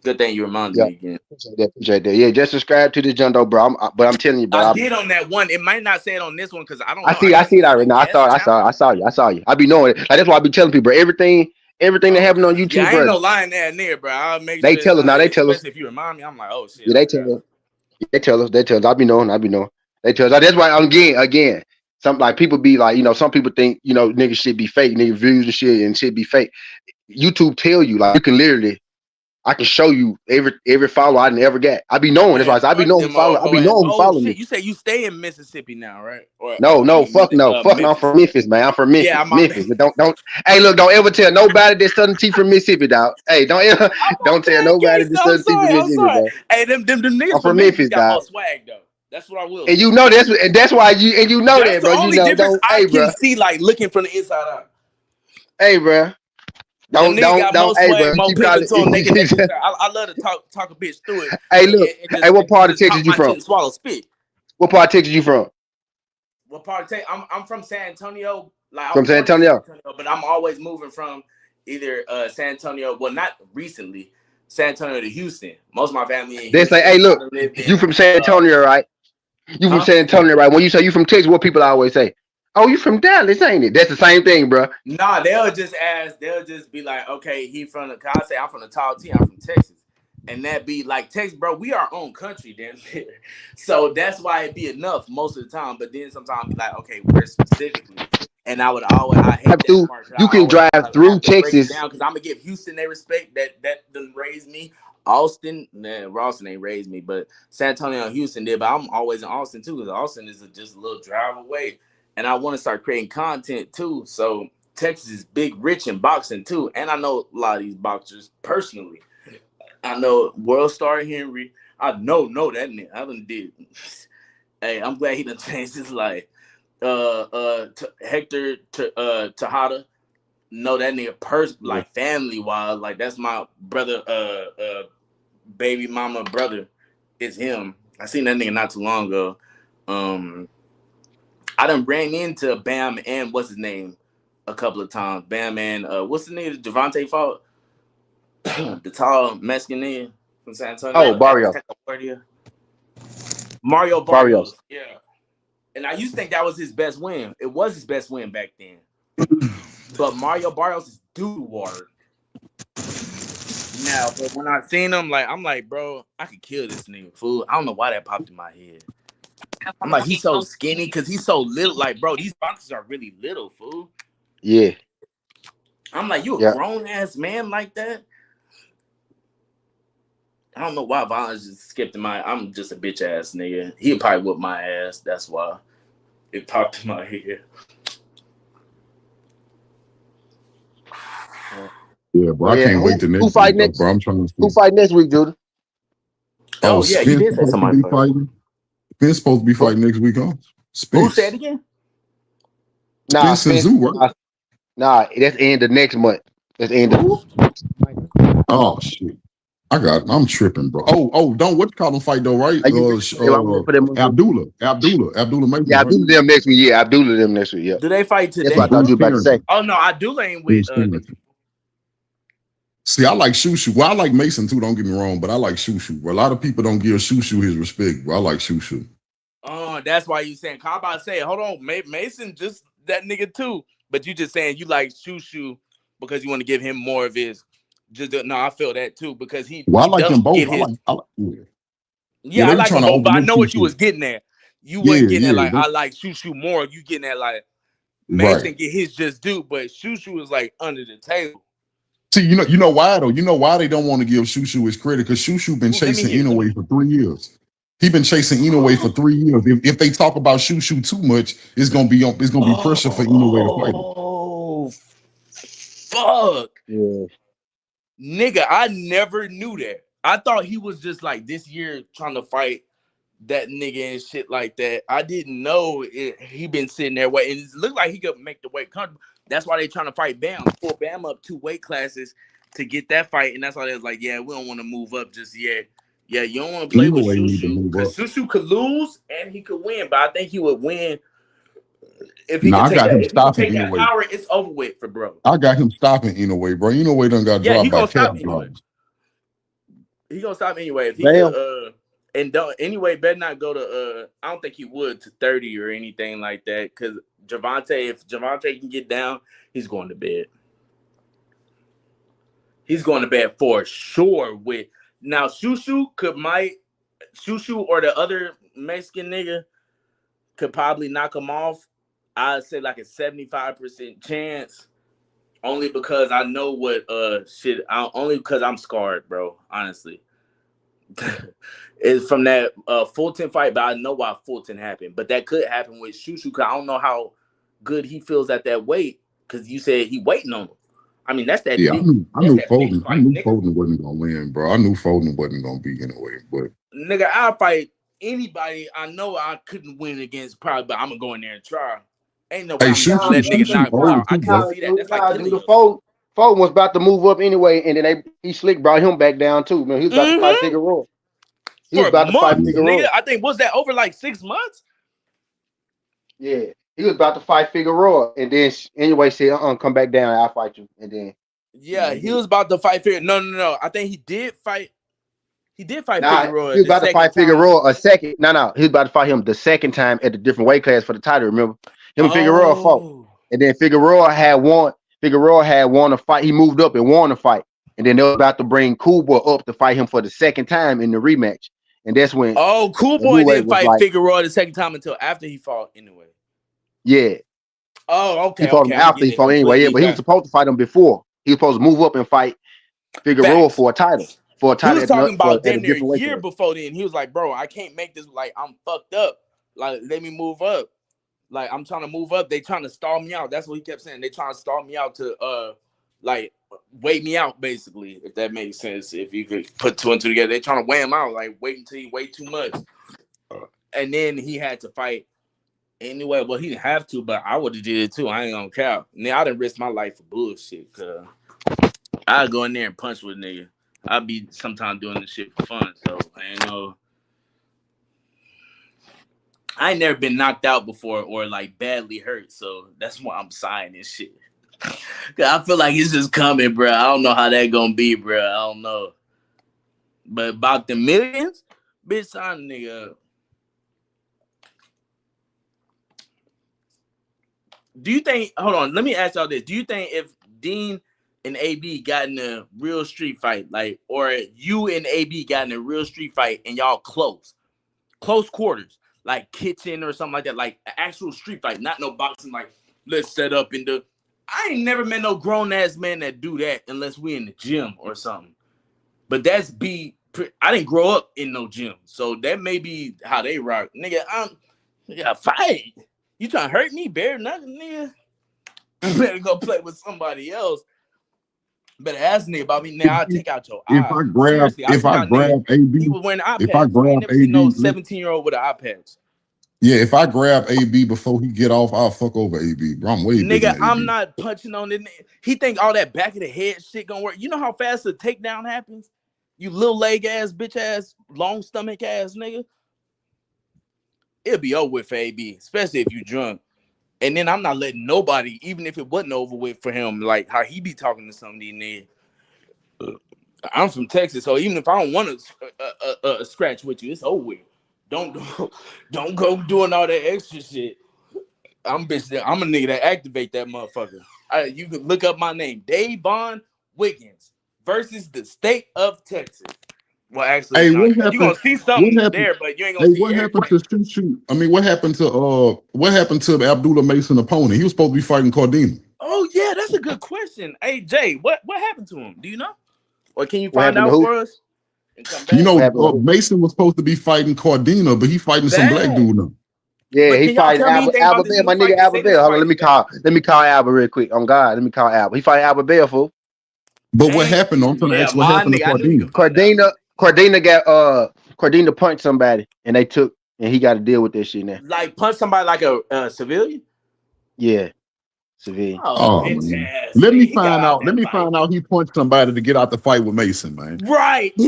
Good thing you reminded yeah. me again. Appreciate that. Yeah, just subscribe to the Jundo, bro. But I'm telling you, bro. I did on that one. It might not say it on this one because I don't know. I I guess see it this is already. a Now guest channel. I saw you. I be knowing it. Like that's why I be telling people, bro, everything that Oh, happened okay. on Yeah, YouTube, I ain't bro. no lying there near, bro. I'll make They sure it's tell us now. on. They tell us. Especially if you remind me, I'm like, oh shit, Yeah, I they forgot. tell us. They tell us. I be knowing. They tell us. That's why again. Some like people be like, some people think, niggas should be fake, nigga views and shit be fake. YouTube tell you, like, you can literally, I can show you every follow I never got. I be knowing. That's why Man, I said, I be fuck knowing who them old follow. I hoe be ass. knowing who Oh follow me. shit, you say you stay in Mississippi now, right? Or No, fuck no, fuck no. I'm Memphis. from Memphis, man. I'm from Yeah, Memphis, I'm my Memphis. bad. But don't. Hey, look, don't ever tell nobody that Southern T from Mississippi, dog. Hey, don't ever, I'm don't my tell bad, nobody Case. that I'm Southern T from sorry. I'm Mississippi, sorry. bro. Hey, them I'm niggas from from Memphis Memphis, got dog. more swag though. That's what I will And say. that's why you know That's that, the bro. only difference Don't. I Hey, can bro. see, like looking from the inside out. Hey, bro. Them niggas got more Don't. Hey, bro. swag, more Keep pivot calling. to them. They can say, I love to talk a bitch through it Hey, and, look. and Hey, just what part of just Texas talk you my shit from? and swallow spit. What part of Texas you from? What part of Texas? I'm from San Antonio. Like I From was San born in San Antonio. Antonio, but I'm always moving from either San Antonio. Well, not recently, San Antonio to Houston. Most of my family in They say, Houston. hey, I look. done lived You in from San Antonio, right? You from huh? San Antonio, right? When you say you from Texas, what people always say? Oh, you from Dallas, ain't it? That's the same thing, bro. Nah, they'll just ask. They'll just be like, okay, he from the. I say I'm from the tall T. I'm from Texas. and that be like Texas, bro. We our own country, damn shit. So that's why it be enough most of the time. But then sometimes be like, okay, where specifically? And I hate that part. 'Cause You I can always drive through have to break it Texas. down because I'm gonna give Houston their respect that done raised me. Austin, nah, Ralston ain't raised me, but San Antonio and Houston did. But I'm always in Austin too because Austin is just a little drive away, and I want to start creating content too. So Texas is big, rich in boxing too, and I know a lot of these boxers personally. I know World Star Henry. I know that nigga. I done did. Hey, I'm glad he done changed his life. Hector Tejada. Know that nigga like family wise. Like that's my brother. Baby mama brother is him. I seen that nigga not too long ago. I done ran into Bam and what's his name a couple of times. Bam and what's the nigga Javante fought? The tall Mexican nigga from San Antonio. Oh, Barrios. Mario Barrios. Barrios. Yeah. And I used to think that was his best win. It was his best win back then. But Mario Barrios is doo water. Now, but when I seen him, like I'm like, bro, I could kill this nigga, fool. I don't know why that popped in my head. I'm like, he's so skinny because he's so little. Like, bro, these boxers are really little, fool. Yeah. I'm like, you a grown ass man like that? I don't know why violence just skipped in my. I'm just a bitch ass nigga. He'll probably whip my ass. That's why it popped in my head. Yeah, bro. I can't wait to next week, fight next? bro. I'm trying to see. Who fight next week, Judah? Oh yeah, you did say somebody fighting. Spence supposed to be fighting next week, huh? Spence. Who said it again? Nah, Spence and Zoo, right? Nah, that's end of next month. That's end of. Oh shit. I'm tripping, bro. Oh, don't what you call them fight though, right? Abdullah Mason. Yeah, Abdullah them next week. Yeah, Abdullah them next week. Yeah. Do they fight today? That's what I thought you were about to say. Oh no, Abdullah ain't with. See, I like Shushu. Well, I like Mason too. Don't get me wrong, but I like Shushu. Well, a lot of people don't give Shushu his respect, but I like Shushu. Oh, that's why you saying. I'm about to say, hold on, Mason just that nigga too. But you just saying you like Shushu because you want to give him more of his. No, I feel that too because he. Well, I like them both. I like them both, but I know what you was getting at. You weren't getting at like I like Shushu more. You getting at like Mason get his just due, but Shushu is like under the table. See, you know why though? You know why they don't want to give Shushu his credit? Because Shushu been chasing Inoue for 3 years. He been chasing Inoue for 3 years. If they talk about Shushu too much, it's gonna be pressure for Inoue to fight him. Oh, fuck! Yeah. Nigga, I never knew that. I thought he was just like this year trying to fight that nigga and shit like that. I didn't know he been sitting there waiting. It looked like he could make the weight comfortable. That's why they trying to fight Bam. Pull Bam up 2 weight classes to get that fight. And that's why they was like, yeah, we don't want to move up just yet. Yeah, you don't want to play with Shushu. Because Shushu could lose and he could win. But I think he would win if he could take that power. It's over with for bro. I got him stopping Inoue, bro. Inoue done got dropped by Cap. He gonna stop anyway. If he could, and don't anyway, better not go to I don't think he would to 30 or anything like that. Because if Javante can get down, he's going to bed. He's going to bed for sure. With now, Shushu or the other Mexican nigga could probably knock him off. I'd say like a 75% chance. Only because I know what only because I'm scarred, bro. Honestly. It's from that Fulton fight, but I know why Fulton happened. But that could happen with Shushu because I don't know how good he feels at that weight. Because you said he waiting on him. I mean, that's that. Yeah, I knew Fulton wasn't gonna win, bro. I knew Fulton wasn't gonna be anyway. But nigga, I'll fight anybody. I know I couldn't win against, probably, but I'm gonna go in there and try. Ain't no way I'm gonna let niggas knock me out. I can't see that. That's like the Fulton was about to move up anyway, and then he slick brought him back down too. Man, he was about to fight Figueroa. He was about to fight Figueroa. I think was that over like 6 months? Yeah, he was about to fight Figueroa, and then anyway said, come back down, I'll fight you." And then he was about to fight Figueroa. No. I think he did fight. He did fight Figueroa. He was about to fight Figueroa a second. No, he was about to fight him the second time at a different weight class for the title. Remember, him and Figueroa fought, and then Figueroa had won. Figueroa had won a fight. He moved up and won a fight. and then they were about to bring Cool Boy up to fight him for the second time in the rematch, and that's when Oh, Cool Boy heavyweight didn't was fight like, Figueroa the second time until after he fought anyway. yeah, Oh, he okay, fought him okay, I'm after he getting it fought anyway, yeah, completely. but he was Got supposed to fight him before. He was supposed to move up and fight Figueroa facts. for a title, He was talking about at a damn near a different weight year class. before then. He was like, "Bro, I can't make this. Like, I'm fucked up. Like, let me move up. Like, I'm trying to move up. They trying to stall me out." That's what he kept saying. They trying to stall me out to like wait me out, basically. If that makes sense. If you could put two and two together, they trying to weigh him out. Like, wait until you weigh too much. And then he had to fight anyway. Well, he didn't have to, but I would have did it too. I ain't gonna count. Now I didn't risk my life for bullshit. Cause I'd go in there and punch with a nigga. I'd be sometimes doing this shit for fun. So I ain't know. I ain't never been knocked out before or like badly hurt. So that's why I'm signing this shit. Cause I feel like it's just coming, bro. I don't know how that gonna be, bro. I don't know. But about the millions, bitch, sign a nigga up. Do you think? Hold on, let me ask y'all this. Do you think if Dean and AB got in a real street fight, like, or you and AB got in a real street fight and y'all close quarters, like kitchen or something like that, like an actual street fight, not no boxing, like let's set up in the. I ain't never met no grown ass man that do that unless we in the gym or something. But that's I didn't grow up in no gym, so that may be how they rock, nigga. Nigga, fight. You trying to hurt me, bear nothing, nigga. Better go play with somebody else. Better ask nigga about me. Now I'll take out your eye. Seriously, I If seen I y'all nigga. grab He AB, was wearing an eye if I patch. I ain't grab never seen no AB, 17-year-old with an eye patch. yeah, if I grab AB before he get off, I'll fuck over AB. Bro, I'm way bigger Nigga, than I'm AB. not punching on it. He think all that back of the head shit gonna work. You know how fast the takedown happens? You little leg ass, bitch ass, long stomach ass nigga. It'll be over with for AB, especially if you drunk. And then I'm not letting nobody, even if it wasn't over with for him, like how he be talking to some of these niggas. I'm from Texas, so even if I don't want to scratch with you, it's over with. Don't don't go doing all that extra shit. I'm a nigga that activate that motherfucker. You can look up my name, Davon Wiggins versus the state of Texas. Well, actually, Hey, no, what you're gonna happened? see What something happened? there, but you ain't gonna Hey, see what happened everything. to Shoot? I mean, what happened to Abdullah Mason opponent? He was supposed to be fighting Cardina. Oh yeah, that's a good question. Hey Jay, what happened to him? Do you know? Or can you What find happened to out who? for us and come You back? know, What happened to who? Mason was supposed to be fighting Cardina, but he fighting some black Bad. dude now. Yeah, But he can y'all fighting tell me anything about Albert this Bell, new my fight? nigga They say Albert this Bell. Hold on, fight is bad. let me call Albert real quick. On God, let me call Albert. He fight Albert Bell, fool. But what Ain't happened? I'm trying to yeah, ask what my happened to nigga. I knew you Cardina. could find out. Cardina punched somebody and he got to deal with that shit now. Like punch somebody like a civilian. Yeah, civilian. Oh, Oh bitch man. ass nigga, he got out Let that me fight. find out he punched somebody to get out the fight with Mason, man. Right, my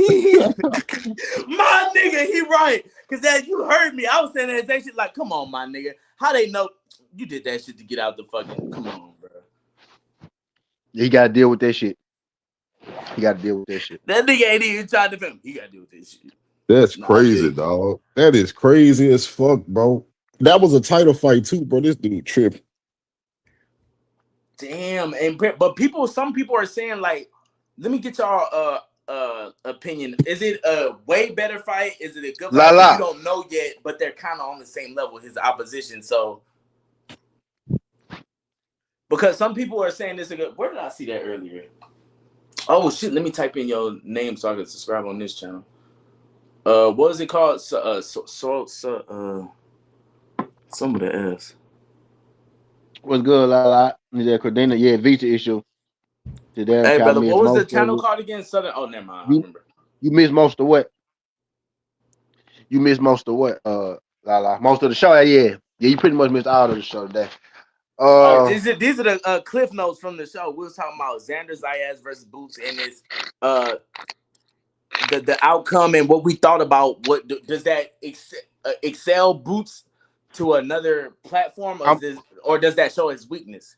nigga, he right. Cause that you heard me. I was saying that exact shit. Like, come on, my nigga. How they know you did that shit to get out the fucking? Come on, bro. He got to deal with that shit. He got to deal with that shit. That nigga ain't even trying to defend him. He got to deal with this shit. That's Nah, crazy, big. dog. That is crazy as fuck, bro. That was a title fight too, bro. This dude tripping. Damn, some people are saying like, let me get y'all opinion. Is it a way better fight? Is it a good La fight? You la. don't know yet, but they're kind of on the same level. His opposition, so because some people are saying this. Where did I see that earlier? Oh shit! Let me type in your name so I can subscribe on this channel. What was it called? Some of the S. What's good, la la? Yeah, Cardina. Yeah, visa issue. The damn Hey cow brother, what missed was the most of channel it. called again? Southern. Oh, never mind. I You remember. you missed most of what? You missed most of what? La la. Most of the show. Yeah. Yeah, you pretty much missed all of the show today. These are the cliff notes from the show. We was talking about Xander Zayas versus Boots and his the outcome and what we thought about. What does that excel Boots to another platform, I'm or does that show his weakness?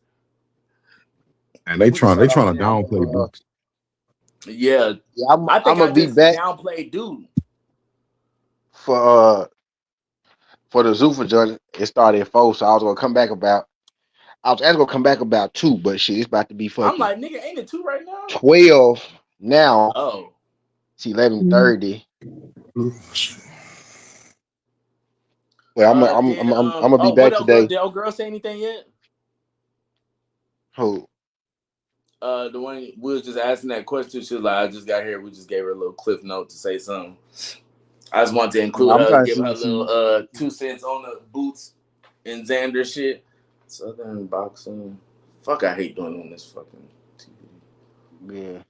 And they We can trying start off to there. downplay Boots. Yeah, yeah, I I'm think gonna I be just back downplayed dude. for the Zuffa joint. It started at 4, so I was gonna come back about. I was actually gonna come back about 2, but shit, it's about to be I'm fucking like, nigga, ain't it 2 right now? 12. Now Oh. it's 11:30. Well, I'm gonna be What back old girl? today. Did old girl say anything yet? Who? The one we was just asking that question. She was like, I just got here. We just gave her a little cliff note to say something. I just wanted to No, include I'm her, trying to give her see. a little 2 cents on the boots and Xander shit. Southern boxing. Fuck, I hate doing on this fucking TV.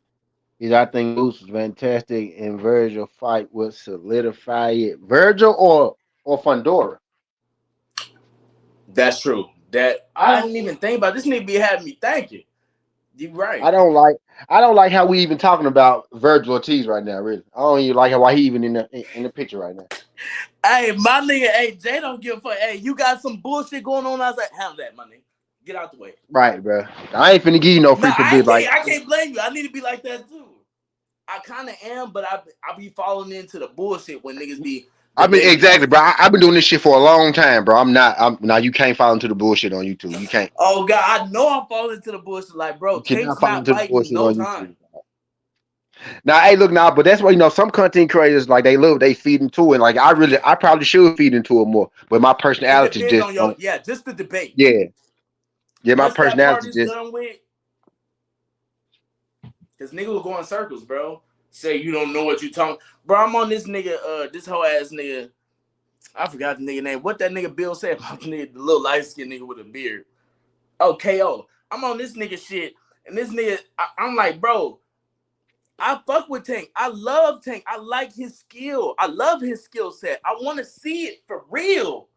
Yeah. I think Boots was fantastic, and Virgil fight would solidify it. Virgil or Fundora. That's true. That I didn't even think about. This nigga be having me thinking. You right. I don't like how we even talking about Virgil Ortiz right now. Really, I don't even like why he even in the picture right now. Hey, my nigga, hey, Jay don't give a fuck. Hey, you got some bullshit going on. I was like, handle that, my nigga. Get out the way. Right, bro. I ain't finna give you no No, free publicity. Like, I can't blame you. I need to be like that too. I kind of am, but I be falling into the bullshit when niggas be I mean, debating exactly, on. bro. I've been doing this shit for a long time, bro. I'm now. You can't fall into the bullshit on YouTube. You can't. Oh God, I know I'm falling into the bullshit. Like, bro, You cannot Cake's fall not into the biting bullshit no on time. YouTube. Now, hey, look now, but that's why some content creators like they feed into it. Like I probably should feed into it more, but my It personality depends just on don't. just the debate. Yeah, yeah, my Once that part personality is just. done with, because nigga will go in circles, bro. Say you don't know what you talking, bro. I'm on this nigga, this whole ass nigga. I forgot the nigga name. What that nigga Bill said about the nigga, the little light skinned nigga with a beard. Oh, KO. I'm on this nigga shit, and this nigga, I'm like, bro, I fuck with Tank. I love Tank. I like his skill. I love his skill set. I want to see it for real.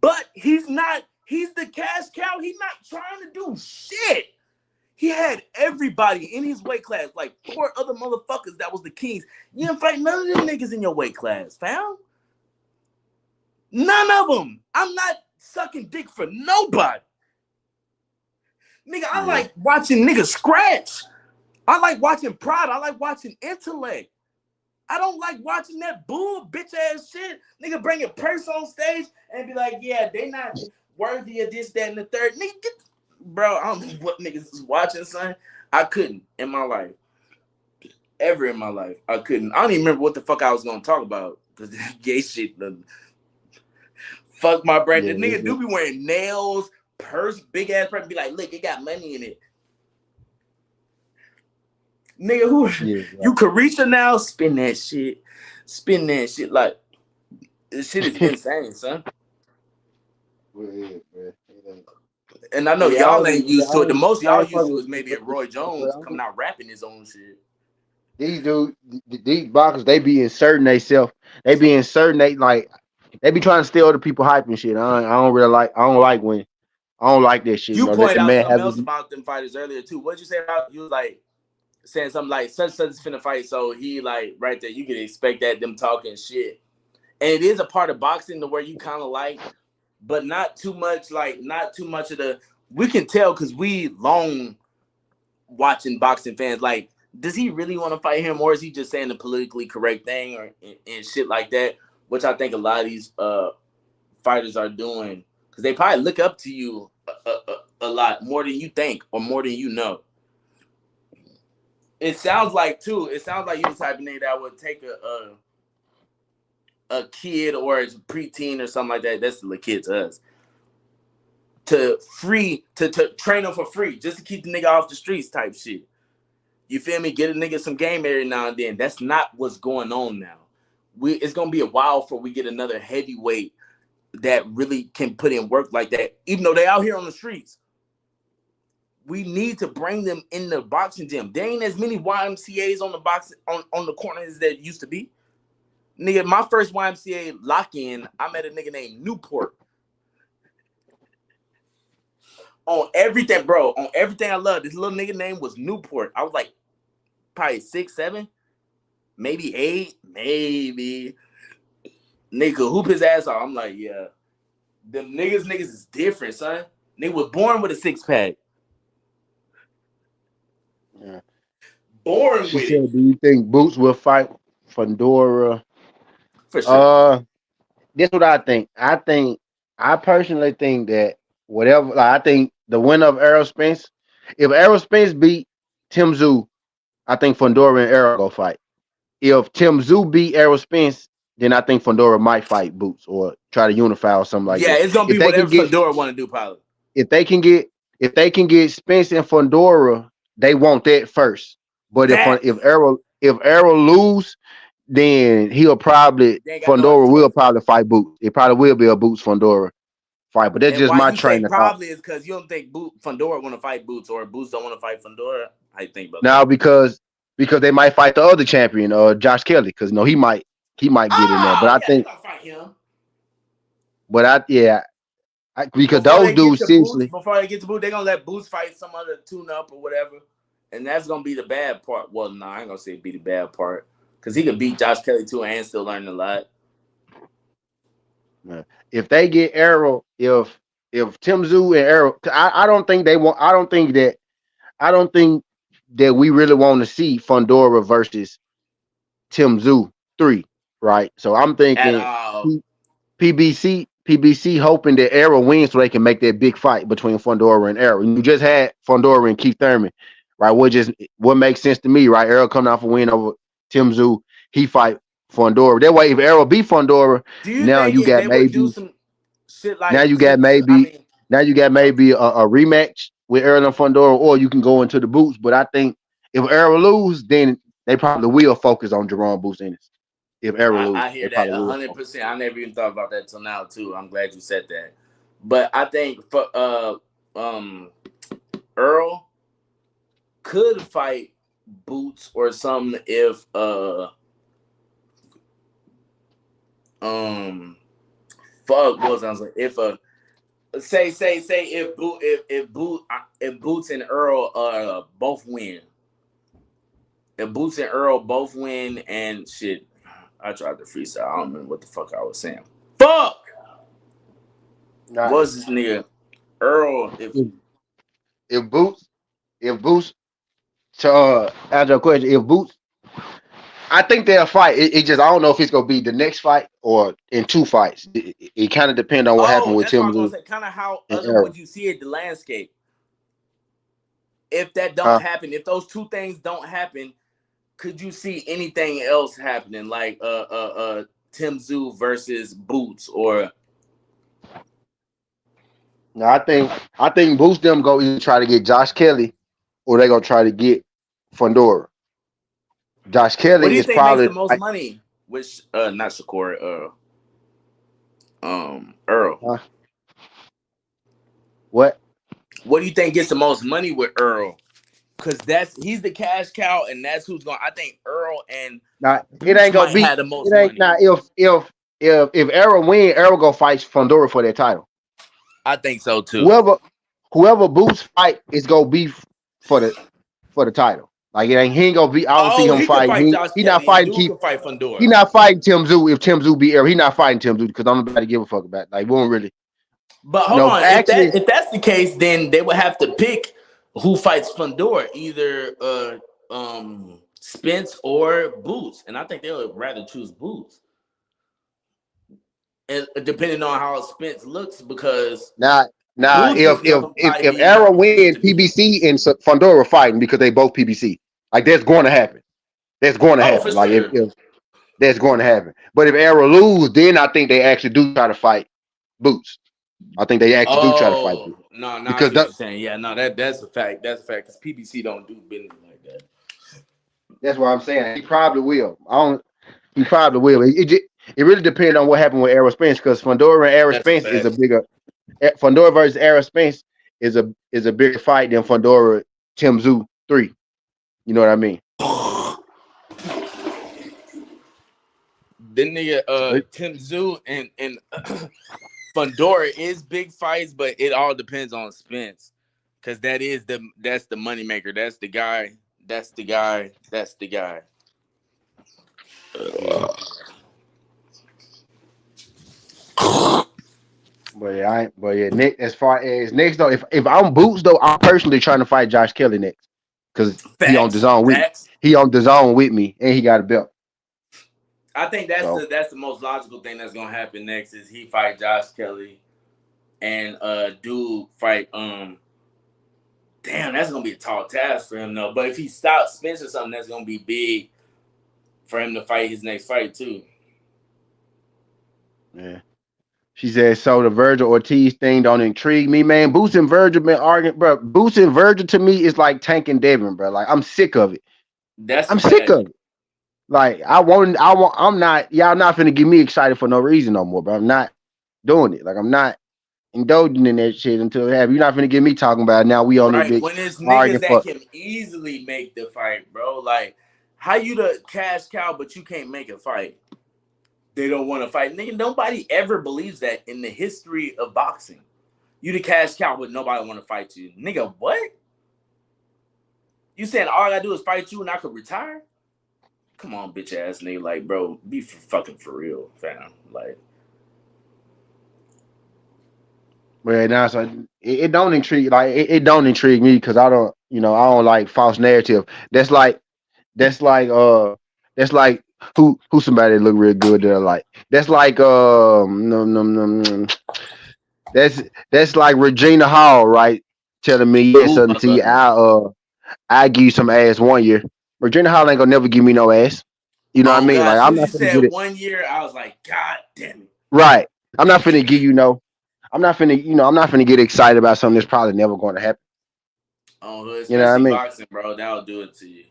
But he's not, he's the cash cow. He's not trying to do shit. He had everybody in his weight class, like 4 other motherfuckers that was the kings. You didn't fight none of them niggas in your weight class, fam. None of them. I'm not sucking dick for nobody. Nigga, I like watching niggas scratch. I like watching pride. I like watching intellect. I don't like watching that bull bitch ass shit. Nigga bring a purse on stage and be like, yeah, they not worthy of this, that, and the third. Nigga, bro, I don't know what niggas is watching, son. I couldn't in my life. Ever in my life. I couldn't. I don't even remember what the fuck I was gonna talk about. Because this gay shit fuck my brain. Yeah, The nigga do be wearing nails, purse, big ass purse, be like, look, it got money in it. Nigga, who you Carisha now? Spin that shit. Spin that shit. Like, this shit is insane, son. And I know y'all ain't used to it. The most y'all used to is maybe a Roy Jones coming out rapping his own shit. These dudes, these boxers, they be inserting themselves. They be inserting they be trying to steal other people hype and shit. I don't really like. I don't like that shit. You Let pointed the out man something have else his. about them fighters earlier too. What'd you say about you was like saying something like such is finna fight, so he like right there. You can expect that them talking shit, and it is a part of boxing to where you kind of like, but not too much. Like not too much of the. We can tell because we long watching boxing fans. Like, does he really want to fight him, or is he just saying the politically correct thing or and shit like that? Which I think a lot of these fighters are doing because they probably look up to you a lot more than you think or more than you know. It sounds like too. It sounds like you the type of nigga that would take a kid or a preteen or something like that. That's the kid to us. To train them for free just to keep the nigga off the streets type shit. You feel me? Get a nigga some game every now and then. That's not what's going on now. It's gonna be a while before we get another heavyweight that really can put in work like that. Even though they out here on the streets, we need to bring them in the boxing gym. There ain't as many YMCA's on the boxing on the corners as there used to be. Nigga, my first YMCA lock-in, I met a nigga named Newport. On everything, bro, on everything I love, this little nigga name was Newport. I was like probably 6, 7, maybe 8, maybe. Nigga hoop his ass off. I'm like, yeah. Them niggas is different, son. Nigga was born with a 6-pack. Yeah. Born She with said, it. "Do you think Boots will fight Fundora?" For sure. This is what I think. I personally think that whatever. Like, I think the winner of Errol Spence, if Errol Spence beat Tim Tszyu, I think Fundora and Errol go fight. If Tim Zoo beat Errol Spence, then I think Fundora might fight Boots or try to unify or something like Yeah, that. it's gonna be If they can whatever get Fedora want to do, probably. if they can get Spence and Fundora, they want that first. But That if Errol lose, then he'll probably they ain't got no other Fundora will choice. probably fight Boots. It probably will be a Boots Fundora fight. But that's And just why my you say train of thought. probably is because you don't think Fedora want to fight Boots or Boots don't want to fight Fedora. How you think about that? Now because they might fight the other champion, Josh Kelly, because no, he might get in there. But Oh I yeah, they think gonna fight him because before those they get dudes to Boots. seriously. Before they get to Boots, they gonna let Boots fight some other tune up or whatever, and that's gonna be the bad part. Well, no, I ain't gonna say it'd be the bad part because he could beat Josh Kelly too and still learn a lot. If they get Errol, if Tim Zoo and Errol, I don't think they want. I don't think that we really want to see Fundora versus Tim Zoo 3, right? So I'm At thinking all. PBC hoping that Errol wins so they can make that big fight between Fundora and Errol. You just had Fundora and Keith Thurman, right? What makes sense to me, right? Errol coming off a win over Tim Zoo, he fight Fundora. That way, if Errol beat Fundora, Do you now think you got they would do maybe some shit now like you got I maybe mean, now you got maybe a rematch with Errol and Fundora, or you can go into the Boots. But I think if Errol lose, then they probably will focus on Jerome Boots Ennis. If Errol lose, I they hear that probably will focus. 100%. I never even thought about that till now too. I'm glad you said that. But I think for Earl could fight Boots or something if fuck what was I saying? If say if Boots and Earl both win. If Boots and Earl both win and shit, I tried to freestyle. I don't remember what the fuck I was saying. Fuck! Nah, What's this nigga? Earl, if Boots to answer your question, if Boots, I think they'll fight. It just I don't know if it's gonna be the next fight or in two fights. It kind of depends on what happened with that's what I Tim was gonna Zoo say. Kind of how and other Errol. would you see it the landscape? If that don't Huh? happen, if those two things don't happen, could you see anything else happening like Tim Zoo versus Boots or No, I think Boots them go either try to get Josh Kelly or they gonna try to get Fundora. Josh what do Kelly you is think makes the probably most like money? Which not Shakur, Earl. huh? What? What do you think gets the most money with Earl? Because he's the cash cow, and that's who's going. I think Earl and Now it Boots ain't gonna might be. have the It most ain't money. now if Errol win, Errol gonna fight Fundora for that title. I think so too. Whoever Boots fight is gonna be for the title. Like he ain't gonna be. I don't see Oh, him he could fighting. fight Josh He not Kelly, and fighting Duke Keith. could fight Fundora. He not fighting Tim Zoo. If Tim Zoo beat Errol, he not fighting Tim Zoo because I'm about to give a fuck about it. Like we don't really. But hold No, on, actually, if that's the case, then they would have to pick who fights Fundora, either Spence or Boots, and I think they would rather choose Boots, and depending on how Spence looks, because now Boots is gonna probably if be more Errol intrigued win, to do. PBC and Fundora fighting because they both PBC. Like that's going to happen. That's going to Oh, for happen. Like sure. if that's going to happen. But if Errol lose, then I think they actually do try to fight Boots. I think they actually do try to fight Boots Oh no, no, I because see what you're saying. Yeah, no, that's a fact. That's a fact because PBC don't do business like that. that's what I'm saying. He probably will. I don't. He probably will. It really depends on what happened with Errol Spence because Fundora and Errol That's a Spence is a fact. bigger. Fundora versus Errol Spence is a bigger fight than Fundora Tim Zoo 3. You know what I mean? Then nigga, So Tim Zoo and Fundora is big fights, but it all depends on Spence, because that's the money maker. That's the guy. That's the guy. That's the guy. yeah. But yeah, Nick. As far as next though, if I'm Boots though, I'm personally trying to fight Josh Kelly next because he on the Facts. zone with Facts. he on the zone with me and he got a belt. I think that's So the most logical thing that's gonna happen next is he fight Josh Kelly and dude fight Damn, that's gonna be a tall task for him though. But if he stops Spence or something, that's gonna be big for him to fight his next fight too. Yeah. She said, so the Virgil Ortiz thing don't intrigue me, man. Boots and Virgil been arguing, bro. Boots and Virgil to me is like Tank and Devin, bro. Like I'm sick of it. That's a I'm sick fact. of it. Like I'm not, y'all not finna get me excited for no reason no more, bro. I'm not doing it. Like I'm not indulging in that shit until it happens. You're not finna get me talking about it. Now we on this Right. bitch When it's niggas arguing that for can easily make the fight, bro. Like, how you the cash cow, but you can't make a fight? They don't want to fight. Nigga, nobody ever believes that in the history of boxing. You the cash cow, but nobody want to fight you. Nigga, what? You saying all I gotta do is fight you and I could retire? Come on, bitch ass nigga. Like, bro, be fucking for real, fam. Like, well, now so it don't intrigue it don't intrigue me because I don't, I don't like false narrative. That's like that's like who somebody that look real good that I like. That's like no no no, no. That's that's like Regina Hall, right? Telling me yes, ooh, I until love her. I give you some ass 1 year. Regina Hall ain't gonna never give me no ass. You know what I Oh mean? God, Like as I'm soon as you not gonna get said it 1 year, I was like, God damn it. right. I'm not finna give I'm not finna, I'm not finna get excited about something that's probably never going to happen. Oh, You know what I especially mean? boxing, bro. That'll do it to you.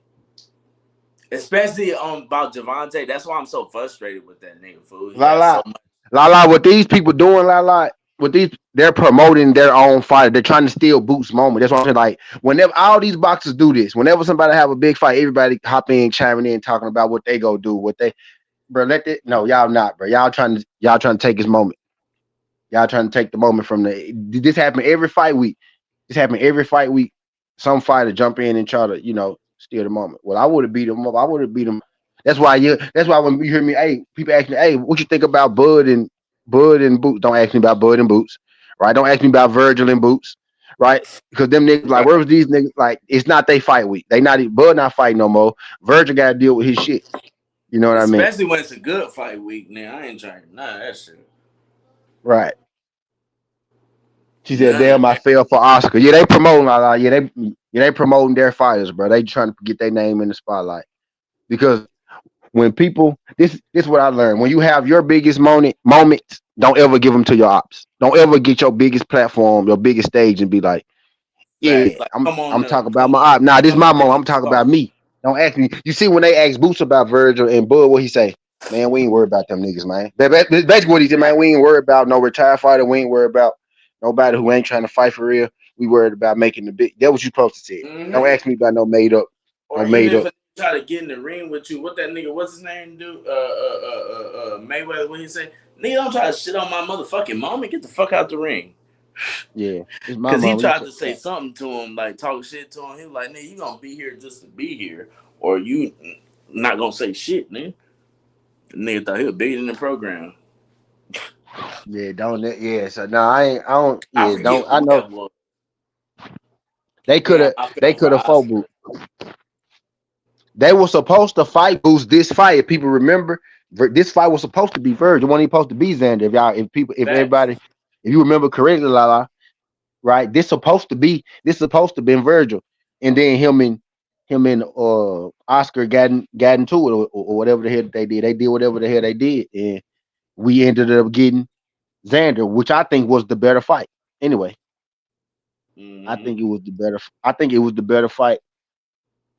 Especially about Javante. That's why I'm so frustrated with that nigga fool. He La got so la, much. la la. What these people doing, la la? What these they're promoting their own fight. They're trying to steal Boots' moment. That's what I'm saying. Like whenever all these boxers do this, whenever somebody have a big fight, everybody hop in, chiming in, talking about what they go do, what they, bro. Let it. No, y'all not, bro. Y'all trying to take his moment. Y'all trying to take the moment from the. This happen every fight week. This happened every fight week. Some fighter jump in and try to, steal the moment. Well, I would have beat him up. I would have beat him. That's why you. That's why when you hear me, hey, people ask me, hey, what you think about Bud and Boots? Don't ask me about Bud and Boots, right? Don't ask me about Virgil and Boots, right? Because them niggas like, where was these niggas? Like, it's not they fight week. They not Bud not fighting no more. Virgil got to deal with his shit. You know what I mean? Especially when it's a good fight week, man. I ain't trying none of that shit. Right. She said, None of "Damn, I that. fell for Oscar." Yeah, they promoting they promoting their fighters, bro. They trying to get their name in the spotlight because when people this is what I learned. When you have your biggest moments, don't ever give them to your ops. Don't ever get your biggest platform, your biggest stage, and be like, Facts. "Yeah, Like, I'm talking about my op." Nah, this is come my on, moment. pick up I'm the talking about spot. me. Don't ask me. You see when they ask Boots about Virgil and Bud, what he say? Man, we ain't worried about them niggas, man. Basically what he said, man. We ain't worried about no retired fighter. We ain't worried about nobody who ain't trying to fight for real. We worried about making the big. That what you supposed to say. Don't Mm-hmm. ask me about no made up, no Or even made if up. a try to get in the ring with you, what that nigga, what's his name, do? Mayweather, what he say? Nigga, don't try to shit on my motherfucking moment. Get the fuck out the ring. Yeah, it's my Cause he mom. tried to say something to him, like talk shit to him. He was like, nigga, you gonna be here just to be here, or you not gonna say shit, nigga. The nigga thought he was bigger than the program. Yeah, don't. Yeah, so no, I ain't. I don't. I Yeah, forget don't. I who know that was. they could Damn, have. I They fell could for have fought Oscar. Boots. They were supposed to fight Boots this fight. If people remember, this fight was supposed to be Virgil. It wasn't even supposed to be Xander. If Facts. everybody, if you remember correctly, right? This supposed to be Virgil, and then him and Oscar got into it or whatever the hell they did. They did whatever the hell they did, and we ended up getting Xander, which I think was the better fight. Anyway, I Mm-hmm. think it was the better. I think it was the better fight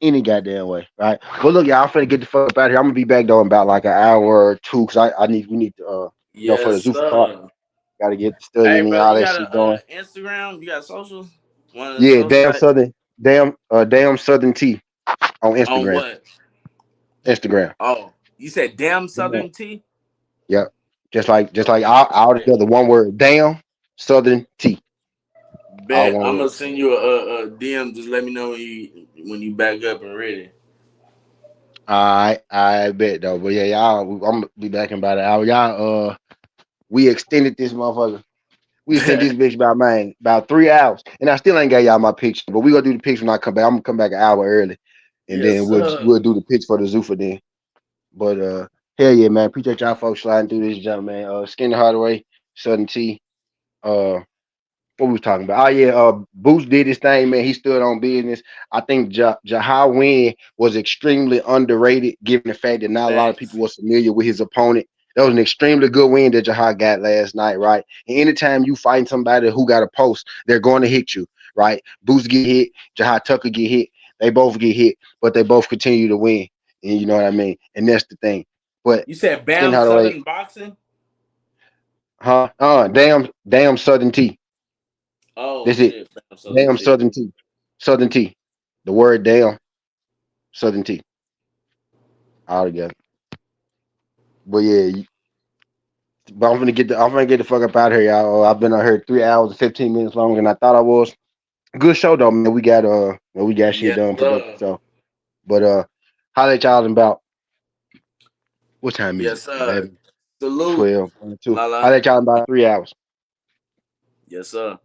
any goddamn way, right? But look, y'all, I'm finna get the fuck up out here. I'm gonna be back though in about like an hour or two because we need to for the Yes, Zuffa card, sir. gotta get Hey, studying and brother, all you that got shit a going. Instagram? You got social? One of the Yeah, social sites? damn Southern T on On Instagram. what? Instagram. Oh, you said damn Yeah. Southern Tea? Yep. Just like Okay, all bet. together, one word. Damn Southern T. All Bet. one I'm word. gonna send you a DM. Just let me know when you back up and ready. I bet though. But yeah, y'all, I'm gonna be back in about an hour. Y'all, we extended this motherfucker. We extended this bitch about 3 hours, and I still ain't got y'all my picture. But we gonna do the picture when I come back. I'm gonna come back an hour early, and Yes, then we'll sir. do the pitch for the Zuffa then. But hell yeah, man. Appreciate y'all folks sliding through this jump, man. Skinny Hardaway, Southern T. Uh, what we was talking about? Oh yeah, Boots did his thing, man. He stood on business. I think Jahi win was extremely underrated, given the fact that not a lot of people Facts. was familiar with his opponent. That was an extremely good win that Jahi got last night, right? And anytime you fight somebody who got a post, they're going to hit you, right? Boots get hit, Jahi Tucker get hit. They both get hit, but they both continue to win. And you know what I mean? And that's the thing. But You said Ken Bam Hardaway, Southern Boxing? huh? Damn Southern T. Oh That's it. shit, Bam Southern Damn T. Southern T. Southern T. The word damn Southern T. All together. But yeah, but I'm gonna get the fuck up out of here, y'all. I've been out here 3 hours and 15 minutes longer than I thought I was. Good show though, man. We got shit Yes, done productive sir. show. But holla at y'all in about what time is it? Yes, sir. 11, Salute. 12, 22. La la. Holla at y'all in about 3 hours. Yes, sir.